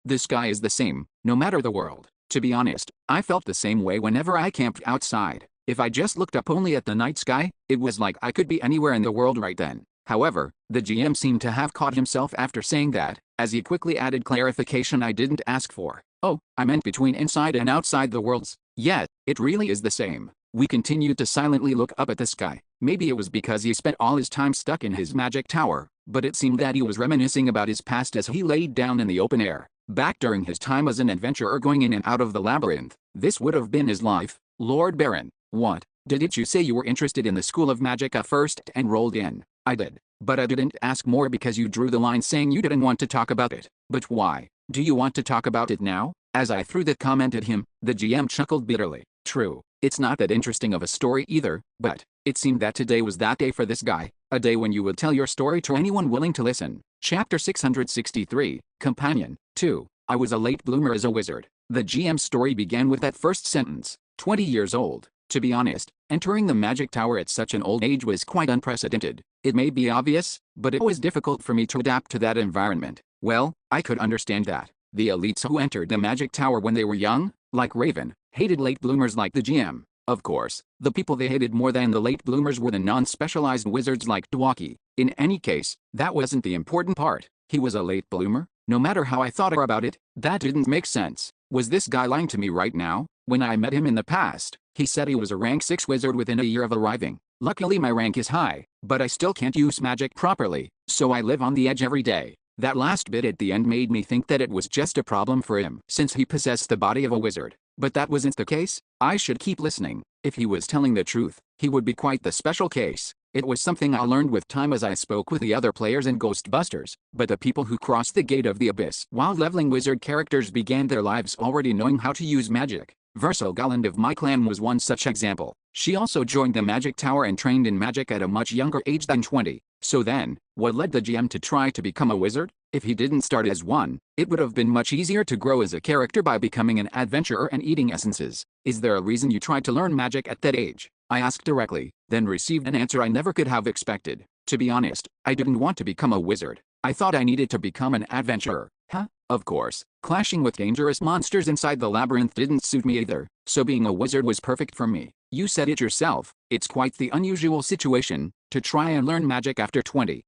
The sky is the same, no matter the world. To be honest, I felt the same way whenever I camped outside. If I just looked up only at the night sky, it was like I could be anywhere in the world right then. However, the GM seemed to have caught himself after saying that, as he quickly added clarification I didn't ask for. Oh, I meant between inside and outside the worlds. Yeah, it really is the same. We continued to silently look up at the sky. Maybe it was because he spent all his time stuck in his magic tower, but it seemed that he was reminiscing about his past as he laid down in the open air. Back during his time as an adventurer going in and out of the labyrinth, this would have been his life. Lord Baron, what? Didn't you say you were interested in the School of Magic at first and rolled in? I did, but I didn't ask more because you drew the line saying you didn't want to talk about it. But why? Do you want to talk about it now? As I threw that comment at him, the GM chuckled bitterly. True, it's not that interesting of a story either, but it seemed that today was that day for this guy, a day when you would tell your story to anyone willing to listen. Chapter 663, Companion, 2. I was a late bloomer as a wizard. The GM's story began with that first sentence. 20 years old. To be honest, entering the magic tower at such an old age was quite unprecedented. It may be obvious, but it was difficult for me to adapt to that environment. Well, I could understand that. The elites who entered the magic tower when they were young, like Raven, hated late bloomers like the GM. Of course, the people they hated more than the late bloomers were the non-specialized wizards like Dwaki. In any case, that wasn't the important part. He was a late bloomer? No matter how I thought about it, that didn't make sense. Was this guy lying to me right now? When I met him in the past, he said he was a rank 6 wizard within a year of arriving. Luckily my rank is high, but I still can't use magic properly, so I live on the edge every day. That last bit at the end made me think that it was just a problem for him since he possessed the body of a wizard. But that wasn't the case. I should keep listening. If he was telling the truth, he would be quite the special case. It was something I learned with time as I spoke with the other players in Ghostbusters. But the people who crossed the gate of the abyss while leveling wizard characters began their lives already knowing how to use magic. Verso Galland of my clan was one such example. She also joined the magic tower and trained in magic at a much younger age than 20. So then, what led the GM to try to become a wizard? If he didn't start as one, it would have been much easier to grow as a character by becoming an adventurer and eating essences. Is there a reason you tried to learn magic at that age? I asked directly, then received an answer I never could have expected. To be honest, I didn't want to become a wizard. I thought I needed to become an adventurer. Huh? Of course, clashing with dangerous monsters inside the labyrinth didn't suit me either, so being a wizard was perfect for me. You said it yourself, it's quite the unusual situation, to try and learn magic after 20,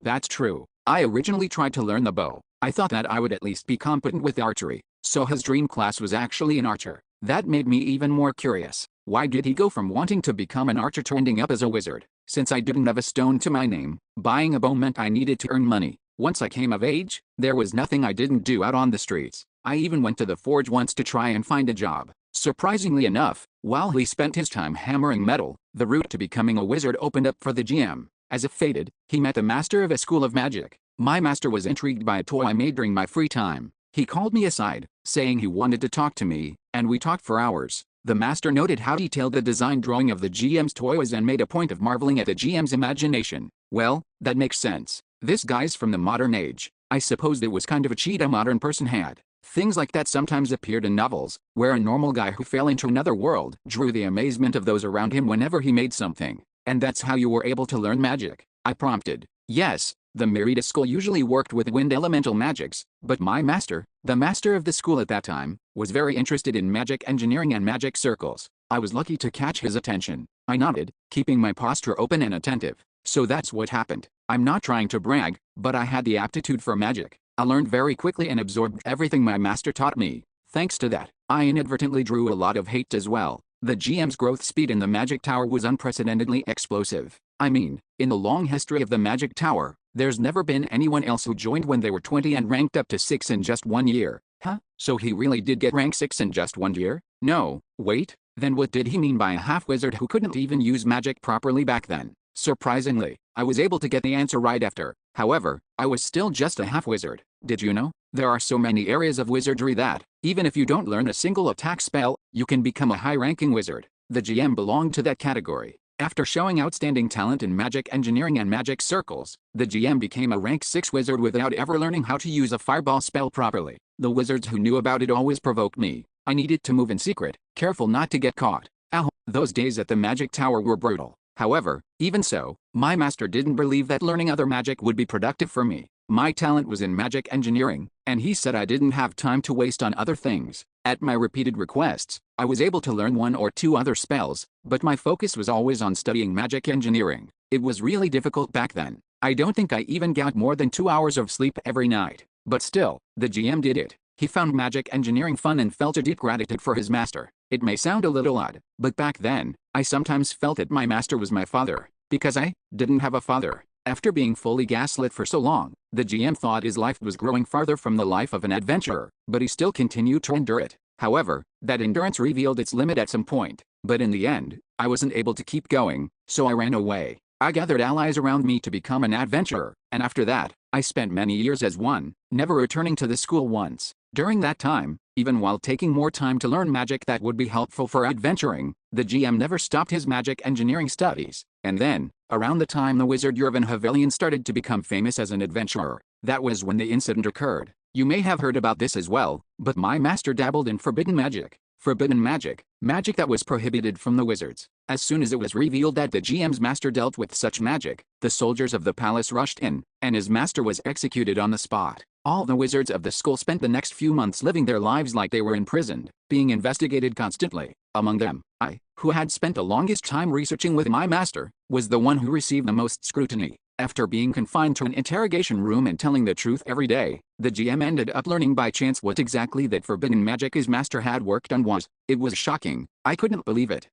that's true. I originally tried to learn the bow. I thought that I would at least be competent with archery, so his dream class was actually an archer. That made me even more curious. Why did he go from wanting to become an archer to ending up as a wizard? Since I didn't have a stone to my name, buying a bow meant I needed to earn money. Once I came of age, there was nothing I didn't do out on the streets. I even went to the forge once to try and find a job. Surprisingly enough, while he spent his time hammering metal, the route to becoming a wizard opened up for the GM. As it fated, he met the master of a school of magic. My master was intrigued by a toy I made during my free time. He called me aside, saying he wanted to talk to me, and we talked for hours. The master noted how detailed the design drawing of the GM's toy was and made a point of marveling at the GM's imagination. Well, that makes sense. This guy's from the modern age. I suppose it was kind of a cheat a modern person had. Things like that sometimes appeared in novels, where a normal guy who fell into another world drew the amazement of those around him whenever he made something. And that's how you were able to learn magic? I prompted. Yes. The Merida school usually worked with wind elemental magics, but my master, the master of the school at that time, was very interested in magic engineering and magic circles. I was lucky to catch his attention. I nodded, keeping my posture open and attentive. So that's what happened. I'm not trying to brag, but I had the aptitude for magic. I learned very quickly and absorbed everything my master taught me. Thanks to that, I inadvertently drew a lot of hate as well. The GM's growth speed in the Magic Tower was unprecedentedly explosive. I mean, in the long history of the Magic Tower, there's never been anyone else who joined when they were 20 and ranked up to 6 in just 1 year. Huh? So he really did get rank 6 in just 1 year? No, wait, then what did he mean by a half-wizard who couldn't even use magic properly back then? Surprisingly, I was able to get the answer right after. However, I was still just a half-wizard. Did you know? There are so many areas of wizardry that, even if you don't learn a single attack spell, you can become a high-ranking wizard. The GM belonged to that category. After showing outstanding talent in magic engineering and magic circles, the GM became a rank 6 wizard without ever learning how to use a fireball spell properly. The wizards who knew about it always provoked me. I needed to move in secret, careful not to get caught. Ow, those days at the Magic Tower were brutal. However, even so, my master didn't believe that learning other magic would be productive for me. My talent was in magic engineering, and he said I didn't have time to waste on other things. At my repeated requests, I was able to learn 1 or 2 other spells, but my focus was always on studying magic engineering. It was really difficult back then. I don't think I even got more than 2 hours of sleep every night. But still, the GM did it. He found magic engineering fun and felt a deep gratitude for his master. It may sound a little odd, but back then, I sometimes felt that my master was my father, because I didn't have a father. After being fully gaslit for so long, the GM thought his life was growing farther from the life of an adventurer, but he still continued to endure it. However, that endurance revealed its limit at some point, but in the end, I wasn't able to keep going, so I ran away. I gathered allies around me to become an adventurer, and after that, I spent many years as one, never returning to the school once. During that time, even while taking more time to learn magic that would be helpful for adventuring, the GM never stopped his magic engineering studies. And then, around the time the wizard Yervin Havelian started to become famous as an adventurer, that was when the incident occurred. You may have heard about this as well, but my master dabbled in forbidden magic. Forbidden magic, magic that was prohibited from the wizards. As soon as it was revealed that the GM's master dealt with such magic, the soldiers of the palace rushed in, and his master was executed on the spot. All the wizards of the school spent the next few months living their lives like they were imprisoned, being investigated constantly. Among them, I, who had spent the longest time researching with my master, was the one who received the most scrutiny. After being confined to an interrogation room and telling the truth every day, the GM ended up learning by chance what exactly that forbidden magic his master had worked on was. It was shocking. I couldn't believe it.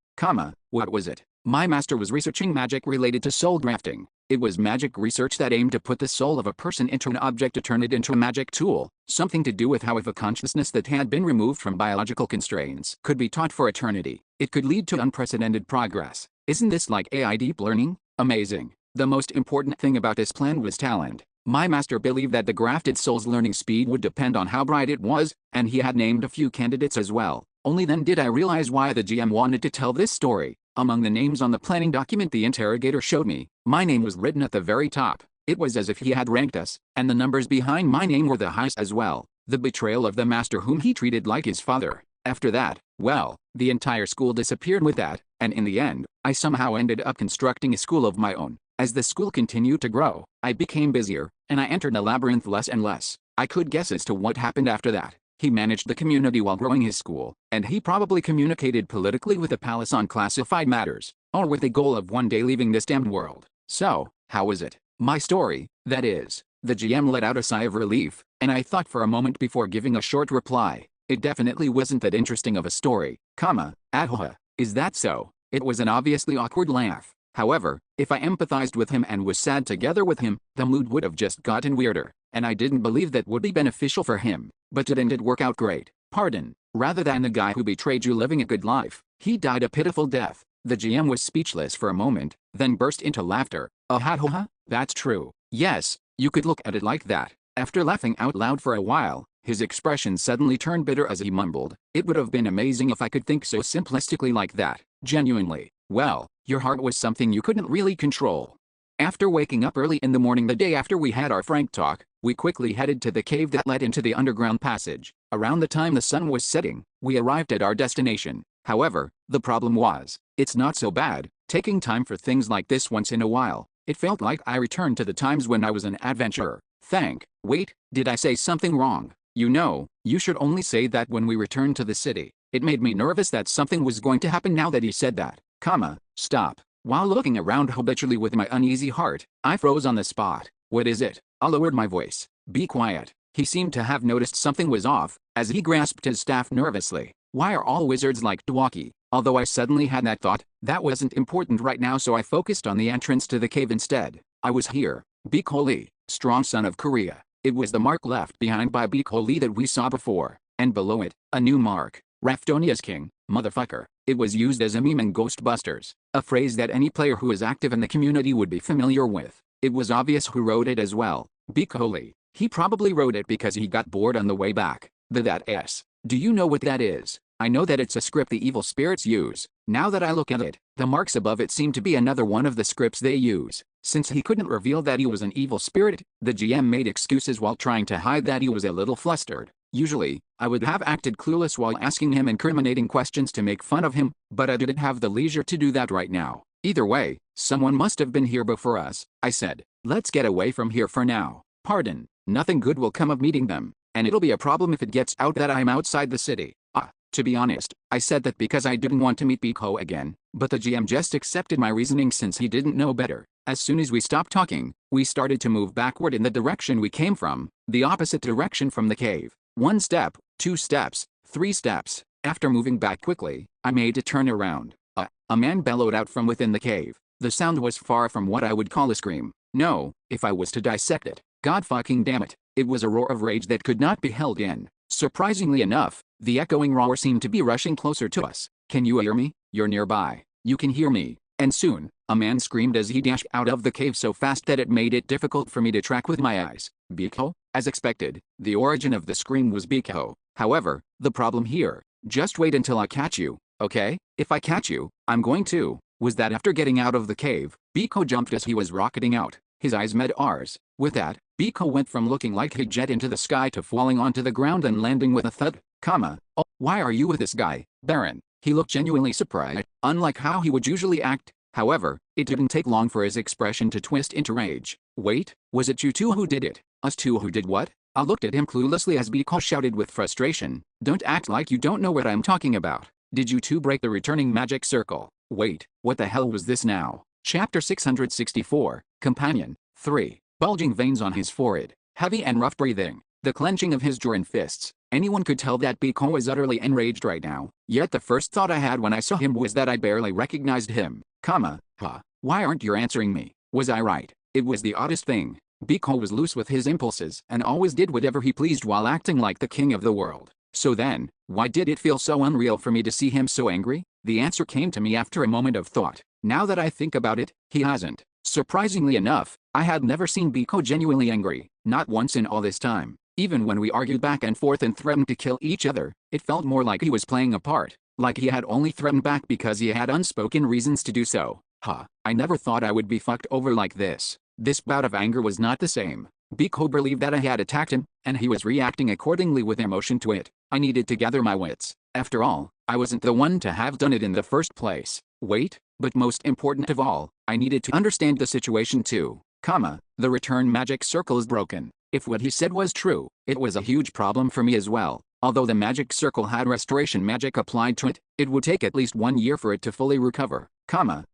What was it? My master was researching magic related to soul grafting. It was magic research that aimed to put the soul of a person into an object to turn it into a magic tool, something to do with how if a consciousness that had been removed from biological constraints could be taught for eternity, it could lead to unprecedented progress. Isn't this like AI deep learning? Amazing. The most important thing about this plan was talent. My master believed that the grafted soul's learning speed would depend on how bright it was, and he had named a few candidates as well. Only then did I realize why the GM wanted to tell this story. Among the names on the planning document the interrogator showed me, my name was written at the very top. It was as if he had ranked us, and the numbers behind my name were the highest as well. The betrayal of the master whom he treated like his father. After that, well, the entire school disappeared with that, and in the end, I somehow ended up constructing a school of my own. As the school continued to grow, I became busier, and I entered the labyrinth less and less. I could guess as to what happened after that. He managed the community while growing his school, and he probably communicated politically with the palace on classified matters, or with the goal of one day leaving this damned world. So, how was it? My story, that is. The GM let out a sigh of relief, and I thought for a moment before giving a short reply. It definitely wasn't that interesting of a story, Is that so? It was an obviously awkward laugh. However, if I empathized with him and was sad together with him, the mood would have just gotten weirder, and I didn't believe that would be beneficial for him. But didn't it work out great? Pardon. Rather than the guy who betrayed you living a good life, he died a pitiful death. The GM was speechless for a moment, then burst into laughter. Ha, that's true. Yes, you could look at it like that. After laughing out loud for a while, his expression suddenly turned bitter as he mumbled, "It would have been amazing if I could think so simplistically like that. Genuinely. Well, your heart was something you couldn't really control." After waking up early in the morning the day after we had our frank talk, we quickly headed to the cave that led into the underground passage. Around the time the sun was setting, we arrived at our destination. However, the problem was, it's not so bad, taking time for things like this once in a while. It felt like I returned to the times when I was an adventurer. Wait, did I say something wrong? You know, you should only say that when we return to the city. It made me nervous that something was going to happen now that he said that. Stop. While looking around habitually with my uneasy heart, I froze on the spot. What is it? I lowered my voice. Be quiet. He seemed to have noticed something was off, as he grasped his staff nervously. Why are all wizards like Dwaki? Although I suddenly had that thought, that wasn't important right now, so I focused on the entrance to the cave instead. I was here. Bikoli, strong son of Korea. It was the mark left behind by Bikoli that we saw before, and below it, a new mark. Raftonia's king, motherfucker. It was used as a meme in Ghostbusters, a phrase that any player who is active in the community would be familiar with. It was obvious who wrote it as well. Bikoli. He probably wrote it because he got bored on the way back. Do you know what that is? I know that it's a script the evil spirits use. Now that I look at it, the marks above it seem to be another one of the scripts they use. Since he couldn't reveal that he was an evil spirit, the GM made excuses while trying to hide that he was a little flustered. Usually, I would have acted clueless while asking him incriminating questions to make fun of him, but I didn't have the leisure to do that right now. Either way, someone must have been here before us, I said. Let's get away from here for now. Pardon, nothing good will come of meeting them, and it'll be a problem if it gets out that I'm outside the city. To be honest, I said that because I didn't want to meet Biko again, but the GM just accepted my reasoning since he didn't know better. As soon as we stopped talking, we started to move backward in the direction we came from, the opposite direction from the cave. 1 step, 2 steps, 3 steps. After moving back quickly, I made a turn around. A man bellowed out from within the cave. The sound was far from what I would call a scream. No, if I was to dissect it, God fucking damn it, it was a roar of rage that could not be held in. Surprisingly enough, the echoing roar seemed to be rushing closer to us. Can you hear me? You're nearby. You can hear me. And soon, a man screamed as he dashed out of the cave so fast that it made it difficult for me to track with my eyes. Biko? As expected, the origin of the scream was Biko. However, the problem here, just wait until I catch you, okay? If I catch you, I'm going to, was that after getting out of the cave, Biko jumped as he was rocketing out. His eyes met ours. With that, Biko went from looking like he'd jet into the sky to falling onto the ground and landing with a thud. Oh, why are you with this guy, Baron? He looked genuinely surprised, unlike how he would usually act. However, it didn't take long for his expression to twist into rage. Wait, was it you two who did it? Us two who did what? I looked at him cluelessly as Biko shouted with frustration. Don't act like you don't know what I'm talking about. Did you two break the returning magic circle? Wait, what the hell was this now? Chapter 664, Companion, 3. Bulging veins on his forehead, heavy and rough breathing, the clenching of his jaw and fists. Anyone could tell that Biko was utterly enraged right now, yet the first thought I had when I saw him was that I barely recognized him. Why aren't you answering me? Was I right? It was the oddest thing. Biko was loose with his impulses and always did whatever he pleased while acting like the king of the world. So then, why did it feel so unreal for me to see him so angry? The answer came to me after a moment of thought. Now that I think about it, he hasn't. Surprisingly enough, I had never seen Biko genuinely angry, not once in all this time. Even when we argued back and forth and threatened to kill each other, it felt more like he was playing a part, like he had only threatened back because he had unspoken reasons to do so. I never thought I would be fucked over like this. This bout of anger was not the same. Biko believed that I had attacked him, and he was reacting accordingly with emotion to it. I needed to gather my wits. After all, I wasn't the one to have done it in the first place. Wait, but most important of all, I needed to understand the situation too. The return magic circle is broken. If what he said was true, it was a huge problem for me as well. Although the magic circle had restoration magic applied to it, it would take at least 1 year for it to fully recover.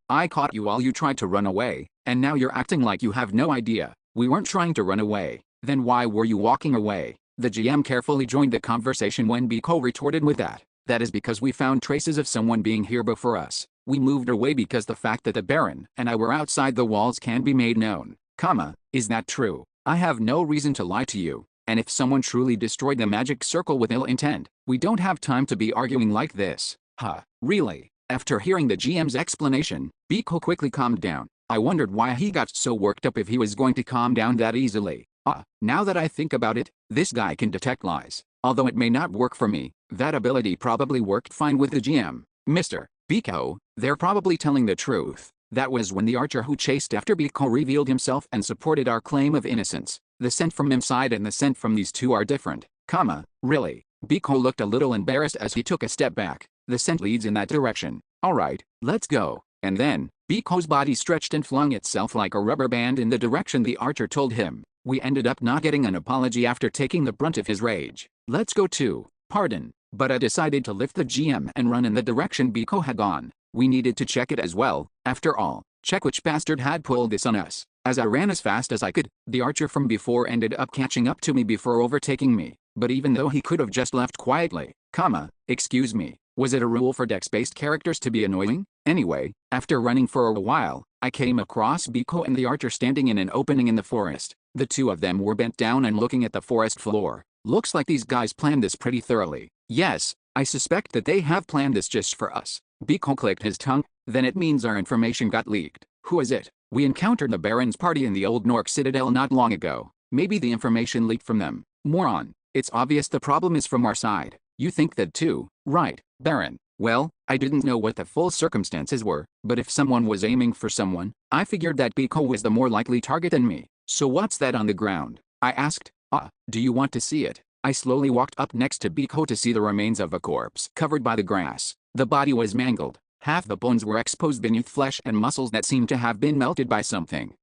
I caught you while you tried to run away, and now you're acting like you have no idea. We weren't trying to run away. Then why were you walking away? The GM carefully joined the conversation when Biko retorted with that. That is because we found traces of someone being here before us. We moved away because the fact that the Baron and I were outside the walls can be made known. Is that true? I have no reason to lie to you. And if someone truly destroyed the magic circle with ill intent, we don't have time to be arguing like this. Really? After hearing the GM's explanation, Biko quickly calmed down. I wondered why he got so worked up if he was going to calm down that easily. Now that I think about it, this guy can detect lies. Although it may not work for me, that ability probably worked fine with the GM. Mr. Biko, they're probably telling the truth. That was when the archer who chased after Biko revealed himself and supported our claim of innocence. The scent from inside and the scent from these two are different. Really? Biko looked a little embarrassed as he took a step back. The scent leads in that direction. Alright, let's go. And then, Biko's body stretched and flung itself like a rubber band in the direction the archer told him. We ended up not getting an apology after taking the brunt of his rage. Let's go too. Pardon, but I decided to lift the GM and run in the direction Biko had gone. We needed to check it as well. After all, check which bastard had pulled this on us. As I ran as fast as I could, the archer from before ended up catching up to me before overtaking me. But even though he could have just left quietly, excuse me, was it a rule for dex-based characters to be annoying? Anyway, after running for a while, I came across Biko and the archer standing in an opening in the forest. The two of them were bent down and looking at the forest floor. Looks like these guys planned this pretty thoroughly. Yes, I suspect that they have planned this just for us. Biko clicked his tongue. Then it means our information got leaked. Who is it? We encountered the Baron's party in the old Nork Citadel not long ago. Maybe the information leaked from them. Moron. It's obvious the problem is from our side. You think that too, right, Baron? Well, I didn't know what the full circumstances were, but if someone was aiming for someone, I figured that Biko was the more likely target than me. So what's that on the ground? I asked. Do you want to see it? I slowly walked up next to Biko to see the remains of a corpse covered by the grass. The body was mangled. Half the bones were exposed beneath flesh and muscles that seemed to have been melted by something.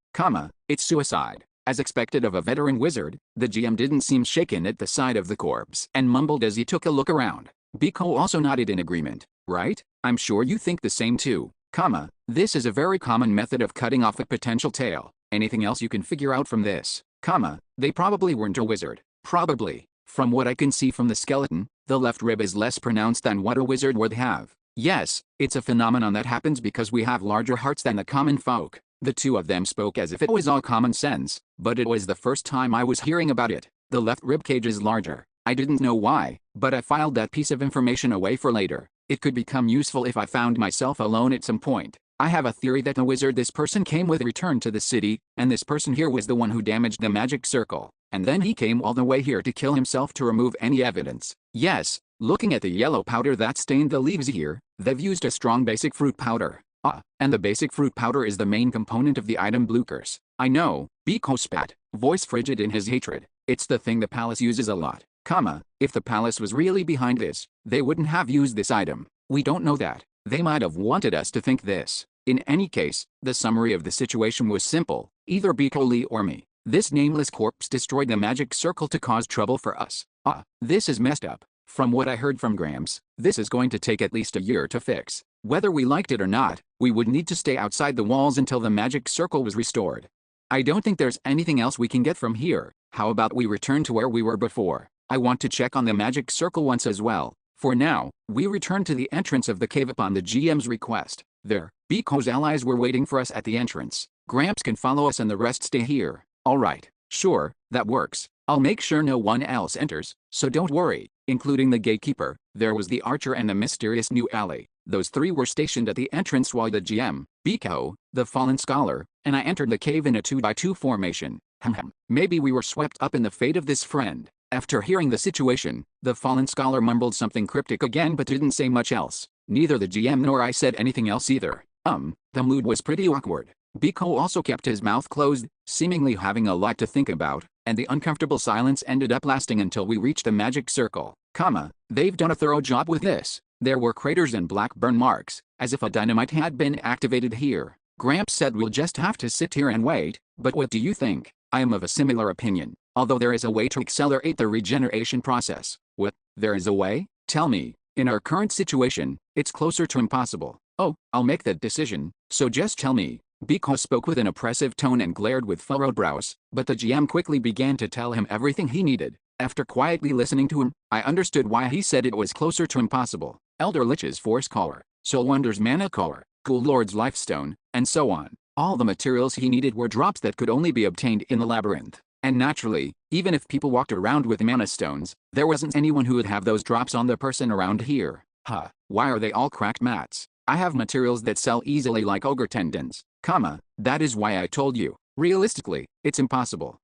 It's suicide. As expected of a veteran wizard, the GM didn't seem shaken at the sight of the corpse and mumbled as he took a look around. Biko also nodded in agreement. Right? I'm sure you think the same too. This is a very common method of cutting off a potential tail. Anything else you can figure out from this? They probably weren't a wizard. Probably. From what I can see from the skeleton, the left rib is less pronounced than what a wizard would have. Yes, it's a phenomenon that happens because we have larger hearts than the common folk. The two of them spoke as if it was all common sense, but it was the first time I was hearing about it. The left rib cage is larger. I didn't know why, but I filed that piece of information away for later. It could become useful if I found myself alone at some point. I have a theory that the wizard this person came with returned to the city, and this person here was the one who damaged the magic circle. And then he came all the way here to kill himself to remove any evidence. Yes, looking at the yellow powder that stained the leaves here, they've used a strong basic fruit powder. And the basic fruit powder is the main component of the item Blookers. I know, Biko spat, voice frigid in his hatred. It's the thing the palace uses a lot. If the palace was really behind this, they wouldn't have used this item. We don't know that. They might have wanted us to think this. In any case, the summary of the situation was simple. Either Biko Lee or me. This nameless corpse destroyed the magic circle to cause trouble for us. This is messed up. From what I heard from Gramps, this is going to take at least a year to fix. Whether we liked it or not, we would need to stay outside the walls until the magic circle was restored. I don't think there's anything else we can get from here. How about we return to where we were before? I want to check on the magic circle once as well. For now, we return to the entrance of the cave upon the GM's request. There, Biko's allies were waiting for us at the entrance. Gramps can follow us and the rest stay here. Alright, sure, that works. I'll make sure no one else enters, so don't worry, including the gatekeeper. There was the archer and the mysterious new ally. Those three were stationed at the entrance while the GM, Biko, the fallen scholar, and I entered the cave in a 2x2 formation. Maybe we were swept up in the fate of this friend. After hearing the situation, the fallen scholar mumbled something cryptic again but didn't say much else. Neither the GM nor I said anything else either. The mood was pretty awkward. Biko also kept his mouth closed, seemingly having a lot to think about, and the uncomfortable silence ended up lasting until we reached the magic circle. They've done a thorough job with this. There were craters and black burn marks, as if a dynamite had been activated here. Gramps said we'll just have to sit here and wait, but what do you think? I am of a similar opinion, although there is a way to accelerate the regeneration process. What? There is a way? Tell me. In our current situation, it's closer to impossible. Oh, I'll make that decision, so just tell me. Biko spoke with an oppressive tone and glared with furrowed brows, but the GM quickly began to tell him everything he needed. After quietly listening to him, I understood why he said it was closer to impossible. Elder Lich's Force Collar, Soul Wonder's Mana Collar, Ghoul Lord's Lifestone, and so on. All the materials he needed were drops that could only be obtained in the labyrinth. And naturally, even if people walked around with mana stones, there wasn't anyone who would have those drops on the person around here. Huh, why are they all cracked mats? I have materials that sell easily like ogre tendons, that is why I told you. Realistically, it's impossible.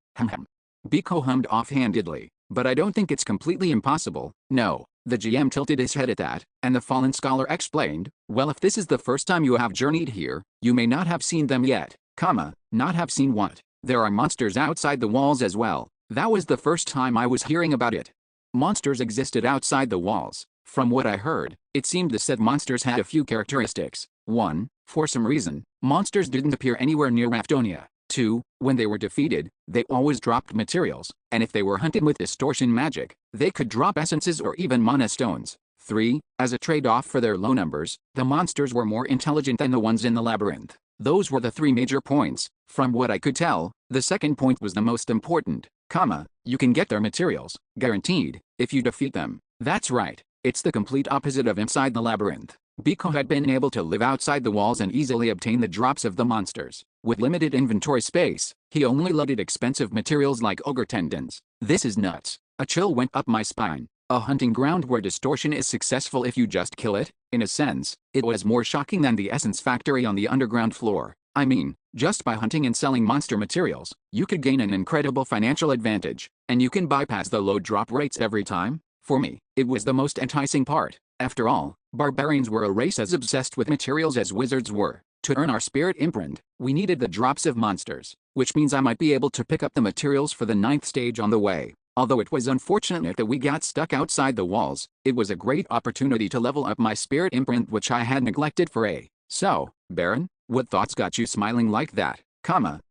Biko hummed offhandedly, but I don't think it's completely impossible, no. The GM tilted his head at that, and the fallen scholar explained, well, if this is the first time you have journeyed here, you may not have seen them yet, not have seen what? There are monsters outside the walls as well. That was the first time I was hearing about it. Monsters existed outside the walls. From what I heard, it seemed the said monsters had a few characteristics. 1. For some reason, monsters didn't appear anywhere near Raftonia. 2. When they were defeated, they always dropped materials, and if they were hunted with distortion magic, they could drop essences or even mana stones. 3. As a trade-off for their low numbers, the monsters were more intelligent than the ones in the labyrinth. Those were the 3 major points. From what I could tell, the second point was the most important, you can get their materials, guaranteed, if you defeat them. That's right, it's the complete opposite of inside the labyrinth. Biko had been able to live outside the walls and easily obtain the drops of the monsters. With limited inventory space, he only loaded expensive materials like ogre tendons. This is nuts. A chill went up my spine. A hunting ground where distortion is successful if you just kill it? In a sense, it was more shocking than the essence factory on the underground floor. I mean, just by hunting and selling monster materials, you could gain an incredible financial advantage, and you can bypass the low drop rates every time. For me, it was the most enticing part. After all, barbarians were a race as obsessed with materials as wizards were. To earn our spirit imprint, we needed the drops of monsters, which means I might be able to pick up the materials for the 9th stage on the way. Although it was unfortunate that we got stuck outside the walls, it was a great opportunity to level up my spirit imprint which I had neglected for a. So, Baron, what thoughts got you smiling like that?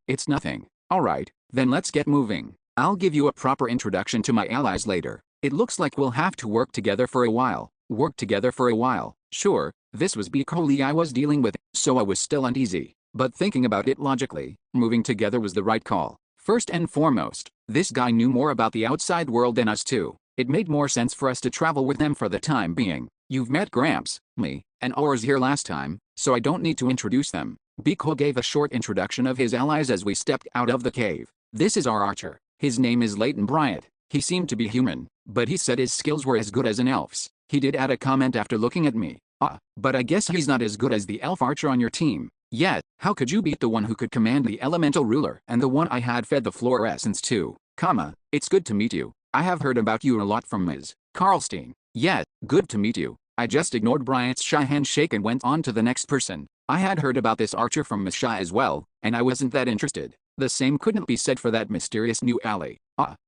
It's nothing. Alright, then let's get moving. I'll give you a proper introduction to my allies later. It looks like we'll have to work together for a while. Work together for a while. Sure, this was Biko Lee I was dealing with, so I was still uneasy. But thinking about it logically, moving together was the right call. First and foremost, this guy knew more about the outside world than us too. It made more sense for us to travel with them for the time being. You've met Gramps, me, and Aur's here last time, so I don't need to introduce them. Biko gave a short introduction of his allies as we stepped out of the cave. This is our archer. His name is Leighton Bryant. He seemed to be human, but he said his skills were as good as an elf's. He did add a comment after looking at me. But I guess he's not as good as the elf archer on your team. Yet, how could you beat the one who could command the elemental ruler and the one I had fed the fluorescence to? It's good to meet you. I have heard about you a lot from Ms. Karlstein. Yet, good to meet you. I just ignored Bryant's shy handshake and went on to the next person. I had heard about this archer from Ms. Shah as well, and I wasn't that interested. The same couldn't be said for that mysterious new ally.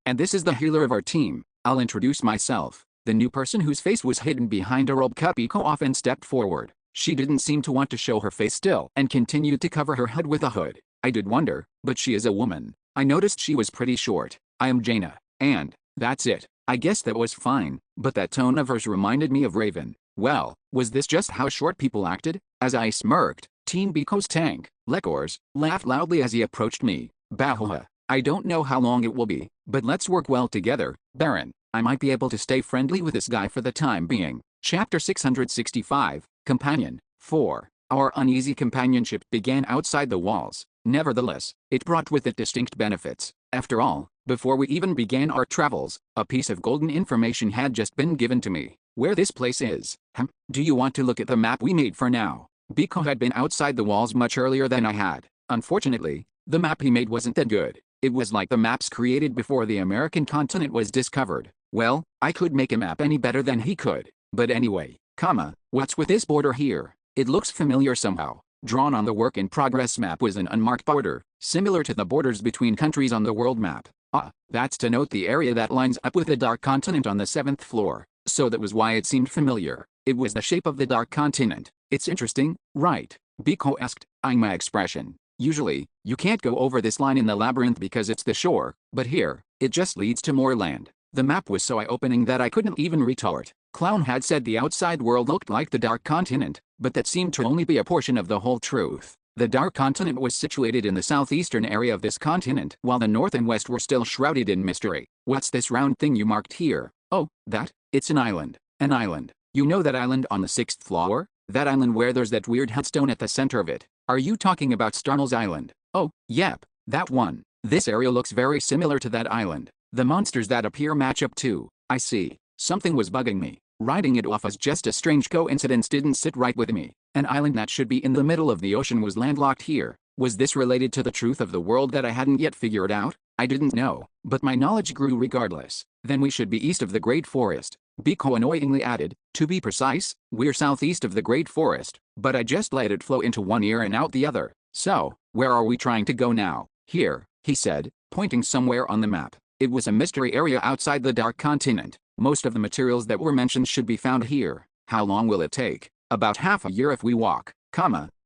And this is the healer of our team. I'll introduce myself. The new person whose face was hidden behind a robe cut Biko off and stepped forward. She didn't seem to want to show her face still and continued to cover her head with a hood. I did wonder, but she is a woman. I noticed she was pretty short. I am Jaina. And, that's it. I guess that was fine, but that tone of hers reminded me of Raven. Well, was this just how short people acted? As I smirked, Team Biko's tank, Lekors, laughed loudly as he approached me. Bahoha. I don't know how long it will be, but let's work well together, Baron. I might be able to stay friendly with this guy for the time being. Chapter 665, Companion. 4. Our uneasy companionship began outside the walls. Nevertheless, it brought with it distinct benefits. After all, before we even began our travels, a piece of golden information had just been given to me. Where this place is. Do you want to look at the map we made for now? Biko had been outside the walls much earlier than I had. Unfortunately, the map he made wasn't that good. It was like the maps created before the American continent was discovered. Well, I could make a map any better than he could. But anyway, what's with this border here? It looks familiar somehow. Drawn on the work in progress map was an unmarked border, similar to the borders between countries on the world map. That's to note the area that lines up with the Dark Continent on the 7th floor. So that was why it seemed familiar. It was the shape of the Dark Continent. It's interesting, right? Biko asked, eyeing my expression. Usually, you can't go over this line in the labyrinth because it's the shore, but here, it just leads to more land. The map was so eye-opening that I couldn't even retort. Clown had said the outside world looked like the Dark Continent, but that seemed to only be a portion of the whole truth. The dark continent was situated in the southeastern area of this continent, while the north and west were still shrouded in mystery. What's this round thing you marked here? Oh, that? It's an island. An island. You know that island on the 6th floor? That island where there's that weird headstone at the center of it. Are you talking about Starnell's Island? Oh, yep, that one. This area looks very similar to that island. The monsters that appear match up too. I see. Something was bugging me. Writing it off as just a strange coincidence didn't sit right with me. An island that should be in the middle of the ocean was landlocked here. Was this related to the truth of the world that I hadn't yet figured out? I didn't know, but my knowledge grew regardless. Then we should be east of the Great Forest. Biko annoyingly added. To be precise, we're southeast of the Great Forest, but I just let it flow into one ear and out the other. So, where are we trying to go now? Here, he said, pointing somewhere on the map. It was a mystery area outside the Dark Continent. Most of the materials that were mentioned should be found here. How long will it take? About half a year if we walk.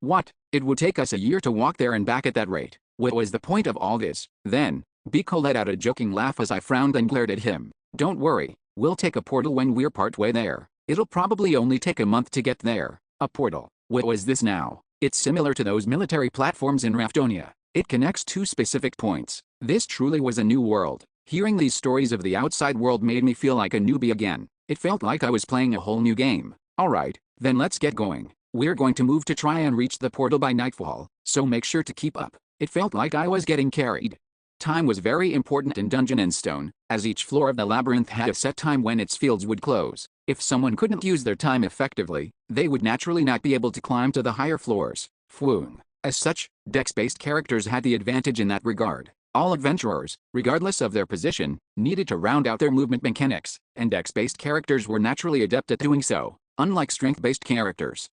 What? It would take us a year to walk there and back at that rate. What was the point of all this? Then, Biko let out a joking laugh as I frowned and glared at him. Don't worry, we'll take a portal when we're partway there. It'll probably only take a month to get there. A portal. What was this now? It's similar to those military platforms in Raftonia. It connects two specific points. This truly was a new world. Hearing these stories of the outside world made me feel like a newbie again. It felt like I was playing a whole new game. Alright, then let's get going. We're going to move to try and reach the portal by nightfall, so make sure to keep up. It felt like I was getting carried. Time was very important in Dungeon and Stone, as each floor of the labyrinth had a set time when its fields would close. If someone couldn't use their time effectively, they would naturally not be able to climb to the higher floors. Phew. As such, dex-based characters had the advantage in that regard. All adventurers, regardless of their position, needed to round out their movement mechanics, and dex-based characters were naturally adept at doing so, unlike strength-based characters.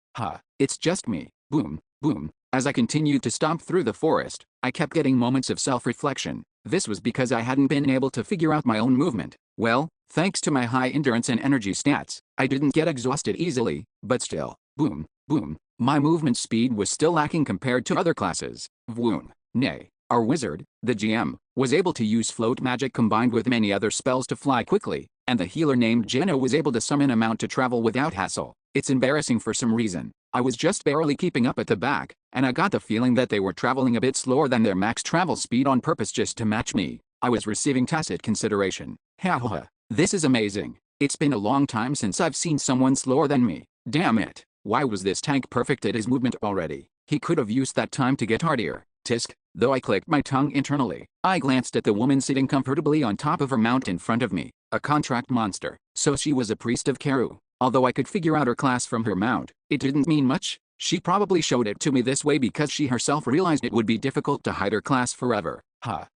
It's just me. Boom, boom. As I continued to stomp through the forest, I kept getting moments of self-reflection. This was because I hadn't been able to figure out my own movement. Well, thanks to my high endurance and energy stats, I didn't get exhausted easily, but still, boom, boom, my movement speed was still lacking compared to other classes. Vwoon. Nay. Our wizard, the GM, was able to use float magic combined with many other spells to fly quickly, and the healer named Jeno was able to summon a mount to travel without hassle. It's embarrassing for some reason. I was just barely keeping up at the back, and I got the feeling that they were traveling a bit slower than their max travel speed on purpose just to match me. I was receiving tacit consideration. Ha. This is amazing. It's been a long time since I've seen someone slower than me. Damn it. Why was this tank perfect at his movement already? He could have used that time to get hardier. Tisk. Though I clicked my tongue internally, I glanced at the woman sitting comfortably on top of her mount in front of me, a contract monster. So she was a priest of Karu. Although I could figure out her class from her mount, it didn't mean much. She probably showed it to me this way because she herself realized it would be difficult to hide her class forever.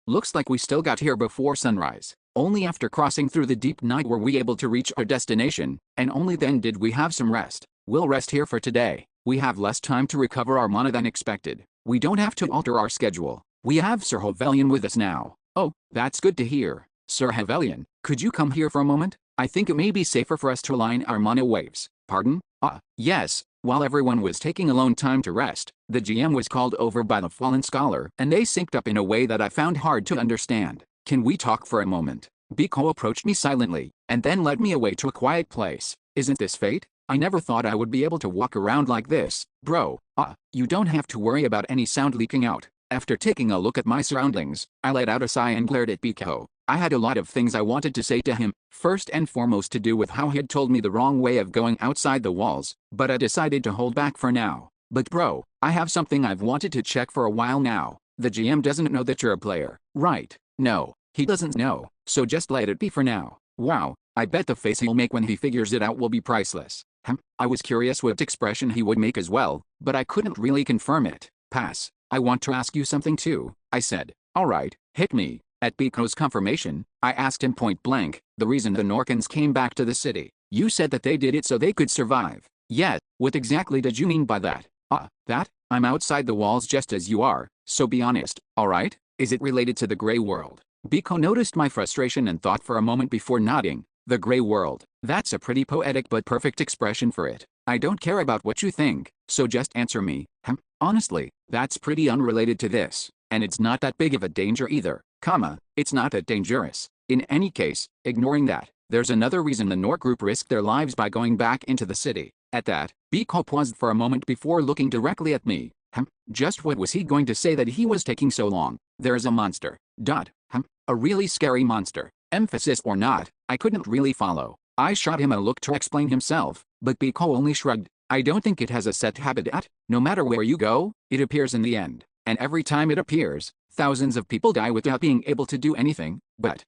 Looks like we still got here before sunrise. Only after crossing through the deep night were we able to reach our destination, and only then did we have some rest. We'll rest here for today. We have less time to recover our mana than expected. We don't have to alter our schedule. We have Sir Hovelian with us now. Oh, that's good to hear. Sir Hovelian, could you come here for a moment? I think it may be safer for us to align our mana waves. Pardon? Yes. While everyone was taking alone time to rest, the GM was called over by the fallen scholar, and they synced up in a way that I found hard to understand. Can we talk for a moment? Biko approached me silently, and then led me away to a quiet place. Isn't this fate? I never thought I would be able to walk around like this. Bro, you don't have to worry about any sound leaking out. After taking a look at my surroundings, I let out a sigh and glared at Biko. I had a lot of things I wanted to say to him, first and foremost to do with how he had told me the wrong way of going outside the walls, but I decided to hold back for now. But bro, I have something I've wanted to check for a while now. The GM doesn't know that you're a player, right? No, he doesn't know, so just let it be for now. Wow, I bet the face he'll make when he figures it out will be priceless. I was curious what expression he would make as well, but I couldn't really confirm it. Pass. I want to ask you something too, I said. Alright, hit me. At Biko's confirmation, I asked him point blank, the reason the Norkans came back to the city. You said that they did it so they could survive. Yeah, what exactly did you mean by that? That? I'm outside the walls just as you are, so be honest, alright? Is it related to the Grey World? Biko noticed my frustration and thought for a moment before nodding. The Grey World. That's a pretty poetic but perfect expression for it. I don't care about what you think, so just answer me. Honestly, that's pretty unrelated to this, and it's not that big of a danger either, it's not that dangerous. In any case, ignoring that, there's another reason the Nork group risked their lives by going back into the city. At that, Biko paused for a moment before looking directly at me. Just what was he going to say that he was taking so long? There's a monster. A really scary monster. Emphasis or not, I couldn't really follow. I shot him a look to explain himself, but Biko only shrugged. I don't think it has a set habitat. No matter where you go, it appears in the end. And every time it appears, thousands of people die without being able to do anything. But,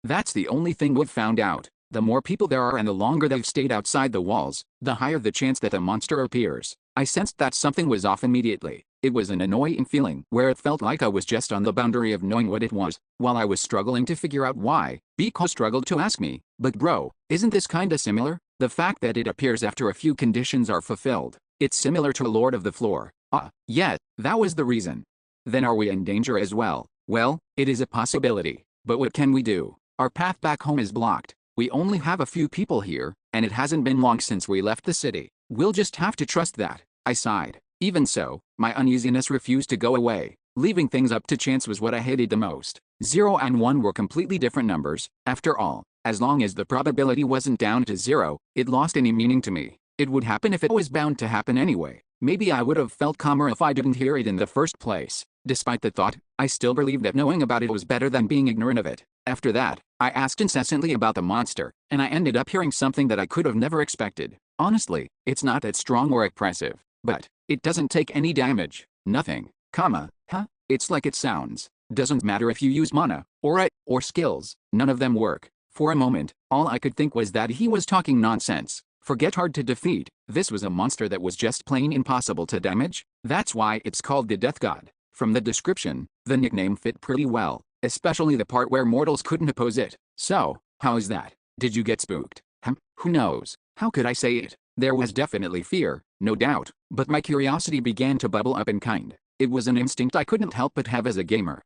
that's the only thing we've found out. The more people there are and the longer they've stayed outside the walls, the higher the chance that a monster appears. I sensed that something was off immediately. It was an annoying feeling where it felt like I was just on the boundary of knowing what it was. While I was struggling to figure out why, Biko struggled to ask me, but bro, isn't this kinda similar? The fact that it appears after a few conditions are fulfilled. It's similar to Lord of the Floor. Yeah, that was the reason. Then are we in danger as well? Well, it is a possibility. But what can we do? Our path back home is blocked. We only have a few people here, and it hasn't been long since we left the city. We'll just have to trust that. I sighed. Even so, my uneasiness refused to go away. Leaving things up to chance was what I hated the most. 0 and 1 were completely different numbers. After all, as long as the probability wasn't down to 0, it lost any meaning to me. It would happen if it was bound to happen anyway. Maybe I would have felt calmer if I didn't hear it in the first place. Despite the thought, I still believed that knowing about it was better than being ignorant of it. After that, I asked incessantly about the monster, and I ended up hearing something that I could have never expected. Honestly, it's not that strong or impressive, but it doesn't take any damage. Nothing. It's like it sounds. Doesn't matter if you use mana, or skills, none of them work. For a moment, all I could think was that he was talking nonsense. Forget hard to defeat, this was a monster that was just plain impossible to damage. That's why it's called the Death God. From the description, the nickname fit pretty well, especially the part where mortals couldn't oppose it. So, how is that? Did you get spooked? Who knows? How could I say it? There was definitely fear, no doubt, but my curiosity began to bubble up in kind. It was an instinct I couldn't help but have as a gamer.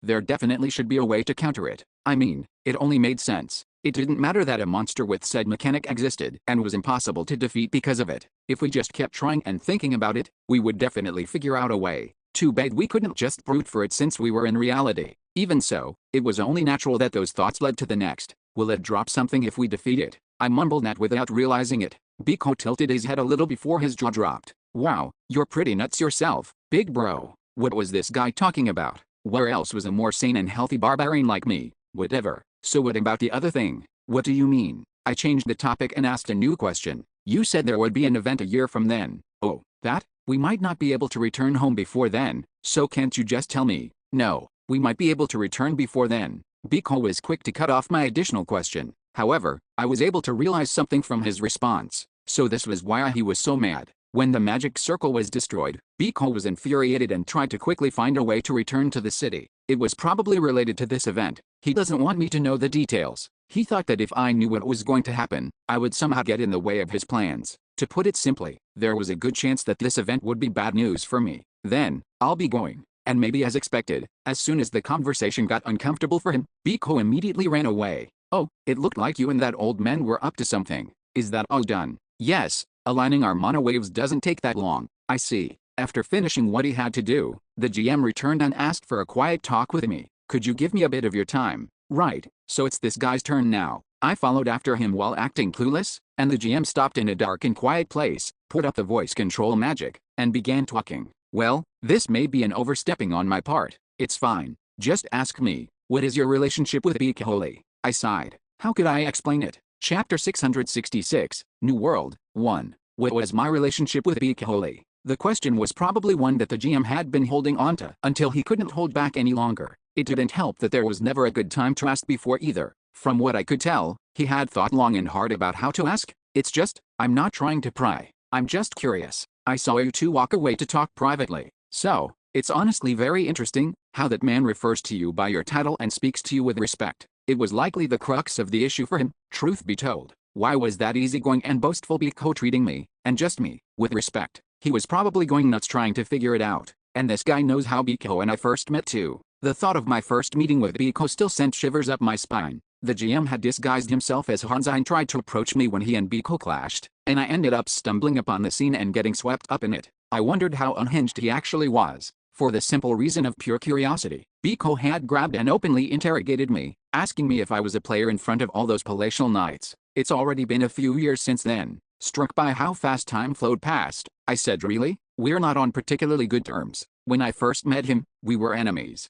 There definitely should be a way to counter it. I mean, it only made sense. It didn't matter that a monster with said mechanic existed and was impossible to defeat because of it. If we just kept trying and thinking about it, we would definitely figure out a way. Too bad we couldn't just brute for it since we were in reality. Even so, it was only natural that those thoughts led to the next. Will it drop something if we defeat it? I mumbled that without realizing it. Biko tilted his head a little before his jaw dropped. Wow, you're pretty nuts yourself, big bro. What was this guy talking about? Where else was a more sane and healthy barbarian like me? Whatever. So what about the other thing? What do you mean? I changed the topic and asked a new question. You said there would be an event a year from then. Oh, that? We might not be able to return home before then, so can't you just tell me? No, we might be able to return before then. Biko was quick to cut off my additional question. However, I was able to realize something from his response. So this was why he was so mad. When the magic circle was destroyed, Biko was infuriated and tried to quickly find a way to return to the city. It was probably related to this event. He doesn't want me to know the details. He thought that if I knew what was going to happen, I would somehow get in the way of his plans. To put it simply, there was a good chance that this event would be bad news for me. Then, I'll be going. And maybe as expected, as soon as the conversation got uncomfortable for him, Biko immediately ran away. Oh, it looked like you and that old man were up to something. Is that all done? Yes, aligning our mana waves doesn't take that long. I see. After finishing what he had to do, the GM returned and asked for a quiet talk with me. Could you give me a bit of your time? Right, so it's this guy's turn now. I followed after him while acting clueless, and the GM stopped in a dark and quiet place, put up the voice control magic, and began talking. Well, this may be an overstepping on my part. It's fine. Just ask me, what is your relationship with Biko? I sighed. How could I explain it? Chapter 666, New World, 1. What was my relationship with Biko? The question was probably one that the GM had been holding onto until he couldn't hold back any longer. It didn't help that there was never a good time to ask before either. From what I could tell, he had thought long and hard about how to ask. It's just, I'm not trying to pry. I'm just curious. I saw you two walk away to talk privately. So, it's honestly very interesting how that man refers to you by your title and speaks to you with respect. It was likely the crux of the issue for him, truth be told. Why was that easygoing and boastful Biko treating me, and just me, with respect? He was probably going nuts trying to figure it out. And this guy knows how Biko and I first met too. The thought of my first meeting with Biko still sent shivers up my spine. The GM had disguised himself as Hanza and tried to approach me when he and Biko clashed, and I ended up stumbling upon the scene and getting swept up in it. I wondered how unhinged he actually was. For the simple reason of pure curiosity, Biko had grabbed and openly interrogated me, asking me if I was a player in front of all those palatial knights. It's already been a few years since then. Struck by how fast time flowed past, I said, really? We're not on particularly good terms. When I first met him, we were enemies.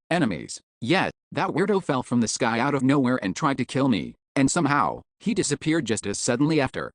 Enemies. Yeah, that weirdo fell from the sky out of nowhere and tried to kill me, and somehow, he disappeared just as suddenly after,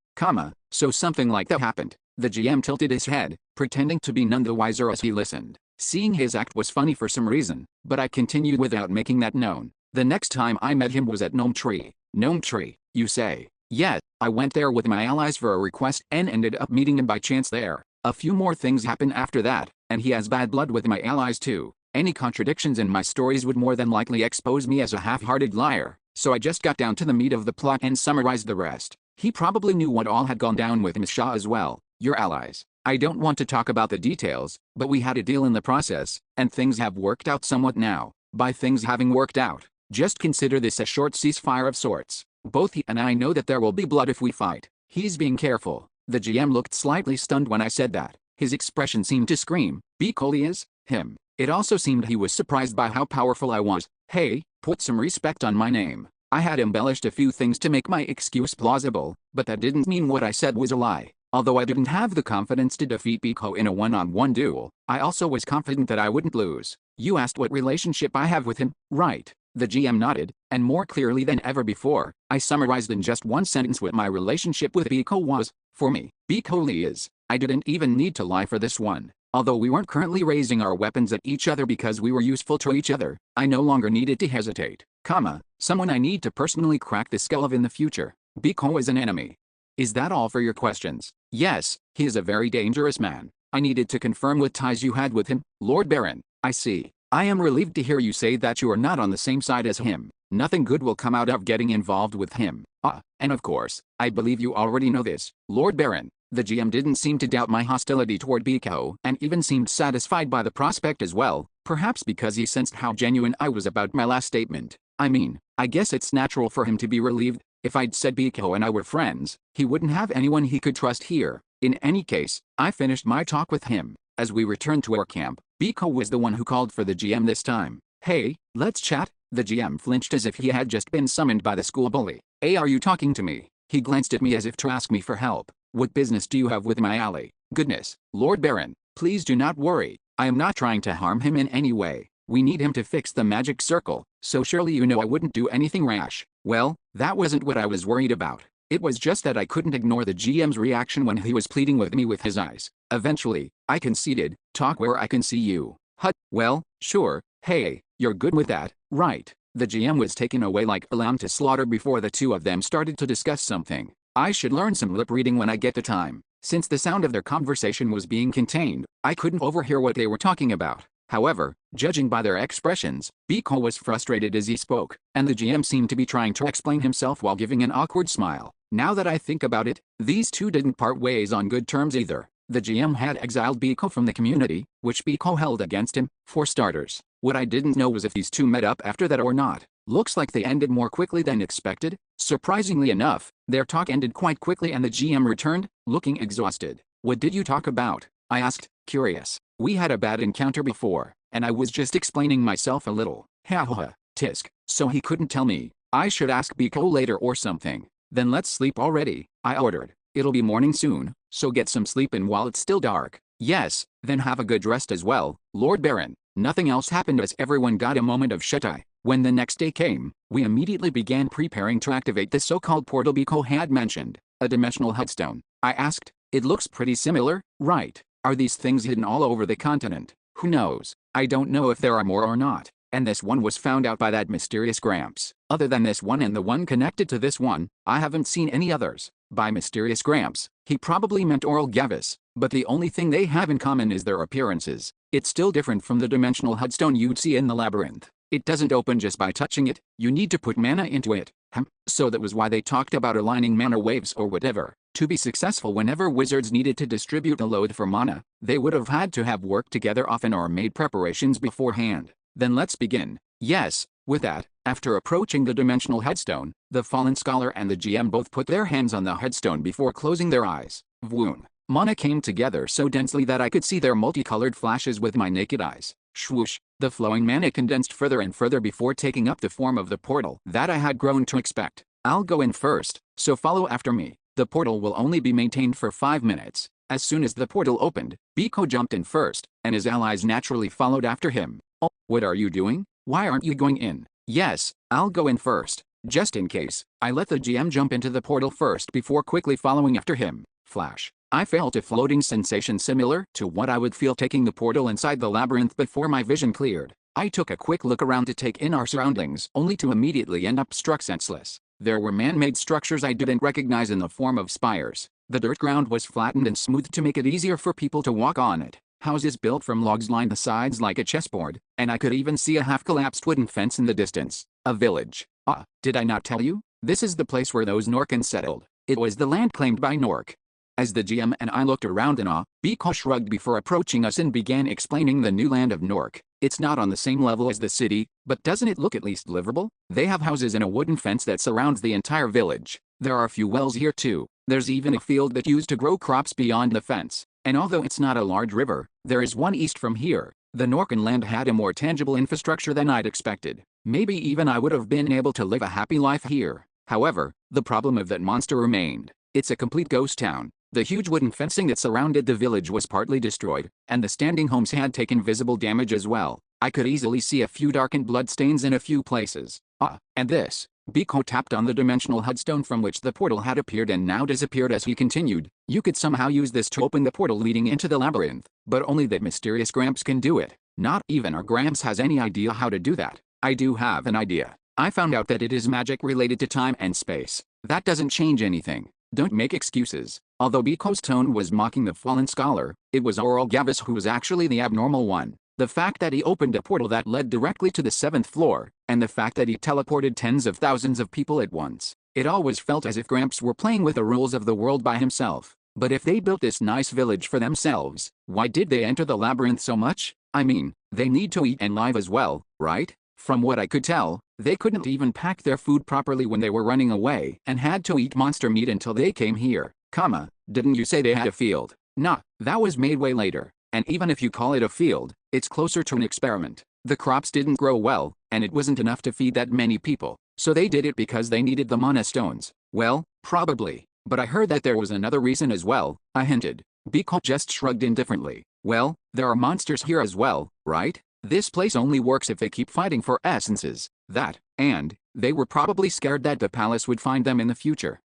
so something like that happened. The GM tilted his head, pretending to be none the wiser as he listened. Seeing his act was funny for some reason, but I continued without making that known. The next time I met him was at Gnome Tree. Gnome Tree, you say? Yeah, I went there with my allies for a request and ended up meeting him by chance there. A few more things happened after that, and he has bad blood with my allies too. Any contradictions in my stories would more than likely expose me as a half-hearted liar, so I just got down to the meat of the plot and summarized the rest. He probably knew what all had gone down with Miss Shaw as well, your allies. I don't want to talk about the details, but we had a deal in the process, and things have worked out somewhat now. By things having worked out, just consider this a short ceasefire of sorts. Both he and I know that there will be blood if we fight. He's being careful. The GM looked slightly stunned when I said that. His expression seemed to scream, "Be cool, he is, him." It also seemed he was surprised by how powerful I was. Hey, put some respect on my name. I had embellished a few things to make my excuse plausible, but that didn't mean what I said was a lie. Although I didn't have the confidence to defeat Biko in a one-on-one duel, I also was confident that I wouldn't lose. You asked what relationship I have with him, right? The GM nodded, and more clearly than ever before, I summarized in just one sentence what my relationship with Biko was. For me, Biko Lee is. I didn't even need to lie for this one. Although we weren't currently raising our weapons at each other because we were useful to each other, I no longer needed to hesitate. Someone I need to personally crack the skull of in the future. Biko is an enemy. Is that all for your questions? Yes, he is a very dangerous man. I needed to confirm what ties you had with him, Lord Baron. I see. I am relieved to hear you say that you are not on the same side as him. Nothing good will come out of getting involved with him. And of course, I believe you already know this, Lord Baron. The GM didn't seem to doubt my hostility toward Biko and even seemed satisfied by the prospect as well, perhaps because he sensed how genuine I was about my last statement. I mean, I guess it's natural for him to be relieved. If I'd said Biko and I were friends, he wouldn't have anyone he could trust here. In any case, I finished my talk with him. As we returned to our camp, Biko was the one who called for the GM this time. Hey, let's chat. The GM flinched as if he had just been summoned by the school bully. Hey, are you talking to me? He glanced at me as if to ask me for help. What business do you have with my ally? Goodness, Lord Baron, please do not worry. I am not trying to harm him in any way. We need him to fix the magic circle, so surely you know I wouldn't do anything rash. Well, that wasn't what I was worried about. It was just that I couldn't ignore the GM's reaction when he was pleading with me with his eyes. Eventually, I conceded, talk where I can see you. Well, sure, hey, you're good with that, right? The GM was taken away like a lamb to slaughter before the two of them started to discuss something. I should learn some lip reading when I get the time. Since the sound of their conversation was being contained, I couldn't overhear what they were talking about. However, judging by their expressions, Biko was frustrated as he spoke, and the GM seemed to be trying to explain himself while giving an awkward smile. Now that I think about it, these two didn't part ways on good terms either. The GM had exiled Biko from the community, which Biko held against him, for starters. What I didn't know was if these two met up after that or not. Looks like they ended more quickly than expected. Surprisingly enough, their talk ended quite quickly and the GM returned, looking exhausted. What did you talk about? I asked, curious. We had a bad encounter before, and I was just explaining myself a little. Tisk. So he couldn't tell me. I should ask Biko later or something. Then let's sleep already, I ordered. It'll be morning soon, so get some sleep in while it's still dark. Yes, then have a good rest as well, Lord Baron. Nothing else happened as everyone got a moment of shut-eye. When the next day came, we immediately began preparing to activate the so-called portal Biko had mentioned, a dimensional headstone. I asked, it looks pretty similar, right? Are these things hidden all over the continent? Who knows? I don't know if there are more or not. And this one was found out by that mysterious Gramps. Other than this one and the one connected to this one, I haven't seen any others. By mysterious Gramps, he probably meant Oral Gavis, but the only thing they have in common is their appearances. It's still different from the dimensional headstone you'd see in the labyrinth. It doesn't open just by touching it, you need to put mana into it. So that was why they talked about aligning mana waves or whatever. To be successful whenever wizards needed to distribute a load for mana, they would have had to have worked together often or made preparations beforehand. Then let's begin. Yes, with that, after approaching the dimensional headstone, the fallen scholar and the GM both put their hands on the headstone before closing their eyes. Vwoom. Mana came together so densely that I could see their multicolored flashes with my naked eyes. Swoosh. The flowing mana condensed further and further before taking up the form of the portal that I had grown to expect. I'll go in first, so follow after me. The portal will only be maintained for 5 minutes. As soon as the portal opened, Biko jumped in first, and his allies naturally followed after him. Oh, what are you doing? Why aren't you going in? Yes, I'll go in first, just in case. I let the GM jump into the portal first before quickly following after him. Flash. I felt a floating sensation similar to what I would feel taking the portal inside the labyrinth before my vision cleared. I took a quick look around to take in our surroundings, only to immediately end up struck senseless. There were man-made structures I didn't recognize in the form of spires. The dirt ground was flattened and smooth to make it easier for people to walk on it. Houses built from logs lined the sides like a chessboard, and I could even see a half-collapsed wooden fence in the distance. A village. Ah, did I not tell you? This is the place where those Norkans settled. It was the land claimed by Nork. As the GM and I looked around in awe, Biko shrugged before approaching us and began explaining the new land of Nork. It's not on the same level as the city, but doesn't it look at least livable? They have houses and a wooden fence that surrounds the entire village. There are a few wells here too. There's even a field that used to grow crops beyond the fence. And although it's not a large river, there is one east from here. The Norkan land had a more tangible infrastructure than I'd expected. Maybe even I would have been able to live a happy life here. However, the problem of that monster remained. It's a complete ghost town. The huge wooden fencing that surrounded the village was partly destroyed, and the standing homes had taken visible damage as well. I could easily see a few darkened bloodstains in a few places. Ah, and this. Biko tapped on the dimensional headstone from which the portal had appeared and now disappeared as he continued. You could somehow use this to open the portal leading into the labyrinth, but only that mysterious Gramps can do it. Not even our Gramps has any idea how to do that. I do have an idea. I found out that it is magic related to time and space. That doesn't change anything. Don't make excuses. Although Biko's tone was mocking the fallen scholar, it was Oral Gavis who was actually the abnormal one. The fact that he opened a portal that led directly to the 7th floor, and the fact that he teleported tens of thousands of people at once. It always felt as if Gramps were playing with the rules of the world by himself. But if they built this nice village for themselves, why did they enter the labyrinth so much? I mean, they need to eat and live as well, right? From what I could tell, they couldn't even pack their food properly when they were running away and had to eat monster meat until they came here. Didn't you say they had a field? Nah, that was made way later. And even if you call it a field, it's closer to an experiment. The crops didn't grow well, and it wasn't enough to feed that many people. So they did it because they needed the mana stones. Well, probably. But I heard that there was another reason as well, I hinted. Biko just shrugged indifferently. Well, there are monsters here as well, right? This place only works if they keep fighting for essences. And they were probably scared that the palace would find them in the future.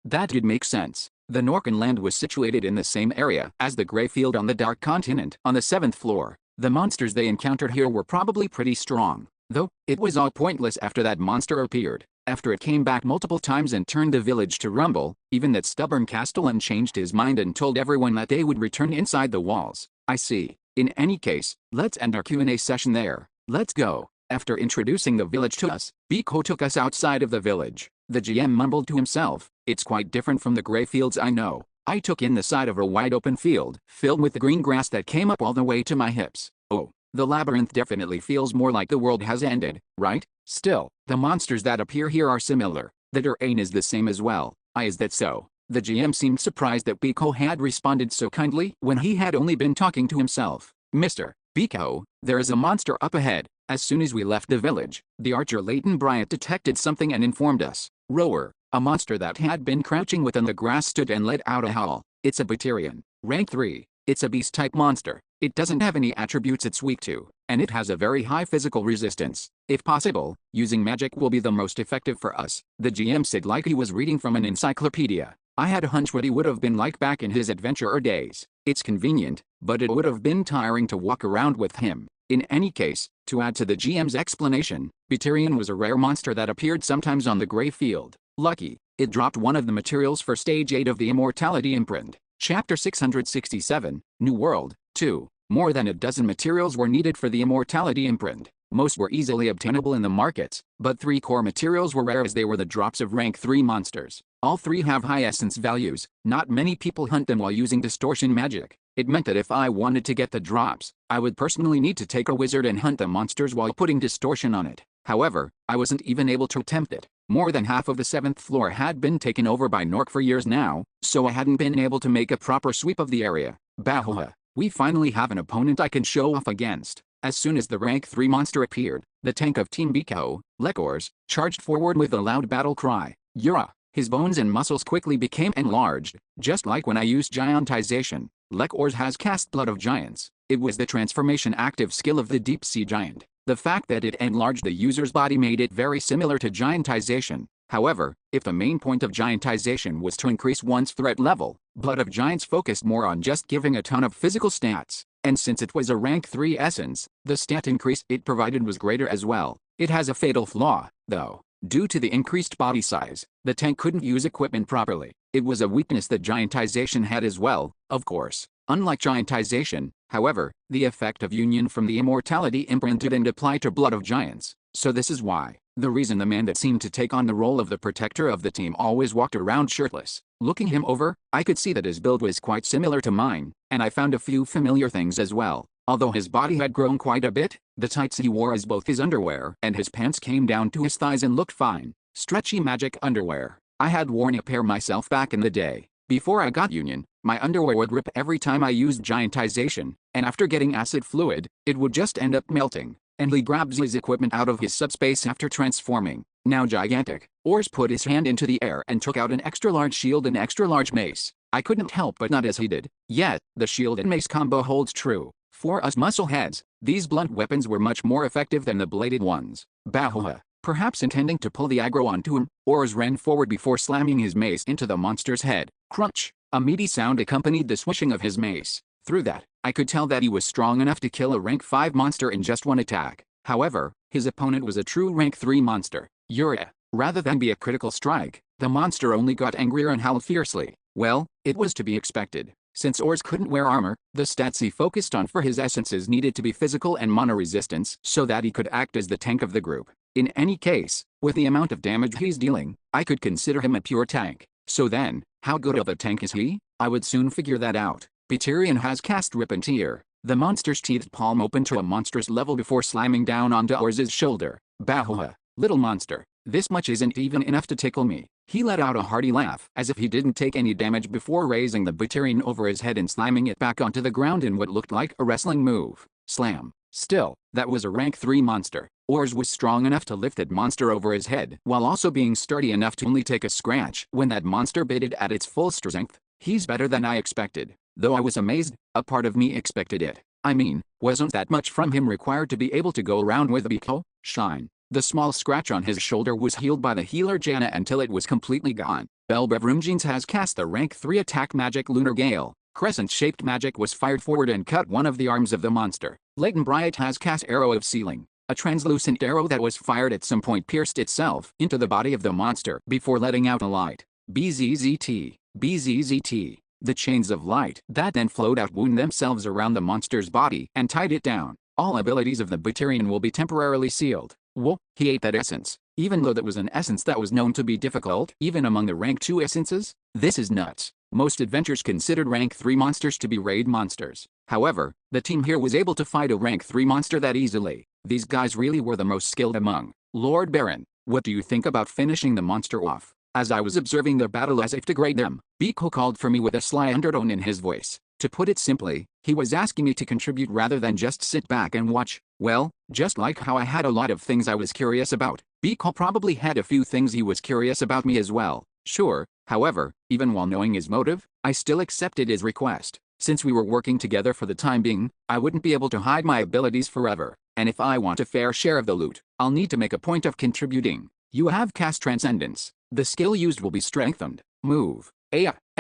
That did make sense. The Norkan land was situated in the same area as the Grey Field on the Dark Continent on the 7th floor. The monsters they encountered here were probably pretty strong. Though, it was all pointless after that monster appeared. After it came back multiple times and turned the village to rumble, even that stubborn Castellan changed his mind and told everyone that they would return inside the walls. I see. In any case, let's end our Q&A session there. Let's go. After introducing the village to us, Biko took us outside of the village. The GM mumbled to himself, "It's quite different from the Grey Fields I know." I took in the side of a wide open field, filled with the green grass that came up all the way to my hips. Oh, the labyrinth definitely feels more like the world has ended, right? Still, the monsters that appear here are similar. The terrain is the same as well. Is that so? The GM seemed surprised that Biko had responded so kindly when he had only been talking to himself. Mr. Biko, there is a monster up ahead. As soon as we left the village, the archer Leighton Bryant detected something and informed us. Rower, a monster that had been crouching within the grass stood and let out a howl. It's a Barbarian. Rank 3. It's a beast-type monster. It doesn't have any attributes it's weak to, and it has a very high physical resistance. If possible, using magic will be the most effective for us, the GM said like he was reading from an encyclopedia. I had a hunch what he would have been like back in his adventurer days. It's convenient, but it would have been tiring to walk around with him. In any case, to add to the GM's explanation, Barbarian was a rare monster that appeared sometimes on the Grey Field. Lucky, it dropped one of the materials for Stage 8 of the Immortality Imprint. Chapter 667, New World.To. More than a dozen materials were needed for the Immortality Imprint. Most were easily obtainable in the markets, but 3 core materials were rare as they were the drops of rank 3 monsters. All 3 have high essence values. Not many people hunt them while using distortion magic. It meant that if I wanted to get the drops, I would personally need to take a wizard and hunt the monsters while putting distortion on it. However, I wasn't even able to attempt it. More than half of the 7th floor had been taken over by Nork for years now, so I hadn't been able to make a proper sweep of the area. Bahoha, we finally have an opponent I can show off against. As soon as the rank 3 monster appeared, the tank of Team Biko, Lekors, charged forward with a loud battle cry. Yura! His bones and muscles quickly became enlarged, just like when I used giantization. Like Ors has cast Blood of Giants. It was the transformation active skill of the deep sea giant. The fact that it enlarged the user's body made it very similar to giantization. However, if the main point of giantization was to increase one's threat level, Blood of Giants focused more on just giving a ton of physical stats. And since it was a rank 3 essence, the stat increase it provided was greater as well. It has a fatal flaw, though. Due to the increased body size, the tank couldn't use equipment properly. It was a weakness that giantization had as well, of course. Unlike giantization, however, the effect of union from the immortality imprinted and applied to Blood of Giants. So this is why. The reason the man that seemed to take on the role of the protector of the team always walked around shirtless. Looking him over, I could see that his build was quite similar to mine, and I found a few familiar things as well. Although his body had grown quite a bit, the tights he wore as both his underwear and his pants came down to his thighs and looked fine. Stretchy magic underwear. I had worn a pair myself back in the day. Before I got union, my underwear would rip every time I used giantization, and after getting acid fluid, it would just end up melting. And he grabs his equipment out of his subspace after transforming. Now gigantic, Ors put his hand into the air and took out an extra-large shield and extra-large mace. I couldn't help but nod as he did. Yet, the shield and mace combo holds true. For us muscleheads, these blunt weapons were much more effective than the bladed ones. Bahoha. Perhaps intending to pull the aggro onto him, Ors ran forward before slamming his mace into the monster's head. Crunch! A meaty sound accompanied the swishing of his mace. Through that, I could tell that he was strong enough to kill a rank 5 monster in just one attack. However, his opponent was a true rank 3 monster. Uriah. Rather than be a critical strike, the monster only got angrier and howled fiercely. Well, it was to be expected. Since Ors couldn't wear armor, the stats he focused on for his essences needed to be physical and mana resistance so that he could act as the tank of the group. In any case, with the amount of damage he's dealing, I could consider him a pure tank. So then, how good of a tank is he? I would soon figure that out. Batarian has cast Rip and Tear. The monster's teethed palm opened to a monstrous level before slamming down onto Ors's shoulder. Bahoha. Little monster. This much isn't even enough to tickle me. He let out a hearty laugh, as if he didn't take any damage before raising the Batarian over his head and slamming it back onto the ground in what looked like a wrestling move. Slam. Still, that was a rank 3 monster. Ors was strong enough to lift that monster over his head, while also being sturdy enough to only take a scratch when that monster bit it at its full strength. He's better than I expected. Though I was amazed, a part of me expected it. I mean, wasn't that much from him required to be able to go around with a Biko? Shine. The small scratch on his shoulder was healed by the healer Janna until it was completely gone. Belbevrumjeans has cast the rank 3 attack magic Lunar Gale. Crescent-shaped magic was fired forward and cut one of the arms of the monster. Leighton Bryant has cast Arrow of Sealing. A translucent arrow that was fired at some point pierced itself into the body of the monster before letting out a light. BZZT. BZZT. The chains of light that then flowed out wound themselves around the monster's body and tied it down. All abilities of the Batarian will be temporarily sealed. Whoa, he ate that essence. Even though that was an essence that was known to be difficult, even among the rank 2 essences? This is nuts. Most adventures considered rank 3 monsters to be raid monsters. However, the team here was able to fight a rank 3 monster that easily. These guys really were the most skilled among. Lord Baron, what do you think about finishing the monster off? As I was observing their battle as if to grade them, Biko called for me with a sly undertone in his voice. To put it simply, he was asking me to contribute rather than just sit back and watch. Well, just like how I had a lot of things I was curious about, Biko probably had a few things he was curious about me as well. Sure, however, even while knowing his motive, I still accepted his request. Since we were working together for the time being, I wouldn't be able to hide my abilities forever. And if I want a fair share of the loot, I'll need to make a point of contributing. You have cast Transcendence. The skill used will be strengthened. Move.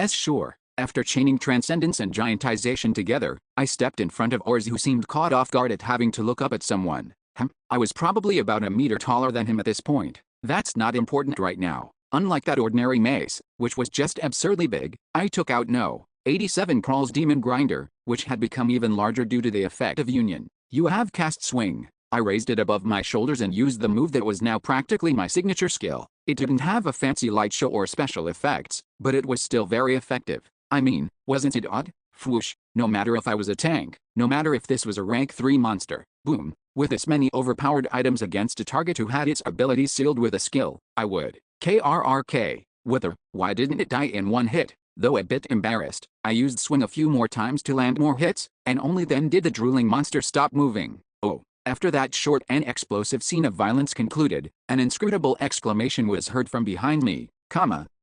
Sure. After chaining Transcendence and Giantization together, I stepped in front of Ors, who seemed caught off guard at having to look up at someone. I was probably about a meter taller than him at this point. That's not important right now. Unlike that ordinary mace, which was just absurdly big, I took out No. 87 Crawl's Demon Grinder, which had become even larger due to the effect of union. You have cast Swing. I raised it above my shoulders and used the move that was now practically my signature skill. It didn't have a fancy light show or special effects, but it was still very effective. I mean, wasn't it odd? Whoosh. No matter if I was a tank, no matter if this was a rank 3 monster, boom. With this many overpowered items against a target who had its abilities sealed with a skill, I would. KRRK. Wither. Why didn't it die in one hit? Though a bit embarrassed, I used Swing a few more times to land more hits, and only then did the drooling monster stop moving. Oh. After that short and explosive scene of violence concluded, an inscrutable exclamation was heard from behind me.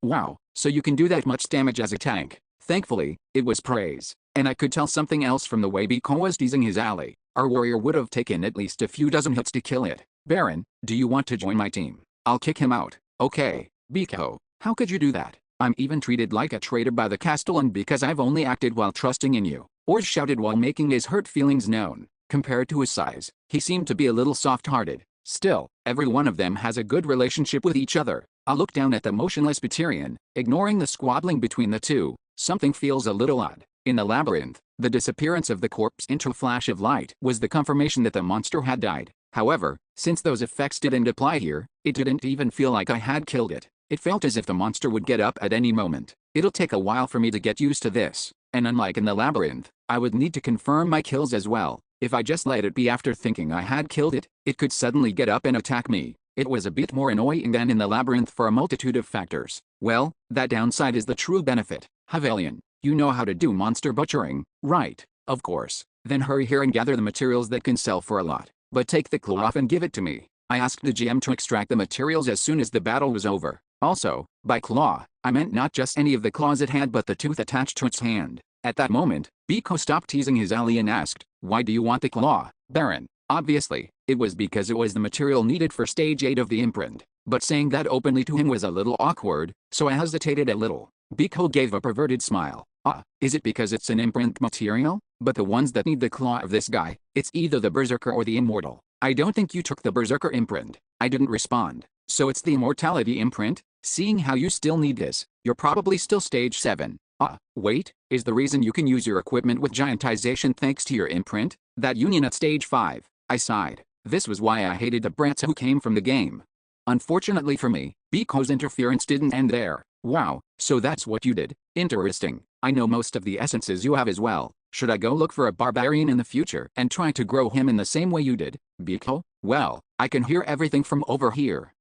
Wow, so you can do that much damage as a tank. Thankfully, it was praise. And I could tell something else from the way Biko was teasing his ally. Our warrior would have taken at least a few dozen hits to kill it. Baron, do you want to join my team? I'll kick him out. Okay, Biko, how could you do that? I'm even treated like a traitor by the Castellan because I've only acted while trusting in you. Ors shouted while making his hurt feelings known. Compared to his size, he seemed to be a little soft-hearted. Still, every one of them has a good relationship with each other. I look down at the motionless Batarian, ignoring the squabbling between the two. Something feels a little odd. In the labyrinth, the disappearance of the corpse into a flash of light was the confirmation that the monster had died. However, since those effects didn't apply here, it didn't even feel like I had killed it. It felt as if the monster would get up at any moment. It'll take a while for me to get used to this, and unlike in the labyrinth, I would need to confirm my kills as well. If I just let it be after thinking I had killed it, it could suddenly get up and attack me. It was a bit more annoying than in the labyrinth for a multitude of factors. Well, that downside is the true benefit. Havelian, you know how to do monster butchering, right? Of course. Then hurry here and gather the materials that can sell for a lot. But take the claw off and give it to me. I asked the GM to extract the materials as soon as the battle was over. Also, by claw, I meant not just any of the claws it had but the tooth attached to its hand. At that moment, Biko stopped teasing his ally and asked, "Why do you want the claw, Baron?" Obviously, it was because it was the material needed for stage 8 of the imprint. But saying that openly to him was a little awkward, so I hesitated a little. Biko gave a perverted smile. Is it because it's an imprint material? But the ones that need the claw of this guy, it's either the Berserker or the Immortal. I don't think you took the Berserker imprint. I didn't respond. So it's the Immortality imprint? Seeing how you still need this, you're probably still stage 7. Wait, is the reason you can use your equipment with giantization thanks to your imprint? That union at stage 5. I sighed. This was why I hated the brats who came from the game. Unfortunately for me, Biko's interference didn't end there. Wow, so that's what you did. Interesting. I know most of the essences you have as well. Should I go look for a barbarian in the future and try to grow him in the same way you did, Biko? Well, I can hear everything from over here.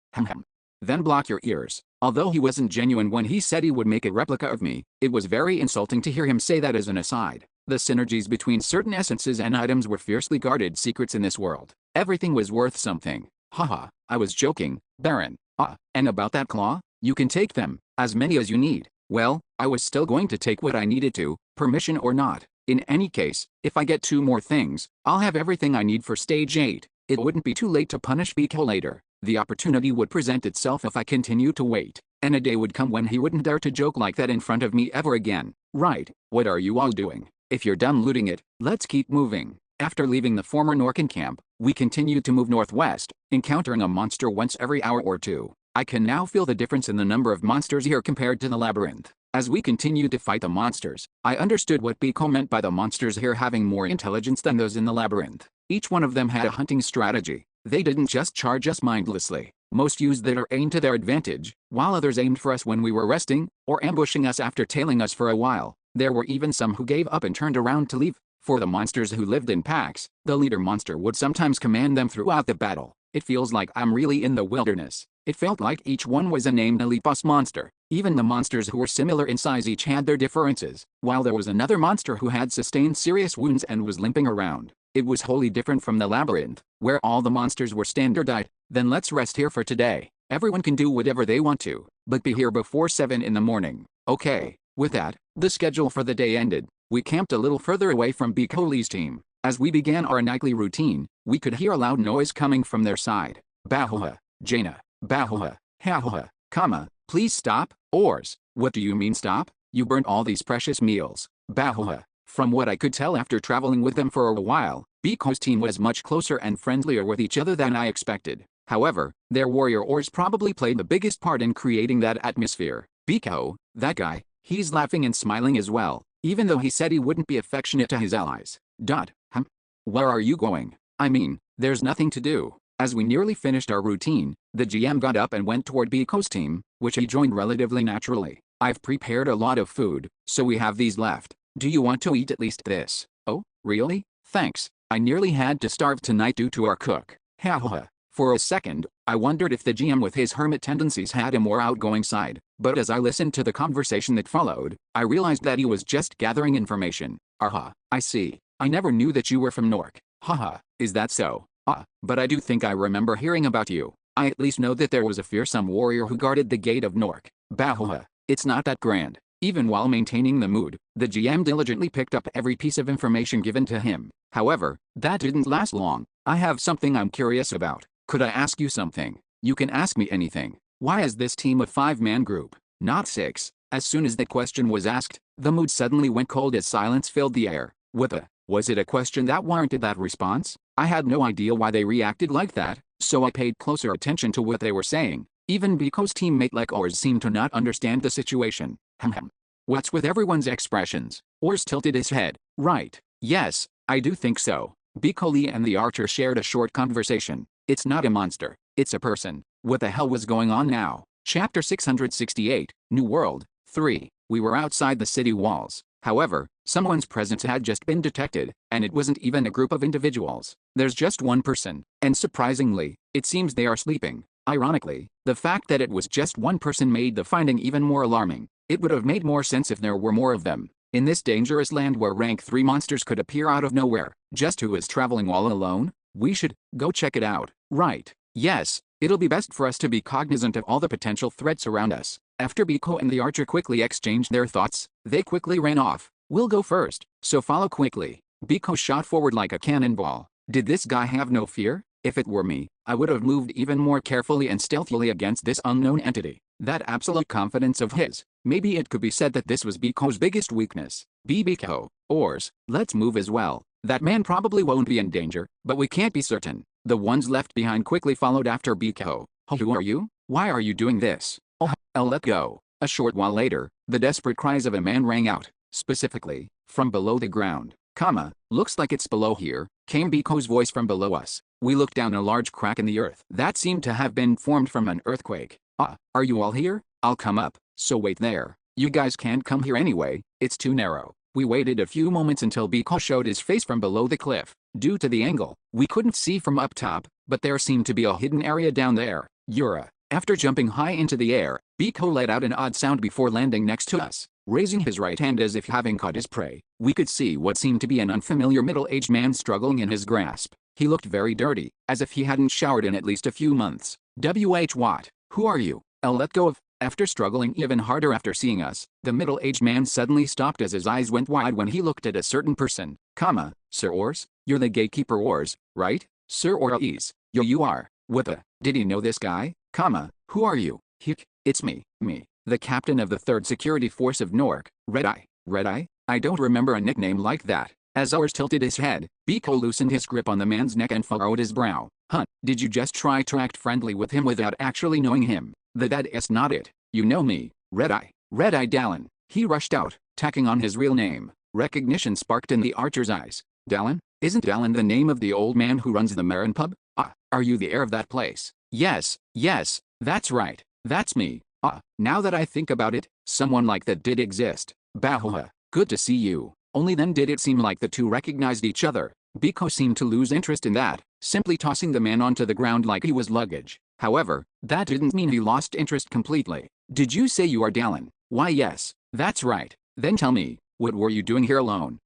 Then block your ears. Although he wasn't genuine when he said he would make a replica of me, it was very insulting to hear him say that as an aside. The synergies between certain essences and items were fiercely guarded secrets in this world. Everything was worth something. Haha, I was joking, Baron. And about that claw? You can take them, as many as you need. Well, I was still going to take what I needed to, permission or not. In any case, if I get 2 more things, I'll have everything I need for stage 8. It wouldn't be too late to punish Biko later. The opportunity would present itself if I continued to wait, and a day would come when he wouldn't dare to joke like that in front of me ever again. Right, what are you all doing? If you're done looting it, let's keep moving. After leaving the former Norcan camp, we continued to move northwest, encountering a monster once every hour or two. I can now feel the difference in the number of monsters here compared to the labyrinth. As we continued to fight the monsters, I understood what Biko meant by the monsters here having more intelligence than those in the labyrinth. Each one of them had a hunting strategy. They didn't just charge us mindlessly. Most used their aim to their advantage, while others aimed for us when we were resting, or ambushing us after tailing us for a while. There were even some who gave up and turned around to leave. For the monsters who lived in packs, the leader monster would sometimes command them throughout the battle. It feels like I'm really in the wilderness. It felt like each one was a named elite boss monster. Even the monsters who were similar in size each had their differences, while there was another monster who had sustained serious wounds and was limping around. It was wholly different from the labyrinth, where all the monsters were standardized. Then let's rest here for today. Everyone can do whatever they want to, but be here before 7 in the morning. Okay, with that, the schedule for the day ended. We camped a little further away from Biko Lee's team. As we began our nightly routine, we could hear a loud noise coming from their side. Bahoha, Jaina, Bahoha, Hahoha, please stop. Ors, what do you mean stop? You burnt all these precious meals. Bahoha. From what I could tell after traveling with them for a while, Biko's team was much closer and friendlier with each other than I expected. However, their warrior Ors probably played the biggest part in creating that atmosphere. Biko, that guy, he's laughing and smiling as well, even though he said he wouldn't be affectionate to his allies. Where are you going? I mean, there's nothing to do. As we nearly finished our routine, the GM got up and went toward Biko's team, which he joined relatively naturally. I've prepared a lot of food, so we have these left. Do you want to eat at least this? Oh, really? Thanks. I nearly had to starve tonight due to our cook. Haha. For a second, I wondered if the GM with his hermit tendencies had a more outgoing side, but as I listened to the conversation that followed, I realized that he was just gathering information. Aha, I see. I never knew that you were from Nork. Haha, is that so? But I do think I remember hearing about you. I at least know that there was a fearsome warrior who guarded the gate of Nork. Bahoha. It's not that grand. Even while maintaining the mood, the GM diligently picked up every piece of information given to him. However, that didn't last long. I have something I'm curious about. Could I ask you something? You can ask me anything. Why is this team a 5-man group, not 6? As soon as that question was asked, the mood suddenly went cold as silence filled the air. What the? Was it a question that warranted that response? I had no idea why they reacted like that, so I paid closer attention to what they were saying. Even Biko's teammate like Ors seemed to not understand the situation. What's with everyone's expressions? Ors tilted his head. Right. Yes, I do think so. Biko Lee and the archer shared a short conversation. It's not a monster. It's a person. What the hell was going on now? Chapter 668, New World, 3. We were outside the city walls. However, someone's presence had just been detected, and it wasn't even a group of individuals. There's just one person, and surprisingly, it seems they are sleeping. Ironically, the fact that it was just one person made the finding even more alarming. It would have made more sense if there were more of them. In this dangerous land where rank 3 monsters could appear out of nowhere, just who is traveling all alone? We should go check it out. Right. Yes, it'll be best for us to be cognizant of all the potential threats around us. After Biko and the archer quickly exchanged their thoughts, they quickly ran off. We'll go first, so follow quickly. Biko shot forward like a cannonball. Did this guy have no fear? If it were me, I would have moved even more carefully and stealthily against this unknown entity. That absolute confidence of his. Maybe it could be said that this was Biko's biggest weakness. Biko, Ors, let's move as well. That man probably won't be in danger, but we can't be certain. The ones left behind quickly followed after Biko. Who are you? Why are you doing this? I'll let go. A short while later, the desperate cries of a man rang out. Specifically, from below the ground. Looks like it's below here, came Biko's voice from below us. We looked down a large crack in the earth that seemed to have been formed from an earthquake. Are you all here? I'll come up, so wait there. You guys can't come here anyway, it's too narrow. We waited a few moments until Biko showed his face from below the cliff. Due to the angle, we couldn't see from up top, but there seemed to be a hidden area down there. Yura. After jumping high into the air, Biko let out an odd sound before landing next to us. Raising his right hand as if having caught his prey, we could see what seemed to be an unfamiliar middle-aged man struggling in his grasp. He looked very dirty, as if he hadn't showered in at least a few months. What? Who are you? I'll let go of. After struggling even harder after seeing us, the middle-aged man suddenly stopped as his eyes went wide when he looked at a certain person. Sir Ors? You're the gatekeeper Ors, right? Sir Ors. You are. What the? Did he know this guy? Who are you? It's me, the captain of the 3rd Security Force of Nork, Red-Eye. Red-Eye? I don't remember a nickname like that. As Ors tilted his head, Biko loosened his grip on the man's neck and furrowed his brow. Did you just try to act friendly with him without actually knowing him? That's not it. You know me, Red-Eye. Red-Eye Dallin. He rushed out, tacking on his real name. Recognition sparked in the archer's eyes. Dallin? Isn't Dallin the name of the old man who runs the Marin pub? Are you the heir of that place? Yes, that's right. That's me. Now that I think about it, someone like that did exist. Bahoha, good to see you. Only then did it seem like the two recognized each other. Biko seemed to lose interest in that, simply tossing the man onto the ground like he was luggage. However, that didn't mean he lost interest completely. Did you say you are Dallin? Why yes, that's right. Then tell me, what were you doing here alone?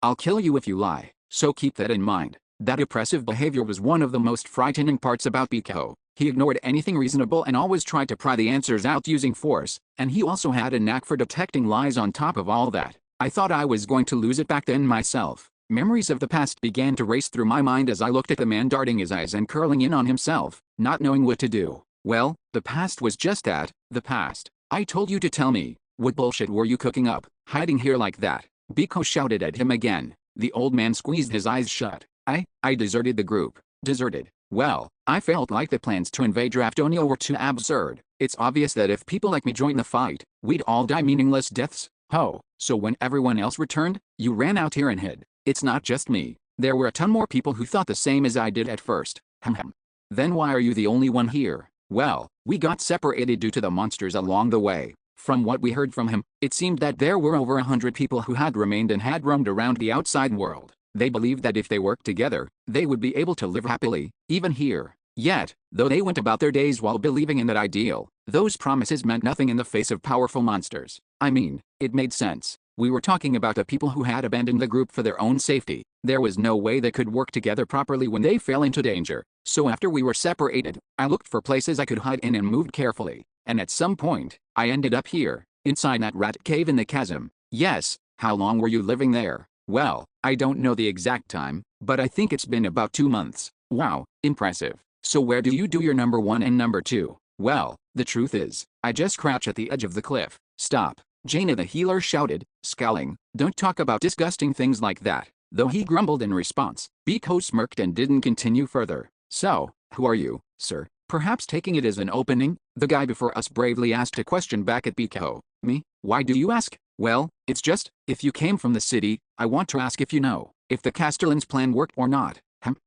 I'll kill you if you lie, so keep that in mind. That oppressive behavior was one of the most frightening parts about Biko. He ignored anything reasonable and always tried to pry the answers out using force, and he also had a knack for detecting lies on top of all that. I thought I was going to lose it back then myself. Memories of the past began to race through my mind as I looked at the man darting his eyes and curling in on himself, not knowing what to do. Well, the past was just that, the past. I told you to tell me. What bullshit were you cooking up, hiding here like that? Biko shouted at him again. The old man squeezed his eyes shut. I deserted the group. Deserted? Well, I felt like the plans to invade Draftonia were too absurd. It's obvious that if people like me joined the fight, we'd all die meaningless deaths. So when everyone else returned, you ran out here and hid. It's not just me. There were a ton more people who thought the same as I did at first. Then why are you the only one here? Well, we got separated due to the monsters along the way. From what we heard from him, it seemed that there were over 100 people who had remained and had roamed around the outside world. They believed that if they worked together, they would be able to live happily, even here. Yet, though they went about their days while believing in that ideal, those promises meant nothing in the face of powerful monsters. I mean, it made sense. We were talking about the people who had abandoned the group for their own safety. There was no way they could work together properly when they fell into danger. So after we were separated, I looked for places I could hide in and moved carefully. And at some point, I ended up here, inside that rat cave in the chasm. Yes, how long were you living there? Well, I don't know the exact time, but I think it's been about 2 months. Wow, impressive. So where do you do your number 1 and number 2? Well, the truth is, I just crouch at the edge of the cliff. Stop, Jaina the healer shouted, scowling. Don't talk about disgusting things like that. Though he grumbled in response, Biko smirked and didn't continue further. So, who are you, sir? Perhaps taking it as an opening, the guy before us bravely asked a question back at Biko. Me? Why do you ask? Well, it's just, if you came from the city, I want to ask if you know, if the Castellan's plan worked or not.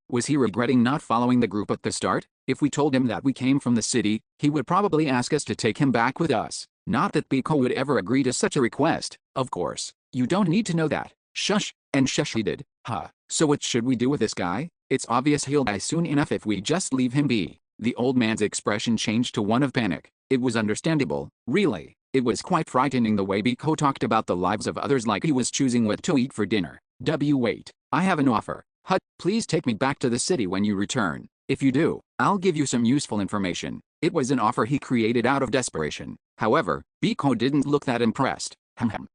Was he regretting not following the group at the start? If we told him that we came from the city, he would probably ask us to take him back with us. Not that Biko would ever agree to such a request, of course. You don't need to know that. Shush, and shush he did. Huh. So what should we do with this guy? It's obvious he'll die soon enough if we just leave him be. The old man's expression changed to one of panic. It was understandable, really. It was quite frightening the way Biko talked about the lives of others like he was choosing what to eat for dinner. Wait, I have an offer. Hut, please take me back to the city when you return. If you do, I'll give you some useful information. It was an offer he created out of desperation. However, Biko didn't look that impressed.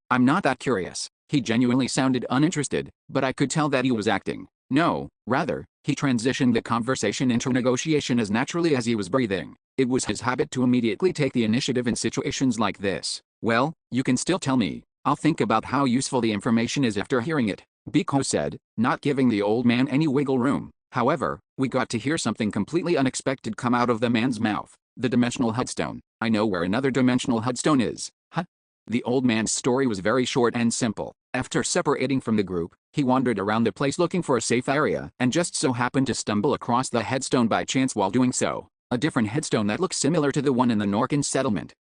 I'm not that curious. He genuinely sounded uninterested, but I could tell that he was acting. No, rather, he transitioned the conversation into negotiation as naturally as he was breathing. It was his habit to immediately take the initiative in situations like this. Well, you can still tell me. I'll think about how useful the information is after hearing it, Biko said, not giving the old man any wiggle room. However, we got to hear something completely unexpected come out of the man's mouth. The dimensional headstone. I know where another dimensional headstone is. Huh? The old man's story was very short and simple. After separating from the group, he wandered around the place looking for a safe area and just so happened to stumble across the headstone by chance while doing so. A different headstone that looks similar to the one in the Norcan settlement.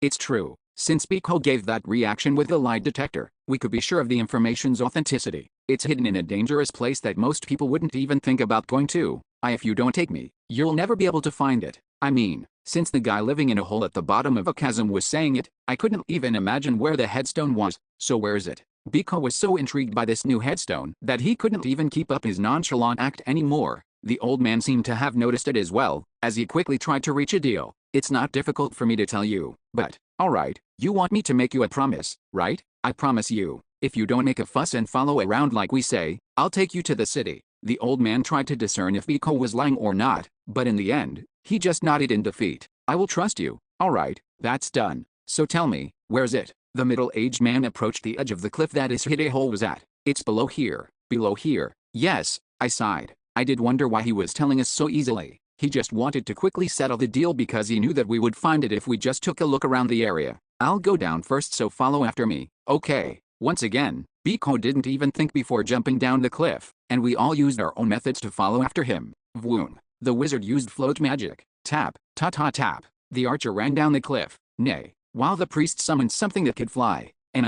It's true. Since Biko gave that reaction with the lie detector, we could be sure of the information's authenticity. It's hidden in a dangerous place that most people wouldn't even think about going to. If you don't take me, you'll never be able to find it. I mean, since the guy living in a hole at the bottom of a chasm was saying it, I couldn't even imagine where the headstone was. So where is it? Biko was so intrigued by this new headstone that he couldn't even keep up his nonchalant act anymore. The old man seemed to have noticed it as well, as he quickly tried to reach a deal. It's not difficult for me to tell you, but, alright, you want me to make you a promise, right? I promise you, if you don't make a fuss and follow around like we say, I'll take you to the city. The old man tried to discern if Biko was lying or not, but in the end, he just nodded in defeat. I will trust you. Alright, that's done. So tell me, where's it? The middle-aged man approached the edge of the cliff that his hidden hole was at. It's below here. Below here. Yes, I sighed. I did wonder why he was telling us so easily. He just wanted to quickly settle the deal because he knew that we would find it if we just took a look around the area. I'll go down first, so follow after me. Okay. Once again, Biko didn't even think before jumping down the cliff, and we all used our own methods to follow after him. Vroom. The wizard used float magic. Tap, ta-ta-tap. The archer ran down the cliff. Nay. While the priest summoned something that could fly. And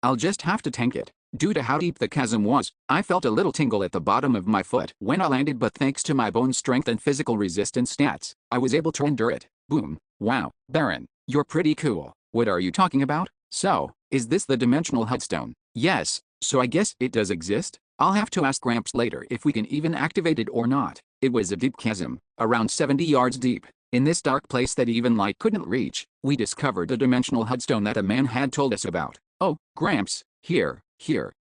I'll just have to tank it. Due to how deep the chasm was, I felt a little tingle at the bottom of my foot when I landed, but thanks to my bone strength and physical resistance stats, I was able to endure it. Boom. Wow, Baron, you're pretty cool. What are you talking about? So, is this the dimensional headstone? Yes, so I guess it does exist? I'll have to ask Gramps later if we can even activate it or not. It was a deep chasm, around 70 yards deep. In this dark place that even light couldn't reach, we discovered a dimensional headstone that a man had told us about. Oh, Gramps, here,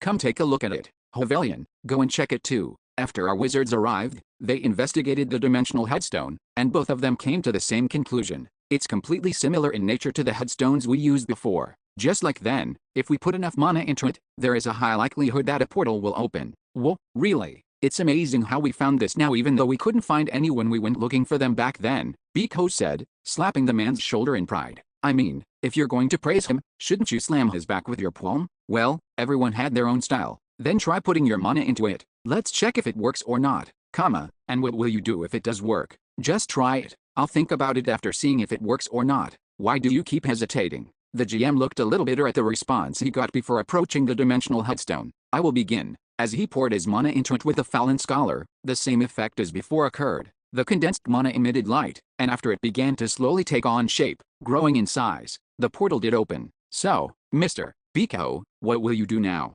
come take a look at it. Hovelian, go and check it too. After our wizards arrived, they investigated the dimensional headstone, and both of them came to the same conclusion. It's completely similar in nature to the headstones we used before. Just like then, if we put enough mana into it, there is a high likelihood that a portal will open. Whoa, really? It's amazing how we found this now even though we couldn't find any when we went looking for them back then, Biko said, slapping the man's shoulder in pride. I mean, if you're going to praise him, shouldn't you slam his back with your palm? Well, everyone had their own style. Then try putting your mana into it. Let's check if it works or not, and what will you do if it does work? Just try it. I'll think about it after seeing if it works or not. Why do you keep hesitating? The GM looked a little bitter at the response he got before approaching the dimensional headstone. I will begin. As he poured his mana into it with a Fallen Scholar, the same effect as before occurred. The condensed mana emitted light, and after it began to slowly take on shape, growing in size, the portal did open. So, Mr. Biko, what will you do now?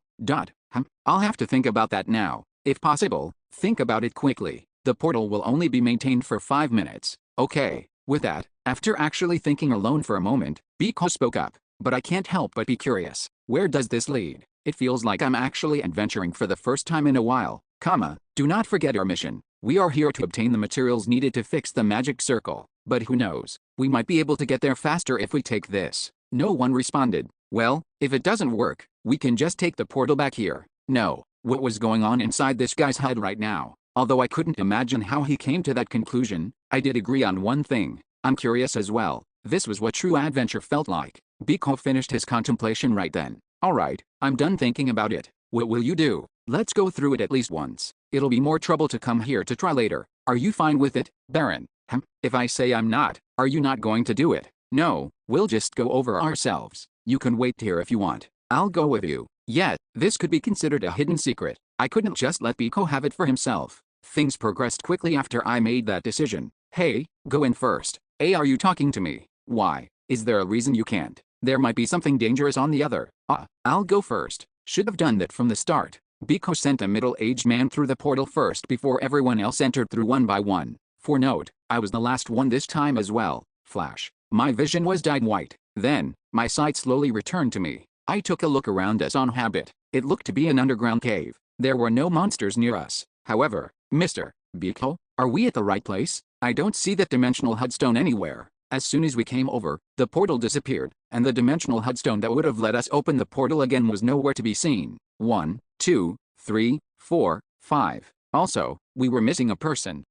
I'll have to think about that now. If possible, think about it quickly. The The portal will only be maintained for 5 minutes. Okay. With that, after actually thinking alone for a moment, Biko spoke up. But I can't help but be curious. Where does this lead? It feels like I'm actually adventuring for the first time in a while. Do not forget our mission. We are here to obtain the materials needed to fix the magic circle. But who knows? We might be able to get there faster if we take this. No one responded. Well, if it doesn't work, we can just take the portal back here. No. What was going on inside this guy's head right now? Although I couldn't imagine how he came to that conclusion, I did agree on one thing. I'm curious as well. This was what true adventure felt like. Biko finished his contemplation right then. Alright, I'm done thinking about it. What will you do? Let's go through it at least once. It'll be more trouble to come here to try later. Are you fine with it, Baron? If I say I'm not, are you not going to do it? No, we'll just go over ourselves. You can wait here if you want. I'll go with you. Yet, this could be considered a hidden secret. I couldn't just let Biko have it for himself. Things progressed quickly after I made that decision. Hey, go in first. Hey, are you talking to me? Why? Is there a reason you can't? There might be something dangerous on the other. I'll go first. Should have done that from the start. Biko sent a middle-aged man through the portal first before everyone else entered through one by one. For note, I was the last one this time as well. Flash. My vision was dyed white. Then, my sight slowly returned to me. I took a look around as on habit. It looked to be an underground cave. There were no monsters near us. However, Mr. Biko, are we at the right place? I don't see that dimensional headstone anywhere. As soon as we came over, the portal disappeared, and the dimensional headstone that would have let us open the portal again was nowhere to be seen. 1, 2, 3, 4, 5. Also, we were missing a person.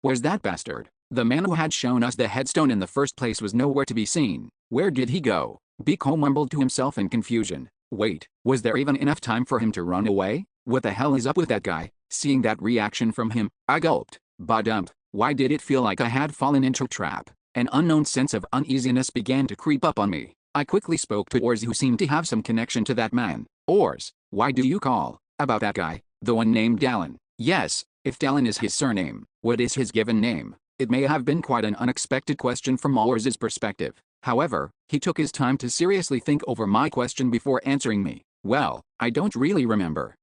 Where's that bastard? The man who had shown us the headstone in the first place was nowhere to be seen. Where did he go? Biko mumbled to himself in confusion. Wait, was there even enough time for him to run away? What the hell is up with that guy? Seeing that reaction from him, I gulped. Badump. Why did it feel like I had fallen into a trap? An unknown sense of uneasiness began to creep up on me. I quickly spoke to Ors, who seemed to have some connection to that man. Ors, why do you call? About that guy, the one named Dallin. Yes, if Dallin is his surname, what is his given name? It may have been quite an unexpected question from Ors's perspective. However, he took his time to seriously think over my question before answering me. Well, I don't really remember.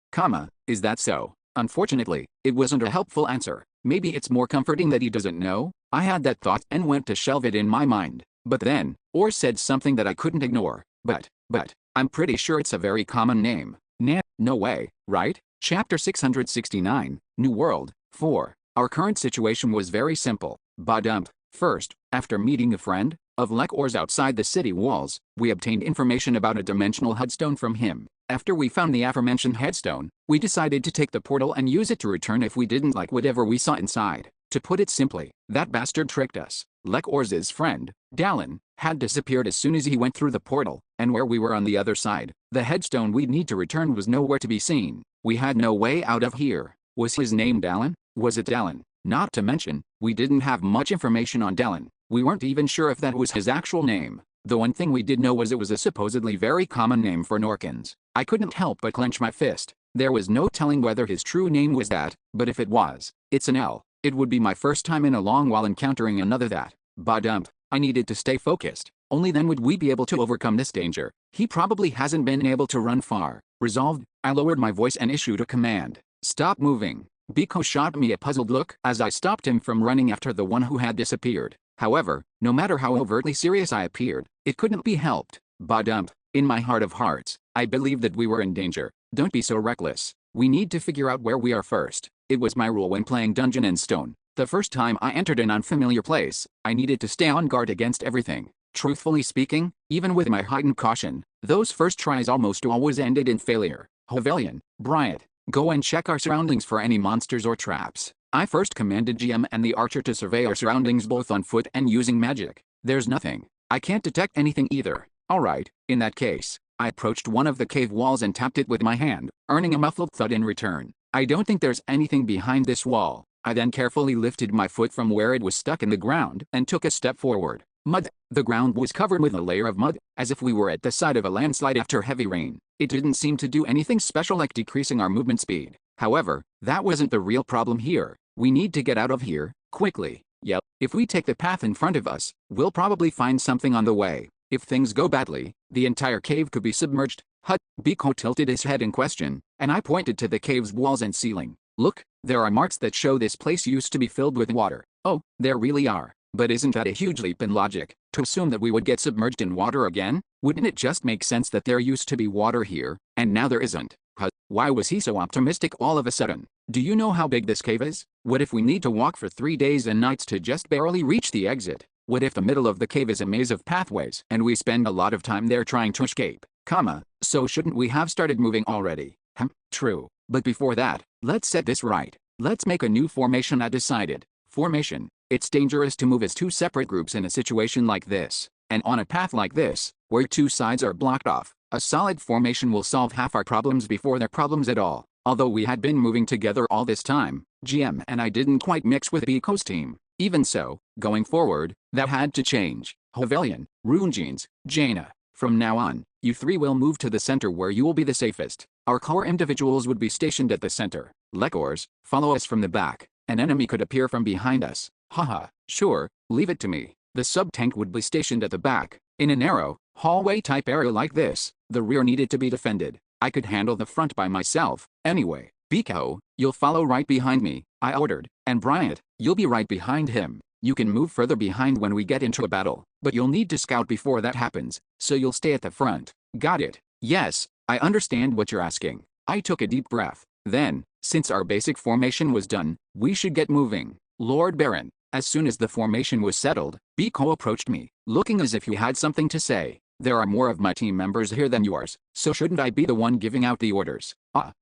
Is that so? Unfortunately, it wasn't a helpful answer. Maybe it's more comforting that he doesn't know? I had that thought and went to shelve it in my mind. But then, Ors said something that I couldn't ignore. But, I'm pretty sure it's a very common name. No way, right? Chapter 669, New World, 4. Our current situation was very simple. Badump. First, after meeting a friend of Ors outside the city walls, we obtained information about a dimensional headstone from him. After we found the aforementioned headstone, we decided to take the portal and use it to return if we didn't like whatever we saw inside. To put it simply, that bastard tricked us. Ors's friend, Dallin, had disappeared as soon as he went through the portal, and where we were on the other side, the headstone we'd need to return was nowhere to be seen. We had no way out of here. Was his name Dallin? Was it Dallin? Not to mention, we didn't have much information on Dallin. We weren't even sure if that was his actual name. The one thing we did know was it was a supposedly very common name for Norkans. I couldn't help but clench my fist. There was no telling whether his true name was that, but if it was, it's an L. It would be my first time in a long while encountering another that. Badump. I needed to stay focused. Only then would we be able to overcome this danger. He probably hasn't been able to run far. Resolved, I lowered my voice and issued a command. Stop moving. Biko shot me a puzzled look as I stopped him from running after the one who had disappeared. However, no matter how overtly serious I appeared, it couldn't be helped. Badump. In my heart of hearts, I believed that we were in danger. Don't be so reckless. We need to figure out where we are first. It was my rule when playing Dungeon and Stone. The first time I entered an unfamiliar place, I needed to stay on guard against everything. Truthfully speaking, even with my heightened caution, those first tries almost always ended in failure. Hovelian, Bryant, go and check our surroundings for any monsters or traps. I first commanded GM and the archer to survey our surroundings both on foot and using magic. There's nothing. I can't detect anything either. Alright, in that case, I approached one of the cave walls and tapped it with my hand, earning a muffled thud in return. I don't think there's anything behind this wall. I then carefully lifted my foot from where it was stuck in the ground and took a step forward. Mud. The ground was covered with a layer of mud, as if we were at the site of a landslide after heavy rain. It didn't seem to do anything special like decreasing our movement speed. However, that wasn't the real problem here. We need to get out of here, quickly. Yep, if we take the path in front of us, we'll probably find something on the way. If things go badly, the entire cave could be submerged. Biko tilted his head in question, and I pointed to the cave's walls and ceiling. Look, There are marks that show this place used to be filled with water. Oh, there really are. But isn't that a huge leap in logic, to assume that we would get submerged in water again? Wouldn't it just make sense that there used to be water here, and now there isn't? Why was he so optimistic all of a sudden? Do you know how big this cave is? What if we need to walk for 3 days and nights to just barely reach the exit? What if the middle of the cave is a maze of pathways and we spend a lot of time there trying to escape? So shouldn't we have started moving already? True. But before that, let's set this right. Let's make a new formation. I decided. Formation. It's dangerous to move as two separate groups in a situation like this. And on a path like this, where two sides are blocked off, a solid formation will solve half our problems before they're problems at all. Although we had been moving together all this time, GM and I didn't quite mix with Biko's team. Even so, going forward, that had to change. Hovelian, Runejeans, Jaina. From now on, you three will move to the center where you will be the safest. Our core individuals would be stationed at the center. Lekors, follow us from the back. An enemy could appear from behind us. Haha, sure, leave it to me. The sub-tank would be stationed at the back. In a narrow, hallway-type area like this, the rear needed to be defended. I could handle the front by myself. Anyway, Biko, you'll follow right behind me, I ordered. And Bryant, you'll be right behind him. You can move further behind when we get into a battle, but you'll need to scout before that happens, so you'll stay at the front. Got it? Yes, I understand what you're asking. I took a deep breath. Then, since our basic formation was done, we should get moving. Lord Baron. As soon as the formation was settled, Biko approached me, looking as if he had something to say. There are more of my team members here than yours, so shouldn't I be the one giving out the orders?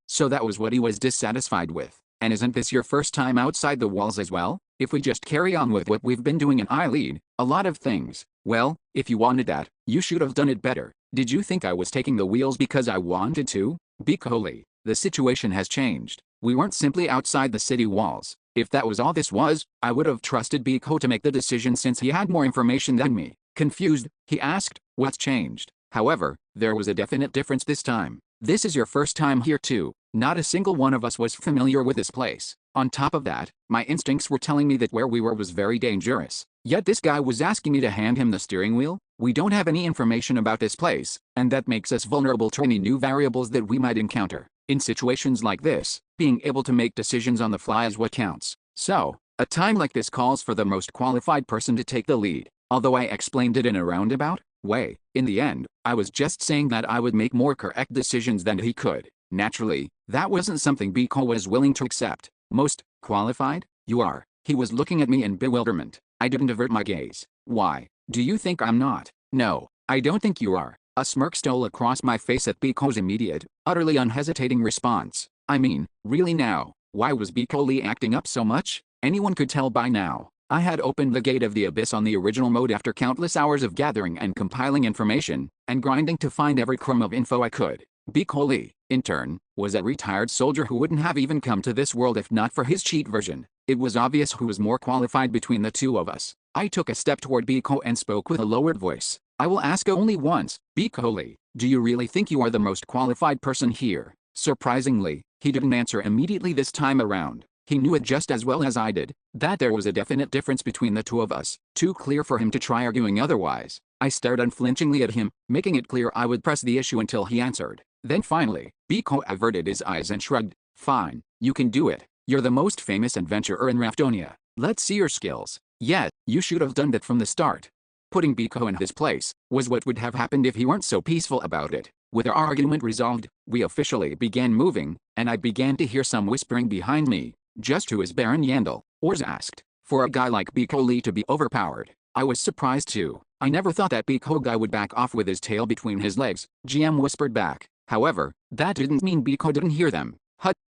So that was what he was dissatisfied with. And isn't this your first time outside the walls as well? If we just carry on with what we've been doing and I lead a lot of things, well, if you wanted that, you should have done it better. Did you think I was taking the wheels because I wanted to? Biko, the situation has changed. We weren't simply outside the city walls. If that was all this was, I would have trusted Biko to make the decision since he had more information than me. Confused, he asked, what's changed? However, there was a definite difference this time. This is your first time here too. Not a single one of us was familiar with this place. On top of that, my instincts were telling me that where we were was very dangerous. Yet this guy was asking me to hand him the steering wheel? We don't have any information about this place, and that makes us vulnerable to any new variables that we might encounter. In situations like this, being able to make decisions on the fly is what counts. So, a time like this calls for the most qualified person to take the lead. Although I explained it in a roundabout way, in the end, I was just saying that I would make more correct decisions than he could. Naturally, that wasn't something Biko was willing to accept. Most qualified? You are. He was looking at me in bewilderment. I didn't avert my gaze. Why? Do you think I'm not? No, I don't think you are. A smirk stole across my face at Biko's immediate, utterly unhesitating response. I mean, really now, why was Biko acting up so much? Anyone could tell by now. I had opened the gate of the abyss on the original mode after countless hours of gathering and compiling information, and grinding to find every crumb of info I could. Biko, in turn, was a retired soldier who wouldn't have even come to this world if not for his cheat version. It was obvious who was more qualified between the two of us. I took a step toward Biko and spoke with a lowered voice. I will ask only once, Biko, do you really think you are the most qualified person here? Surprisingly, he didn't answer immediately this time around. He knew it just as well as I did, that there was a definite difference between the two of us, too clear for him to try arguing otherwise. I stared unflinchingly at him, making it clear I would press the issue until he answered. Then finally, Biko averted his eyes and shrugged. Fine, you can do it. You're the most famous adventurer in Raftonia. Let's see your skills. Yeah, you should have done that from the start. Putting Biko in his place was what would have happened if he weren't so peaceful about it. With our argument resolved, we officially began moving, and I began to hear some whispering behind me. Just who is Baron Yandel? Ors asked. For a guy like Biko to be overpowered, I was surprised too. I never thought that Biko guy would back off with his tail between his legs, GM whispered back. However, that didn't mean Biko didn't hear them.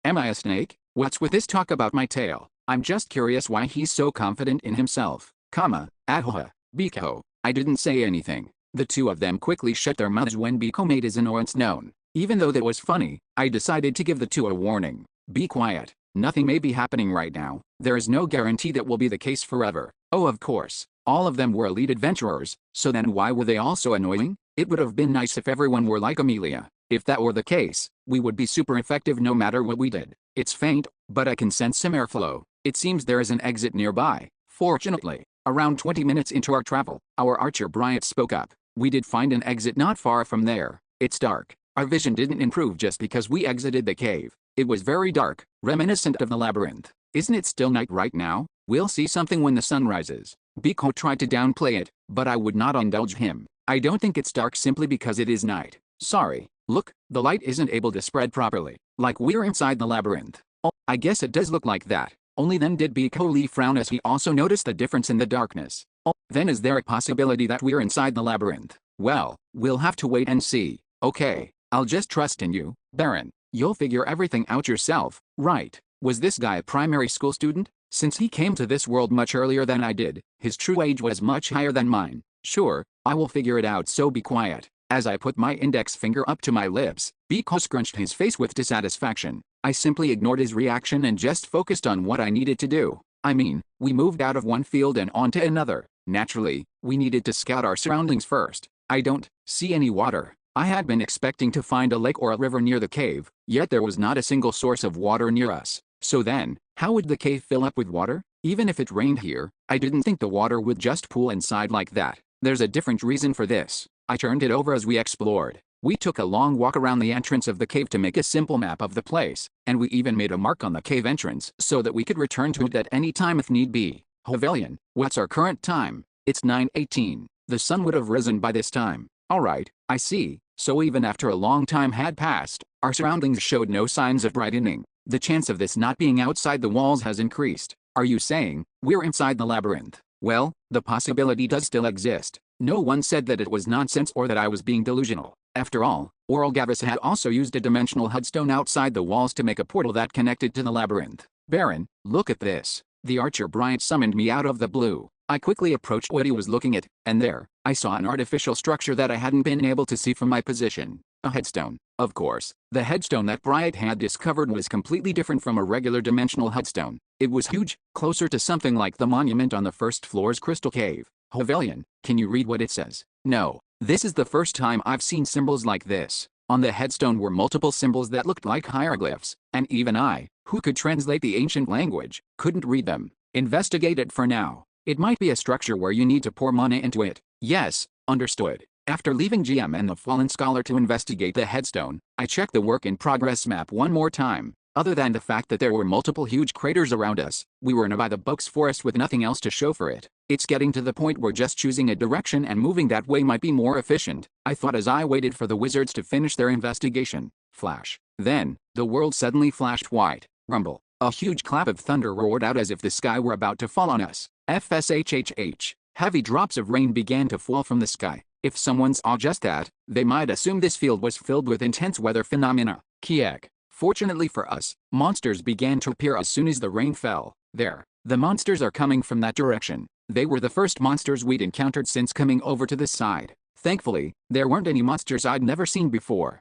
Am I a snake? What's with this talk about my tail? I'm just curious why he's so confident in himself. Ahoha, Biko. I didn't say anything. The two of them quickly shut their mouths when Biko made his annoyance known. Even though that was funny, I decided to give the two a warning. Be quiet. Nothing may be happening right now. There is no guarantee that will be the case forever. Oh, of course. All of them were elite adventurers, so then why were they all so annoying? It would have been nice if everyone were like Amelia. If that were the case, we would be super effective no matter what we did. It's faint, but I can sense some airflow. It seems there is an exit nearby. Fortunately, around 20 minutes into our travel, our archer Bryant spoke up. We did find an exit not far from there. It's dark. Our vision didn't improve just because we exited the cave. It was very dark, reminiscent of the labyrinth. Isn't it still night right now? We'll see something when the sun rises. Biko tried to downplay it, but I would not indulge him. I don't think it's dark simply because it is night. Sorry. Look, the light isn't able to spread properly. Like we're inside the labyrinth. Oh, I guess it does look like that. Only then did Biko Lee frown as he also noticed the difference in the darkness. Oh, then is there a possibility that we're inside the labyrinth? Well, we'll have to wait and see. Okay, I'll just trust in you, Baron. You'll figure everything out yourself, right? Was this guy a primary school student? Since he came to this world much earlier than I did, his true age was much higher than mine. Sure, I will figure it out, so be quiet. As I put my index finger up to my lips, Biko scrunched his face with dissatisfaction. I simply ignored his reaction and just focused on what I needed to do. I mean, we moved out of one field and onto another. Naturally, we needed to scout our surroundings first. I don't see any water. I had been expecting to find a lake or a river near the cave, yet there was not a single source of water near us. So then, how would the cave fill up with water? Even if it rained here, I didn't think the water would just pool inside like that. There's a different reason for this. I turned it over as we explored. We took a long walk around the entrance of the cave to make a simple map of the place, and we even made a mark on the cave entrance so that we could return to it at any time if need be. Hovelian, what's our current time? It's 9:18. The sun would have risen by this time. Alright, I see. So even after a long time had passed, our surroundings showed no signs of brightening. The chance of this not being outside the walls has increased. Are you saying we're inside the labyrinth? Well, the possibility does still exist. No one said that it was nonsense or that I was being delusional. After all, Gavis had also used a dimensional headstone outside the walls to make a portal that connected to the labyrinth. Baron, look at this. The archer Bryant summoned me out of the blue. I quickly approached what he was looking at, and there, I saw an artificial structure that I hadn't been able to see from my position. A headstone. Of course, the headstone that Bryant had discovered was completely different from a regular dimensional headstone. It was huge, closer to something like the monument on the first floor's crystal cave. Hovelian, can you read what it says? No. This is the first time I've seen symbols like this. On the headstone were multiple symbols that looked like hieroglyphs, and even I, who could translate the ancient language, couldn't read them. Investigate it for now. It might be a structure where you need to pour mana into it. Yes, understood. After leaving GM and the fallen scholar to investigate the headstone, I checked the work in progress map one more time. Other than the fact that there were multiple huge craters around us, we were nearby the Buck's forest with nothing else to show for it. It's getting to the point where just choosing a direction and moving that way might be more efficient, I thought as I waited for the wizards to finish their investigation. Flash. Then, the world suddenly flashed white. Rumble. A huge clap of thunder roared out as if the sky were about to fall on us. FSHHH. Heavy drops of rain began to fall from the sky. If someone saw just that, they might assume this field was filled with intense weather phenomena. Kiek. Fortunately for us, monsters began to appear as soon as the rain fell. There. The monsters are coming from that direction. They were the first monsters we'd encountered since coming over to this side. Thankfully, there weren't any monsters I'd never seen before.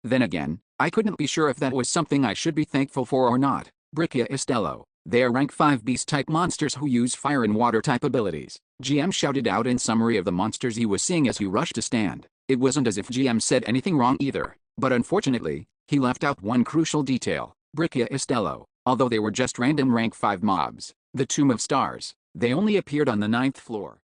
Then again, I couldn't be sure if that was something I should be thankful for or not. Bricchia Estello. They are rank 5 beast-type monsters who use fire and water-type abilities. GM shouted out in summary of the monsters he was seeing as he rushed to stand. It wasn't as if GM said anything wrong either, but unfortunately, he left out one crucial detail. Bricchia Estello. Although they were just random rank 5 mobs, the Tomb of Stars, they only appeared on the 9th floor.